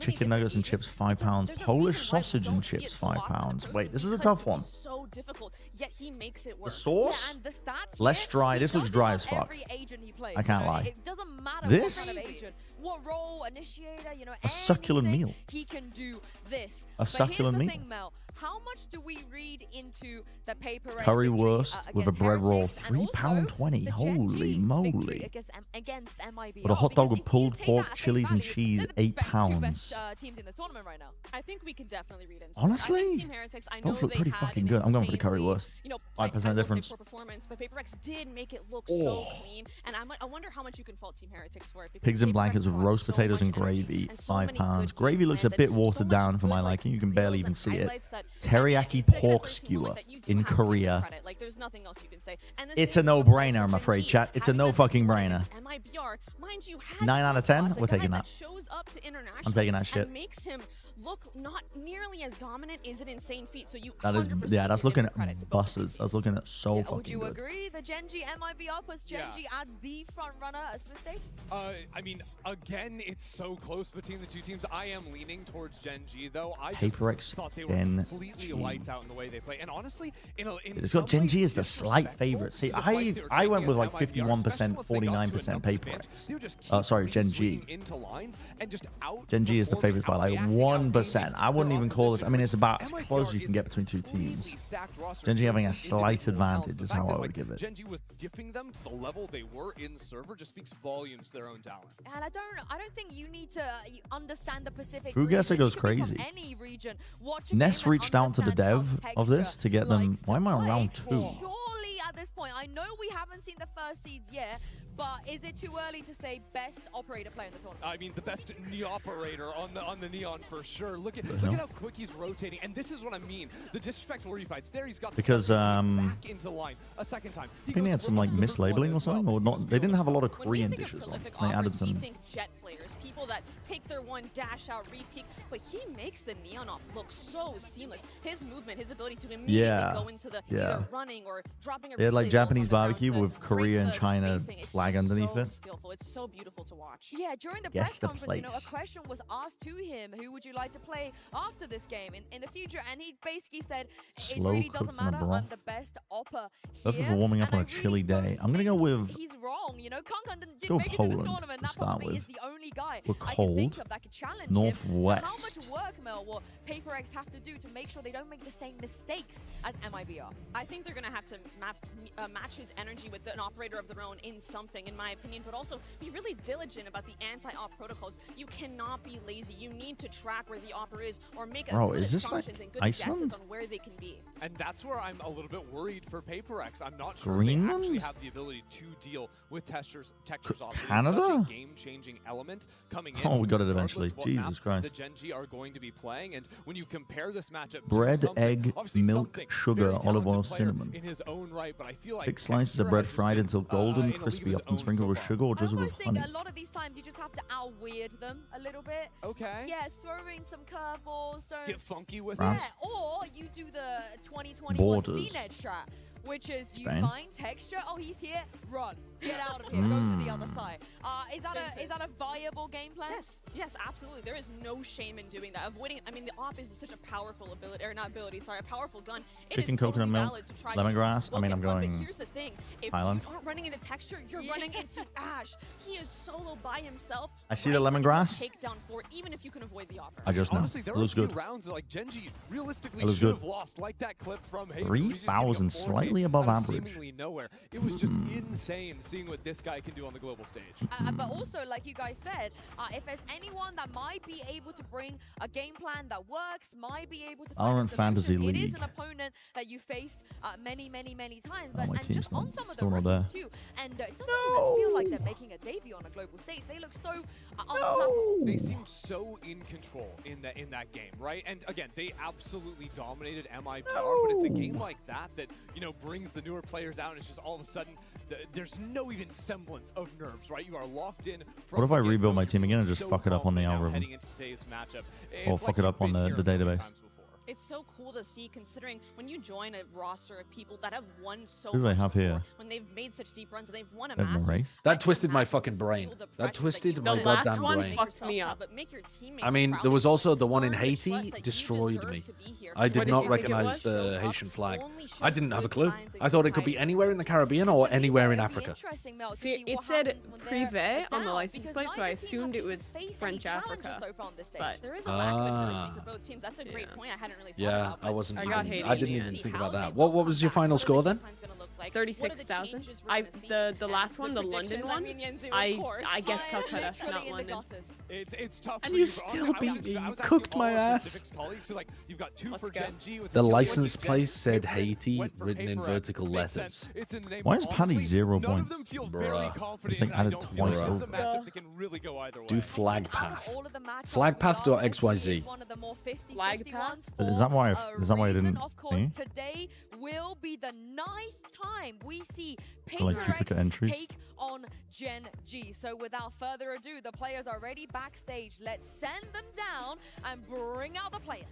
Chicken nuggets and chips, £5. Polish sausage and chips, £5. Wait, this is a tough one. So difficult, yet he makes it work. The sauce? Yeah, and the stats Less here, dry. he This looks does dry on as fuck. every agent he plays, I can't you know? lie. It doesn't matter This? what kind of agent. what role, initiator, you know, A succulent anything, meal. he can do this. A succulent but meal. here's the thing, Mel. How much do we read into the PRX Currywurst with a bread roll, Heretics, and also £3.20. the Holy Gen G moly! victory against MIBR? But a hot dog Because with if you pulled take pork, that at face chilies, and value, cheese, they're the £8. two best teams in this tournament right now. I think we can definitely read into Honestly? it. I think Team Heretics, I know Both look they pretty had fucking an good. I'm going for the insanely, currywurst. you know, 5% difference. Poor performance, but PRX did make it look so clean, and I wonder how much you can fault Team Heretics for it. Because Pigs in PRX blankets with brought roast so potatoes and much energy gravy, and so many £5. good Gravy looks a plans bit and watered so much down for my good, like, liking. You can barely feels even and see it. highlights that Teriyaki pork skewer in Korea. credit. Like, there's nothing else you can say. And the It's same a goes for no-brainer, I'm Gen afraid, G. chat. It's a Having no them fucking before brainer. against MIBR, mind you, has 9 out of 10? Boss, a We're guy taking that that. shows up to international I'm taking that shit. and makes him look not nearly as dominant is an insane feat. So you That is, 100% yeah, that's give looking him credit at to both buses. That's looking at so Would fucking you good. agree? The Gen G MIBR puts Gen G as the front runner at Swiss stage? I mean, again, it's so close between the two teams. I am leaning towards Gen G, though. I PRX just thought they were Gen completely G. lights out in the way they play. And honestly, in It's got Gen G as the slight favorite. See, I went with like 51%, 49% PRX. Sorry, Gen G. Gen G is the favorite by like 1%. I wouldn't even call this. I mean, it's about as close as you can get between two teams. Gen G having a slight advantage is how I would give it. Gen G was dipping them to the level they were in server just speaks volumes to their own talent. And I don't think you need to understand the Pacific Fugasa region. goes You could be from crazy. any region. Watch a Ness game and reached out to the understand dev how of this Texture to get them. likes Why am I on play. round 2? Surely at this point, I know we haven't seen the first seeds yet, but is it too early to say best operator player in the tournament? I mean, the best operator on the Neon for sure. Look at how quick he's rotating, and this is what I mean. The disrespectful refights. There he's got the Because back into the line a second time. I think they had some like mislabeling or something, or not. They didn't have a lot of Korean dishes on. They added some. Think jet players, people that take their one dash out, re-peek, but he makes the Neon off look so seamless. His movement, his ability to immediately go into the either running or dropping a They had like relay Japanese rolls on the barbecue ground with to Korea and break the China spacing. It's flag just underneath so it. skillful. It's so beautiful to watch. Yeah, during the Guess press the conference, you know, place. a question was asked to him, who would you like to play after this game in the future? And he basically said, it Slow really doesn't cooked in a matter, I'm broth. the best opper Perfect here. for warming up And on I a chilly really day. don't I'm gonna go think with. he's wrong, you know, Kankan didn't Go make it to Poland this tournament. to That start probably with. is the only guy We're I can think cold. of that could challenge Northwest. him. So how much work, Mel, will PRX have to do to make sure they don't make the same mistakes as MIBR? I think they're going to have to match his energy with an operator of their own in something, in my opinion, but also be really diligent about the anti-op protocols. You cannot be lazy. You need to track where the operator is or make Bro, good is this assumptions like and good Iceland? guesses on where they can be. And that's where I'm a little bit worried for PRX. I'm not sure Greenland? if they actually have the ability to deal with textures off. It is Canada? such a game-changing element coming in. Oh, we got it regardless eventually. of what Jesus map Christ. The Gen G are going to be playing, and when you compare this matchup Bread, to something, egg, obviously milk, something sugar, very olive oil, talented player cinnamon. in his own right, but I feel like Big slices of Texture bread has just fried been, until golden, in a league of crispy, his often own sprinkled so with far. sugar or I drizzled with almost think honey. a lot of these times you just have to out-weird them a little bit. Okay. Yeah, throwing some curveballs, don't... Get funky with Yeah, France. or you do the 2021 Borders. CNED strat, which is you Spain. find texture, oh, he's here, run. Get out of here, go to the other side. Is that a viable game plan? Yes, absolutely. There is no shame in doing that. Avoiding, I mean, the op is such a powerful ability, or not ability, sorry, a powerful gun. It Chicken, is totally coconut milk, valid to try lemongrass. to I mean, look I'm at fun, going But here's the thing: if Highland. you aren't running into texture, you're running into Ash. He is solo by himself. I see the lemongrass. Takedown for even if you can avoid the offer. I just know. Honestly, there It were a looks few good. rounds that like Gen G realistically It looks should good. have lost, like that clip from Hayden. 3,000, slightly above average. Seemingly nowhere. It was just insane seeing what this guy can do on the global stage. But also, like you guys said, if there's anyone that might be able to bring a game plan that works, might be able to find VALORANT a solution, Fantasy it is League. an opponent that you faced many times. Oh, my and team's just on some of the still not rookies there. too. And it doesn't even feel like they're making a debut on a global stage. They look so unflappable. They seem so in control in that game, right? And again, they absolutely dominated MIBR, but it's a game like that that, you know, brings the newer players out, and it's just all of a sudden there's no even semblance of nerves, right? You are locked in. What if I rebuild my team again and just fuck it up on the algorithm? Heading into today's matchup. Or It's fuck like it up on we've been the here a million database? times before. It's so cool to see, considering when you join a roster of people that have won so Who do they much have before, here? when they've made such deep runs and they've won a Ed Masters. Murray. That twisted my fucking brain. That twisted my The goddamn last one brain. fucked me up. But make your teammates I mean, proud there was of you. also the one in Earn the Haiti trust that you destroyed deserve me. to be here. I did What not did you think it recognize was? the Haitian flag. Only shows I didn't have a good clue. signs of I thought it could your be anywhere in the Caribbean or anywhere in Africa. Interesting, Mel, to See, what it said happens when they're Privé on the down, license because plate, so I neither team assumed have it was even faced French any challenges Africa. so far on this stage. But There is a lack of diversity for both teams. That's a great point I hadn't really thought Yeah, about. I wasn't. I Even, got Haiti I didn't in even the think end. about that. What was your final score then? 36,000. The last one, the London one, I guessed Calcutta, not London. It's tough. And for you bro. still I was beat actually- me. I You was actually cooked all my of ass. Pacific's colleagues, so like you've got 2 for go. Gen G with The Killjoy license Gen- plate said went Haiti for written in PRX. vertical Makes letters. sense. It's in the name, Why but is Paddy honestly, 0 none of points? them feel very Bruh. confident, It's like and I added don't feel twice like this is a over. matchup that can really go either way. Do flag Out path. of all of the matchups, Flag path we are .xyz. one of the more 50-50 Flag path? ones Is for that why? a Is that why you reason. didn't? Of course, See? today will be the 9th time we see Like duplicate PRX entries? take on Gen G. So without further ado, the players are already backstage. Let's send them down and bring out the players.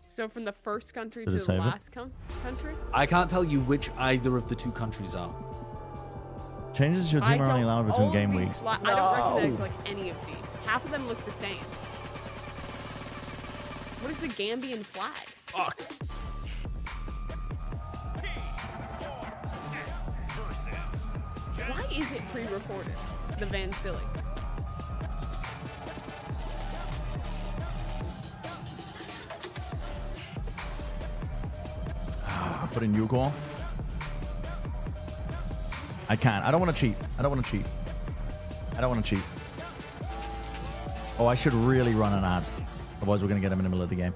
So from the first country Does to it the save it? last country? I can't tell you which either of the 2 countries are. Changes to your team are only allowed between game weeks. I don't recognize like any of these. Half of them look the same. What is the Gambian flag? Fuck. Why is it pre-recorded? The Van Silly. Put in Yugor. I can't. I don't want to cheat. I don't want to cheat. I don't want to cheat. Oh, I should really run an ad. Otherwise, we're going to get him in the middle of the game.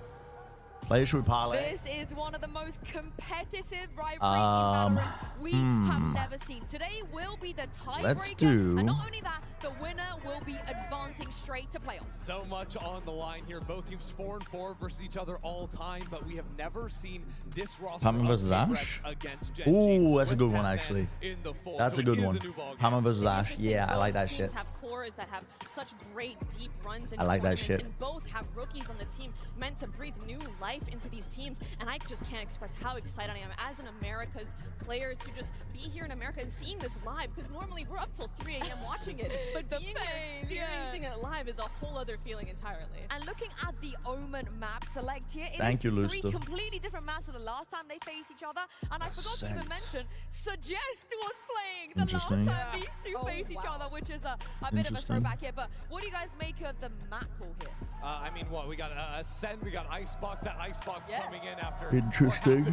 Players should parlay. This is one of the most competitive rivalries we have never seen. Today will be the tiebreaker. Let's do. And not only that, the winner will be advancing straight to playoffs. So much on the line here. Both teams 4-4 versus each other all time, but we have never seen this roster Paman versus of Ash. against Gen G Ooh, that's a with good one Batman actually. in the fold. That's So a good it is one. a new ballgame. Paman versus It's Ash. interesting, Yeah, I like that both shit. teams have cores that have such great deep runs in I like that tournaments, shit. and both have rookies on the team meant to breathe new life into these teams. And I just can't express how excited I am as an America's player to just be here in America and seeing this live, because normally we're up till 3 a.m. watching it. But being here, experiencing it live is a whole other feeling entirely. And looking at the Omen map select here, it Thank is you, 3 Luster. completely different maps than the last time they faced each other. And I forgot to even mention, Suggest was playing the last Interesting. time these two faced each other, which is a bit of a Interesting. throwback here. But what do you guys make of the map pool here? I mean, what? We got a SEN, we got Icebox. That Icebox coming in after. Interesting.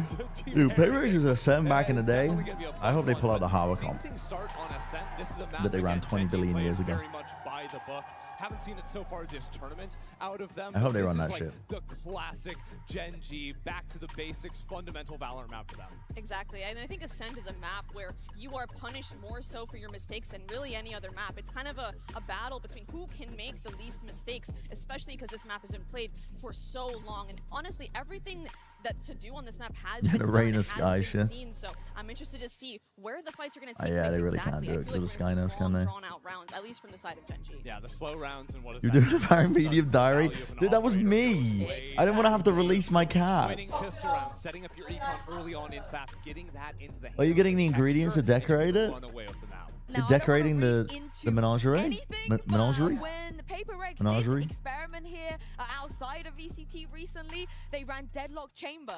Dude, PRX was a 7 back in the day. I hope they pull out the Hava comp Same thing start on SEN. This is a map that they ran again, 20 Gen G billion played years ago. Very much by the book. Haven't seen it so far this tournament out of them. I hope but they this run is that like shit. The classic Gen G, back to the basics, fundamental Valorant map for them. Exactly, and I think Ascend is a map where you are punished more so for your mistakes than really any other map. It's kind of a battle between who can make the least mistakes, especially because this map has been played for so long. And honestly, everything that's to do on this map has been the done, rain it of has Sky been shit. seen, so I'm interested to see where the fights are going to Oh, take yeah, place they really exactly. can't do it I feel because like of we're the gonna Sky see knows, can long, they? drawn-out rounds, at least from the side of Gen G. Yeah, the slow rounds and what is You that? doing a very medium diary? Dude, that was me. I didn't want to have to release my cat. Winning pistol round, setting up your econ early on, in fact, getting that into the Are you getting the ingredients to decorate it? run away with the map. You're decorating the menagerie? Menagerie? When PRX Menagerie? did experiment here outside of VCT recently, they ran Deadlock Chamber.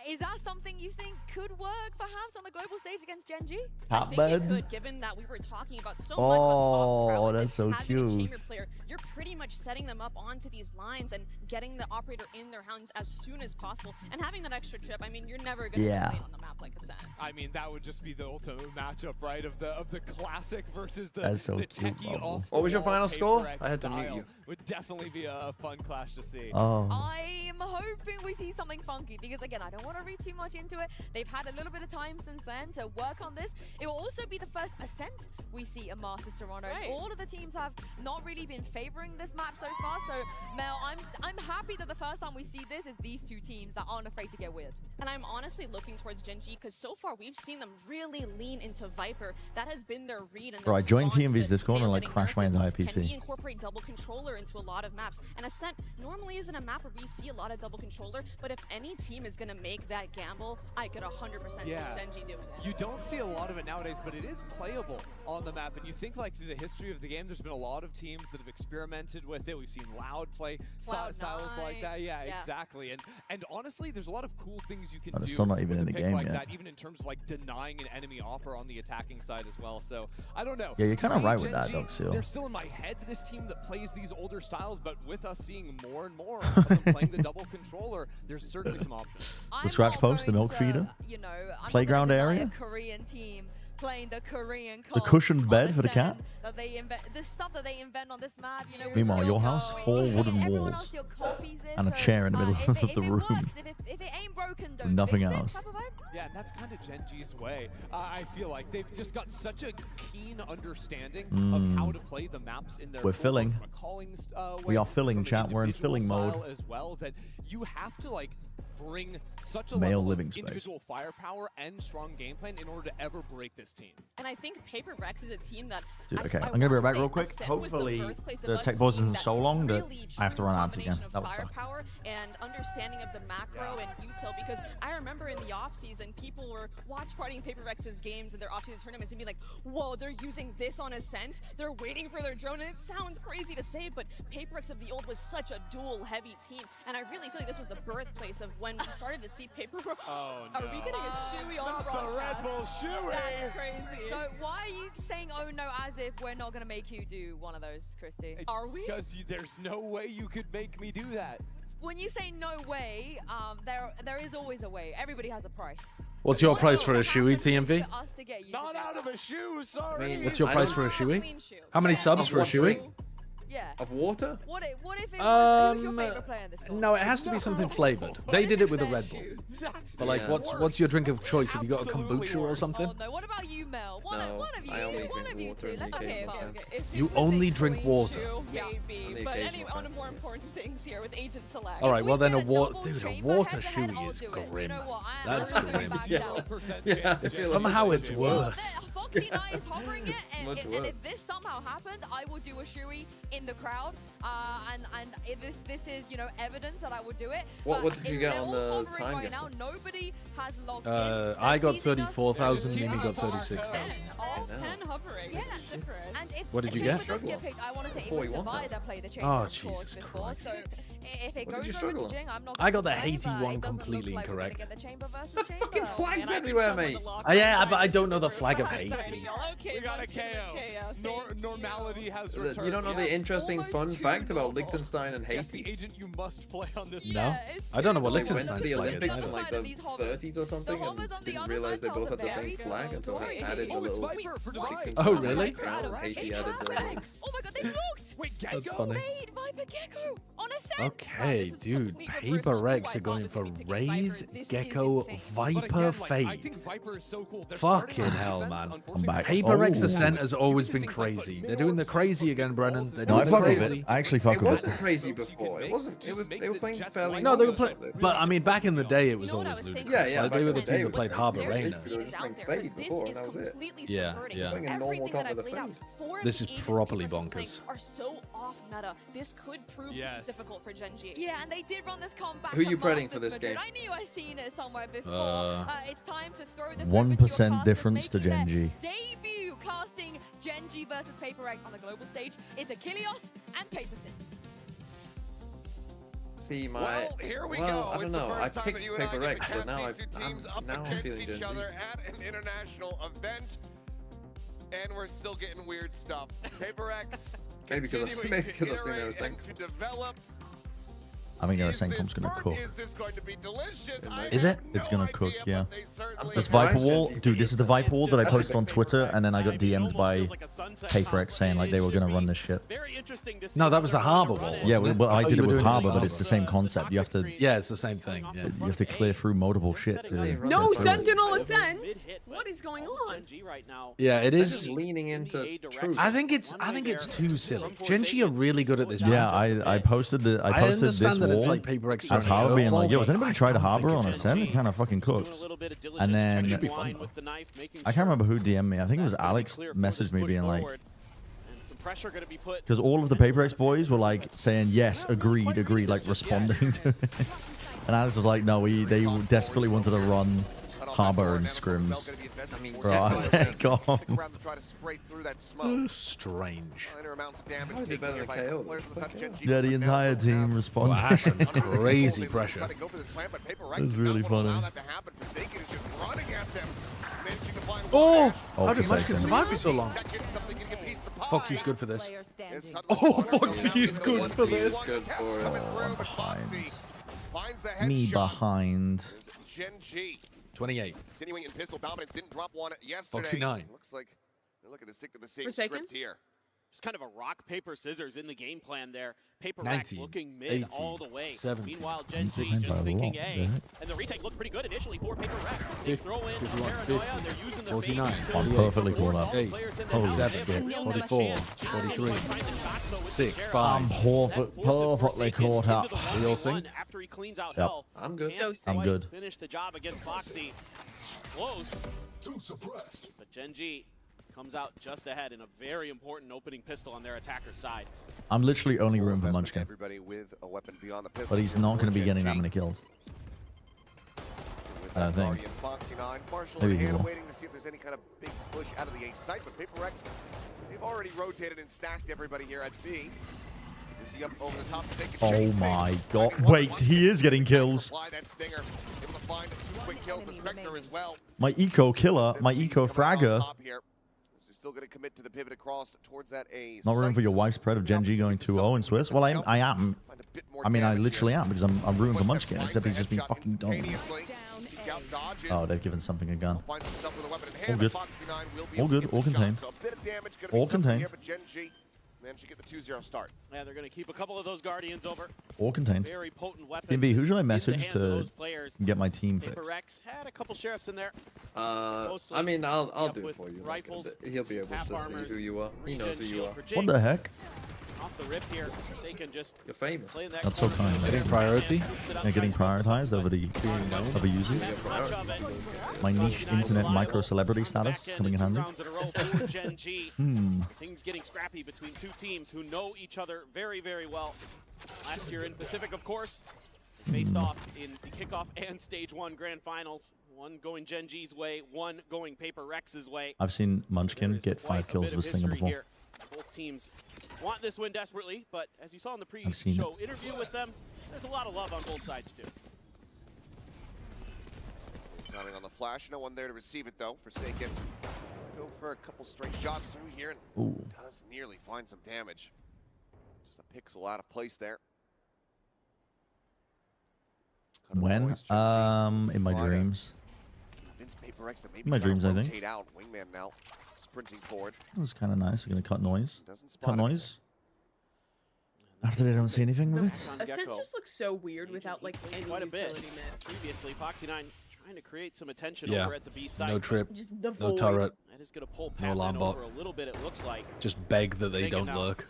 Is that something you think could work perhaps on the global stage against Gen G? I think it could, given that we were talking about so much about the Oh, prowess that's so and having a cute. chamber player, you're pretty much setting them up onto these lines and getting the operator in their hands as soon as possible. And having that extra chip, I mean, you're never going to Yeah. play on the map like Ascent. I mean, that would just be the ultimate matchup, right? Of the classic versus the, That's so the cute, techie Bubble. off. What was your the wall final score? PRX I had to mute style. you. Would definitely be a fun clash to see. Oh. I'm hoping we see something something funky because, again, I don't want to read too much into it. They've had a little bit of time since then to work on this. It will also be the first Ascent we see in Masters Toronto. Right. All of the teams have not really been favoring this map so far. So, Mel, I'm happy that the first time we see this is these two teams that aren't afraid to get weird. And I'm honestly looking towards GENG because so far we've seen them really lean into Viper. That has been their read. And Bro, I joined TMV's Discord and like crashed my entire Can we PC. incorporate double controller into a lot of maps? And Ascent normally isn't a map where we see a lot of double controller, but if any team is going to make that gamble, I could 100% see GENG doing it. You don't see a lot of it nowadays, but it is playable on the map. And you think like through the history of the game, there's been a lot of teams that have experimented with it. We've seen Loud play styles like that. Yeah, exactly. And honestly, there's a lot of cool things you can do. It's still not even in the game like yet. that, even in terms of like denying an enemy offer on the attacking side as well. So I don't know. Yeah, you're kind of right with GENG, that, Doug Seal. They're still in my head, this team that plays these older styles, but with us seeing more and more of them playing the double controller, there's certainly some options. The scratch post, the milk feeder, playground area. Korean team playing the Korean The cushioned bed for the cat. That they invent, the stuff that they invent on this map, you know. Meanwhile, your house, 4 wooden walls and a chair in the middle of the room. If it ain't broken, don't Nothing fix else. It, type of vibe. Yeah, and that's kind of GENG's way. I feel like they've just got such a keen understanding of how to play the maps in their We're filling. We are filling, chat. We're in filling mode. As well, that you have to like bring such a Male level living of space. individual firepower and strong game plan in order to ever break this team. And I think Paper.Rex is a team that Dude, okay, I'm gonna be right back real quick. Hopefully, the tech pause isn't so long that I have to run ads again. That would suck. Firepower and understanding of the macro and util, because I remember in the off season people were watch partying Paper.Rex's games and their off season tournaments and be like, whoa, they're using this on Ascent, they're waiting for their drone, and it sounds crazy to say, but Paper.Rex of the old was such a dual heavy team, and I really feel like this was the birthplace of when we started to see Paper.Rex. Oh, no. Are we getting a shoey on broadcast? The Red Bull shoey. That's crazy. So why are you saying oh no as if we're not gonna make you do one of those, Christy? Are we? Because there's no way you could make me do that. When you say no way, there is always a way. Everybody has a price. What's your price for a shoey, TMV? Not out of a shoe, sorry. What's your price for a shoey? How many subs for a shoey? Yeah. Of water? What if it was, who's your favorite player in this tournament? No, it has to be something flavored. They did it with a Red Bull. But like, what's your drink of choice? Have you got a kombucha or something? Oh, no. What about you, Mel? One of you two. Let's Okay. You only drink water. Maybe, but on more important things here with agent select. All right, well then a water shoey is grim. That's grim. Yeah. Somehow it's worse. Foxy Knight is hovering it, and if this somehow happened, I will do a shoey in the crowd, and if this is, you know, evidence that I would do it. What did you get on the time right guessing? now, nobody has logged in. I got 34,000, Mimi got 36,000. All 10 hovering. Yeah. And if What did you Chamber get? does get picked, I want to say it was Divide that played the Chamber, Oh, of course, Jesus before. Christ. So if it What did you goes over struggle to on? Jing, I'm not I got gonna the complain, but 81 it doesn't completely look like we're gonna incorrect. get the Chamber versus Chamber. Fucking flags everywhere, mate. Yeah, but I don't know the flag of hate. Okay, We got a KO. Normality has returned. You don't know the interesting fun fact about Liechtenstein and Yes, the Haiti? agent you must play on this. No, I don't know what They went to Liechtenstein's the flag Olympics is. in like the 30s or something and didn't realize they both had the same flag until they added the little chicken Oh, really? crown and Haiti added the... Oh my god, they blocked! Wait, That's Gecko? funny. Made Viper Gecko on a set! Okay, dude, Paper.X are going for Raze, Gecko, Viper, I Fade. think Viper is so cool. They're Fucking starting on hell, defense, man. unfortunately. I'm back. Paper.X Oh. Ascent has always been crazy. They're doing the crazy again, Brennan. They're No, I doing the fuck with crazy. it. I actually fuck It with wasn't it. crazy before. It wasn't. It was. They were playing fairly. No, they were normal playing, stuff. but I mean, back in the day, it was You know what I always was saying? ludicrous. Yeah, Like, back they were in the the team day, that played but Harbour their Reina. history was playing Fade before, and that was it. Yeah, yeah. Playing a normal Everything that top I of the played out, Fade. four of This the is agents properly Paper versus bonkers. Flank are so off meta. This could prove to be difficult for GENG. Yeah, and they did run this comeback. Who are you at betting for Masters this Madrid. game? I knew I seen it somewhere before. It's time to throw this 1% difference to GENG. Debut casting GENG versus Paper.X on the global stage. It's Achilles and Paper Thin. See, my... Well, here we go. I don't It's know. the I first time that picked you and I get to Paper.X, but catch now these two teams up I'm against feeling each GENG. other at an international event, and we're still getting weird stuff. Paper.X Maybe because I've seen continuing to everything. iterate and to develop. I think their Senkom's gonna cook. Is it? It's gonna cook, yeah. This Viper wall, dude. This is the Viper wall that I posted on Twitter, and then I got DM'd by PRX saying like they were gonna run this shit. No, that was the Harbor wall. Yeah, wasn't it? well, I thought did you it were with doing Harbor, as but it's the same concept. You have to. Yeah, it's the same thing. Yeah. You have to clear through multiple shit to. No, get through it. Sentinel Ascent. What is going on? Yeah, it is. Just leaning into truth. I think it's too silly. Genji are really good at this. Yeah, I posted this understand that wall it's like Paper X as Harbor being like, yo, has anybody tried a Harbor on a Sen? It kind of fucking cooks. And then I can't remember who DM'd me. I think it was Alex messaged me being like, because all of the Paper X boys were like saying yes, agreed, like responding to it. And Alex was like, no, they desperately wanted to run Harbor and scrims. Bro, I said, come on. Strange. How is it better than KO? Yeah, the entire team responded. Wow, crazy pressure. It's really funny. Oh! How did for Munchkin second. survive for so long? Foxy's good for this. Oh, Foxy is good for this. Good for it. I'm behind. Me behind. GENG. 28. Continuing in pistol dominance, didn't drop one yesterday. Foxy 9. Looks like they're looking to stick to the same Forsaken? script here. Just kind of a rock, paper, scissors in the game plan there. Paper 19, X looking mid 18, all the way. 17. Meanwhile, He's GENG behind by just a thinking lot, A. yeah. And the retake looked pretty good initially for Paper X. They 50, throw in 51, paranoia. 50, They're using the 49, fake I'm 48, perfectly caught up. 8, Holy 7, shit. 44, 43, 6, I'm 5. perfectly caught up. We all synced? After he cleans out Yep. hell. I'm good. I'm good. Finish the job against Foxy. Close. But GENG comes out just ahead in a very important opening pistol on their attacker's side. I'm literally only rooting for Munchkin. Everybody with a weapon beyond the pistol. But he's not going to be getting that many kills. I don't think. Maybe he will. Waiting to see if there's any kind of big push out of the A site, but Paper X, they've already rotated and stacked everybody here at B. Is he up over the top to take a Oh chase? my god. Wait, he is getting kills. Apply that stinger. Able to find 2 quick kills. The Spectre as well. My eco killer, my eco fragger. Still going to commit to the pivot across towards that A. Not rooting for your wife's spread of GENG going 2-0 in Swiss. Well, I am. I mean, I literally am because I'm rooting for Munchkin, except he's just been fucking dumb. Oh, they've given something a gun. All good. All good. All contained. All contained. Managed to get the 2-0 start. Yeah, they're going to keep a couple of those Guardians over. All contained. Very potent weapon. Team B, who should I message to get my team fixed? Paper X had a couple sheriffs in there. I mean, I'll do it for you. Rifles, He'll be able to see who you are. He knows who you are. What the heck? Off the rip here, Forsaken just You're famous. That's so kind. Getting priority. Yeah, getting prioritized over the other users. My niche internet micro celebrity status coming in handy. Things getting scrappy between two teams who know each other very, very well. Last year in Pacific, of course, faced off in the kickoff and stage 1 grand finals. One going GENG's way, one going Paper Rex's way. I've seen Munchkin get 5 kills with this thing before. Here. Both teams want this win desperately, but as you saw in the pre-show interview with them, there's a lot of love on both sides too. Timing on the flash, no one there to receive it though. Forsaken go for a couple straight shots through here and does nearly find some damage. Just a pixel out of place there. When? In my dreams. In my dreams, I think. Out. Wingman now sprinting forward. That was kind of nice. They're going to cut noise. Cut noise. After they don't see anything with it. Ascent just looks so weird without like any utility mid. Previously, Foxy 9 trying to create some attention Yeah. over at the B side. No trip. Just the No void. turret. That is going to pull No Pac-Man alarm bot. over a little bit, it looks like. Just beg that they don't now lurk.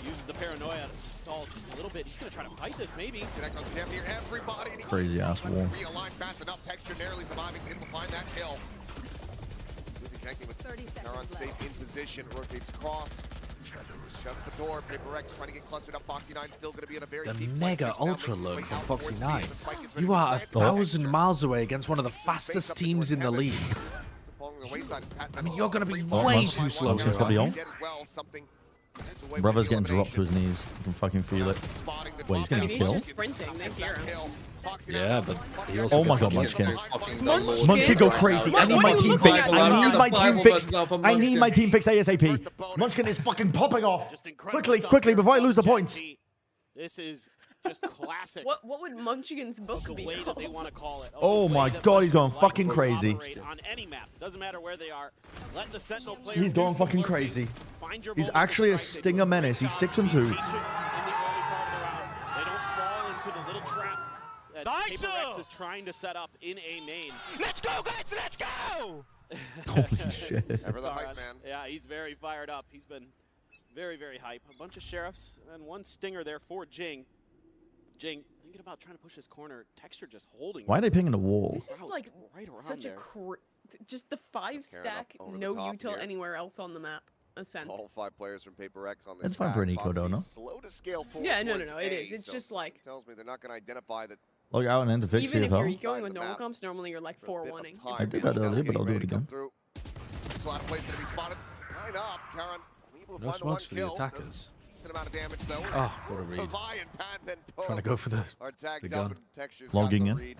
Uses the paranoia to stall just a little bit. He's going to try to fight this, maybe. Connect on damn near everybody. Crazy ass wall. Realign fast enough. Texture narrowly surviving. Able to find that kill. Busy connecting with Naron safe in position. Rotates across. Shuts the door. Paper X trying to get clustered up. Foxy 9 still going to be in a very The deep mega ultra lurk from Foxy 9. You are 1,000 miles away against one of the fastest teams in the league. I mean, you're going to be way too slow. Munchkin's probably on. Brother's getting dropped to his knees. You can fucking feel it. Wait, he's getting He's killed? just sprinting. They hear him. Yeah, but he also Oh my gets god, fucking Munchkin. Munchkin go crazy. I need my team fixed. I need my team fixed. I need my team fixed ASAP. Munchkin is fucking popping off. Quickly, quickly, before I lose the points. This is just classic. What would Munchkin's book the be way called? that they want to call it. Oh my God, he's going fucking crazy. On any map, doesn't matter where they are. Let the Sentinel player He's going fucking crazy. He's actually a Stinger menace. He's 6 and 2. In the early part of the round, they don't fall into the little trap that PRX is trying to set up in A main. Let's go, guys! Let's go! Holy shit. Ever the hype man. Yeah, he's very fired up. He's been very, very hype. A bunch of sheriffs and one stinger there for Jing. Jing thinking about trying to push his corner. Texture just holding. Why are they pinging the wall? This is like right around such there. just the 5-stack, no util anywhere else on the map. Ascent. All 5 players from PRX on this. It's fine for an eco, though, no? Slow to scale forward. Yeah, no, towards it A, is. It's so just like tells me they're not going to identify that. Log out and into fix even if VFL. you're going with normal comps, normally you're like 4-1-ing. I did that earlier, but I'll do it again. There's a lot of plays going to be spotted. Line up, Karen. No smokes for the attackers. Decent amount of damage though. Oh, what a read. Trying Trying to go for the gun. Logging in.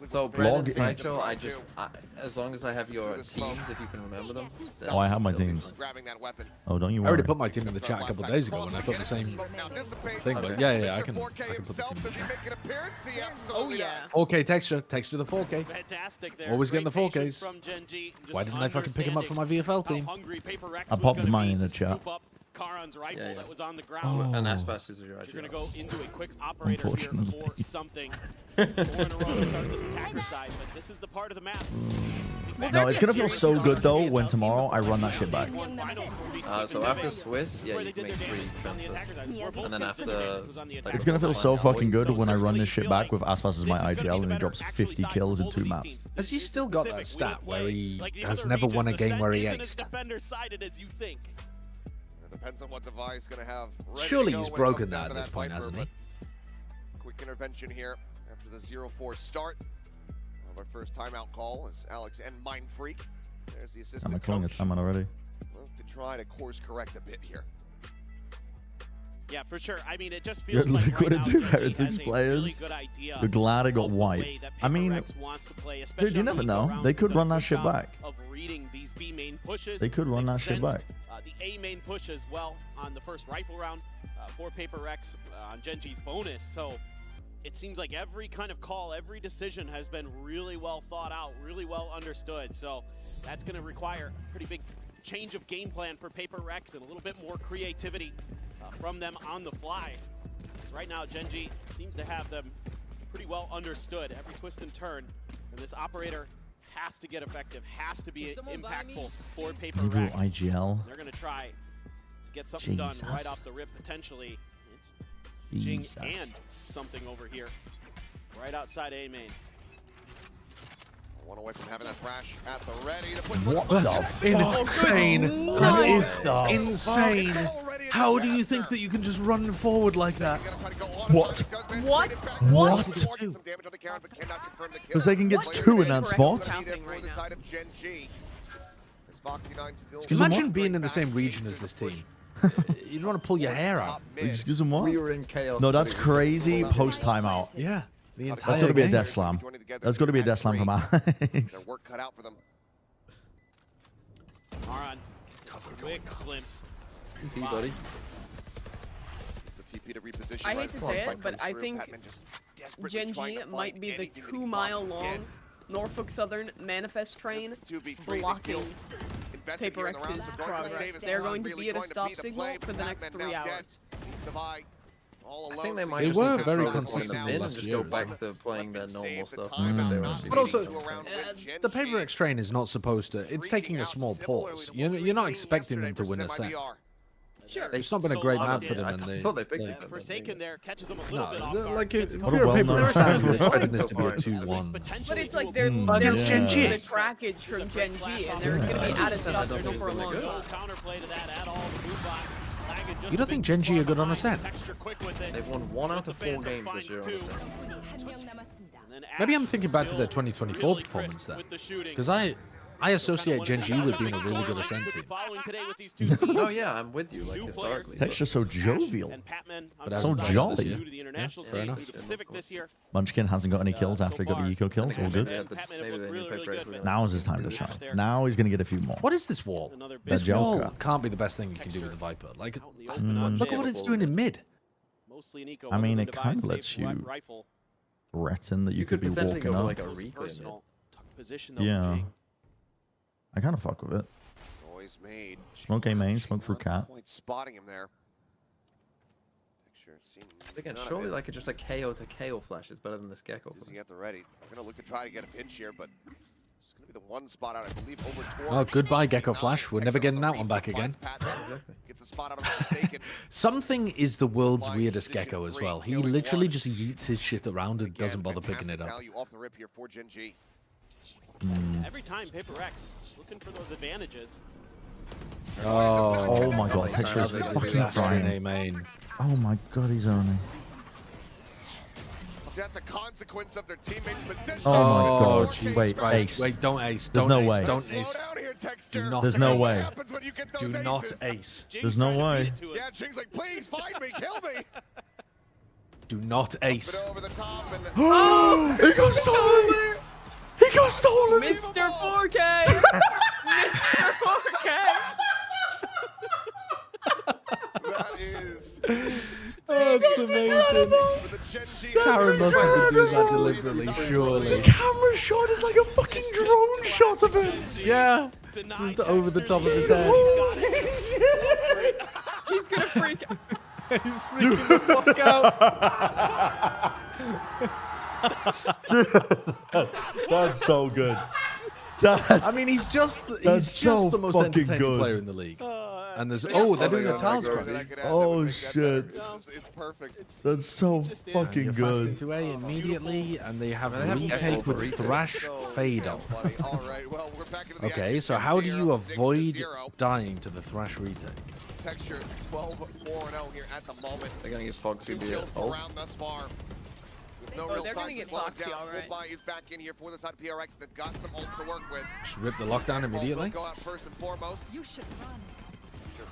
So, Brandon Sideshow, as long as I have your teams, if you can remember them. Oh, I have my teams. Oh, don't you I worry. already put my team in the chat a couple of days ago, and I thought the same thing. But yeah, I can put the team in the chat. Oh yeah. 4K texture the 4K. Fantastic there. Always getting the Great 4Ks. patience from Gen G, just Why didn't I fucking pick him up for my VFL team? I popped mine in the chat. Karan's rifle that was on the ground. And Aspas is your You're going to go into a quick operator here for something. 4 in a row to start this attacker side, but this is the part of the map. No, it's gonna feel so good though when tomorrow I run that shit back. So after Swiss, yeah, you can make 3 transfers. And then after... It's gonna feel so fucking good when I run this shit back with Aspas as my IGL and he drops 50 kills in 2 maps. Has he still got that stat where he has never won a game where he aced? Depends on what device going to have. Surely he's broken that at this point, hasn't he? Quick intervention here after the 0-4 start of our first timeout call is Alex and Mind Freak. There's the assistant I'm calling a timeout already. To try to course correct a bit here. Yeah, for sure. I mean, it just feels Good like liquidity right Heretics players. You're glad I got wiped. I mean, dude, you never know. They could run that shit back. Of reading these B main pushes. They could run that shit back. The A main push as well on the first rifle round for PRX on Gen G's bonus. So it seems like every kind of call, every decision has been really well thought out, really well understood. So that's going to require a pretty big change of game plan for PRX and a little bit more creativity from them on the fly. So right now, Gen G seems to have them pretty well understood, every twist and turn. And this operator has to get effective, has to be impactful for PRX. IGL. They're going to try to get something done right off the rip, potentially. It's Jing and something over here, right outside A main. One away from having that flash at the ready. What the fuck? Insane. That is insane. How do you think that you can just run forward like that? What? What? What? Because they can get 2 in that spot. Imagine being in the same region as this team. You'd want to pull your hair out. Excuse me, what? We were in chaos. No, that's crazy post timeout. Yeah. That's got to be a death slam. That's got to be a death slam from Alex. Their work cut out for them. Maran, quick glimpse. TP, buddy. It's the TP to reposition. I hate to say it, but I think Gen G might be the 2-mile-long Norfolk Southern manifest train blocking PRX's progress. They're going to be at a stop signal for the next 3 hours. I think they might They just were need to very throw this one in the consistent bin and last just year go as back well. to playing their normal stuff. But also, the PRX train is not supposed to. It's taking a small pause. You're not expecting them to win a set. Sure. It's not been a great map for them. And I thought they picked it. Forsaken there catches them a little bit off No, guard. like if What a you're a well-known PRX fan, you're fan. expecting this to be a 2-1. But it's like they're Against Gen G. the trackage from Gen G, and they're going to be out of stop signal for a long time. Counterplay to that at all. The move bot. You don't think Gen G are good on a set? They've won 1 out of 4 games this year on a set. Maybe I'm thinking back to their 2024 performance then. Because I associate Gen G with being a really good Ascent team. Oh yeah, I'm with you, like historically. Texture's so jovial. But So as jolly. Yeah, fair enough. Munchkin hasn't got any kills after he got the eco kills. All good. Yeah, but maybe they need PRX. Now is his time to shine. Now he's going to get a few more. What is this wall? The This wall Joker. can't be the best thing you can do with the Viper. Like, look at what it's doing in mid. Mostly an eco. I mean, it device, kind of safe lets you rifle. threaten that you could be potentially walking go for up. like a reclaim. Personal position though. Yeah. Jing. I kind of fuck with it. Noise made. Smoke A main, smoke through cat. Quite spotting him there. Texture seeing Again, none of surely it. like just a KO to KO flash is better than this Gecko. Using at the ready. They're gonna look to try to get a pinch here, but it's gonna be the one spot out, I believe, over towards. Oh, goodbye, Gecko Flash. We're never getting that one back again. Gets a spot out of Forsaken. Something is the world's weirdest Gecko as well. He literally just yeets his shit around and doesn't bother picking it up. Value off the rip here for Gen G. Every time PRX looking for those advantages. Oh my god, Texture is fucking frying. Main. Oh my god, he's owning. At the consequence of their teammate position. Oh my god. Jesus Wait, Christ. ace. Wait, don't ace. There's Don't no ace. way. Don't ace. Do not There's no ace. way. Do not ace. There's no way. Yeah, Jing's like, please find me, kill me. Do not ace. Over the top and He got stolen! He got stolen! Mr. 4K! Mr. 4K! That is. That's amazing. Karen must have been doing that deliberately, surely. Camera shot is like a fucking drone shot of him. Yeah. Just over the top of his head. He's gonna freak out. He's freaking the fuck out. Dude, that's so good. That's, I mean, he's just so the most fucking entertaining good. player in the league. And there's they're doing a tiles crunch. Oh shit. It's perfect. That's so fucking You're good. fast into A immediately, and they have retake with Thrash fade off. Okay, so how do you avoid dying to the Thrash retake? Texture 12-4-0 here at the moment. They're gonna get Foxy Two via kills per ult. round thus far. With no Oh, real they're gonna signs get of slowing Foxy, down. all right. Full buy is back in here for the side of PRX. They've got some ults to work with. Just rip the lockdown immediately. Go out first and foremost. You should run.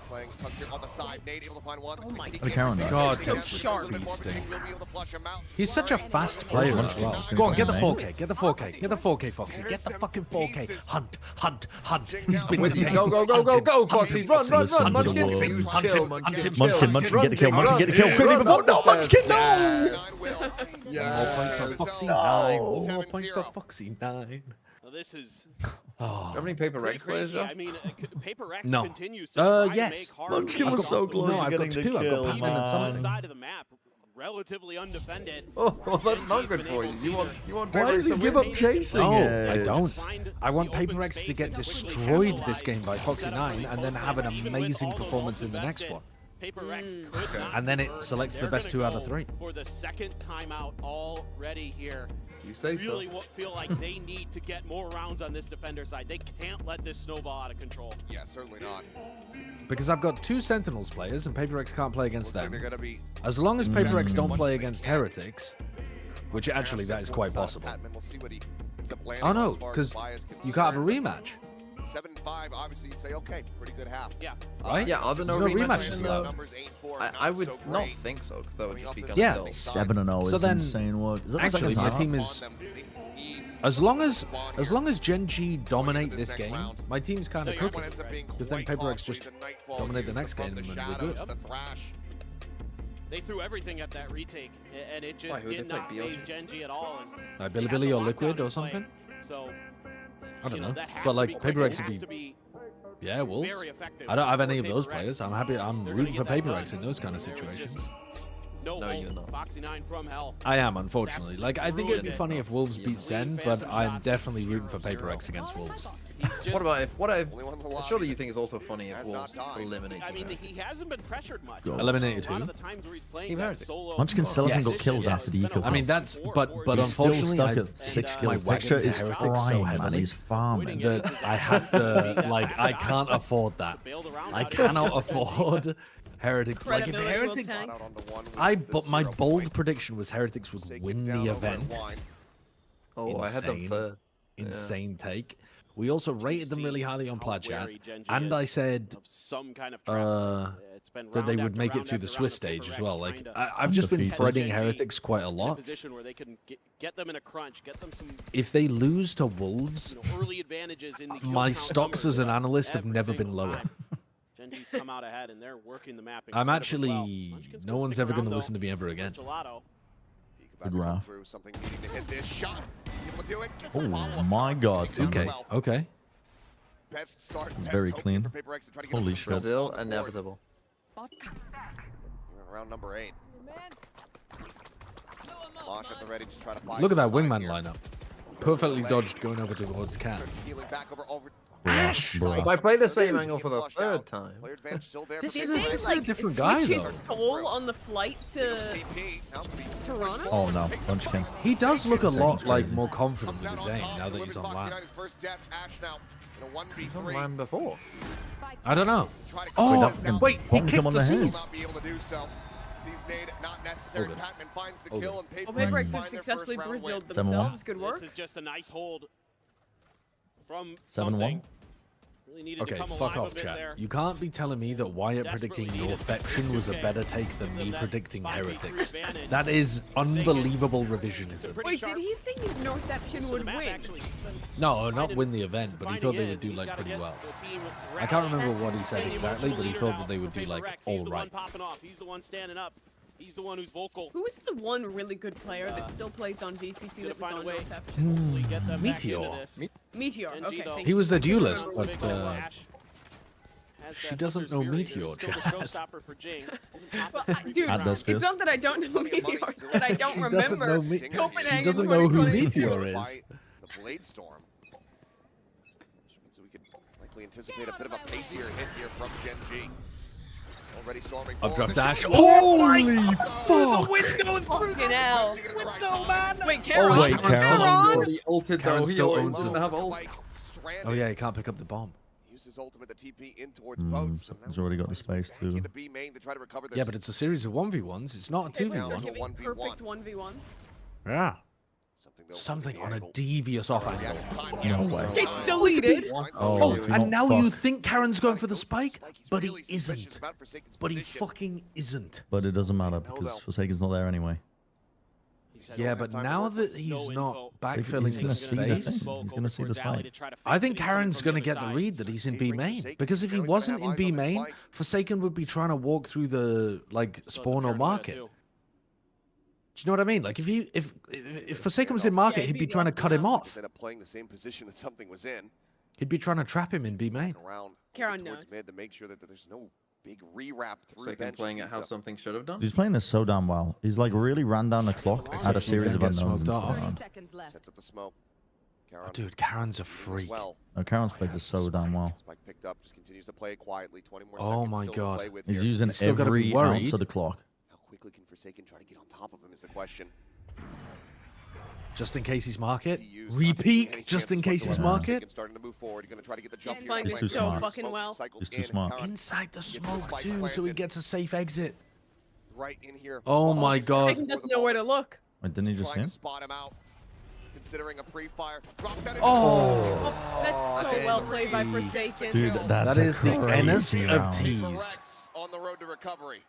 Playing tucked here on the side. Nate able to find one. Oh my God. God, so Texture's sharp. beasting. We'll be able to flush him out. He's such a fast player as well. Go on, get the 4K, get the 4K, get the 4K, Foxy, get the fucking 4K. Hunt, hunt, hunt. He's been With you. taken. Go, go, go, go, go, Foxy. Run, run, Listen run. to Munchkin, Wolves. you chill, Munchkin. Munchkin, get the kill. Munchkin, get the kill quickly before. No, Munchkin, no! One more point for Foxy 9. One more point for Foxy 9. Well, this is. Do you have any PRX players, Joe? I mean, PRX No. continues to try to Yes. make hard. Munchkin was so close to I've got getting the two. I've kill, got Pac-Man and On something. the side of the map, relatively undefended. Oh, that's not good for you. You want Why did he give up chasing No, it? I don't. I want PaperX to get destroyed this game by Foxy 9 and then have an amazing performance in the next one. PaperX could not And then it convert. selects the They're best gonna 2 out of go 3. For the second timeout already here. You say Really so. feel like they need to get more rounds on this defender side. They can't let this snowball out of control. Yeah, certainly not. Because I've got 2 Sentinels players and PaperX can't play against Looks like them. they're gonna be As long as PaperX don't much play as they against can. Heretics, which actually that is quite possible. We'll see what he ends up landing Oh on no, as far as because bias you can't have a concerned. rematch. 7-5, obviously you'd say, okay, pretty good half. Yeah. Right? Yeah, are there no There's no rematches rematches, though? Numbers 8-4, I not would so not great. think so, because that would just be kind Yeah. of dull. 7-0 is So then, insane work. Is that the actually, second my time? team is as long as Gen G dominate this game, my team's kind of cooking. Because then PaperX just dominate the next game and we're good. They threw everything at that retake, and it just Why, who did they not play, phase BLG? Gen G at all. And Like they Billy had Billy the or lockdown Liquid in or play. something. So, I don't know. that has But to like be quick. PaperX It would has be to be yeah, Wolves. very effective I don't have for any of those PaperX. players. I'm happy. I'm They're rooting for gonna get that PaperX done. in those kind of There was situations. just No, No, hope. you're not. Foxy 9 from hell. I am, unfortunately. Like, I think it'd be Ruined it. funny if Wolves beat Sen, but I'm definitely rooting for PaperX against Wolves. What about if Only one in the lobby. surely you think it's also funny if Has Wolves not died. eliminate I Team mean, Heretics? he hasn't been pressured much. Eliminated A lot of who? the times where he's playing Team that Heretics. solo Munchkin still hasn't got position, kills after the it's been eco a I mean, post. that's but He's still unfortunately, stuck I, at 6 my kills. wagon Texture to is Heretics so frying, man. heavily He's farming. that I have to like I can't afford that. I cannot afford Heretics. Like if Credibility will Heretics, tank. but my bold prediction was Heretics would win the event. Oh, I had them Insane. third. Insane take. We also rated them really highly on Plat Chat, wary Gen G and I is said of some kind of trap. It's been that they round would after make it round through the after Swiss round of stage as PRX well. Like trying to I've just been Undefeated. threading Gen G Heretics quite a in a lot. position where they can get them in a crunch, get them some If they lose to Wolves, early advantages in the kill my count stocks numbers as an analyst have every never been single lower. time. Gen GENG's come out ahead, and they're working the map. I'm incredibly actually well. no one's ever going to listen to me ever again. Gelato. The graph. Through something needing to hit this shot. He's able to do it. Oh my God. Okay. Okay. Best start. It's very clean. For PRX to try to get Holy up shit. Brazil, inevitable. Round number 8. Mosh at the ready to try to buy Look at that some time wingman here. lineup. Perfectly dodged going over towards Cat. Healing back over. Ash! If I play the same angle for the third time. Player advantage still there. This for is PRX. this is a different guy, switch though. his soul on the flight to Toronto? Oh no, Punch King. He does look a lot like more confident with his aim now that he's on land. He's on land before. I don't know. Wait, Oh, that wait, he bonked kicked him on the the C's. head. Not necessary. Hold it. Patman finds the Hold kill it. and Well, PRX have find their successfully first round win. Braziled 7-1. themselves. Good work. This is just a nice hold from 7-1. something. Really needed Okay, to come fuck alive off, a bit chat. there. You can't be telling me that Wyatt predicting Desperately Northception was a needed better take than give me them that predicting 5v3 Heretics. advantage. That is unbelievable revisionism. Wait, did he think Northception would win? No, not win the event, but he thought they would do like pretty well. I can't remember what he said exactly, but he thought that they would do like all right. He's the one standing up. He's the one who's vocal. Who is the one really good player that still plays on VCT that was on way. Northception? Meteor. Meteor, okay. thank He you. was the duelist, but Has she that doesn't Hunter's know Fury. Meteor, There's still the chat. showstopper for Jing. Well, dude, it's not that I don't know Meteor, it's that I don't She doesn't remember know Me- Copenhagen She doesn't know who 2022. Meteor is. The Blade Storm. Which means we could likely anticipate a bit of a pacier hit here from GENG. Already storming Updraft forward. dash. The Holy fuck! Fucking hell. Wait, Oh Karen. wait, Karen. He ulted Karen though. He still always owns doesn't it. have ult. Oh yeah, he can't pick up the bomb. Used his ultimate to TP in towards boats. and now He's already got the space too. into B main to try to recover this. Yeah, but it's a series of 1v1s. It's not a It was 2v1. giving perfect 1v1s. Yeah. Something on a devious off angle. No way. It's deleted. Oh, do and not now fuck. you think Karen's going for the spike, but he isn't. But he fucking isn't. But it doesn't matter because Forsaken's not there anyway. Yeah, but now that he's not backfilling He's gonna the see the space, thing. He's gonna see the spike. I think Karen's going to get the read that he's in B main. Because if he wasn't in B main, Forsaken would be trying to walk through the like spawn or market. Do you know what I mean? Like if Forsaken was in market, he'd be trying to cut him off. Instead of playing the same position that something was in. He'd be trying to trap him in B main. Around Karen towards knows. mid to make sure that there's no big rewrap through Second bench. playing it how something should have done. He's playing this so damn well. He's like really ran down the clock, had a series of Get unknowns smoked into the off. round. Sets up the smoke. Oh, dude, Karen's a freak. Well. No, Karen's played this so damn well. Spike picked up, just continues to play it quietly. 20 more Oh seconds my still to God. play with He's here. using Still gotta be every worried. ounce of the clock. How quickly can Forsaken try to get on top of him is the question. Just in case he's market. He used not taking any Repeat, just in chances case he's whatsoever. market. Forsaken starting to move forward. He's going to try to get the jump He's here. playing He's it too so smart. fucking well. He's too smart. Inside the Gets the smoke spike too, so he planted. gets a safe exit. Right in here. Oh my God. Forsaken doesn't know where to look. Wait, didn't he just see Trying him? to spot him out. Considering a pre-fire. Drops down Oh. That's so well played by Forsaken. Dude, that's That is the Ennis crazy of round. tees. PRX on the road to recovery.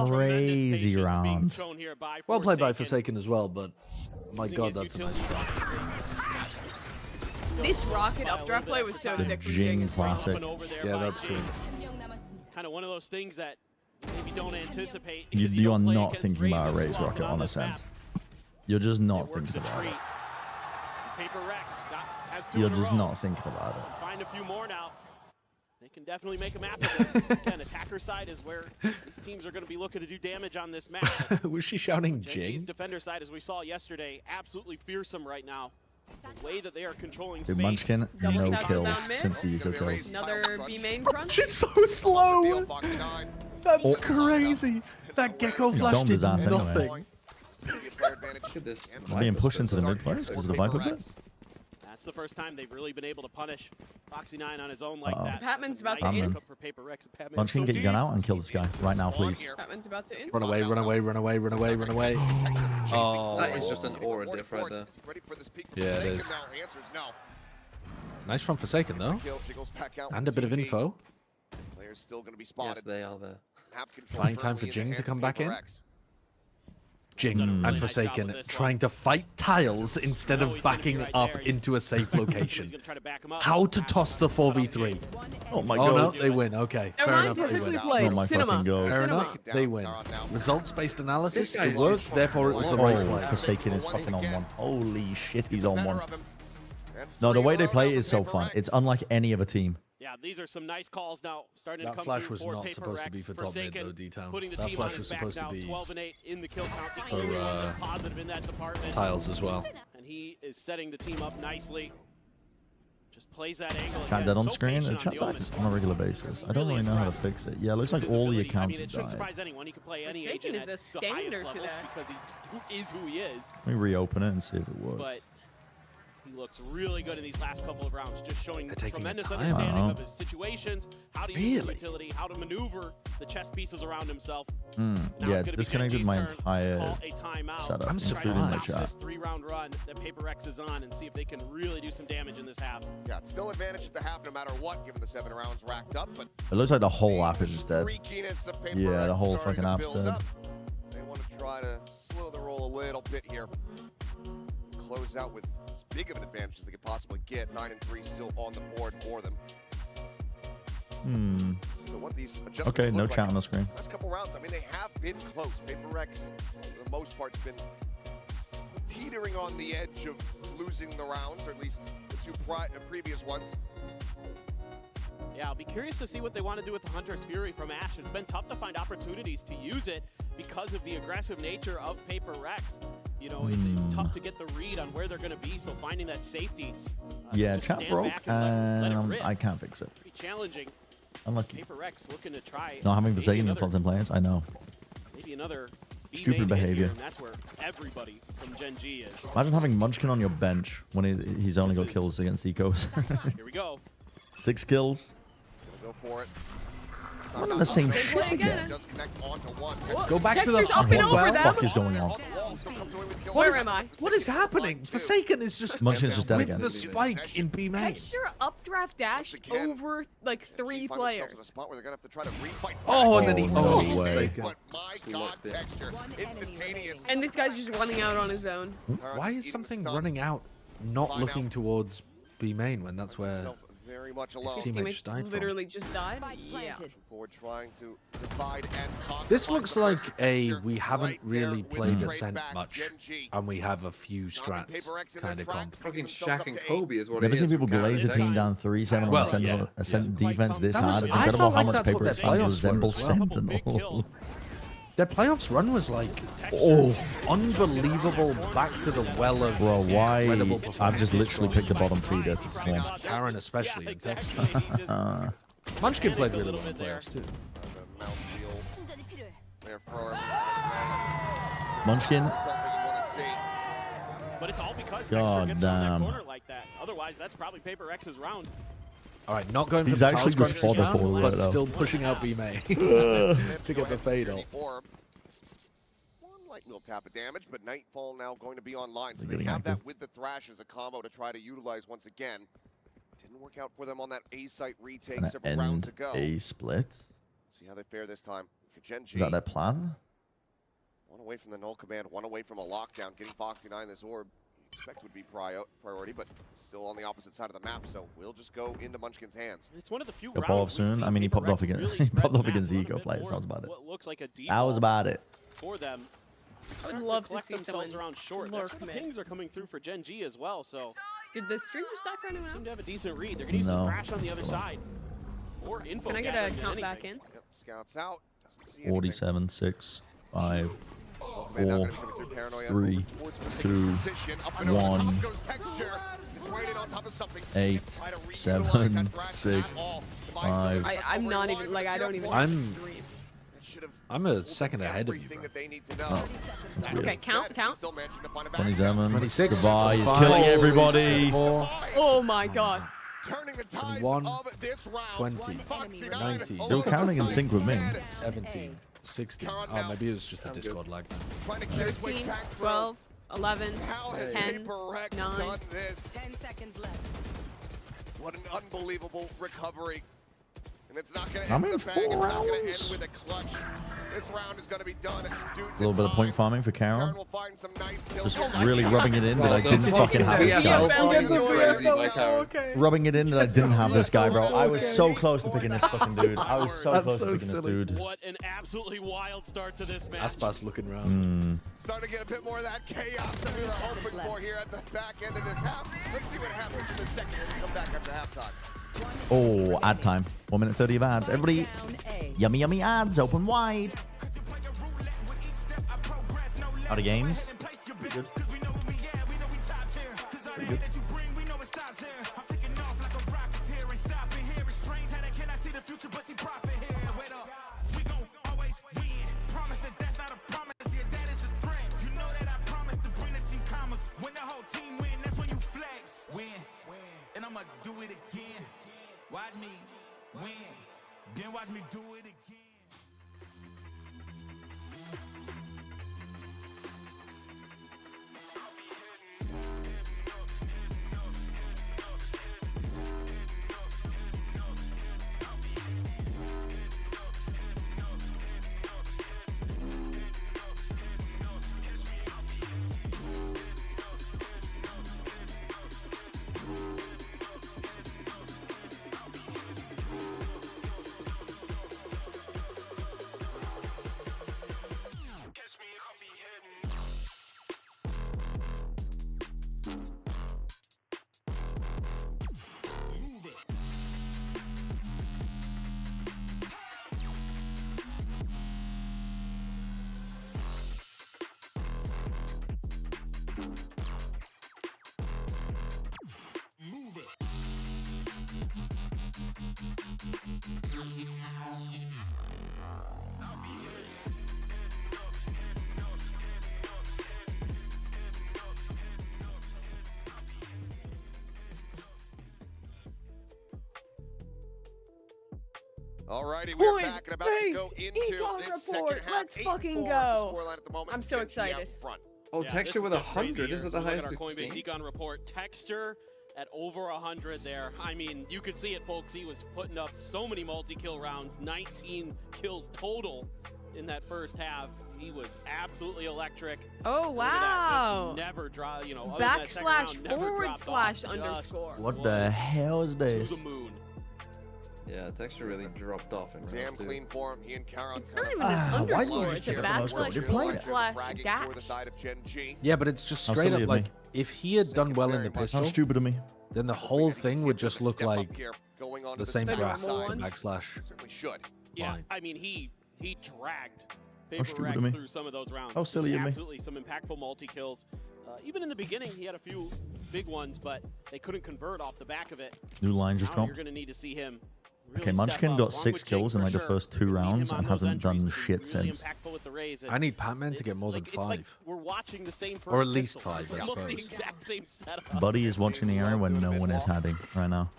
Crazy round. Well played by Forsaken as well, but my God, that's a nice shot. This rocket updraft play was so The sick from Jing Jing. classic. Yeah, that's cool. Kind of one of those things that maybe don't anticipate. You are not thinking about a raise rocket on Ascent. You're just not Works thinking a about it. treat. Paper Rex has two You're in a just row. not thinking about it. Find a few more now. They can definitely make a map of this. Again, attacker side is where these teams are going to be looking to do damage on this map. Was she shouting GENG's Jing? defender side, as we saw yesterday, absolutely fearsome right now. The way that they are controlling Dude, space. Munchkin, Double no shots kills down mid. since the eco kills. Another B main crunch. She's so slow. That's crazy. That gecko flash Domed did his ass anyway. nothing. I'm being pushed into the mid place because of the Viper bit. That's the first time they've really been able to punish Foxy9 on his own like Uh-oh. that. Patman's about to Patman. int. For Paper Rex and Patman Munchkin, so get your gun deep. out and kill this guy right now, please. Patman's about to int. Run away, run away, run away, run away, run away. Oh. That is just an aura diff right there. Yeah, it is. Nice from Forsaken, though. And a bit of info. Players still going to be Yes, spotted. they are there. Map control Buying time for firmly in the Jing to hands come of back in. PRX. Jing and Forsaken trying to fight tiles instead of backing up into a safe location. How to toss the 4v3. Oh my god. Oh no, god. they win. Okay, fair enough. They win. Oh my fucking god. Fair enough, they win. Results-based analysis, it worked, therefore it was the right play. Forsaken is fucking on one. Holy shit, he's on one. No, the way they play is so fun. It's unlike any other team. Yeah, these are some nice calls now starting That to come flash through was for not supposed to be for top mid though, D-Town. Putting the That team on flash his was back supposed to now, be 12 and 8 in the kill count. for Extremely positive in that department. tiles as well. And he is setting the team up nicely. Just plays that angle. Chat dead on screen and chat back on a regular basis. I don't really know how to fix it. Yeah, it looks like all the accounts have It should died. surprise anyone. He can play any Forsaken agent is at a the highest standard to levels that. because he is who he is. Let me reopen it and see if it works. But he looks really good in these last couple of rounds, just showing tremendous time. understanding of his situations, how to use his Really? utility, how to maneuver the chess pieces around himself. Yeah, it's disconnected my entire Call a timeout. setup. I'm Including surprised. my Stop this chat. 3-round run that PRX is on and see if they can really do some damage in this half. Yeah, it's still advantage at the half no matter what, given the 7 rounds racked up. But It looks like the whole app is just dead. freakiness of Yeah, the PRX whole starting fucking to app's build dead. up. They want to try to slow the roll a little bit here. Close out with as big of an advantage as they could possibly get. 9 and 3 still on the board for them. So what these adjustments Okay, no look chat like on the screen. last couple rounds, I mean, they have been close. PRX, for the most part, has been teetering on the edge of losing the rounds, or at least the two previous ones. Yeah, I'll be curious to see what they want to do with the Hunter's Fury from Ash. It's been tough to find opportunities to use it because of the aggressive nature of PRX. You know, it's tough to get the read on where they're going to be, so finding that safety. Yeah, just chat stand broke back and let it and rip. I can't fix it. Pretty challenging. Unlucky. PRX looking to try. Not having maybe Forsaken in the another- top 10 players, I know. Maybe another B Stupid main hit behavior. here, and that's where everybody from Gen G is. Imagine having Munchkin on your bench when he's only got kills against ecos. Here we go. 6 kills. Go for it. We're on the same Same shit play again. again. Does connect onto one. Go back to the Texture's up and over what them. the fuck is going on? Where am I? What is happening? Forsaken is just Munchkin's just dead with again. the spike in B main. Texture updraft dash over like 3 players. Spot where they're gonna have to try to refight. Oh, and then he no oh, way. Forsaken. But my God, Texture, instantaneous. And this guy's just running out on his own. Why is something running out, not looking towards B main when that's where Very much his alone. teammate just died from? Literally just died. Yeah. Forward trying to divide and conquer. This looks like a we haven't right really there with played the a trade Ascent back, much, Gen G. and we have a few strats kind of comp. Fucking Shaq and Kobe is what Never it seen is. people glaze a team down 3-7 on Well, Ascent, yeah. Ascent defense this That was- hard. It's I incredible felt how like much that's what paper their it's fans playoffs were resemble as well. Sentinels. Their playoffs run was like, oh, unbelievable back to the well of Bro, why? incredible I've just performances literally from picked the bottom feeder. Yeah. Karen especially in texture. Munchkin played really well in playoffs too. Munchkin. But it's all because God Texture gets on that damn. corner like that. Otherwise, that's probably PRX's round. All right, not going for He's the actually tiles just crunch fodder just for now, it, but though. still pushing out B main to get the fade off. One light little tap of damage, but Nightfall now going to be online. So They're they getting have active. that with the Thrash as a combo to try to utilize once again. Didn't work out for them on that A site retake Gonna several rounds end ago. a split. See how they fare this time for Gen G. Is that their plan? One away from the null command, one away from a lockdown. Getting Foxy 9 this orb, you expect would be priority, but still on the opposite side of the map. So we'll just go into Munchkin's hands. It's one of the few He'll rounds pop off we've soon. seen I mean, he popped off PRX again. really He spread popped the off map against a the little eco bit players. more. That was about it. What looks like a That was about it. for them. I would love to Collect see themselves someone around short. lurk That's where the mid. pings are coming through for Gen G as well. So Did the stream just die for anyone seem to else? have a decent read. They're gonna use No. the Thrash on the other side. Or info. Can I get gathering a than count back anything. in? Yep, scouts out. Doesn't see anything. 47, 6, 5, Man, now 4, gonna come through paranoia. 3, Towards Forsaken's 2, position. Up and over the 1, top goes Texture. It's waiting on top of something. 8, Try to reutilize 7, that Thrash 6, at all. 5. I'm not even like I don't even I'm- have to stream. I'm a second ahead of you, bro. That they need to know. Oh, that's weird. Okay, count. Still managing to find a 27. 26. Goodbye. He's 5, killing everybody. 4, Oh my god. Turning the tides 21, of this round. 20, Foxy 19. They were counting in sync with me. 17, 16. Oh, maybe it was just a Discord lag then. Trying to get his way 13, back through. 12, 11, How has 10, PRX 9. done this? 10 seconds left. What an unbelievable recovery. And it's not going to I'm end in with a bang. 4 It's not going to end rounds. with a clutch. This round is going to be done. A little bit of point farming for Karen. will find some nice kills. Just really rubbing it in that I didn't fucking have this guy. Rubbing it in that I didn't have this guy, bro. I was so close to picking this fucking dude. I was so close to picking this dude. What an absolutely wild start to this match. Aspas looking around. Starting to get a bit more of that chaos that we were hoping for here at the back end of this half. Let's see what happens in the second when we come back after halftime. Oh, ad time. 1 minute 30 of ads. Everybody, yummy, yummy ads. Open wide. Out of games. Pretty good. Pretty good. And I'ma do it again. Watch me win. Then watch me do it again. Alrighty, we're back and about to go into this second half. Let's fucking go. Scoreline at the moment. I'm so GENG excited. out front. Oh, Yeah, Texture this with is just crazy 100. here. Isn't that the So look at highest our we've Coinbase seen? Econ report. Texture at over 100 there. I mean, you could see it, folks. He was putting up so many multi-kill rounds, 19 kills total in that first half. He was absolutely electric. Oh, Look at that. wow. Just never draw, you know, other than that second Backslash round, never forward dropped slash off. underscore. What the hell is this? To the moon. Yeah, Texture really dropped off in Damn round 2. clean form. He and Karon. It's not even an underscore. It's a backslash slash dash. For the side of GENG. Yeah, but it's just How straight silly up of me. like if he had done well in the pistol, How stupid of me. then the whole thing would just look Step up like here, going on to the the same center graph, side. backslash. Certainly should. Yeah, line. I mean, he dragged How stupid Paper of me. X through some of those rounds. How silly Just of me. Absolutely, some impactful multi-kills. Even in the beginning, he had a few big ones, but they couldn't convert off the back of it. New line just Now dropped. you're going to need to see him really Okay, step Munchkin up, got along 6 with kills Jake in like the for first sure. 2 We need him rounds on and those hasn't done entries to be shit really since. impactful with the Raze, and I need Patman to get more than it's like 5. we're watching the same Or at first least pistol. 5, It's I almost the suppose. exact same setup. Buddy is watching the area where no one is heading right now.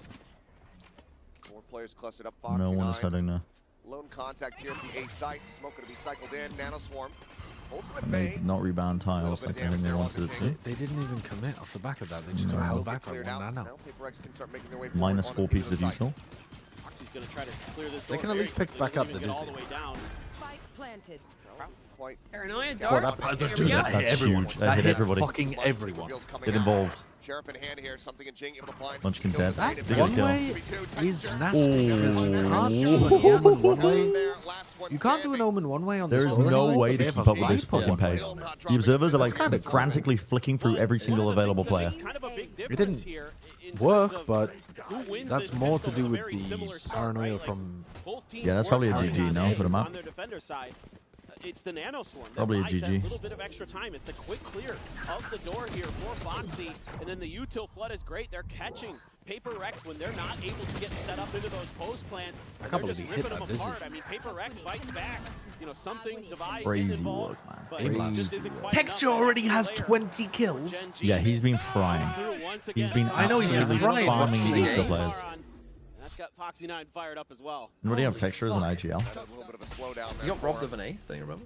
More players clustered up. Foxy No one is 9. heading there. Lone contact here at the A site. Smoke going to be cycled in. Nano Swarm holds him at And they bay. did not rebound tiles like I think they wanted it to. They didn't even commit off the back of that. They just got held back by Cleared 1 out. nano. Now Paper X can start making their way Minus forward 4 onto the pieces of other side. detail. Foxy's going to try to clear this They door can at very least pick quickly. back up Doesn't the even get all Dizzy. the way down. Spike planted. Quite Paranoia Well, dart. that- Here we Dude, go. that hit That's everyone. huge. That That hit hit everybody. fucking everyone. Get involved. Sheriff in hand here. Something in GENG able to find. Munchkin dead. That They got a one kill. way is nasty. because Oh. You can't do an Omen one way. You can't do an Omen one way on There the is story. no way to They have keep a up with this 5 fucking one way. pace. The observers are like That's kinda cool. frantically flicking through every single available player. Kind of a big It difference didn't here in terms work, of but who wins that's this more to pistol do in a with very the similar start, paranoia right? Like, from. both teams Yeah, that's work probably a hard GG on now for the map. On their defender side. It's the Nano Swarm that Probably a buys that GG. little bit of extra time. It's the quick clear of the door here for Foxy, and then the util flood is great. They're catching Paper X when they're not able to get set up into those post plants. I and can't they're just believe he hit ripping them that, is he? apart. I mean, Paper X fights back. You know, something divides Crazy involved, work, man. but it just Crazy isn't work. quite Texture enough. already That has player 20 kills. GENG Yeah, he's been frying. through once He's again. been I know he's been absolutely frying, but farming he the gained. players. That's got Foxy 9 fired up as well. Anybody have textures in IGL? A little bit of a slowdown He there. got robbed of an ace, don't you remember?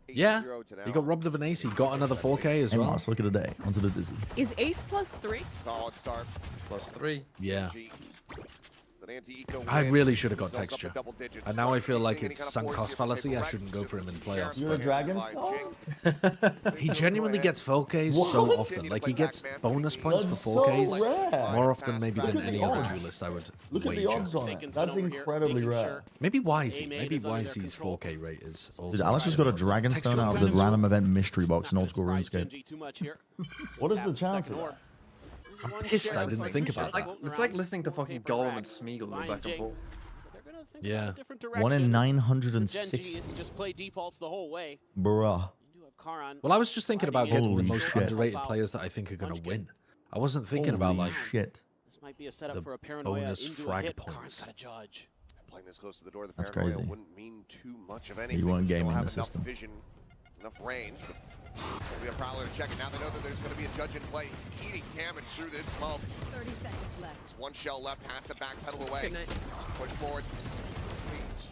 Yeah, 8-0 to now. he got robbed of an ace. He got another 4K as Hey, well. Mars, look at the day. Onto the Dizzy. Is ace +3? Solid start. +3. Yeah. GENG. The I really should have got texture. And now I feel like it's sunk cost fallacy. I shouldn't go for him in playoffs. You're a Dragonstone? He genuinely gets 4Ks so often. Like, he gets bonus points That's for 4Ks so rare. more often maybe than Look at any the other odds. duelist I would Look at the wager. odds on it. That's incredibly rare. Maybe YZ. Maybe YZ's 4K rate is also... Dude, Alice just got a Dragonstone out of the random event mystery box in old school RuneScape. What is the chance of that? I'm pissed I didn't think about that. It's like listening to fucking Gollum and Smeagol go back and forth. Yeah. 1 in 960. It's just play defaults the whole way. Bruh. Well, I was just thinking about getting the Holy most shit. underrated players that I think are going to win. I wasn't thinking about, Holy like, shit. This might be a setup the for a paranoia bonus into a frag hit. points. Karan's got to judge. Playing this close to the door, the That's paranoia crazy. wouldn't mean too much of anything. You weren't Still gaming have the enough system. vision, enough range. Maybe a prowler to check it. Now they know that there's going to be a judge in play. He's eating damage through this smoke. 30 seconds left. There's one shell left. Has to backpedal away. Good night. Push forward.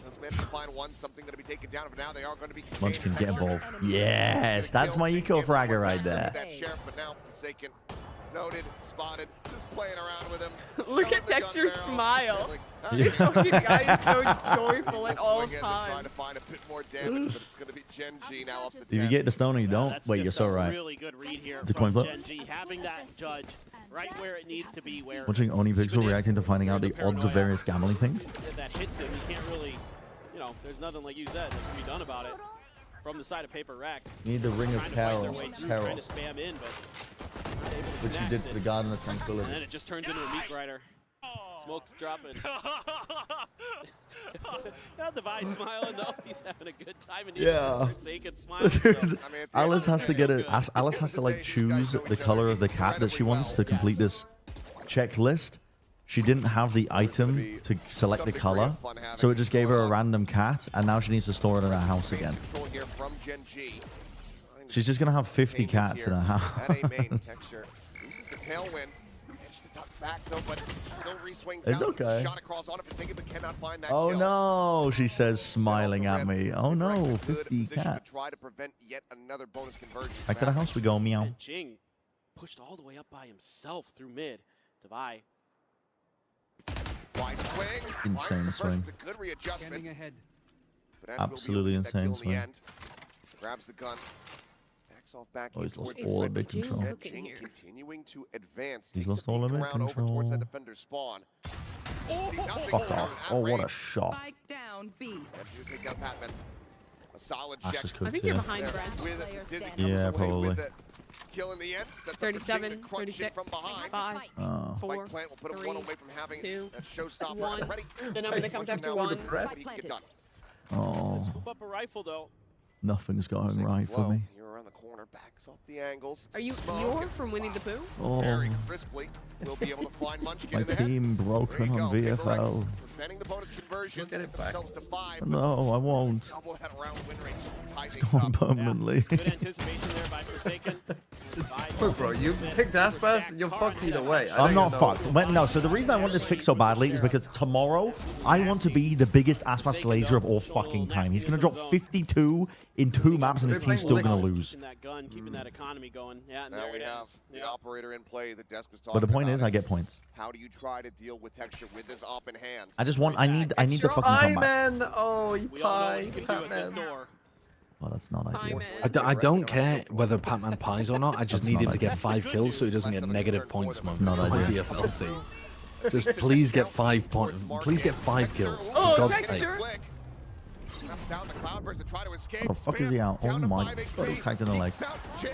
Doesn't manage to find one. Something going to be taken down. But now they are going to be. Munchkin, get involved. Yes, that's my eco fragger right there. That sheriff, but now Forsaken, noted, spotted, just playing around with him. Look at Texture's smile. Yeah. This fucking guy is so joyful at all Trying times. to find a bit more damage, but it's going to be GENG now up to 10. If you get the stone or you don't, That's wait, you're just so a right. really good read here It's a coin from flip. GENG, having that judge right where it needs to be. Where Watching Oni Pixel even if reacting to finding out the there's a odds of paranoia various gambling things. that hits him, he can't really, you know, there's nothing like you said that can be done about it. From the side of PRX, Need the Ring of trying to fight their Terror. way through, Terror. trying to spam in, but not able to Which he connect, did for the and- Garden of And Tranquility. then it just turns into a meat grinder. Smoke's dropping. Now Device smiling though. He's having a good time. And Yeah. Forsaken smiling. Dude, Alice has to get it. Alice has to like choose the color of the cat that she wants to complete this checklist. She didn't have the item to select the color, so it just gave her a random cat, and now she needs to store it in her house again. She's just gonna have 50 cats in her house. Uses the tailwind. Edge the duck back though, but still re-swings It's out. okay. Shot across on it, Forsaken, but cannot find that Oh kill. no, she says, smiling at me. Oh no, Good 50 position to cats. try to prevent yet another bonus conversion. Back to the house we go, meow. And Jing pushed all the way up by himself through mid. Devi. Wide swing. Insane Fires the swing. first, it's a good readjustment. But as Absolutely will be able to insane get that kill in swing. the end. Grabs the gun. Backs off back Oh, in he's lost towards all the of big second. control. Jing continuing to advance. He's Takes lost a all of peek it around over towards that control. defender's spawn. See nothing Fuck there off. at Oh, what a range. shot. Spike down B. And you take down Patman. A solid Ash check. is cooked, I think you're yeah. behind there Brad. with Dizzy Yeah, comes away probably. with the kill in the end. Sets up for Jing to 37, crunch it 36, from behind. 5, Oh. 4, Spike plant will put him 3, one away from having 2, that showstopper 1. ready. The number that comes after 1. But he can get done. Oh, Scoop up a rifle though. nothing's going Forsaken's right for low. me. You're around the corner, backs off the angles. Are you Smoke. you're from Winnie the Pooh? Oh, Very crisply. We'll be able to find Munchkin my in the head. team broken on There you go. VFL. Preventing the bonus conversions. Get it back. themselves to 5. No, I won't. Double that round win rate just to tie It's things going up. permanently. Good anticipation there by Forsaken. Look, bro, you picked Aspas, you're fucked either way. I'm not fucked. No, so the reason I want this fix so badly is because tomorrow I want to be the biggest Aspas Glazer of all fucking time. He's going to drop 52 in 2 maps and his team's still going to lose. Keeping that gun, keeping that economy going. Yeah, and Now there we it have is. the Yeah. operator in play. The desk was talking But the point about is, it. I get points. How do you try to deal with Texture with this op in hand? I just want, I need the fucking Hi, comeback. man. Oh, you We all know what pie. you can do at this Patman. door. Well, that's not ideal. I don't care whether Patman pies or not. I just That's need not him to ideal. get 5 kills so he doesn't get negative points from Not my ideal. VFL team. Just please get 5 points. Please get 5 kills. Oh, For God's sake. Texture. Snaps down the Cloudburst to try to escape. How the fuck is he out? Oh Down to my 5 HP. god, he's tagged in the leg. Peeks out Jing.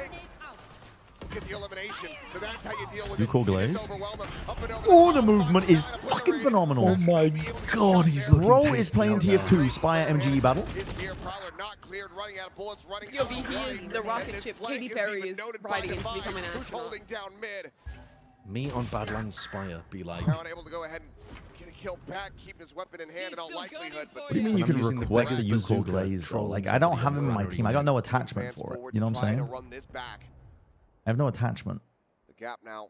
Get the elimination. So that's how you deal with You it. call You just Glaze? overwhelm him. Up and over Oh, the the top. movement is fucking phenomenal. Oh my god, he's looking Bro tasty is playing out TF2 there. Spire MGE battle. Is here. Prowler not cleared. Running out of bullets. Running Yo, out B, of he is line. the rocket And this ship flank Katy is Perry even is noted by riding into Divine, becoming an who's astronaut. holding down mid. Me on Badlands Spire be like, Now unable to go ahead and get a kill back, keep his weapon in hand in all likelihood. But What do you mean you I'm can using the request a biggest Yuko bazooka Glaze, bro? trolling Like, I don't somebody have him in my already team. I got no advance attachment for it. forward You know to what I'm try to saying? run this back. I have no attachment. The gap now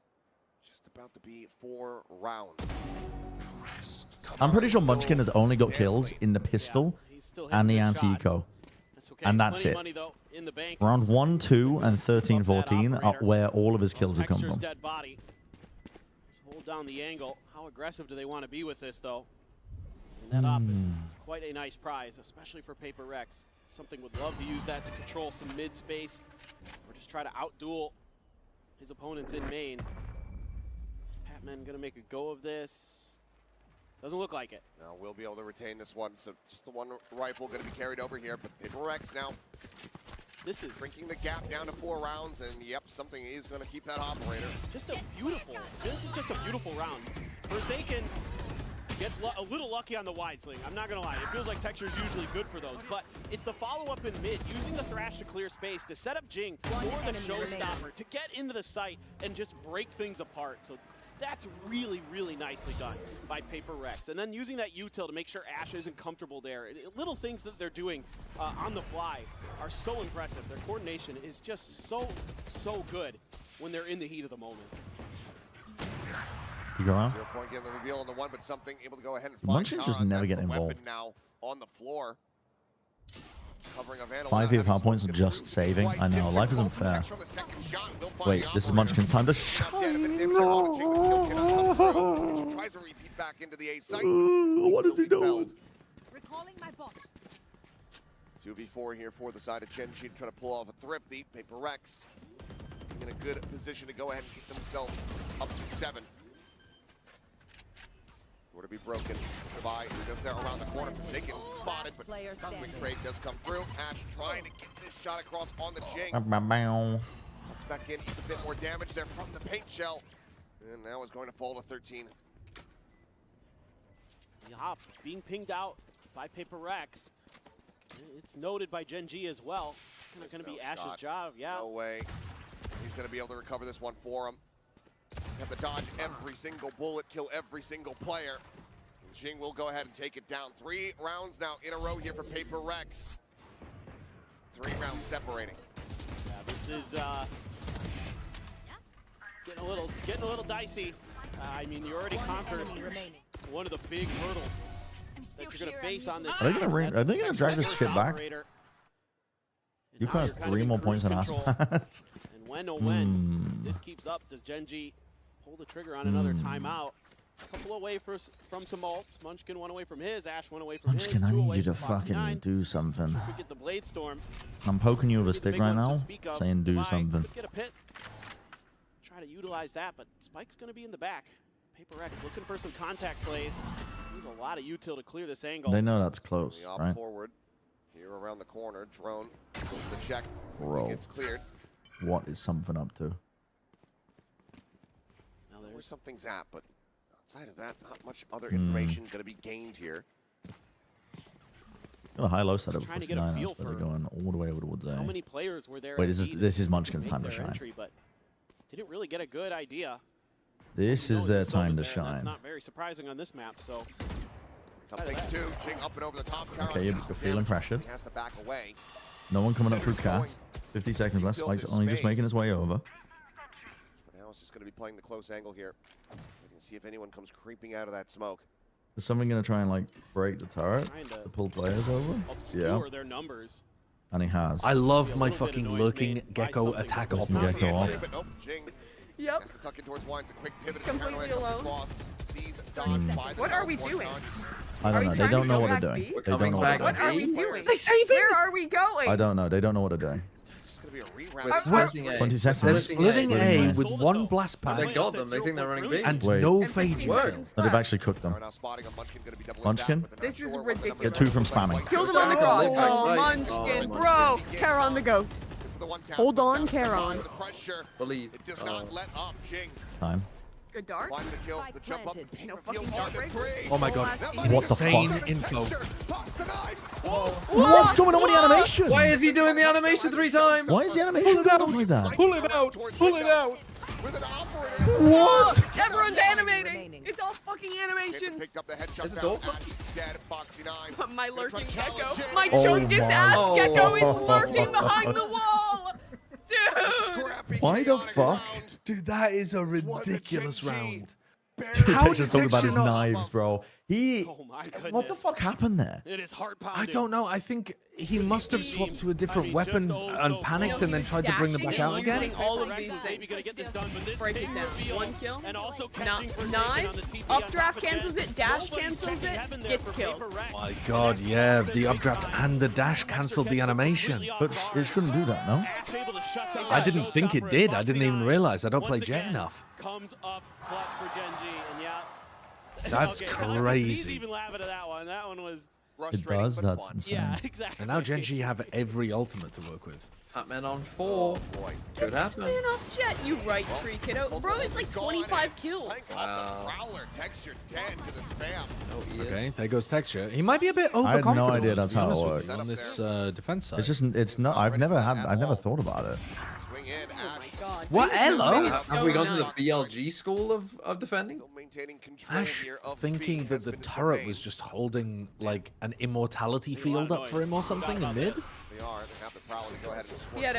just about to be 4 rounds. I'm pretty sure Munchkin has only got kills in the pistol and the anti-eco. That's okay. And that's Plenty it. of money, though, in the bank. Round 1, 2, and 13, 14 are where all of his kills have come Texture's from. dead body. hold down the angle. How aggressive do they want to be with this, though? And that up is quite a nice prize, especially for Paper Rex. Something would love to use that to control some mid space, or just try to outduel his opponents in main. Is Patman gonna make a go of this? Doesn't look like it. Now we'll be able to retain this one, so just the one rifle going to be carried over here, but Paper Rex now this is shrinking the gap down to 4 rounds, and yep, something is going to keep that operator. Just a beautiful, this is just a beautiful round. Forsaken gets a little lucky on the wide sling. I'm not gonna lie, it feels like Texture is usually good for those, but it's the follow-up in mid, using the Thrash to clear space, to set up Jing for the showstopper, to get into the site and just break things apart. So that's really, really nicely done by Paper Rex. And then using that util to make sure Ash isn't comfortable there. Little things that they're doing on the fly are so impressive. Their coordination is just so good when they're in the heat of the moment. You go on. 0 point getting the reveal on the one, but something able to go ahead and find Munchkins just never get involved. now on the floor. Covering a Vandal. 5 EFR points are just saving. I know, life isn't fair. Wait, this is Munchkin's time to shine. No. Tries to repeat back into the A site. What is he doing? Recalling my bot. 2v4 here for the side of GENG, trying to pull off a thrifty. Paper Rex in a good position to go ahead and get themselves up to 7. Were to be broken by just there around the corner. Forsaken spotted, but quick trade does come through. Ash trying to get this shot across on the GENG. Back in, eats a bit more damage there from the paint shell. And now is going to fall to 13. Yop being pinged out by Paper Rex. It's noted by GENG as well. It's going to be Ash's job, yeah. No way. He's going to be able to recover this one for him. Have to dodge every single bullet, kill every single player. And Jing will go ahead and take it down. 3 rounds now in a row here for Paper Rex. 3 rounds separating. Yeah, this is getting a little dicey. I mean, you already conquered one of the big hurdles that you're going to face on this. Are they gonna drag this shit back? You got 3 more points than us. And when this keeps up, does GENG pull the trigger on another timeout? A couple away from some ults. Munchkin 1 away from his. Ash 1 away from his. Munchkin, I need you to fucking do something. Get the Blade Storm. I'm poking you with a stick right now, saying do something. Get a pit. Try to utilize that, but Spike's going to be in the back. Paper Rex looking for some contact plays. Needs a lot of util to clear this angle. They know that's close, right? Forward. Here around the corner, drone goes to the check. Bro, gets cleared. What is something up to? Now where something's at, but outside of that, not much other information going to be gained here. Got a high-low setup for 49ers, but they're going all the way over towards A. How many players were there? Wait, this is Munchkin's time to shine. Entry, but didn't really get a good idea. This is their time to That's shine. not very surprising on this map, so. Takes 2, Jing up and over the top. Okay, you're feeling pressured. He has to back away. No one coming up through Cat. 50 seconds left. Spike's only just making his way over. For now, it's just going to be playing the close angle here. We can see if anyone comes creeping out of that smoke. Is someone going to try and like break the turret to pull players over? Yeah. Their numbers. And he has. I love my fucking lurking gecko attack off. Gecko off. Yep. Has to tuck in towards Wines, a quick pivot. Completely alone. What are we doing? I don't know. They don't know what they're doing. They don't know what What are we doing? They save it. Where are we going? I don't know. They don't know what they're doing. It's going to be a reround. 20 seconds. They're splitting A with 1 blast pack. They got them. They think they're running B. And Wait. no fade util. No, they've actually cooked them. Munchkin? This is ridiculous. Get 2 from spamming. Kill them on the cross. Oh, Munchkin, bro. Charon the goat. Hold on, Charon. Believe. It does not let up, Jing. Time. Good dart. Find the kill, the jump up, No fucking dart break. Oh my god. What the Insane fuck? info. What's going on with the animation? Why is he doing the animation 3 times? Why is the animation going like that? Pull it out. Pull it out. What? Everyone's animating. It's all fucking animations. Picked up the headshot down. Dead, Foxy 9. My lurking gecko. My Oh chungus my ass God. gecko is lurking behind the wall. Dude. Why the fuck? Dude, that is a ridiculous round. Texas talking about his knives, bro. Oh my goodness. What the fuck happened there? It is heart pounding. I don't know. I think he must have swapped to a different weapon and panicked and then tried to bring them back out again. All of these things. Break it down. One kill. Knives. Updraft cancels it. Dash cancels it. Gets killed. My God, yeah, the updraft and the dash cancelled the animation. But it shouldn't do that, no? I didn't think it did. I didn't even realize. I don't play Jet enough. Comes up clutch for GENG, and yeah. That's He's crazy. even laughing at that one. That one was. It does. That's insane. Yeah, exactly. And now GENG have every ultimate to work with. Hatman on 4. Could happen. Man off Jet, you right tree kiddo. Bro is like 25 kills. Wow. Texture 10 to the spam. Okay, there goes Texture. He might be a bit I had overconfident. no idea that's how it works worked. on this defense side. It's just, it's not. I've never thought about it. Swing in, Ash. What? Hello? Have we gone to the BLG school of defending? Maintaining control Ash here of thinking B that has the been turret was just holding like an immortality field up for him or something in mid. They have the power to go ahead and score. He had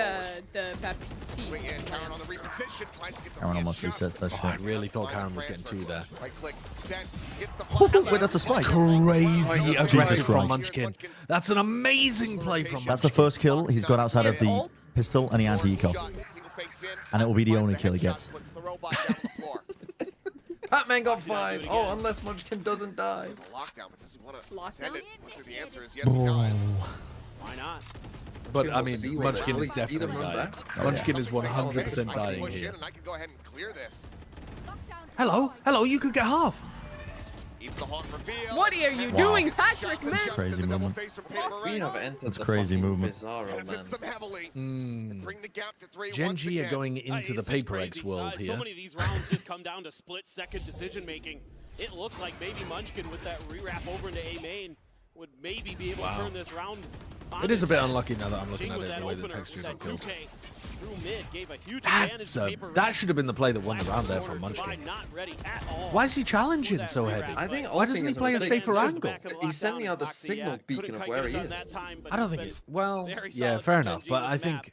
that Baptiste. Swing in, Karen on the reposition, tries to get the Karen almost resets that Oh, I shit. really thought Karen was getting 2 there. Right click, send, gets the Oh, wait, that's a spike. Crazy aggressive from Christ. Munchkin. That's an amazing play from Munchkin. That's the first kill he's got outside of the pistol and the anti-eco. And it will be the only kill he gets. Hatman got 5. Oh, unless Munchkin doesn't die. Lockdown, but does he want to send it? The answer is yes, he does. Why not? But I mean, See Munchkin what is the- see them definitely run dying. back? Munchkin is 100% dying Push in, here. and I can go ahead and clear this. Hello, you could get half. Eats the hawk reveal. What are you doing, Patrick, man? Crazy movement. We have entered That's the crazy fucking movement. Bizarro, Benefits man. them heavily. Bring the gap to 3 once GENG are again. going into the It's just PRX crazy. world So here. many of these rounds just come down to split-second decision-making. It looked like maybe Munchkin with that re-wrap over into A main would maybe be able to turn this round. It is a bit unlucky now that I'm looking GENG at with it, that the way the opener, texture that got killed. 2K through mid gave a huge advantage to PRX. That should have been the play that won the round there from Munchkin. Not ready at all. Why is he challenging so heavy? I think Why doesn't he play a safer angle? He's sending out the signal beacon of where he is. I don't think it. Well, yeah, fair enough. But I think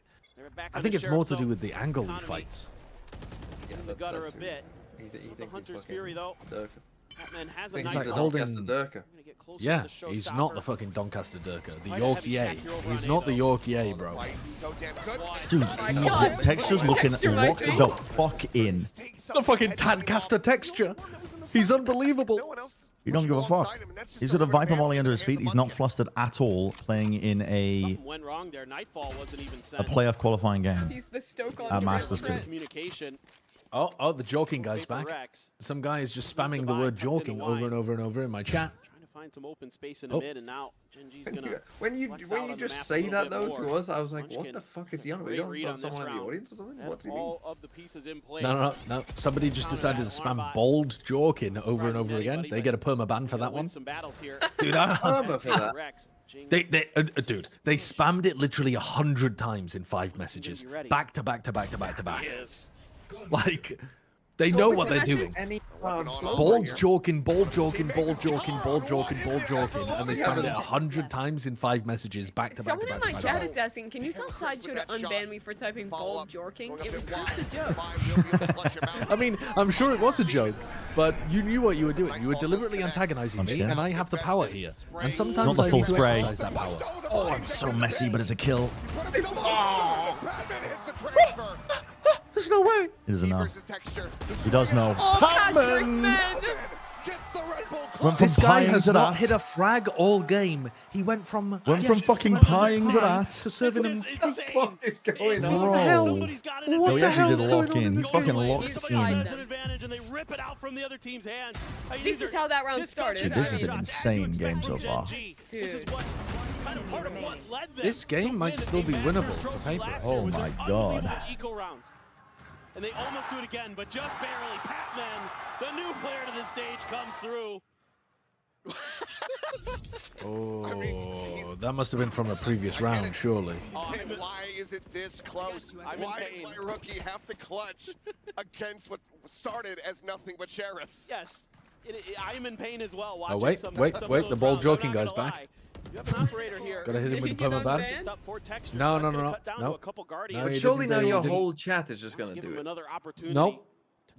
it's more to do with the angle he fights. Yeah, the gutter a bit. He The thinks Hunter's he's Fury though. Durka. Batman has a Thinks nice he's the holding- Doncaster Durka. Yeah, he's not the fucking Doncaster Durka. The York Yay. He's not the York Yay, bro. So damn good. Dude, the texture's looking locked the fuck in. The fucking Tadcaster texture. He's unbelievable. You don't give a fuck. He's got a Viper Molly under his feet. He's not flustered at all playing in a Went wrong there. Nightfall wasn't even sent. playoff qualifying game He's the Stoke on at Masters 2. Communication. Oh, the joking guy's back. Some guy is just spamming the word joking over and over and over in my chat. Trying to find some open space in the mid, and now GENG's gonna. When you flex out on the just map a say little that bit though more. to us, I was like, what Munchkin, the fuck is he on? We great don't read have on this someone in the round. audience or something? Have What's he mean? all of the pieces in place. No. Somebody just decided to spam bold joking over and over again. They get a perma ban for that one. Some battles here. Dude, Perma for that. dude, they spammed it literally 100 times in 5 messages, back to back to back to back to back. Like, they know what they're doing. Bold joking, bold joking, bold joking, bold joking, bold joking, and they spammed it 100 times in 5 messages, back to back to Someone in back my to back. chat is asking, can you tell Sideshow to unban me for typing bold jorking? It was just a joke. I mean, I'm sure it was a joke, but you knew what you were doing. You were deliberately antagonizing me, and I have the power here. And sometimes Not the I full need to spray. exercise that power. Oh, it's so messy, but it's a kill. There's no way. He doesn't know. He does know. Oh, Patrick, man! Went from This guy pieing has to not that. hit a frag all game. He went from fucking pieing to that. to serving him. What is going on? Bro. No, he actually did lock in. He's fucking locked He's in. fine. An advantage, and they rip it out from the other team's hand. This is how that round started. Dude, this is an insane game so far. This is what kind of part of what led them This game to might win still be a major winnable for trophy paper. last Oh year with my their God. unbelievable eco rounds. And they almost do it again, but just barely. Patman, the new player to the stage, comes through. Oh, that must have been from a previous round, surely. Why is it this close? Why does my rookie have to clutch against what started as nothing but sheriffs? Yes, I'm in pain as well. Oh, wait, the ball joking guy's back. You have an operator here. Gotta hit him with the perma ban. Just up for texture, No. so that's gonna cut down to a couple No, guardians. But he surely didn't now say- your he didn't- whole chat is just gonna Give do him it. another opportunity Nope.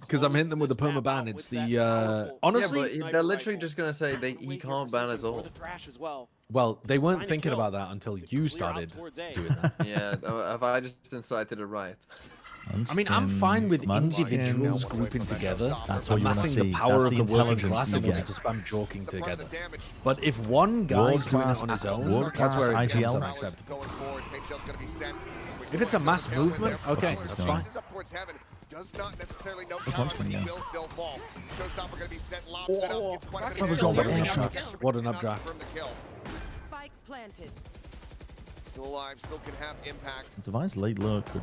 because I'm hitting them with the perma ban. It's the honestly, yeah, but they're literally just gonna say he can't ban us all. Well, they weren't thinking about that until you started doing that. Yeah, have I just incited a riot? I mean, I'm fine with individuals grouping together, that's what you want to amassing see. the power That's of the the working intelligence class you and wanting get. to spam joking together. But if one guy's doing it on his own, that's where it becomes unacceptable. If it's a mass movement, okay, that's fine. Does not necessarily know how he will still fall. Showstopper going to be sent lobs it up. It's quite a bit Let's of go, damage. double shots. What an updraft. Spike planted. Still alive, still can have impact. Device late look could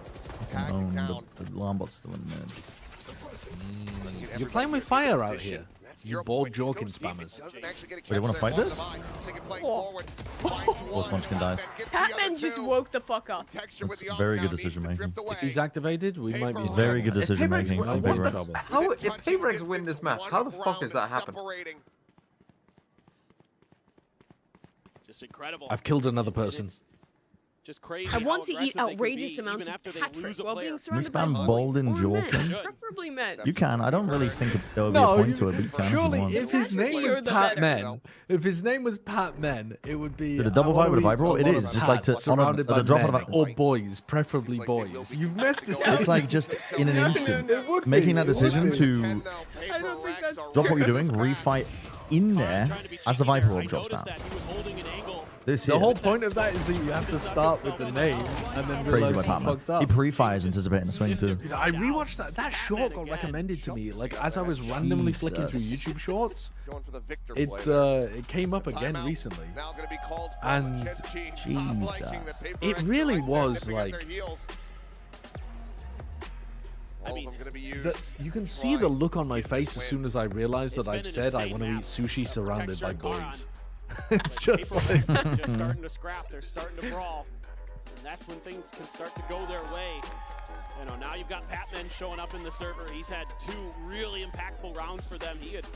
own, but the alarm bot's still in mid. You're playing with fire out here. You bold joking spammers. Wait, you want to fight this? Force Munchkin dies. Patman just woke the fuck up. It's very good decision making. If he's activated, we might be very good decision making from Big Red. How if PRX win this map? How the fuck is that happen? Just incredible. I've killed another person. Just crazy. I want to eat outrageous amounts of Patrick while being surrounded by spam bold and joking? preferably men. You can. I don't really think there would be a point to it, but you can. Surely, if you if his name was Pat Men, it would be. Did a double fight with a Viper? It is just like to surrounded by drop men, of or boys, preferably boys. You've messed it. It's like just in an instant making that decision to drop what you're doing, refight in there as the Viper orb drops down. The whole point of that is that you have to start with the name and then Crazy realize by you fucked up. He pre-fires anticipating the swing too. Dude, I rewatched that. That short got recommended to me, like as I was randomly flicking through YouTube Shorts. It came up again recently, and Jesus, it really was like. You can see the look on my face as soon as I realized that I've said I want to eat sushi surrounded by boys. It's just like they're starting to scrap, they're starting to brawl, and that's when things can start to go their way. You know, now you've got Patman showing up in the server. He's had 2 really impactful rounds for them. He had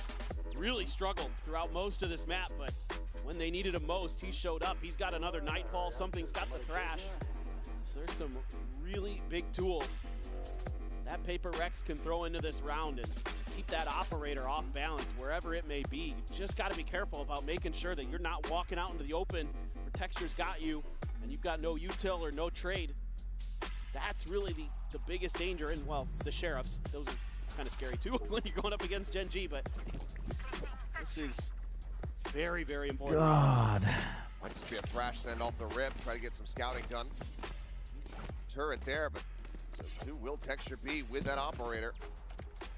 really struggled throughout most of this map, but when they needed him most, he showed up. He's got another Nightfall, something's got the Thrash. So there's some really big tools that PRX can throw into this round and to keep that operator off balance wherever it may be. You just got to be careful about making sure that you're not walking out into the open where Texture's got you and you've got no util or no trade. That's really the biggest danger. And well, the Sheriffs, those are kind of scary too when you're going up against Gen G, but this is very, very important. God. Might just be a Thrash send off the rip, try to get some scouting done. Turret there, but so 2 will Texture be with that operator. If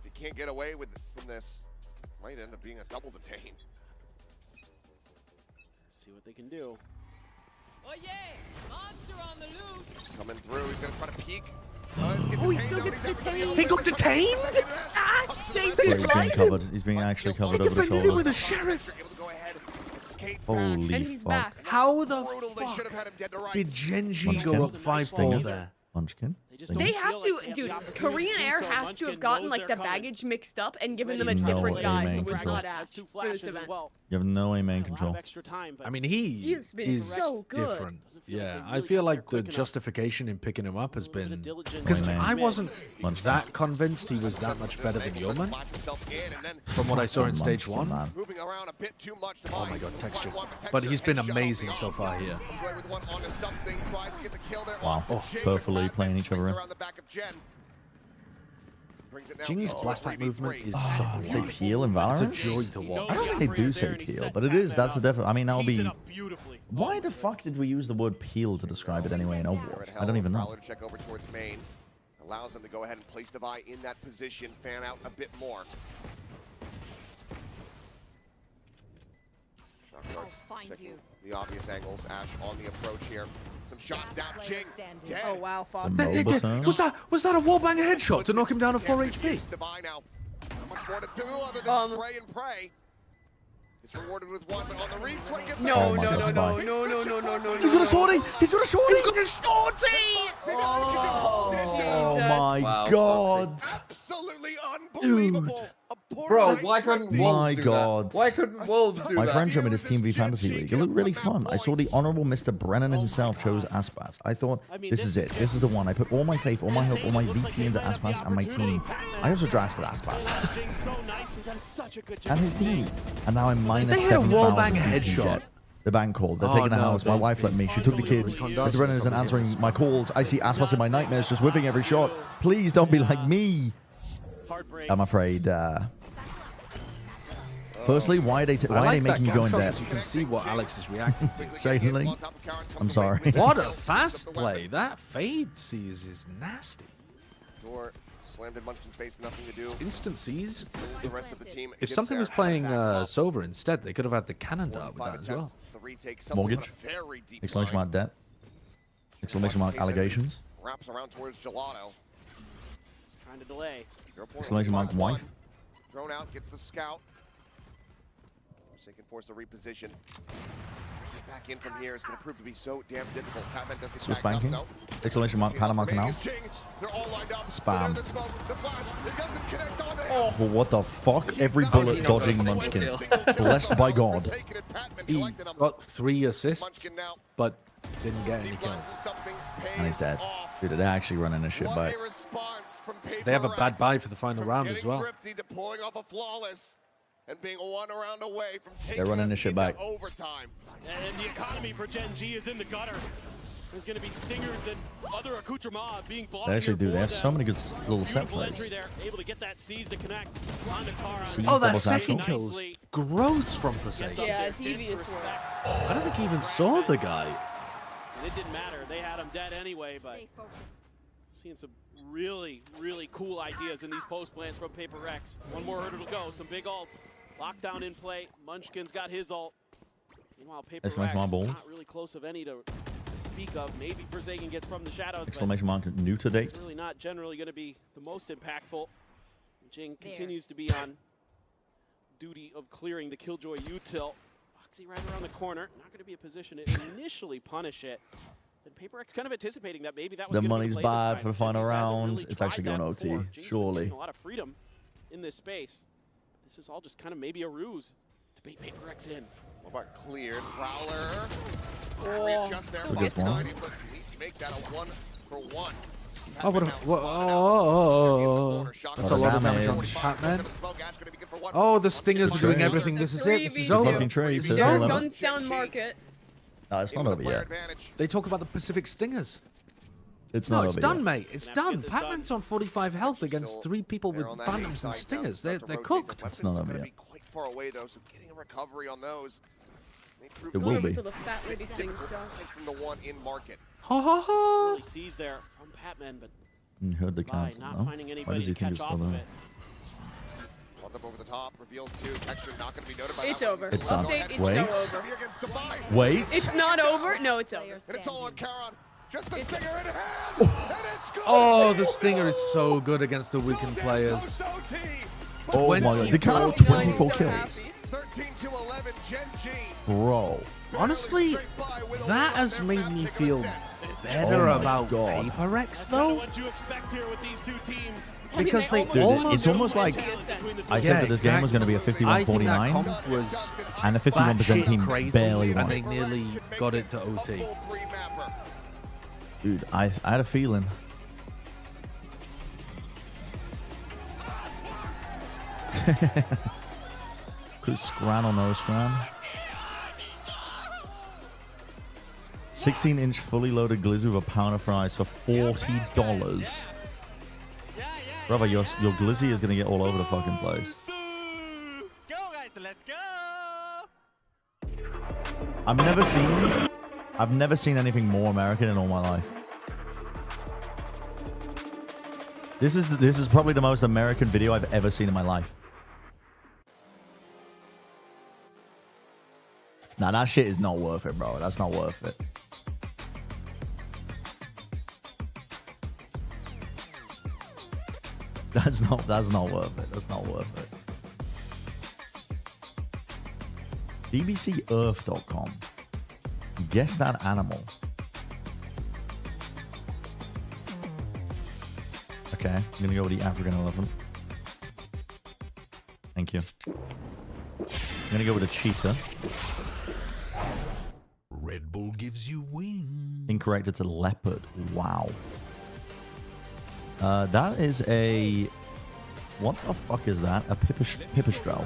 you can't get away from this, might end up being a double detain. Let's see what they can do. Oh yeah, monster on the loose. Coming through, he's gonna try to peek. Oh, he still gets detained. he got detained. Saved He's his being life. covered. He's being actually covered over the Defended him shoulder. with a sheriff. Holy And he's fuck! back. How the fuck did Gen G go up 5-4 there? Munchkin. They have to, dude. Korean Air has to have gotten like the baggage mixed up and given them a different guy who was not asked for this event. You have no main control. I mean, he has been is so good. different. Yeah, I feel like the justification in picking him up has been because I wasn't that convinced he was that much better than Yeoman from what I saw in stage 1. Oh my god, Texture! But he's been amazing so far here. Wow. Oh, perfectly playing each other in. Jingy's blast pack movement is say peel in Valorant? It's a joy to watch. I don't think they do say peel, but it is. That's a definite. I mean, that'll be. Why the fuck did we use the word peel to describe it anyway in Overwatch? I don't even know. Check over towards main. Allows them to go ahead and place Devi in that position, fan out a bit more. I'll find you. The obvious angles. Ash on the approach here. Some shots down. Jing dead. Oh wow, fuck. Was that a wallbanger headshot to knock him down to 4 HP? Devi now. Not much more to do other than spray and pray. It's rewarded with 1, but on the reswing gets No. He's got a shorty! He's got a shorty! He's got a shorty! Oh my god! Absolutely unbelievable. A Bro, why couldn't Wolves do God. that? Why couldn't Wolves do My that? friend showed me this Team V Fantasy League. It looked really fun. I saw the Honorable Mr. Brennan himself chose Aspas. I thought, this is it. This is the one. I put all my faith, all my hope, all my VP into Aspas and my team. I also drafted Aspas. And his team. And now I'm minus They hit a 7,000 wallbang VP headshot. debt. The bank called. They're Oh, taking the no, house. My they- wife let me. She took the kids. Mr. Brennan isn't answering my calls. I see Aspas in my nightmares, just whiffing every shot. Please don't be like me. I'm afraid. Firstly, why are they making you go in debt? You can see what Alex is reacting to. Secondly, I'm sorry. What a fast play. That fade sees is nasty. Door slammed in Munchkin's face, nothing to do. Instant sees. The rest of the team If gets something there. was playing Sova instead, they could have had the cannon dart with that as well. The retake, something on a Mortgage. very deep Exclamation line. mark debt. Exclamation mark allegations. Wraps around towards Gelato. Trying to delay. Exclamation mark wife. Thrown out, gets the scout. Forsaken force to reposition. Get back in from here is going to prove to be so damn difficult. Patman does get Swiss backed up, banking. though. Exclamation mark Panama Canal. They're all lined up. Spam. The smoke, the flash, it doesn't connect on it. Oh, what the fuck? Every bullet dodging Munchkin. Blessed by God. He got 3 assists, but didn't get any kills. And he's dead. Dude, they're actually running a shit bite. They have a bad buy for the final round as well. Deploying off a flawless and being one round away from taking They're running this shit back. overtime. And the economy for Gen G is in the gutter. There's going to be stingers and other accoutrements being bought. They actually do. They have so many good little set plays. There, able to get that seize to connect on the car. Oh, that second kill's gross from Forsaken. Yeah, devious work. I don't think he even saw the guy. And it didn't matter. They had him dead anyway, but seeing some really, really cool ideas in these post plans from PRX. One more hurdle to go. Some big ults. Lockdown in play. Munchkin's got his ult. Meanwhile, PRX not really close of any to speak of. Maybe Forsaken gets from the shadows. Exclamation mark new to date. It's really not generally going to be the most impactful. Jing continues to be on duty of clearing the Killjoy util. Foxy right around the corner. Not going to be a position to initially punish it. And PRX kind of anticipating that maybe that was The gonna be money's played this bad time. for the final Jing's hasn't round. really It's actually tried going that OT, before. Jing's been surely. getting a lot of freedom in this space. This is all just kind of maybe a ruse to bait PRX in. What about cleared? Prowler. Oh. Readjust there. That's a good Fox one. 90, but at least you make that a 1-for-1. Oh, that's a lot of damage on Patman. Oh, the Stingers are doing everything. This is it. This is over. Fucking trade. This is Zero over. Guns down market. No, it's not over yet. They talk about the Pacific Stingers. It's No, not it's over done, yet. mate. It's done. Patman's on 45 health against 3 people with Phantoms and Stingers. They're cooked. It's not over yet. Quite far away though, so getting a recovery on those. It will be. Until the fat lady sings, Josh. From the one in market. Ha ha ha. Really sees there from Patman, but Heard the by cancel, not no? finding Why anybody does he to think catch it's off still of there? it. Brought up over the top, reveals 2. Texture not going to be noted by It's that one. over. It's done. Update, it's Wait. so over. Wait. It's not over? No, it's over. And it's all on Charon. Just the stinger in hand. Oh, the Stinger is so good against the weakened players. Oh my god. The count of 24 kills. 13 to 11, Gen G. Bro. Honestly, that has made me feel better Oh my about God. PRX though. What you expect here with these two teams? Because they Dude, almost... it's almost like I said that this game was going to be a I think that 51-49, comp was and the 51% batshit team crazy, barely and won. they nearly got it to OT. Dude, I had a feeling. Could scran or no scran. 16-inch fully loaded glizzy with a pound of fries for $40. Brother, your glizzy is gonna get all over the fucking place. Go guys, let's go. I've never seen anything more American in all my life. This is probably the most American video I've ever seen in my life. Nah, that shit is not worth it, bro. That's not worth it. That's not worth it. That's not worth it. BBCEarth.com. Guess that animal. Okay, I'm gonna go with the African elephant. Thank you. I'm gonna go with a cheetah. Red Bull gives you wings. Incorrect. It's a leopard. Wow. That is a... What the fuck is that? A pipistrel.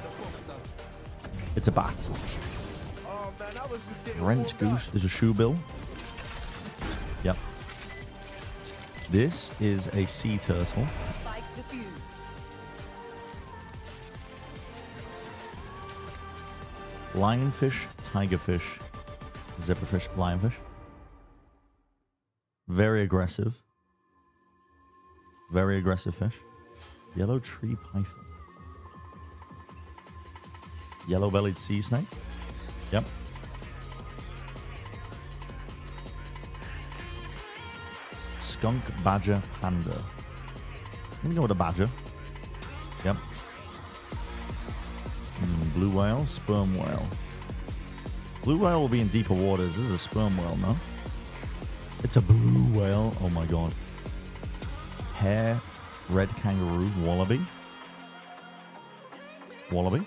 It's a bat. Rent goose is a shoe bill. Yep. This is a sea turtle. Lionfish, tigerfish, zebrafish, lionfish. Very aggressive. Very aggressive fish. Yellow tree python. Yellow-bellied sea snake. Yep. Skunk, badger, panda. I'm gonna go with a badger. Yep. Blue whale, sperm whale. Blue whale will be in deeper waters. This is a sperm whale, no? It's a blue whale. Oh my god. Hare, red kangaroo, wallaby. Wallaby.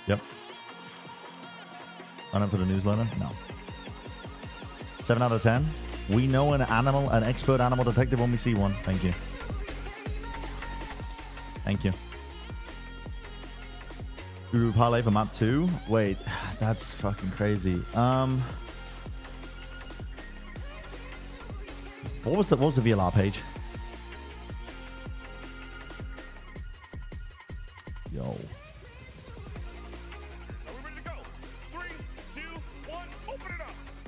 Yep. Sign up for the newsletter? No. 7 out of 10. We know an animal, an expert animal detective when we see one. Thank you. Thank you. Guru Parlay for map 2. Wait, that's fucking crazy. What was the VLR page? Yo.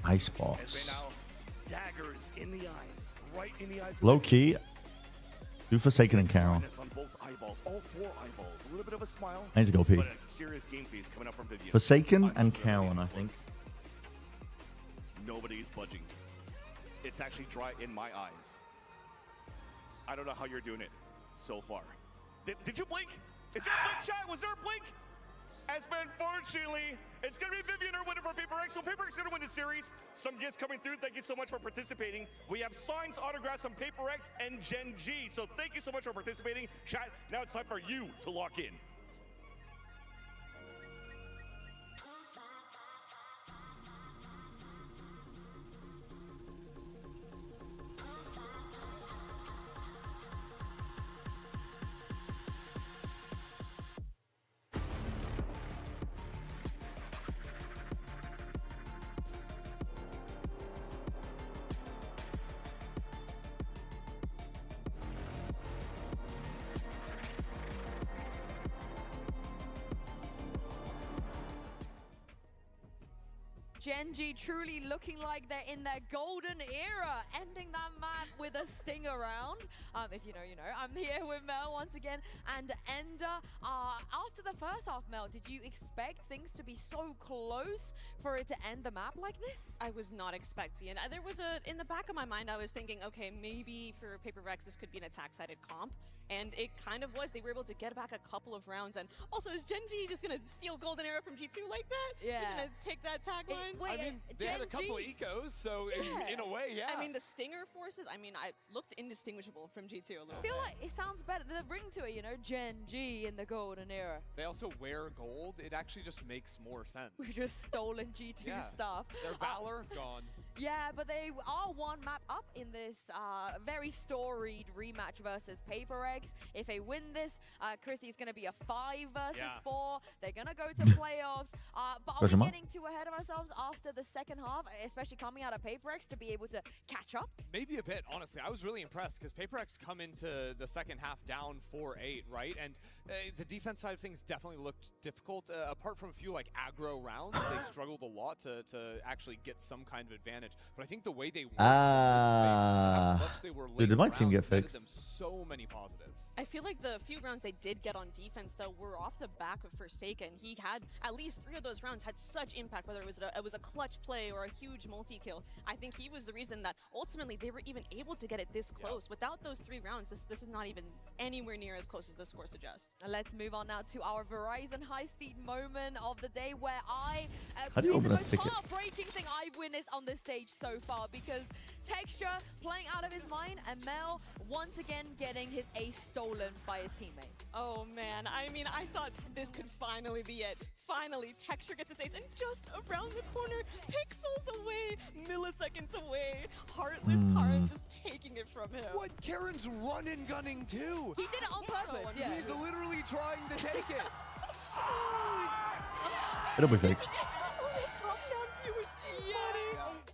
Icebox. Daggers in the eyes, right in the eyes. Low key. Do Forsaken and Carol. All 4 eyeballs. A little bit of a smile. I need to go pee. But a serious game phase coming up from Vivian. Forsaken and Carolyn, I think. Nobody's budging. It's actually dry in my eyes. I don't know how you're doing it so far. Did you blink? Is there a blink, chat? Was there a blink? As unfortunately, it's going to be Vivian or winner for PRX. So PRX is going to win the series. Some gifts coming through. Thank you so much for participating. We have signs, autographs on PRX and GENG. So thank you so much for participating. Chat, now it's time for you to lock in. GENG truly looking like they're in their golden era, ending that map with a stinger round. If you know, you know. I'm here with Mel once again and Ender. After the first half, Mel, did you expect things to be so close for it to end the map like this? I was not expecting it. There was in the back of my mind, I was thinking, okay, maybe for PRX this could be an attack-sided comp. And it kind of was. They were able to get back a couple of rounds. And also, is GENG just going to steal Golden Era from G2 like that? Yeah. Just going to take that tagline? I mean, they had a couple of ecos, so in a way, yeah. I mean, the Stinger forces, I mean, I looked indistinguishable from G2 a little I feel like it sounds better. The ring to it, you know, GENG in the Golden Era. They also wear gold. It actually just makes more sense. We just stolen G2 stuff. Their Valor, gone. Yeah, but they are one map up in this very storied rematch versus PRX. If they win this, Chrissy's going to be a 5 versus 4. They're going to go to playoffs. But are we getting too ahead of ourselves after the second half, especially coming out of PRX, to be able to catch up? Maybe a bit, honestly. I was really impressed because PRX come into the second half down 4-8, right? And the defense side of things definitely looked difficult. Apart from a few like aggro rounds, they struggled a lot to actually get some kind of advantage. But I think the way they were how much they were dude, did my team get fixed? Them so many positives. I feel like the few rounds they did get on defense, though, were off the back of Forsaken. He had at least 3 of those rounds had such impact, whether it was a clutch play or a huge multi-kill. I think he was the reason that ultimately they were even able to get it this close. Without those 3 rounds, this is not even anywhere near as close as the score suggests. Let's move on now to our Verizon high-speed moment of the day, where How do you open a it's the ticket? most heartbreaking thing I've witnessed on this stage stage so far, because Texture playing out of his mind, and Mel once again getting his ace stolen by his teammate. Oh man, I mean, I thought this could finally be it. Finally, Texture gets his ace, and just around the corner, pixels away, milliseconds away, Heartless Karin just taking it from him. What? Karen's run and gunning too. He did it on purpose, yeah. He's literally trying to take it. It'll be fixed.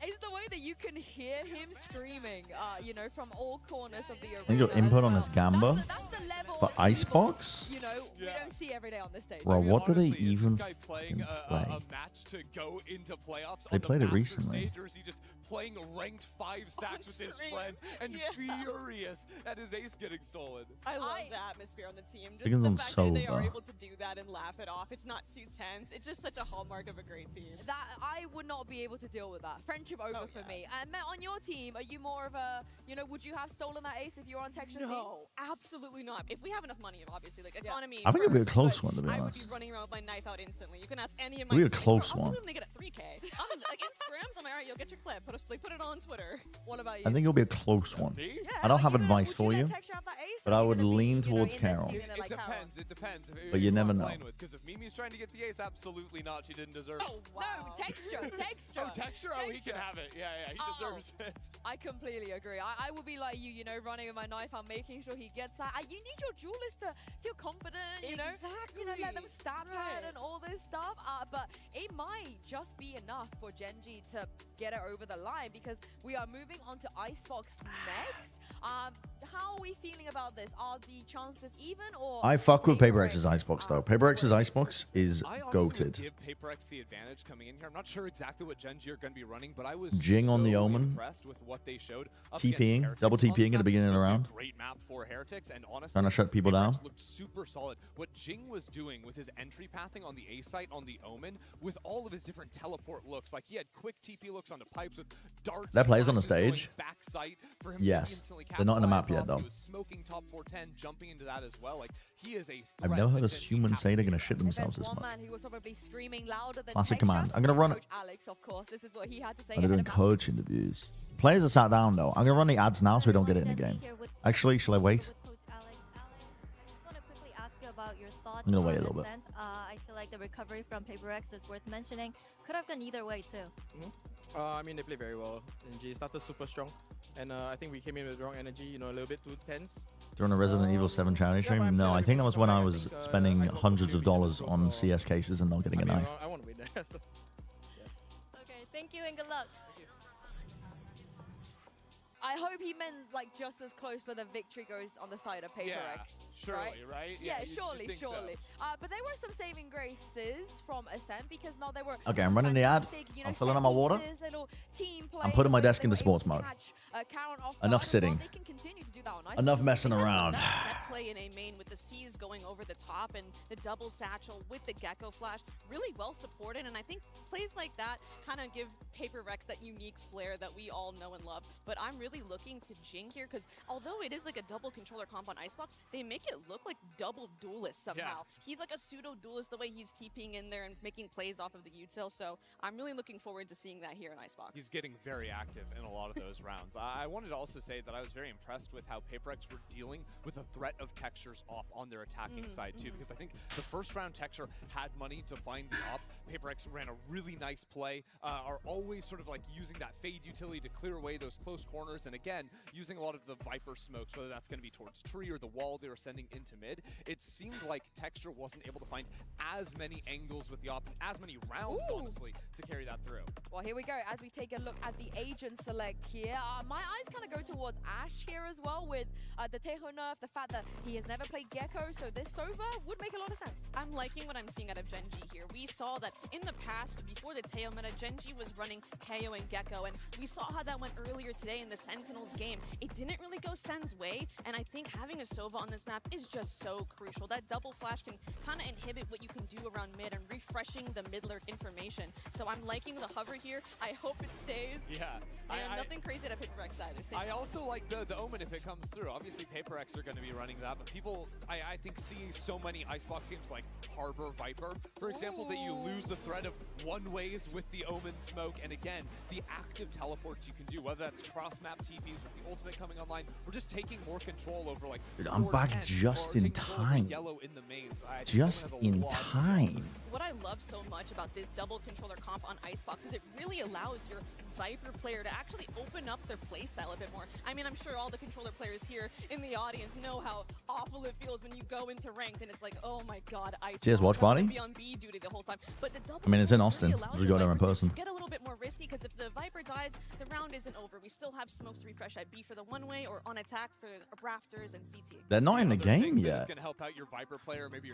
It's the way that you can hear him screaming, you know, from all corners of the arena. I think your input on his Gamba That's the level for of Icebox. you know, we don't see every day on this stage. Bro, what did they even playing a match to go into playoffs? They played it recently. Stage, or is he just playing ranked 5 stacks with his friend and furious at his ace getting stolen? I love the atmosphere on the team. Just Chickens the on fact that they are Sova. able to do that and laugh it off. It's not too tense. It's just such a hallmark of a great team. That I would not be able to deal with that. Friendship over for me. And Matt, on your team, are you more of a, you know, would you have stolen that ace if you were on Texture's team? No, absolutely not. If we have enough money, obviously, like economy. I think it'd be a first, close but one, to be I would be honest. running around with my knife out instantly. You can ask any of my It'd be a team. close I'll one. do them, they get a 3K. Like in scrims, I'm like, all right, you'll get your clip. Put it all on Twitter. What about you? I think it'll be a close one. I don't have advice for you, but I would lean towards Carol. It depends. It depends. But you never know. Because if Mimi's trying to get the ace, absolutely not. She didn't deserve it. Oh, wow. No, Texture. Oh, Texture. Oh, he can have it. Yeah, he deserves it. I completely agree. I would be like you know, running with my knife. I'm making sure he gets that. You need your duelist to feel confident, you know? You know, let them stat pad and all this stuff. But it might just be enough for GENG to get it over the line, because we are moving on to Icebox next. How are we feeling about this? Are the chances even, or? I fuck with PRX's Icebox though. PRX's Icebox is goated. Give PRX the advantage coming in here. I'm not sure exactly what GENG are going to be running, but I was Jing on the so Omen. impressed with what they showed. TPing, double TPing at the beginning of the round. Great map for Heretics, and honestly, Trying to shut people down. Looked super solid. What Jing was doing with his entry pathing on the A site on the Omen, with all of his different teleport looks, like he had quick TP looks onto pipes with darts. That plays on the flashes going stage? back site for him to Yes. instantly They're not in the map capitalize yet, off. though. He was smoking top 410, jumping into that as well. Like he is a I've threat never heard that a GENG human say they're going to shit themselves this One much. man who was probably screaming louder than Classic Texture. command. I'm going to run it. Coach Alex, of course. This is what he had to say. They're ahead doing of match. coach interviews. Players are sat down though. I'm going to run the ads now so we don't get it in the game. Actually, shall I wait? About your thoughts I'm gonna on wait a little bit. Ascent. I feel like the recovery from PRX is worth mentioning. Could have gone either way too. I mean, they play very well. NG started super strong, and I think we came in with wrong energy, you know, a little bit too tense. During a Resident Evil 7 charity stream? No, I think that was when I was spending hundreds of dollars on CS cases and not getting a knife. I want to win there. So. Okay, thank you and good luck. I hope he meant like just as close, but the victory goes on the side of PRX. Surely, right? Yeah, you'd surely. think so. But there were some saving graces from Ascent, because now they were. Okay, I'm running the ad. fantastic, you know, I'm filling set up my water. pieces, little team play I'm putting my where desk they into were able sports to mode. catch, Karen off Enough guard as sitting. well. They can continue to do that on Ice Enough Ball. messing around. That set play in A main with the C's going over the top and the double satchel with the Gecko Flash, really well supported. And I think plays like that kind of give PRX that unique flair that we all know and love. But I'm really looking to Jing here, because although it is like a double controller comp on Icebox, they make it look like double duelist somehow. He's like a pseudo duelist the way he's TPing in there and making plays off of the util. So I'm really looking forward to seeing that here in Icebox. He's getting very active in a lot of those rounds. I wanted to also say that I was very impressed with how PRX were dealing with the threat of Texture's op on their attacking side too, because I think the first round Texture had money to find the op. PRX ran a really nice play, are always sort of like using that fade utility to clear away those close corners, and again, using a lot of the Viper smokes, whether that's going to be towards tree or the wall they were sending into mid. It seemed like Texture wasn't able to find as many angles with the op, and as many rounds, honestly, to carry that through. Well, here we go. As we take a look at the agent select here, my eyes kind of go towards Ash here as well, with the Tejo nerf, the fact that he has never played Gecko, so this Sova would make a lot of sense. I'm liking what I'm seeing out of GENG here. We saw that in the past, before the Teo meta, GENG was running KO and Gecko, and we saw how that went earlier today in the SEN Sentinel's game. It didn't really go Sen's way, and I think having a Sova on this map is just so crucial. That double flash can kind of inhibit what you can do around mid and refreshing the mid lurk information. So I'm liking the hover here. I hope it stays. Yeah. And nothing crazy at PRX either. I also like the Omen if it comes through. Obviously, PRX are going to be running that, but people, I think, see so many Icebox games like Harbor Viper, for example, that you lose the threat of one-ways with the Omen smoke, and again, the active teleports you can do, whether that's cross-map TPs with the ultimate coming online, or just taking more control over, like, dude, I'm back just in time. Yellow in the mains. Just in time. What I love so much about this double controller comp on Icebox is it really allows your Viper player to actually open up their playstyle a bit more. I mean, I'm sure all the controller players here in the audience know how awful it feels when you go into ranked and it's like, oh my god, Icebox. Cheers, watch party. Be on B duty the whole time. But the double I mean, it's in Austin. We go there in person. get a little bit more risky because if the Viper dies, the round isn't over. We still have smokes to refresh at B for the one way or on attack for Rafters and CT. They're not in the game yet.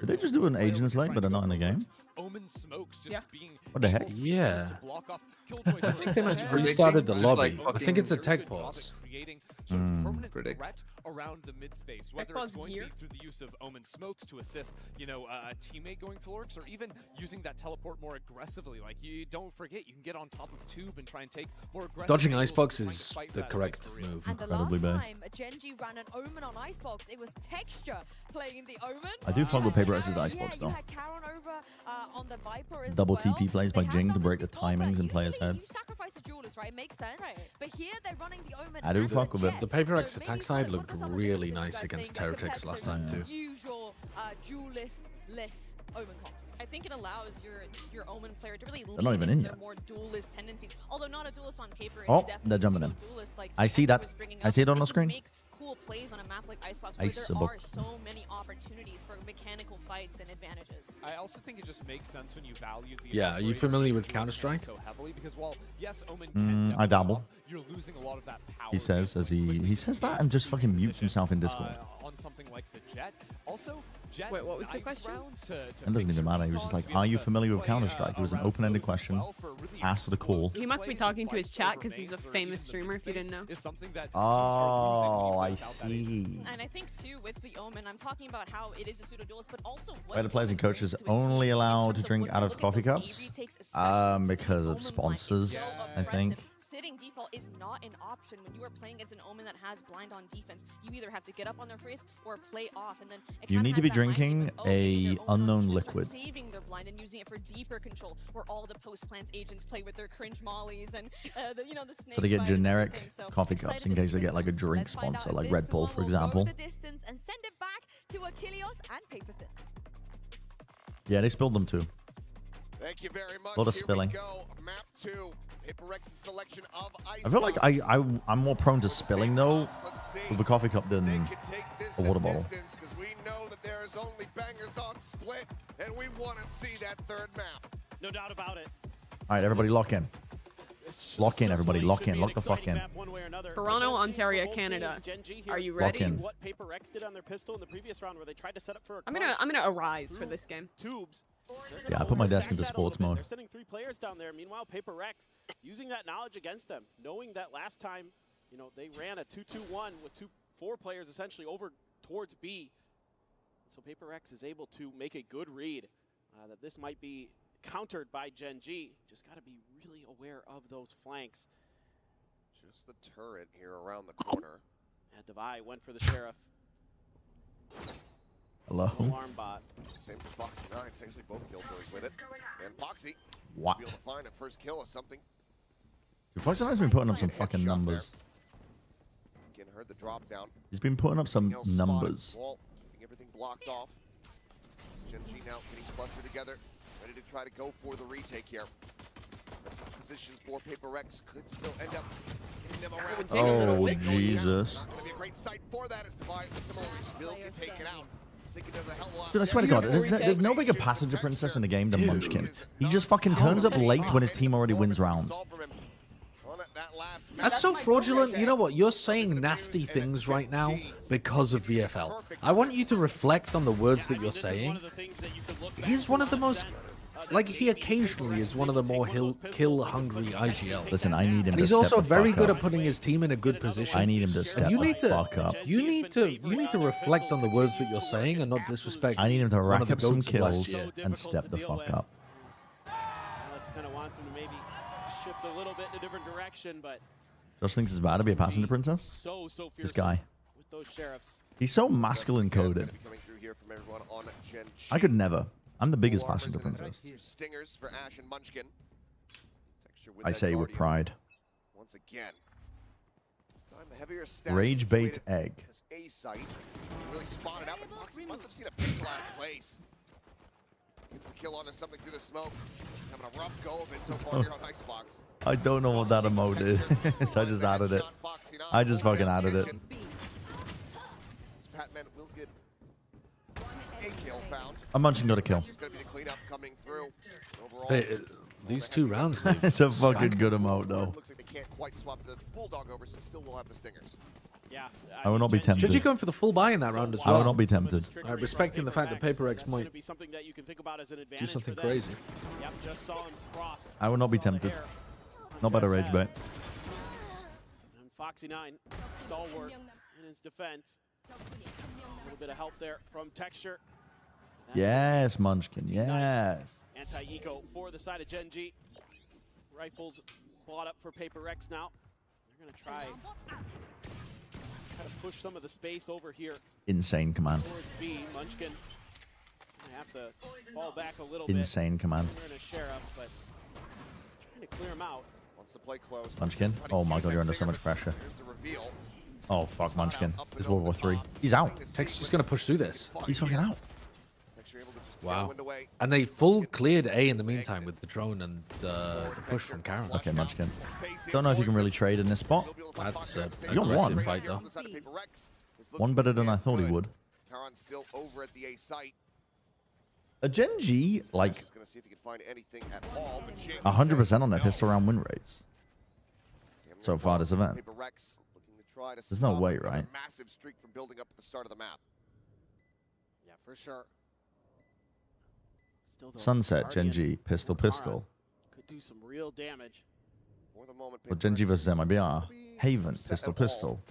They just do an agents late, but they're not in the game. Omen smokes just being What the heck? Yeah. I think they must have restarted the lobby. I think it's a tech pause. Creating sort of permanent Predict. threat around the mid space, whether it's going to be through the use of Omen smokes to assist, you know, a teammate going Florix, or even using that teleport more aggressively. Like, you don't forget, you can get on top of Tube and try and take more aggressive. Dodging Icebox is the correct move. And the last time GENG ran an Omen on Icebox, it was Texture playing the Omen. I do fuck with PRX's Icebox though. You had Karen over on the Viper as Double well. TP plays by GENG to break the timings and players' heads. You sacrifice the duelist, right? It makes sense. Right. But here they're running the Omen. I do fuck with it. The PRX attack side looked really nice against Terratix last time too. Usual duelist-less Omen comps. I think it allows your Omen player to really not lean even into in their yet. more duelist tendencies. Although not a duelist on paper, Oh, it's definitely they're jumping in. duelist like I see that. was bringing I up. see it on They the can screen. make cool plays on a map like Icebox where there Icebox. are so many opportunities for mechanical fights and advantages. I also think it just makes sense when you value the Yeah, are you familiar with Counter-Strike? so heavily, because while yes, Omen can I dabble. you're losing a lot of that power. He says as he says that and just fucking mutes himself in Discord. On something like the Jet. Also, Jet. Wait, what was the ice question? rounds to It doesn't even matter. He was just like, "Are you familiar with Counter-Strike?" It was an open-ended question. Asked the call. He must be talking to his chat because he's a famous streamer, if you didn't know. Oh, I see. And I think too with the Omen, I'm talking about how it is a pseudo duelist, but also what Why the players and coaches only allowed to drink out of coffee cups? Because of sponsors, I think. Sitting default is not an option when you are playing against an Omen that has blind on defense. You either have to get up on their face or play off, and then it You kinda need to has be that mind game drinking of, oh, maybe a their Omen on unknown defense liquid. was saving their blind and using it for deeper control, where all the post-plants agents play with their cringe mollies and you know, the snake So they get bite and generic everything. So coffee cups in case they get like a drink sponsor, like Red Bull, for example. The distance and send it back to Achilles and Paperthin. Yeah, they spilled them too. Thank you very much. A lot of Here spilling. we go. Map 2. PRX's selection of I feel like I'm more prone to spilling though with a coffee cup than a water bottle. Because we know that there's only bangers on split, and we want to see that third map. No doubt about it. All right, everybody, lock in. Lock in, everybody. Lock in. Lock the fuck in. Toronto, Ontario, Canada. Are you ready? Lock in. What PRX did on their pistol in the previous round, where they tried to set up for a I'm gonna arise for this game. Tubes. Yeah, I put my desk into sports mode. They're sending 3 players down there. Meanwhile, PRX using that knowledge against them, knowing that last time, you know, they ran a 2-2-1 with 4 players essentially over towards B. So PRX is able to make a good read that this might be countered by GENG. Just got to be really aware of those flanks. Just the turret here around the corner. And Devi went for the Sheriff. Hello? Alarm bot. Same for Foxy 9. Actually, both kill throws with it. And Foxy What? be able to find a first kill or something. Dude, Fox has been putting up some fucking numbers. Again, heard the drop down. He's been putting up some Nail spotted. numbers. Wall, keeping everything blocked off. GENG now getting clustered together, ready to try to go for the retake here. But some positions for PRX could still end up getting them around. Oh, Jesus. Not gonna be a great sight for that as Devi similarly will get taken out. Zika does a hell of a lot. Dude, I swear to God, there's no bigger passenger princess in the game than Munchkin. He just fucking turns up late when his team already wins rounds. That's so fraudulent. You know what? You're saying nasty things right now because of VFL. I want you to reflect on the words that you're saying. He's one of the most like he occasionally is one of the more kill-hungry IGLs. Listen, I need him. And to he's step also the very fuck good up. at putting his team in a good position. I need him to step the fuck up. You need to reflect on the words that you're saying and not disrespect. I need him to one rack of the up some goats of last kills year. and step the fuck up. Alex kind of wants him to maybe shift a little bit in a different direction, but Josh thinks it's bad to be a passenger princess. so This guy. with those sheriffs. He's so masculine coded. I could never. I'm the biggest passenger princess. Stingers for Ash and Munchkin. I say with pride. Once again. This time, heavier stats Rage bait situated egg. this A site. Really spotted out, but Moxie must have seen a pixel out of place. Gets the kill onto something through the smoke. Having a rough go of it so far here on Icebox. I don't know what that emote is. I just added it. I just fucking added it. Patman will get a kill found. I'm munching, not a kill. It's going to be the cleanup coming through. Overall, These 2 rounds, It's a fucking good emote, though. looks like they can't quite swap the Bulldog over, so still will have the Stingers. Yeah. I will not be tempted. Genji going for the full buy in that round as I well. will not be tempted. Respecting the fact that PRX might be something that you can think about as an do advantage something for them. crazy. Yep, just saw him cross. I will not be tempted. Not by the rage bait. And Foxy9, stalwart in his defense. A little bit of help there from Texture. Yes, Munchkin. Yes. Anti-eco for the side of GENG. Rifles bought up for PRX now. They're going to try to push some of the space over here Insane command. towards B. Munchkin gonna have to fall back a little Insane command. bit. They're in a sheriff, but trying to clear him out. Once the play closed. Munchkin. Oh my god, you're under so much pressure. Here's the reveal. Oh fuck, Munchkin. It's World War 3. He's out. Tech's just going to push through this. He's fucking out. Wow. And they full cleared A in the meantime with the drone and the push from Karen. Okay, Munchkin. Don't know if you can really trade in this spot. That's You got aggressive one. fight though. One better than I thought he would. Karan still over at the A site. A GENG, like, Just gonna see if he can find anything at all, but Jing 100% on their pistol round win rates so far this event. PRX looking to try to There's no stop way, another right? massive streak from building up at the start of the map. Yeah, for sure. Still though, Sunset, Guardian GENG, pistol, pistol. could do some real damage. For the moment, But GENG versus MIBR. Haven, upset pistol, at all pistol.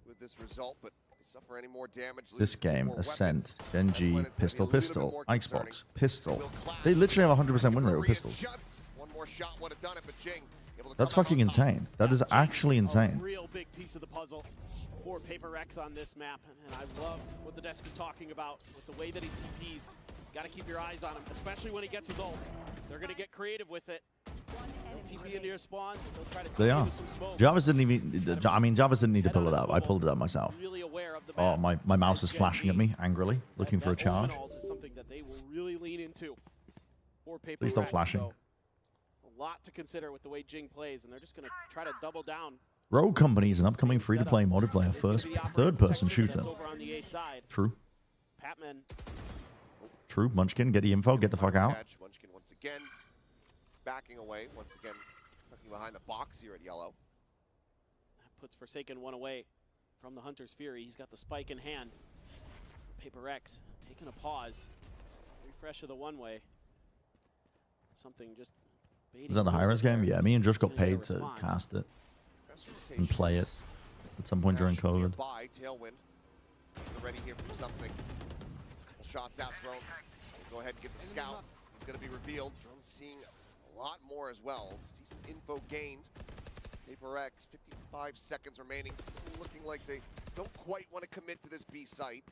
with this result, but they suffer any more damage. This lose game, more Ascent, weapons. GENG, That's when it's gonna be a pistol, little bit pistol, more Icebox, concerning. pistol. They literally have a 100% win rate with pistols. Just one more shot would have done it, but Jing able to That's come out fucking on top. insane. That is actually A insane. real big piece of the puzzle for PRX on this map, and I loved what the desk was talking about with the way that he TPs. Got to keep your eyes on him, especially when he gets his ult. They're going to get creative with it. They'll TP into your spawn. They'll try to They TP are. with some smoke. Jarvis didn't even. I mean, Jarvis didn't need to pull it up. I pulled it up myself. Really aware of the Oh, map. my mouse is flashing at me angrily, looking for a charge. That open ult is something that they will really lean into for PRX. Please stop flashing. So, a lot to consider with the way Jing plays, and they're just going to try to double down. Rogue Company is an upcoming free-to-play multiplayer third-person shooter. Over on the A side. True. Patman. True. Munchkin, get the info. Get the fuck out. Munchkin once again backing away. Once again tucking behind the box here at yellow. That puts Forsaken one away from the Hunter's Fury. He's got the spike in hand. PRX taking a pause. Refresh of the one-way. Something just baiting. Is that a high-res game? Yeah, me and Josh got paid to cast it and play it at some point during COVID. By Tailwind. Ready here for something. Just a couple shots out thrown. Go ahead and get the scout. He's going to be revealed. Drone seeing a lot more as well. It's decent info gained. PRX, 55 seconds remaining. Still looking like they don't quite want to commit to this B site.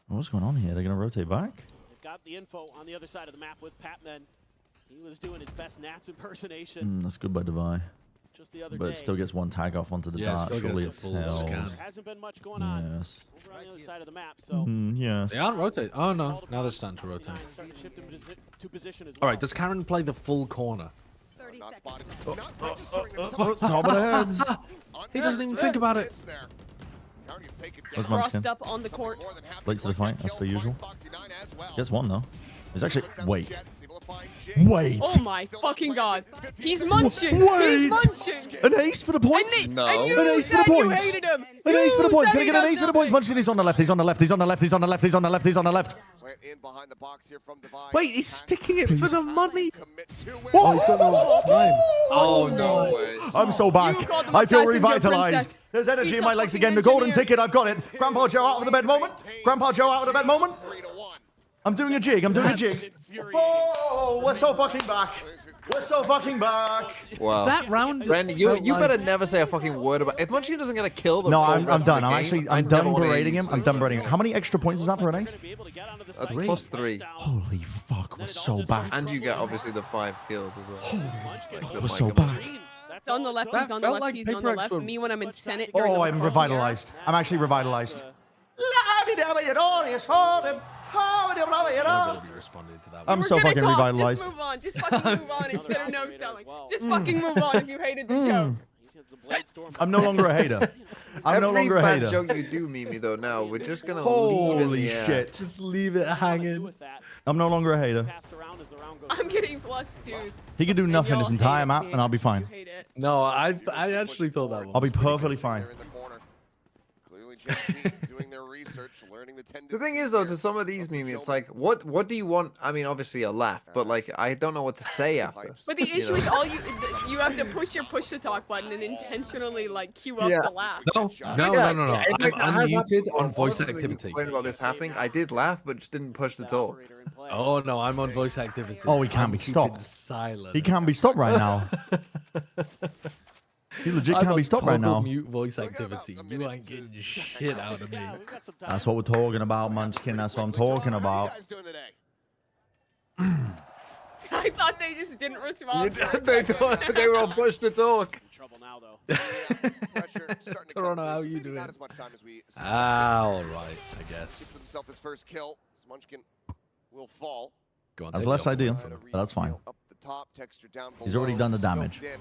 What's going on here? They're going to rotate back? They've got the info on the other side of the map with Patman. He was doing his best Nats impersonation. That's good by Devi. Just the other But day. it still gets one tag off onto the Yeah, dart. still Surely gets it a full tells. scan. There hasn't been much going on Yes. over on the other side of the map, so Yes. They aren't rotating. Oh no, now they're starting to rotate. starting to shift him to position as well. All right, does Karen play the full corner? Not spotted. Oh, Not registering themselves. Top of the heads. He doesn't even think about it. Where's Munchkin? Crossed up on the court. Late to the fight, as per usual. Gets one, though. He's actually... Wait. Wait. Oh my fucking god. He's munching. Wait. He's munching. An ace for the points? And you An ace for the said you points. hated him. An ace for the You points. said Gonna he get an does ace for the points. Munchkin, he's on the left. He's on the left. He's on the left. He's on the left. He's on the left. He's on the left. Plant in behind the box here from Divide. Wait, he's sticking it for the money. Oh, he's got no time. Oh, no way. I'm so back. I feel revitalized. There's energy in my legs again. The golden ticket, I've got it. Grandpa Joe out of the bed moment. Grandpa Joe out of the bed moment. I'm doing a jig. I'm doing a jig. Oh, we're so fucking back. We're so fucking back. Wow. That round. Brandon, you better never say a fucking word about. If Munchkin doesn't get a kill, No, I'm done. I'm done berating him. I'm done berating him. How many extra points is that for an ace? That's +3. Holy fuck, we're so back. And you get obviously the 5 kills as well. We're so back. He's on the left, he's on the left, he's on the left. Me when I'm in Senate. Oh, I'm revitalized. I'm actually revitalized. I'm so fucking revitalized. Just move on. Just fucking move on instead of no selling. Just fucking move on if you hated the joke. I'm no longer a hater. I'm no longer a hater. Every bad joke you do, Mimi, though, now, we're just going to Holy leave it in the air. shit. Just leave it hanging. I'm no longer a hater. I'm getting +2s. He could do nothing this entire map, and I'll be fine. No, I actually thought that one. I'll be perfectly fine. Doing their research, learning the tendencies. The thing is, though, to some of these Mimi, it's like, what do you want? I mean, obviously a laugh, but like, I don't know what to say after. But the issue is you have to push your push to talk button and intentionally like queue up the laugh. No. I'm unmuted on voice activity. Complain about this happening. I did laugh, but just didn't push the talk. Oh no, I'm on voice activity. Oh, he can't be stopped. Silent. He can't be stopped right now. He legit can't be stopped right now. Mute voice activity. You ain't getting shit out of me. That's what we're talking about, Munchkin. That's what I'm talking about. I thought they just didn't respond. They thought they were on push to talk. Trouble now, though. Toronto, how you doing? Not as much time as we All right, I guess. gets himself his first kill. Munchkin will fall. Go on, That's take less it. ideal, but that's fine. Up the top, texture down below. He's already done the damage. Soaked in,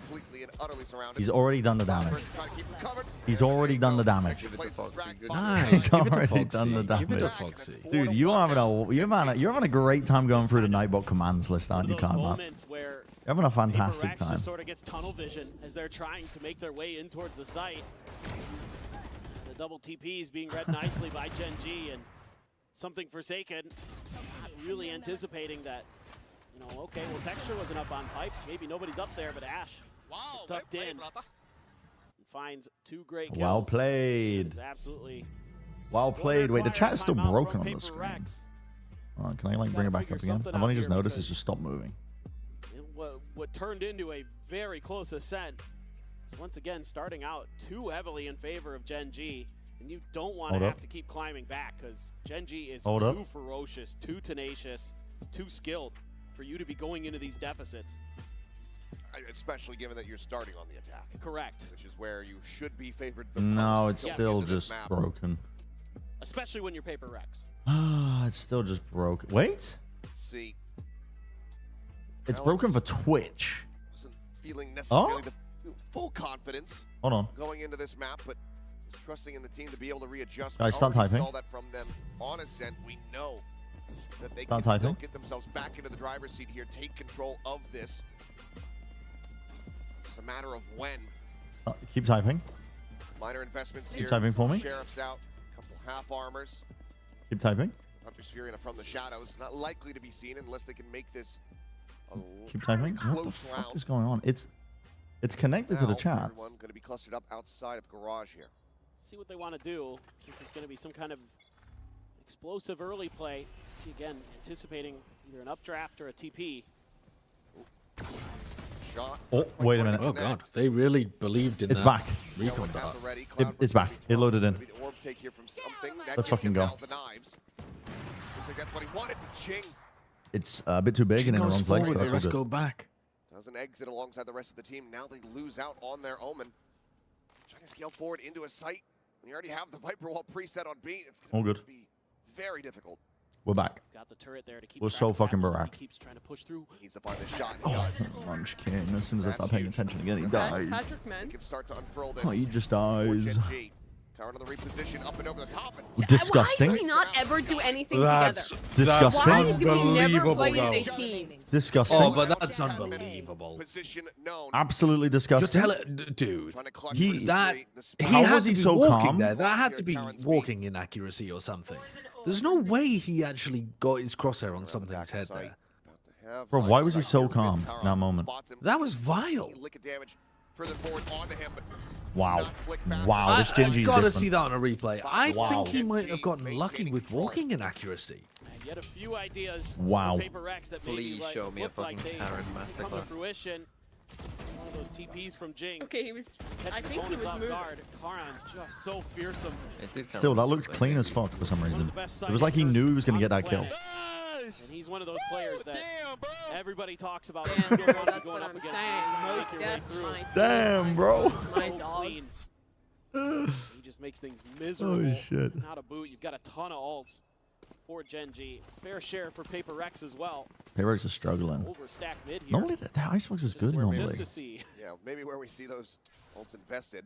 completely and utterly surrounded. He's already done the damage. Trying to keep him covered. He's already done the damage. Nice. He's Give it to already done the Foxy. Give it to damage. Foxy. Dude, you're having a great time going through the Nightbot commands list, aren't you, Karma? You're having a fantastic PRX time. just sort of gets tunnel vision as they're trying to make their way in towards the site. The double TP is being read nicely by GENG, and something Forsaken not really anticipating that. You know, okay, well, Texture wasn't up on pipes. Maybe nobody's up there, but Ash tucked in and finds 2 great kills. Well played. It's absolutely Well played. Wait, the chat's still timeout broken from on the screen. PRX. Oh, can I like bring it back up again? I've only just noticed it's just stopped moving. What turned into a very close ascent is once again starting out too heavily in favor of GENG, and you don't want to have to keep climbing back because GENG is too ferocious, too tenacious, too skilled for you to be going into these deficits. Especially given that you're starting on the attack. Correct. Which is where you should be favored. No, it's still just broken. Especially when you're Paper Rex. Ah, it's still just broken. Wait. Let's see. It's broken for Twitch. Wasn't feeling necessarily the full confidence. Hold on. Going into this map, but was trusting in the team to be able to readjust. Guys, stop typing. Saw that from them on Ascent. We know that they Stop can still typing. get themselves back into the driver's seat here, take control of this. It's a matter of when. Keep typing. Minor investments Keep here. typing for me. Sheriff's out. A couple half armors. Keep typing. Hunter's Fury from the shadows. Not likely to be seen unless they can make this a Keep typing. What the fuck is going on? It's connected to the chat. Everyone going to be clustered up outside of garage here. See what they want to do. This is going to be some kind of explosive early play. See, again, anticipating either an updraft or a TP. Shot. Oh, wait a minute. Oh god, they really believed in It's that. back. Recon dart. It's back. It loaded in. Let's fucking go. Seems like that's what he wanted. Ching It's a bit too big and in the wrong place, but Let's that's all go good. back. doesn't exit alongside the rest of the team. Now they lose out on their Omen. Trying to scale forward into a site. When you already have the Viper Wall preset on B, it's All going good. to be very difficult. We're back. Got the turret there to keep We're so fucking Barack. keeps trying to push through. He needs to find the shot. Oh, Munchkin. As soon as I start paying attention again, he dies. Patrick, man. He can start to unfurl this. Oh, he just dies. Power to the reposition up and over the top. Disgusting. Why do we not ever do anything That's together? disgusting. Why do we never play Unbelievable, as a team? Disgusting. Oh, but that's unbelievable. Position known. Absolutely Just disgusting. tell it, dude. He How was he to be so walking calm? there. That had to be walking inaccuracy or something. There's no way he actually got his crosshair on something's head there. Bro, why was he so calm in that moment? That was vile. Wow. Wow, this Genji's gotta different. see that on a replay. I think he might have gotten lucky with walking inaccuracy. Yet a few ideas Wow. for PRX that maybe Please show me a look like fucking they Karen come to masterclass. fruition. One of those TPs from Jing. Okay, he was. I think he was moving. Karan just so fearsome. Still, that looked clean as fuck for some reason. It was like he knew he was going to get that kill. And he's one of those players that everybody talks about. Damn, bro, that's what I'm saying. Most definitely. Damn, bro. My dogs. He just makes things miserable. Holy shit. How to boot. You've got a ton of ults for GENG. Fair share for PRX as well. PRX is struggling. Overstack mid here. Normally, the Icebox is good normally. Just to see. Yeah, maybe where we see those ults invested.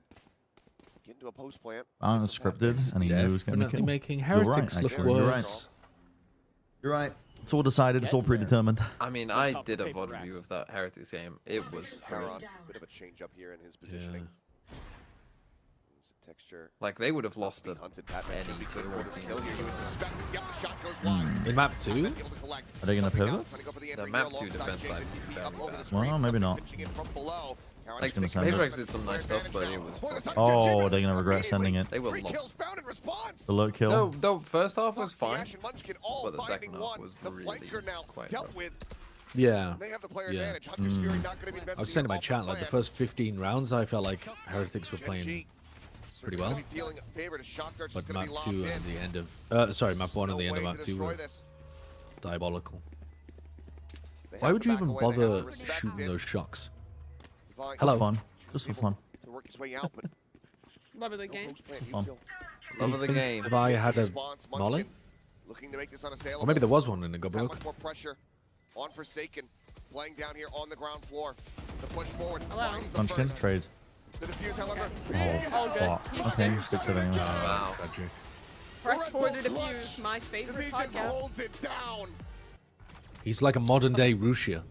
Get into a post plant. Unscripted, and he knew he was going to kill. Making You're right, Heretics look actually. You're right. worse. You're right. It's all decided. It's all predetermined. I mean, I did a VOD review of that Heretics game. It was horrific. Bit of a change up here in his positioning. Texture. Like they would have lost the In map 2? Are they going to pivot? The map 2 defense side. Well, maybe not. Like PRX did some nice stuff, but it was. Oh, they're going to regret sending it. They will lose. The low kill. No, first half was fine, but the second half was really quite rough. Yeah. Yeah. I was saying in my chat, like the first 15 rounds, I felt like Heretics were playing pretty well. But map 2 and the end of... sorry, map 1 and the end of map 2 were diabolical. Why would you even bother shooting those shocks? Hello. For fun. Just for fun. Love of the game. For fun. Love of the game. If I had a molly? Or maybe there was one in the Gobbo. More pressure on Forsaken, playing down here on the ground floor. The push forward. Munchkin, trade. The defuse, however. Oh, fuck. Okay, 6 of anyway. Wow. Press forward to defuse, my favorite podcast. Holds it down. He's like a modern day Rusia.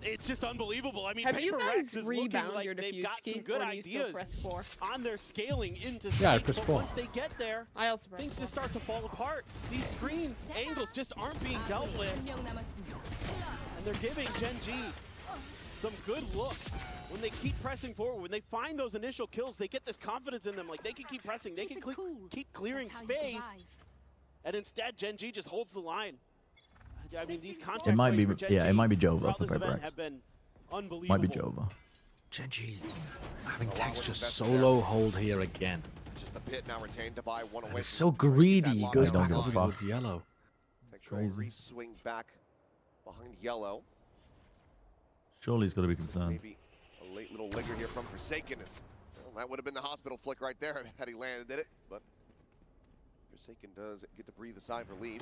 It's just unbelievable. I mean, have you guys PRX is rebound like your they've defuse got some key, good or do you still ideas press 4? on their scaling into Yeah, I speed, press but 4. once they get there, I also press things 4. just start to fall apart. These screens, angles just aren't being dealt with. And they're giving GENG some good looks. When they keep pressing forward, when they find those initial kills, they get this confidence in them. Like, they can keep pressing, they can keep clearing space. And instead, GENG just holds the line. I mean, these contact It might be, plays for yeah, it might be GENG Jova for throughout this event PRX. have been unbelievable. Might be Jova. GENG having texture solo hold here again. Just the pit now retained to buy one away. He's so greedy. He goes don't back give a over fuck. towards yellow. Crazy. Re-swing back behind yellow. Surely he's got to be concerned. Maybe a late little ligger here from Forsaken. Well, that would have been the hospital flick right there had he landed it. But Forsaken does get to breathe a sigh of relief.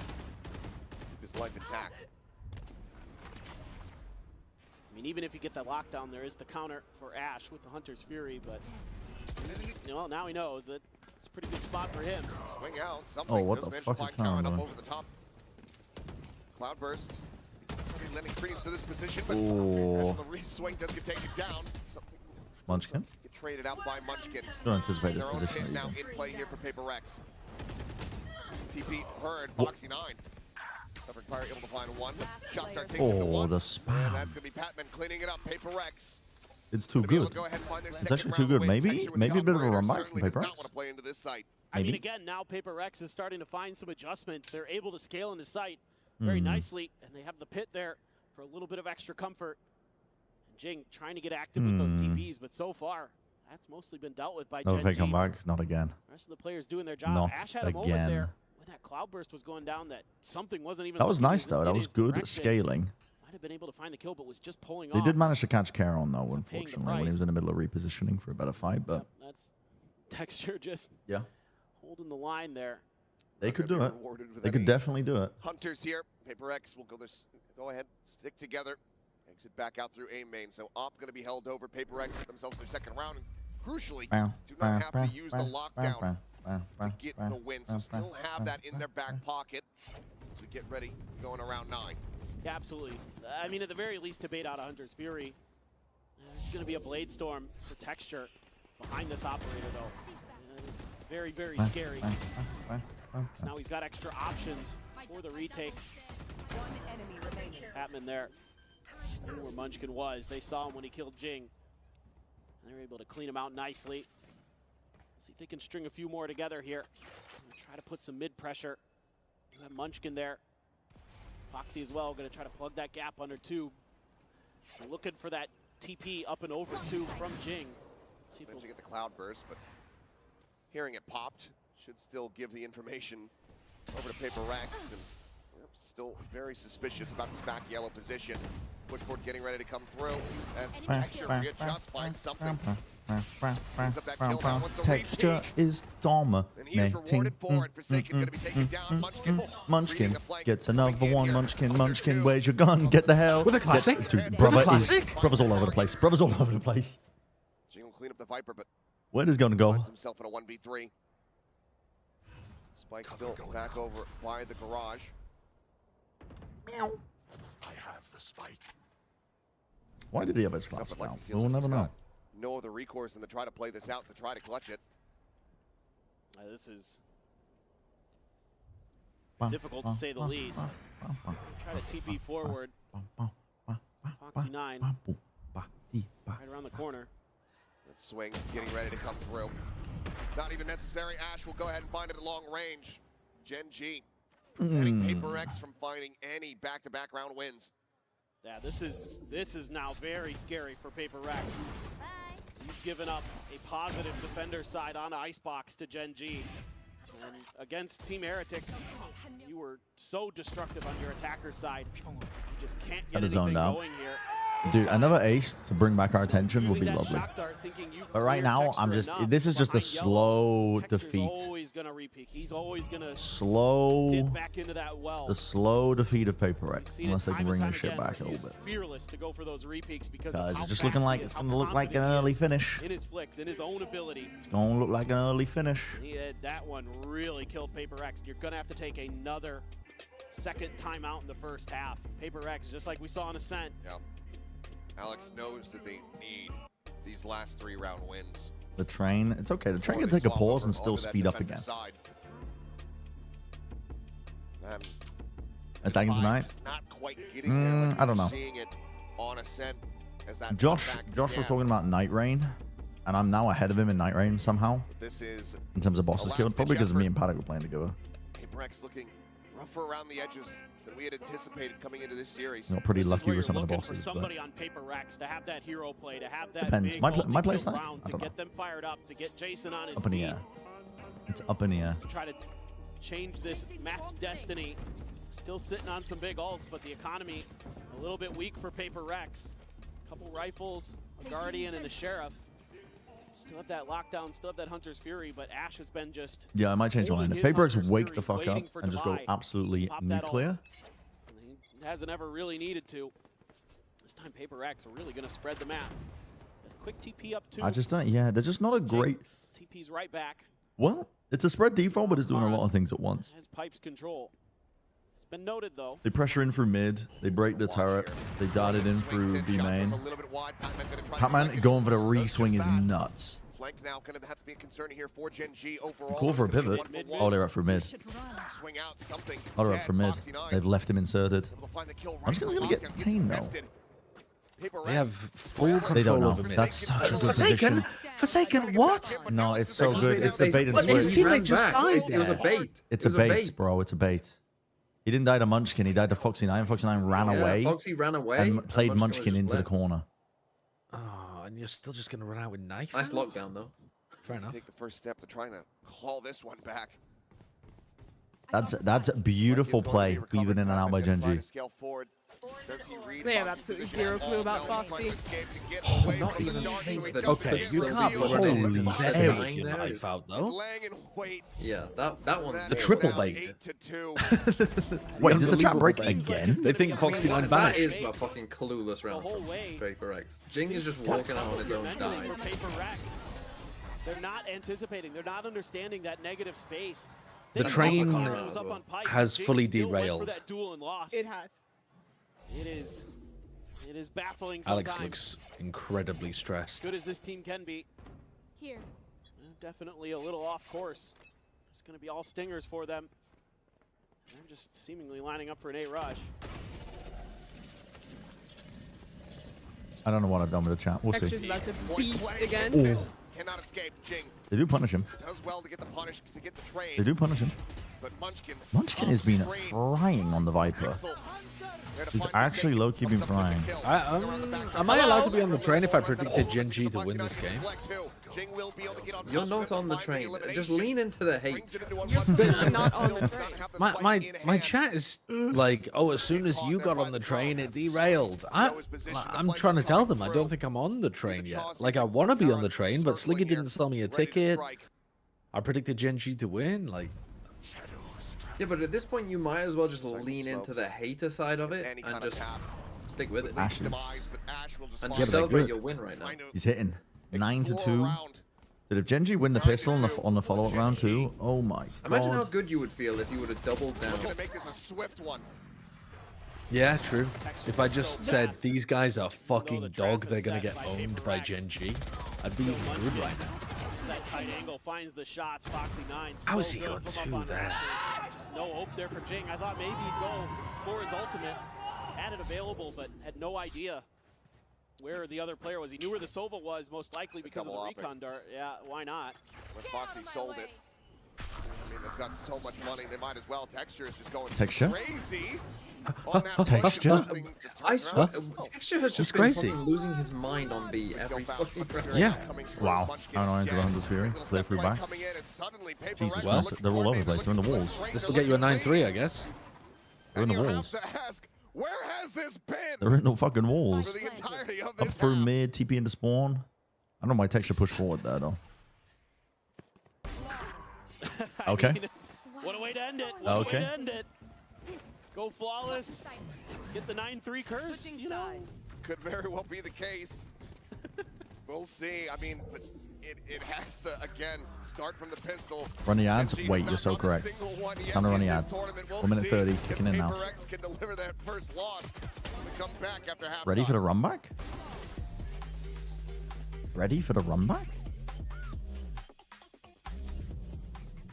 Keep his life intact. I mean, even if you get that lockdown, there is the counter for Ash with the Hunter's Fury, but you know, now he knows that it's a pretty good spot for him. Swing out. Something Oh, what does the manage fuck to is find Karen Karen up doing? over the top. Cloudburst. Really lending credence to this position, but Ooh. the re-swing does get taken down. Something Munchkin? get traded out by Munchkin. Don't anticipate this Their own position pit now either. in play here for PRX. TP heard, Boxy 9. Suffering Fire able to find one. Shot Dart takes him to Oh, one. the And spam. that's going to be Patman cleaning it up. PRX. It's too good. It's actually too good. Maybe a bit of a run back from PRX. Play into this site. I mean, Maybe. again, now PRX is starting to find some adjustments. They're able to scale into sight very nicely, and they have the pit there for a little bit of extra comfort. And Jing trying to get active with those TPs, but so far, that's mostly been dealt with by Oh, if they GENG. come back, not again. The rest of the players doing their job. Not Ash had a moment again. there when that Cloudburst was going down that something wasn't even That was looking nice though. That in was his good direction. scaling. Might have been able to find the kill, but was just pulling They off. did manage to catch Caron though, Paying the unfortunately, when he was price. in the middle of repositioning for a better fight. But That's Texture just yeah, holding the line there. they could do it. They could definitely do it. Hunters here. PRX will go ahead, stick together, exit back out through A main. So Op going to be held over. PRX get themselves their second round, and crucially, do not have to use the lockdown to get the win. So still have that in their back pocket as we get ready to go in around 9. Yeah, absolutely. I mean, at the very least, to bait out a Hunter's Fury. There's going to be a Blade Storm for Texture behind this operator, though. And it's very, very scary. So now he's got extra options for the retakes. One enemy remaining. Patman there. Where Munchkin was. They saw him when he killed Jing. And they're able to clean him out nicely. See if they can string a few more together here. Try to put some mid pressure. You have Munchkin there. Foxy as well, going to try to plug that gap under tube. They're looking for that TP up and over two from Jing. See if we'll get the cloud burst, but hearing it popped should still give the information over to PRX, and we're still very suspicious about his back yellow position. Pushboard getting ready to come through as Texture readjusts, finds something. Texture is dominating. Munchkin gets another one. Munchkin, where's your gun? Get the hell. With a classic. Dude, brother's all over the place. Brother's all over the place. Jing will clean up the Viper, but where is going to go? finds himself in a 1v3. Spike still back over by the garage. Meow. I have the spike. Why did he have his classic now? We'll never know. No other recourse than to try to play this out, to try to clutch it. This is difficult to say the least. Try to TP forward. Foxy 9. Right around the corner. That swing getting ready to come through. Not even necessary. Ash will go ahead and find it at long range. GENG preventing PRX from finding any back-to-back round wins. Yeah, this is now very scary for PRX. You've given up a positive defender side on Icebox to GENG. And against Team Heretics, you were so destructive on your attacker side. You just can't get anything going here. Dude, another ace to bring back our attention would be lovely. But right now, this is just a slow defeat. He's always gonna slow dip back into that well. The slow defeat of PRX, unless they can bring this shit back a little bit. Fearless to go for those repeats because guys, it's just looking like it's gonna look like an early finish. In his flicks, in his own ability. It's gonna look like an early finish. That one really killed PRX. You're gonna have to take another second timeout in the first half. PRX, just like we saw on Ascent. Yeah. Alex knows that they need these last 3 round wins. The train, it's okay. The train can take a pause and still speed up again. Is that game tonight? I don't know. Josh was talking about Night Rain, and I'm now ahead of him in Night Rain somehow. This is in terms of bosses killed, probably because me and Paddock were playing together. PRX looking rougher around the edges than we had anticipated coming into this series. Not pretty lucky with some of the bosses. For somebody on PRX to have that hero play, to have that depends. big My play style, round, to get them fired up, to get Jason on his up in the feet. air. It's up in the air. To try to change this map's destiny. Still sitting on some big ults, but the economy a little bit weak for PRX. Couple rifles, a Guardian, and a Sheriff. Still have that lockdown, still have that Hunter's Fury, but Ash has been just... Yeah, I might change my mind. If PRX wake the fuck up and just go absolutely nuclear. He hasn't ever really needed to. This time PRX are really going to spread the map. A quick TP up too. I just don't, yeah, they're just not a great... TP's right back. Well, it's a spread default, but it's doing a lot of things at once. Has Pipes control. It's been noted though. They pressure in through mid, they break the turret, they darted in through B main. Patman going for the re-swing is nuts. Flank now going to have to be a concern here for GENG overall. Call for a pivot. Oh, they're up for mid. Swing out something. Oh, they're up for mid. They've left him inserted. I'm just going to get detained though. They have full control. They don't know. Over mid. That's such a good position. Forsaken, what? No, it's so good. It's the bait and but switch. his teammate just died. It was a bait. It's a bait, bro. It's a bait. He didn't die to Munchkin. He died to Foxy 9. Foxy 9 ran away. Foxy ran away. And played Munchkin into the corner. Oh, and you're still just going to run out with knife? Nice lockdown, though. Fair enough. Take the first step to trying to claw this one back. That's a beautiful play, weaving in and out by GENG. They have absolutely zero clue about Foxy. Okay, you can't holy bait knife out though. Yeah, that one's the triple bait. Wait, did the trap break again? They think Foxy went back. That is a fucking clueless round from PRX. Jing is just walking out on his own dive. They're not anticipating. They're not understanding that negative space. The train has fully derailed. It has. It is baffling sometimes. Alex looks incredibly stressed. Good as this team can be. Here. Definitely a little off course. It's going to be all stingers for them. They're just seemingly lining up for an A rush. I don't know what I've done with the chat. We'll see. Texture's about to beast again. Ooh. Cannot escape. Jing They do punish him. does well to get the punish, to get the trade. They do punish him. But Munchkin Munchkin has been frying on the Viper. He's actually low-key been frying. Am I allowed to be on the train if I predicted Gen G to win this game? You're not on the train. Just lean into the hate. You're not on the train. My chat is like, oh, as soon as you got on the train, it derailed. I'm trying to tell them I don't think I'm on the train yet. Like, I want to be on the train, but Sliggy didn't sell me a ticket. I predicted Gen G to win. Like, yeah, but at this point, you might as well just lean into the hater side of it and just stick with it. Ashes. And just celebrate your win right now. He's hitting 9-2. Did if Gen G win the pistol on the follow-up round too? Oh my god. Imagine how good you would feel if you would have doubled down. Make this a swift one. yeah, true. If I just said these guys are fucking dog, they're gonna get owned by Gen G, I'd be good right now. That tight angle finds the shots. Foxy 9. How has he good got from up two on the there? range. Just no hope there for Jing. I thought maybe he'd go for his ultimate. Had it available, but had no idea where the other player was. He knew where the Sova was, most likely because of the recon dart. Yeah, why not? When Foxy sold it. I mean, they've got so much money, they might as well. Texture is just going crazy. On that Texture? I swear, Texture has just been fucking losing his mind on B every fucking round. Yeah. Wow. I don't know into the Hunter's Fury. Play through back. Jesus Christ. They're all over the place. They're in the walls. This will get you a 9-3, I guess. They're in the walls. Where has this been? They're in the fucking walls. For the entirety of Up this through mid, TP into spawn. I don't know why Texture pushed forward there though. Okay. What a way to end it. What a way to end it. Go flawless. Get the 9-3 curse. You know? Could very well be the case. We'll see. I mean, it has to, again, start from the pistol. Run the ads? Wait, you're so correct. Time to run the ads. 1 minute 30, kicking in now. PRX can deliver that first loss to come back after halftime. Ready for the run back? Ready for the run back?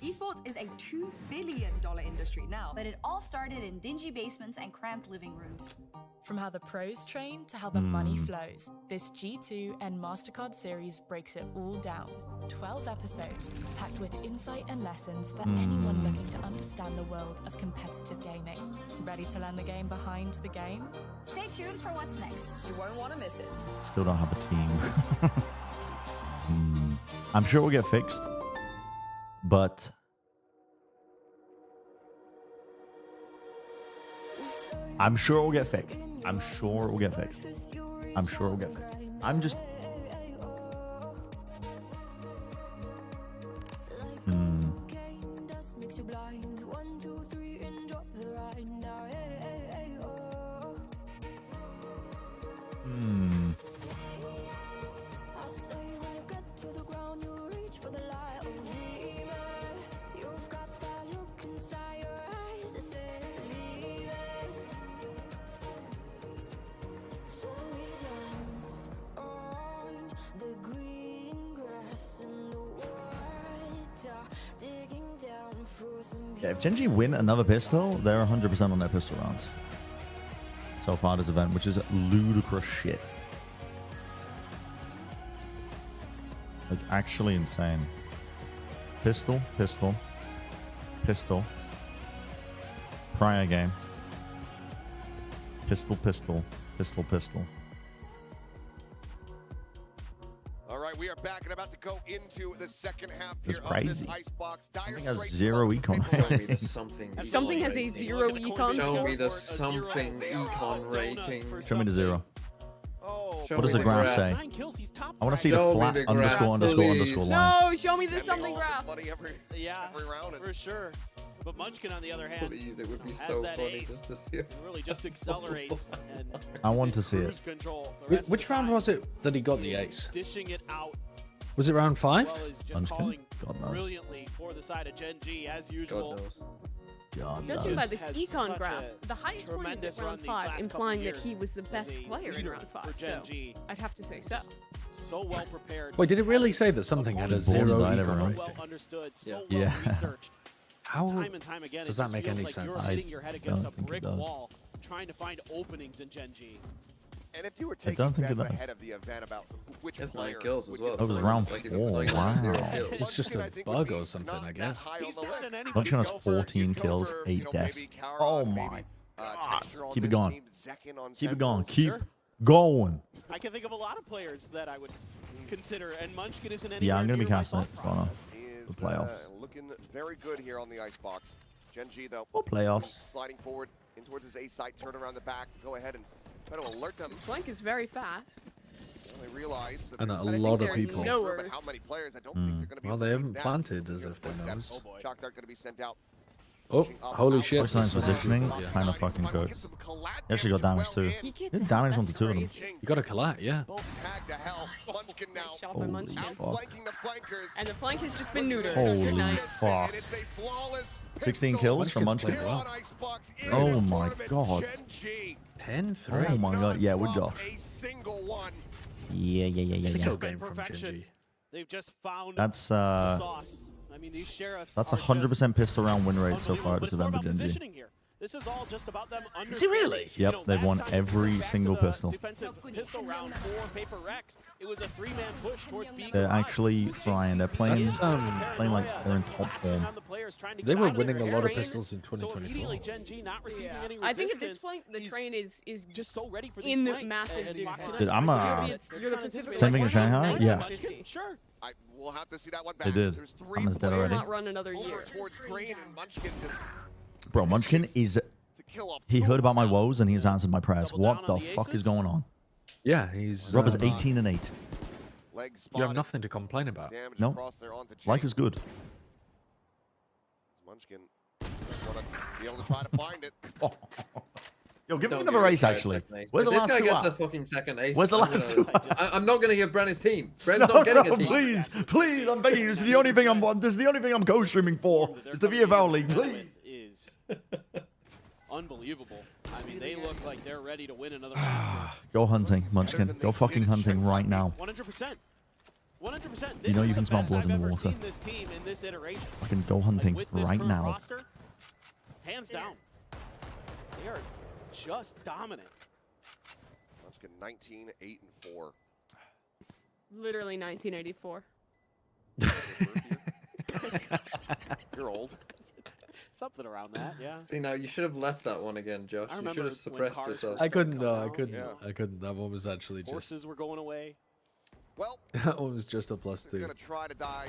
Esports is a $2 billion industry now, but it all started in dingy basements and cramped living rooms. From how the pros train to how the money flows, this G2 and MasterCard series breaks it all down. 12 episodes, packed with insight and lessons for anyone looking to understand the world of competitive gaming. Ready to learn the game behind the game? Stay tuned for what's next. You won't want to miss it. Still don't have a team. I'm sure we'll get fixed. But I'm sure it will get fixed. I'm sure it will get fixed. I'm sure it will get fixed. I'm just... Yeah, if Gen G win another pistol, they're 100% on their pistol rounds so far this event, which is ludicrous shit. Like, actually insane. Pistol, pistol, pistol. Prior game. Pistol, pistol, pistol, pistol. All right, we are back and about to go into the second half That's here crazy. of this icebox. I think has 0 econ rating. Something has a 0 econ Show score. me the something econ rating. Show me the 0. Show What does me the graph graph. say? I want to see the Show me flat the graph, underscore underscore please. underscore line. No, show me the something graph. Yeah, for sure. But Munchkin, on the other hand, Please, it would be has so that funny ace. just to see it. Really just accelerates and I want to see cruise it. control. The rest Which of the round time, was it that he got the ace? dishing it out. Was it round 5? As well as just Munchkin? calling God knows. brilliantly for the side of Gen G as usual. God knows. God Judging knows. by this Has econ such graph, a the highest point is tremendous at run round these 5, last implying couple that he years was the as best a player in leader round 5. for Gen So G. I'd have to say so. So well prepared. Wait, did it really say that something had a 0 eco well rating? understood, so Yeah. well researched. How Time and time again, does it that just make feels any like sense? You're hitting your head against a brick wall, trying to find openings in Gen G. And if you were I taking don't think it bets does. ahead of the event about which That's player 9 kills as would well. get That was the round first, 4. like, Wow. It's just a bug or something, I guess. Munchkin has 14 kills, 8 deaths. Oh my god. Keep it going. Keep it going. Keep going. I can think of a lot of players that I would consider, and Munchkin isn't any. Yeah, I'm going to be casting it for the Is playoffs. looking very good here on the icebox. Gen G though. For playoffs. Sliding forward in towards his A site, turn around the back to go ahead and try to alert them. This flank is very fast. Well, they realize that And a there's lot of they're people. no but worse. how many players? I don't think they're going to be Well, able they to haven't do that. planted as if they Footsteps. knows. Shock dart going to be sent out. Oh, holy shit. First positioning, kind of fucking good. He actually got damage too. He He gets did damage that's onto 2 of them. crazy. You got a collat, yeah. Both tagged to hell. Munchkin now Shot by Holy Munchkin. fuck. outflanking the flankers. And the flank has just been neutered. Holy Good night. fuck. And it's a flawless 16 pistol kills from Munchkin's Munchkin. playing here well. on Icebox in Oh this my tournament. god. Gen G 10-3. Oh my god. Yeah, with drop Josh. a single one. Yeah. Single Been game from perfection. Genji. They've just found That's the sauce. I mean, these sheriffs. that's are 100% pistol round win rate so unbelievable, far at but this it's more event about for Gen G. positioning here. This is all just about them Is it really? Yep, they've won every single pistol. Defensive pistol round for PRX. It was a 3-man push towards being They're alive. actually flying. They're playing, That's, playing like they're in top form. They were winning a lot of pistols in So 2024. immediately Gen G not receiving any I think at this resistance, point the he's train is just so ready for these in flanks, massive and locks it defense. Dude, I'm You're the Pacific. Same thing in Shanghai? Yeah. Sure. We'll have to see that one back. They did. There's 3 I'm as dead players already. Not run another over year. towards Green, and Munchkin just Bro, Munchkin is. to kill off He two heard of about my them. woes and he has answered my prayers. Double What down the on the fuck aces? is going on? Yeah, he's. Rob is 18 and 8. Leg You spotted. have nothing to complain about. Damage No. across there onto Life Jake. is good. Munchkin want to be able to try to find it. Yo, give me Don't another give this race, guy a actually. second ace. Where's If the this last guy 2 gets a out? fucking second ace. Where's the I'm last gonna- 2 out? I'm not going to give Bren his team. Bren's No, not getting no, a team. please, please, I'm begging you. This is the only thing this is the only thing I'm co-streaming for. It's the VFL League, please. Is unbelievable. I mean, they look like they're ready to win another match. Go hunting, Munchkin. Go fucking hunting right now. 100%. 100%. You know you can smell blood in the water. This team in this iteration. Fucking go hunting With this right current now. roster, hands down. They are just dominant. Munchkin 19, 8, and 4. Literally 1984. You're old. Something around that, yeah. See, now you should have left that one again, Josh. You remember should have when suppressed cars yourself. I couldn't. Come I out, couldn't. yeah. I couldn't. That one was actually just. Horses were going away. Well, That one was just a +2. he's going to try to die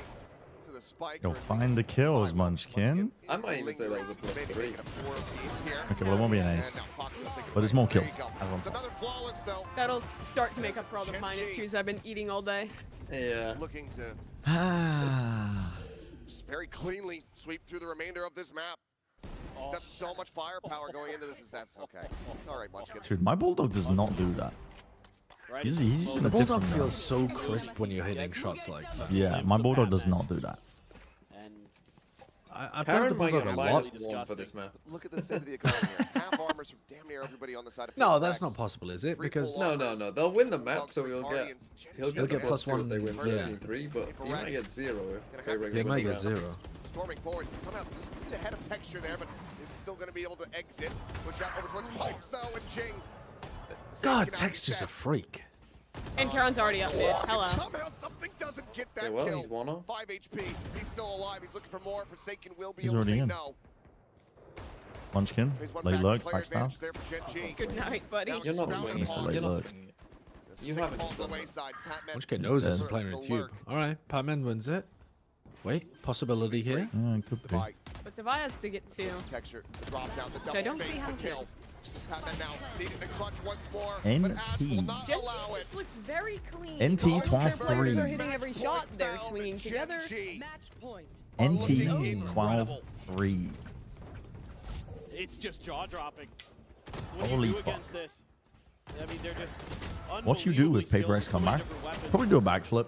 to the spike. Go or find the kills, Munchkin. I might even say that was a Maybe +3. making a 4 apiece here. Okay, well, it won't be an ace. And now Fox will take it But it's away. more There kills. you go. Everyone's It's another flawless, though. That'll start to make up for all the -2s I've been eating all day. Yeah. Just looking to just very cleanly sweep through the remainder of this map. Got so much firepower going into this. That's okay. All right, Munchkin. Dude, my Bulldog does not do that. He's using The a Bulldog different feels so crisp when you're hitting shots like that. Yeah, my Bulldog does not do that. I played the Karen might Bulldog get a a lot. -1 for this map. Look at the state of the economy here. Half armors from damn near everybody on the side of No, PRX. that's not possible, is it? Because No. They'll win the map, so he'll get He'll get +1, if they win yeah. 13-3, but he might get 0 if they They might get 0. Storming forward, somehow doesn't see the head of texture there, but is still going to be able to exit. Push out over towards pipes though, and Jing. God, Texture's a freak. And Karen's already up mid. Hello. Somehow something doesn't get that Yeah, well, kill. he's one off. 5 HP. He's still alive. He's looking for more. Forsaken will be He's able to already say in. no. Munchkin, Here's one late back. lurk, Player backstab. advantage there for Gen G. Good night, buddy. Now You're not surrounding swinging. Mr. Paul. Late You're not lurk. swinging. There's You the haven't ball to the done that. wayside. Patman Munchkin knows there's a dead. player in The tube. lurk. Alright, Patman wins it. Wait, possibility here. Yeah, it could be. Divide. But Devi has to get 2. Texture. The drop down. The Which I double don't see face. The happening. kill. Patman now needing to clutch once more. NT. But Ash will not Gen G allow it. just looks very clean. NT All the 12-3. players are hitting every Match shot. point They're found swinging in Gen together. G. NT looking 12-3. It's just jaw-dropping. What Holy do you do fuck. against this? I mean, they're just What you do with unbelievably PRX skilled, come so many back? different weapons. Probably do a backflip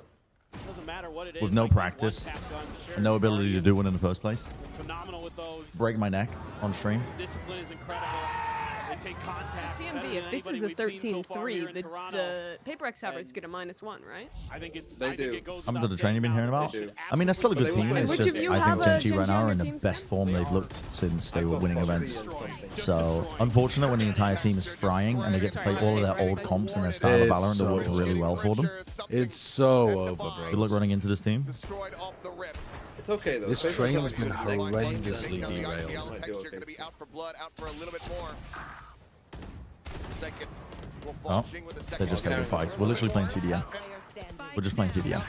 Doesn't matter what it is. with no like these practice one-tap guns, and no Sheriff's ability to do one in the first place. Guardians, phenomenal with those. Break my neck on stream. Discipline is incredible. They take contact. So TMV, if this is a 13-3, the PRX average get a -1, right? I think it's. They do. It goes How much of the train you've been hearing about? I mean, they're still a good team. It's just I think GENG right now are in the best form they've looked since they were winning events. So unfortunate when the entire team is frying and they get to play all of their old comps in their style of Valorant that worked really well for them. It's so over, bro. Good luck running into this team. It's okay though. This train has been horrendously derailed. Oh, they're just taking fights. We're literally playing TDM. We're just playing TDM.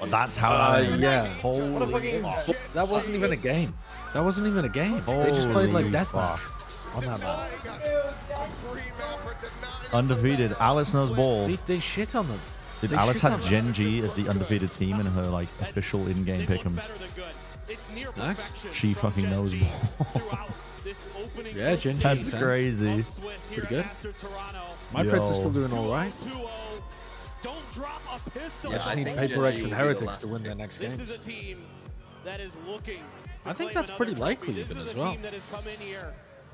Oh, that's how yeah. Holy fuck. That wasn't even a game. That wasn't even a game. They just played like deathmatch on that map. Undefeated. Alice knows ball. They shit on them. Did Alice have GENG as the undefeated team in her like official in-game pick'ems? Nice. She fucking knows ball. Yeah, GENG. That's crazy. Pretty good. My Preds are still doing all right. Yeah, I just need PRX and Heretics to win their next games. I think that's pretty likely even as well.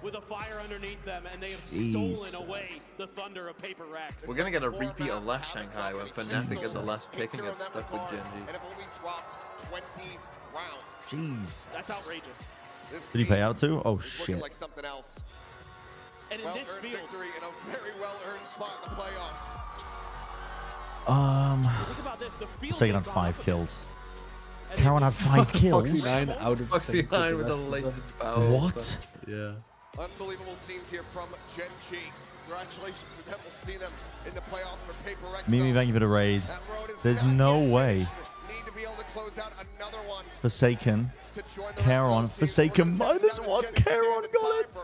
With a fire underneath them, and they have stolen away the thunder of PRX. We're gonna get a repeat of last Shanghai when Fnatic gets the last pick and gets stuck with GENG. And have only dropped 20 rounds. Jeez. That's outrageous. Did he pay out too? Oh shit. Like something else. And in this field, victory in a very well-earned spot in the playoffs. Think about this, the field Sagan had 5 kills. Karen had 5 kills. Foxy9 out of Foxy9 with the latest power. What? Yeah. Unbelievable scenes here from GENG. Congratulations to them. We'll see them in the playoffs for PRX. Mimi, thank you for the raid. There's no way. Need to be able to close out another one. Forsaken. Caron. Forsaken -1. Caron got it.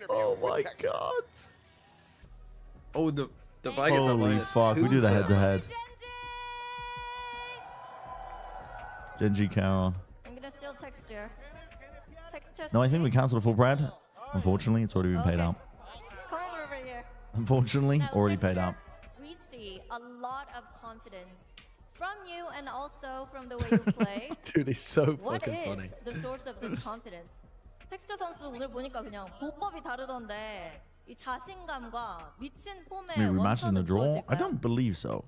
Oh my god. Oh, the Vikings are Holy fuck. We do the head-to-head. GENG Caron. I'm gonna steal texture. No, I think we cancelled a full Brad. Unfortunately, it's already been paid out. Come over here. Unfortunately, already paid out. We see a lot of confidence from you and also from the way you play. Dude, he's so What fucking is funny. the source of this confidence? 텍스처 선수 오늘 보니까 그냥 보법이 다르던데 이 자신감과 미친 폼의 Maybe rematch in the 원천은 draw? I 무엇일까요? don't believe so.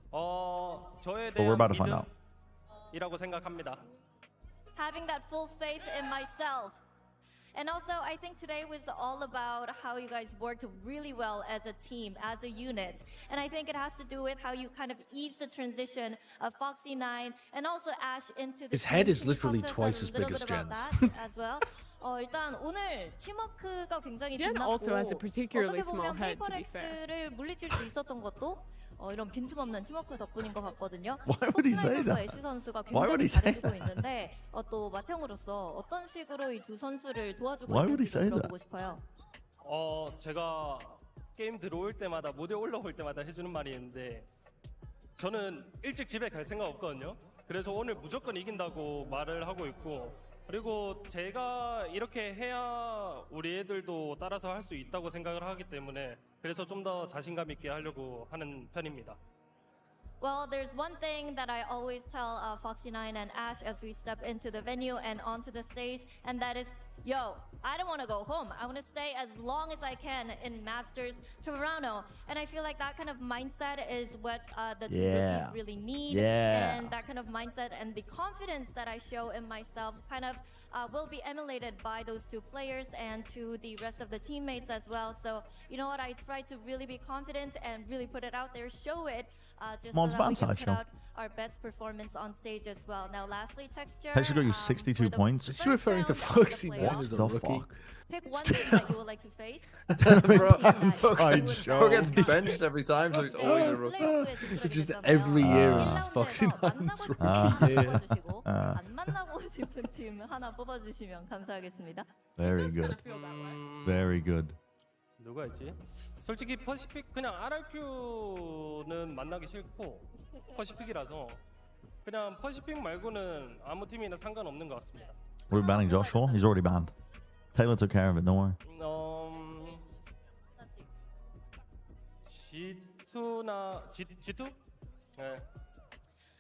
저에 But we're 대한 about to find out. 믿음이라고 생각합니다. Having that full faith in myself. And also, I think today was all about how you guys worked really well as a team, as a unit. And I think it has to do with how you kind of ease the transition of Foxy9 and also Ash into the His head is team literally process, twice a as big little as bit about Jen's. that as well. 일단 오늘 팀워크가 굉장히 Jen 빛났고 also has a particularly 어떻게 small 보면 head, to be fair. PRX를 물리칠 수 있었던 것도 이런 빈틈없는 팀워크 덕분인 것 같거든요. Why would he say that? 애쉬 선수가 Why would 굉장히 he say 잘해주고 that? 있는데 또 마탱으로서 어떤 식으로 이 두 선수를 도와주고 Why would he 있는지 say 들어보고 that? 싶어요. 제가 게임 들어올 때마다 무대 올라올 때마다 해주는 말이 있는데 저는 일찍 집에 갈 생각 없거든요. 그래서 오늘 무조건 이긴다고 말을 하고 있고 그리고 제가 이렇게 해야 우리 애들도 따라서 할 수 있다고 생각을 하기 때문에 그래서 좀 더 자신감 있게 하려고 하는 편입니다. Well, there's one thing that I always tell Foxy9 and Ash as we step into the venue and onto the stage, and that is, yo, I don't want to go home. I want to stay as long as I can in Masters Toronto. And I feel like that kind of mindset is what the two rookies really need. And that kind of mindset and the confidence that I show in myself kind of will be emulated by those two players and to the rest of the teammates as well. So, you know what, I try to really be confident and really put it out there, show it, just so that we can put out our best performance on stage as well. Now, lastly, Texture. Texture got you 62 points. Is he referring to Foxy9 as a rookie? Pick one team that you would like to face. Bro gets benched every time, so he's always a rookie. It's just every year is Foxy9's rookie year. 안 만나고 싶은 팀 하나 뽑아주시면 감사하겠습니다. Very good. Very good. 누가 있지? 솔직히 퍼시픽 그냥 RRQ는 만나기 싫고 퍼시픽이라서 그냥 퍼시픽 말고는 아무 팀이나 상관없는 것 같습니다. What are we banning Josh for? He's already banned. Taylor took care of it, don't worry. G2나 G2? 네.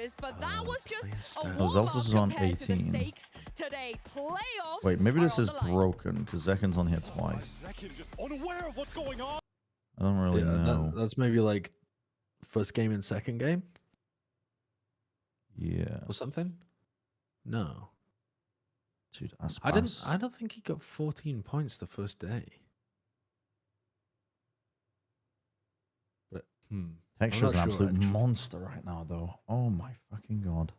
matches, but that was just a Oh, Zelsis is on compared to the 18. stakes today. Playoffs. Wait, maybe this are is on the line. broken because Zekin's on here twice. Zekin just unaware of what's going on. I don't really know. That's maybe like first game and second game Yeah. or something. No, Dude, I don't think he got 14 points the first day. But Texture's an I'm not sure, absolute actually. monster right now, though. Oh my fucking god.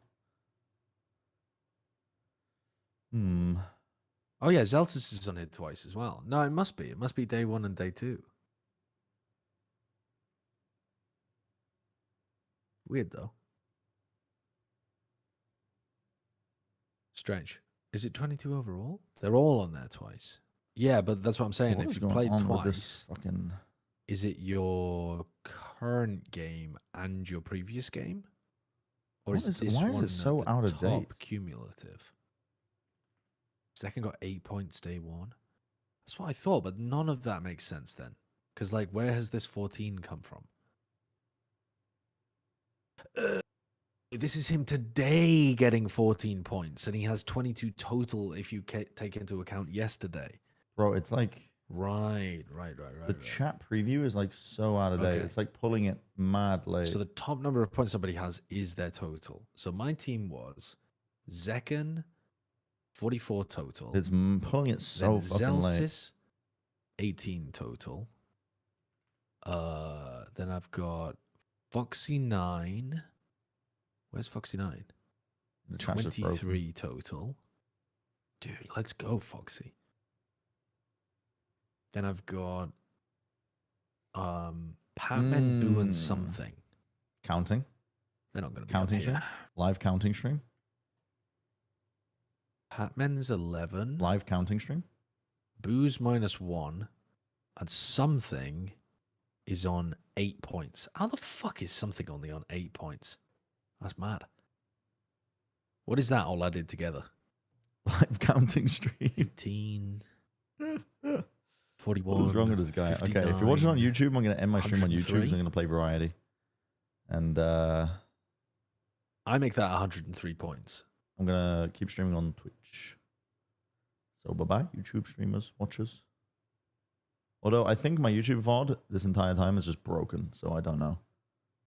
Oh yeah, Zelsis is on it twice as well. No, it must be. It must be day 1 and day 2. Weird though. Strange. Is it 22 overall? They're all on there twice. Yeah, but that's what I'm saying. What If is you going played on with twice, this fucking... is it your current game and your previous game? Or What is is- this why is one it so the out of top date? cumulative? Second got 8 points day one. That's what I thought, but none of that makes sense then. Because, like, where has this 14 come from? This is him today getting 14 points, and he has 22 total if you take into account yesterday. Bro, it's like... Right. The chat preview is like so out of date. Okay. It's like pulling it mad late. So the top number of points somebody has is their total. So my team was Zekken, 44 total. It's pulling it so Then fucking late. Zelsis, 18 total. Then I've got Foxy 9. Where's Foxy 9? The chat's just broken. 23 total. Dude, let's go, Foxy. Then I've got Patman doing something. Counting. They're not going to be Counting up here. stream. Live counting stream. Patman's 11. Live counting stream. Booze -1. And something is on 8 points. How the fuck is something only on 8 points? That's mad. What is that all added together? Live counting stream. 18. 41. What's wrong with this guy? 59, Okay, if you're watching on YouTube, I'm going to end my stream on YouTube, so 103. I'm going to play Variety. And I make that 103 points. I'm going to keep streaming on Twitch. So bye-bye, YouTube streamers, watchers. Although I think my YouTube VOD this entire time is just broken, so I don't know.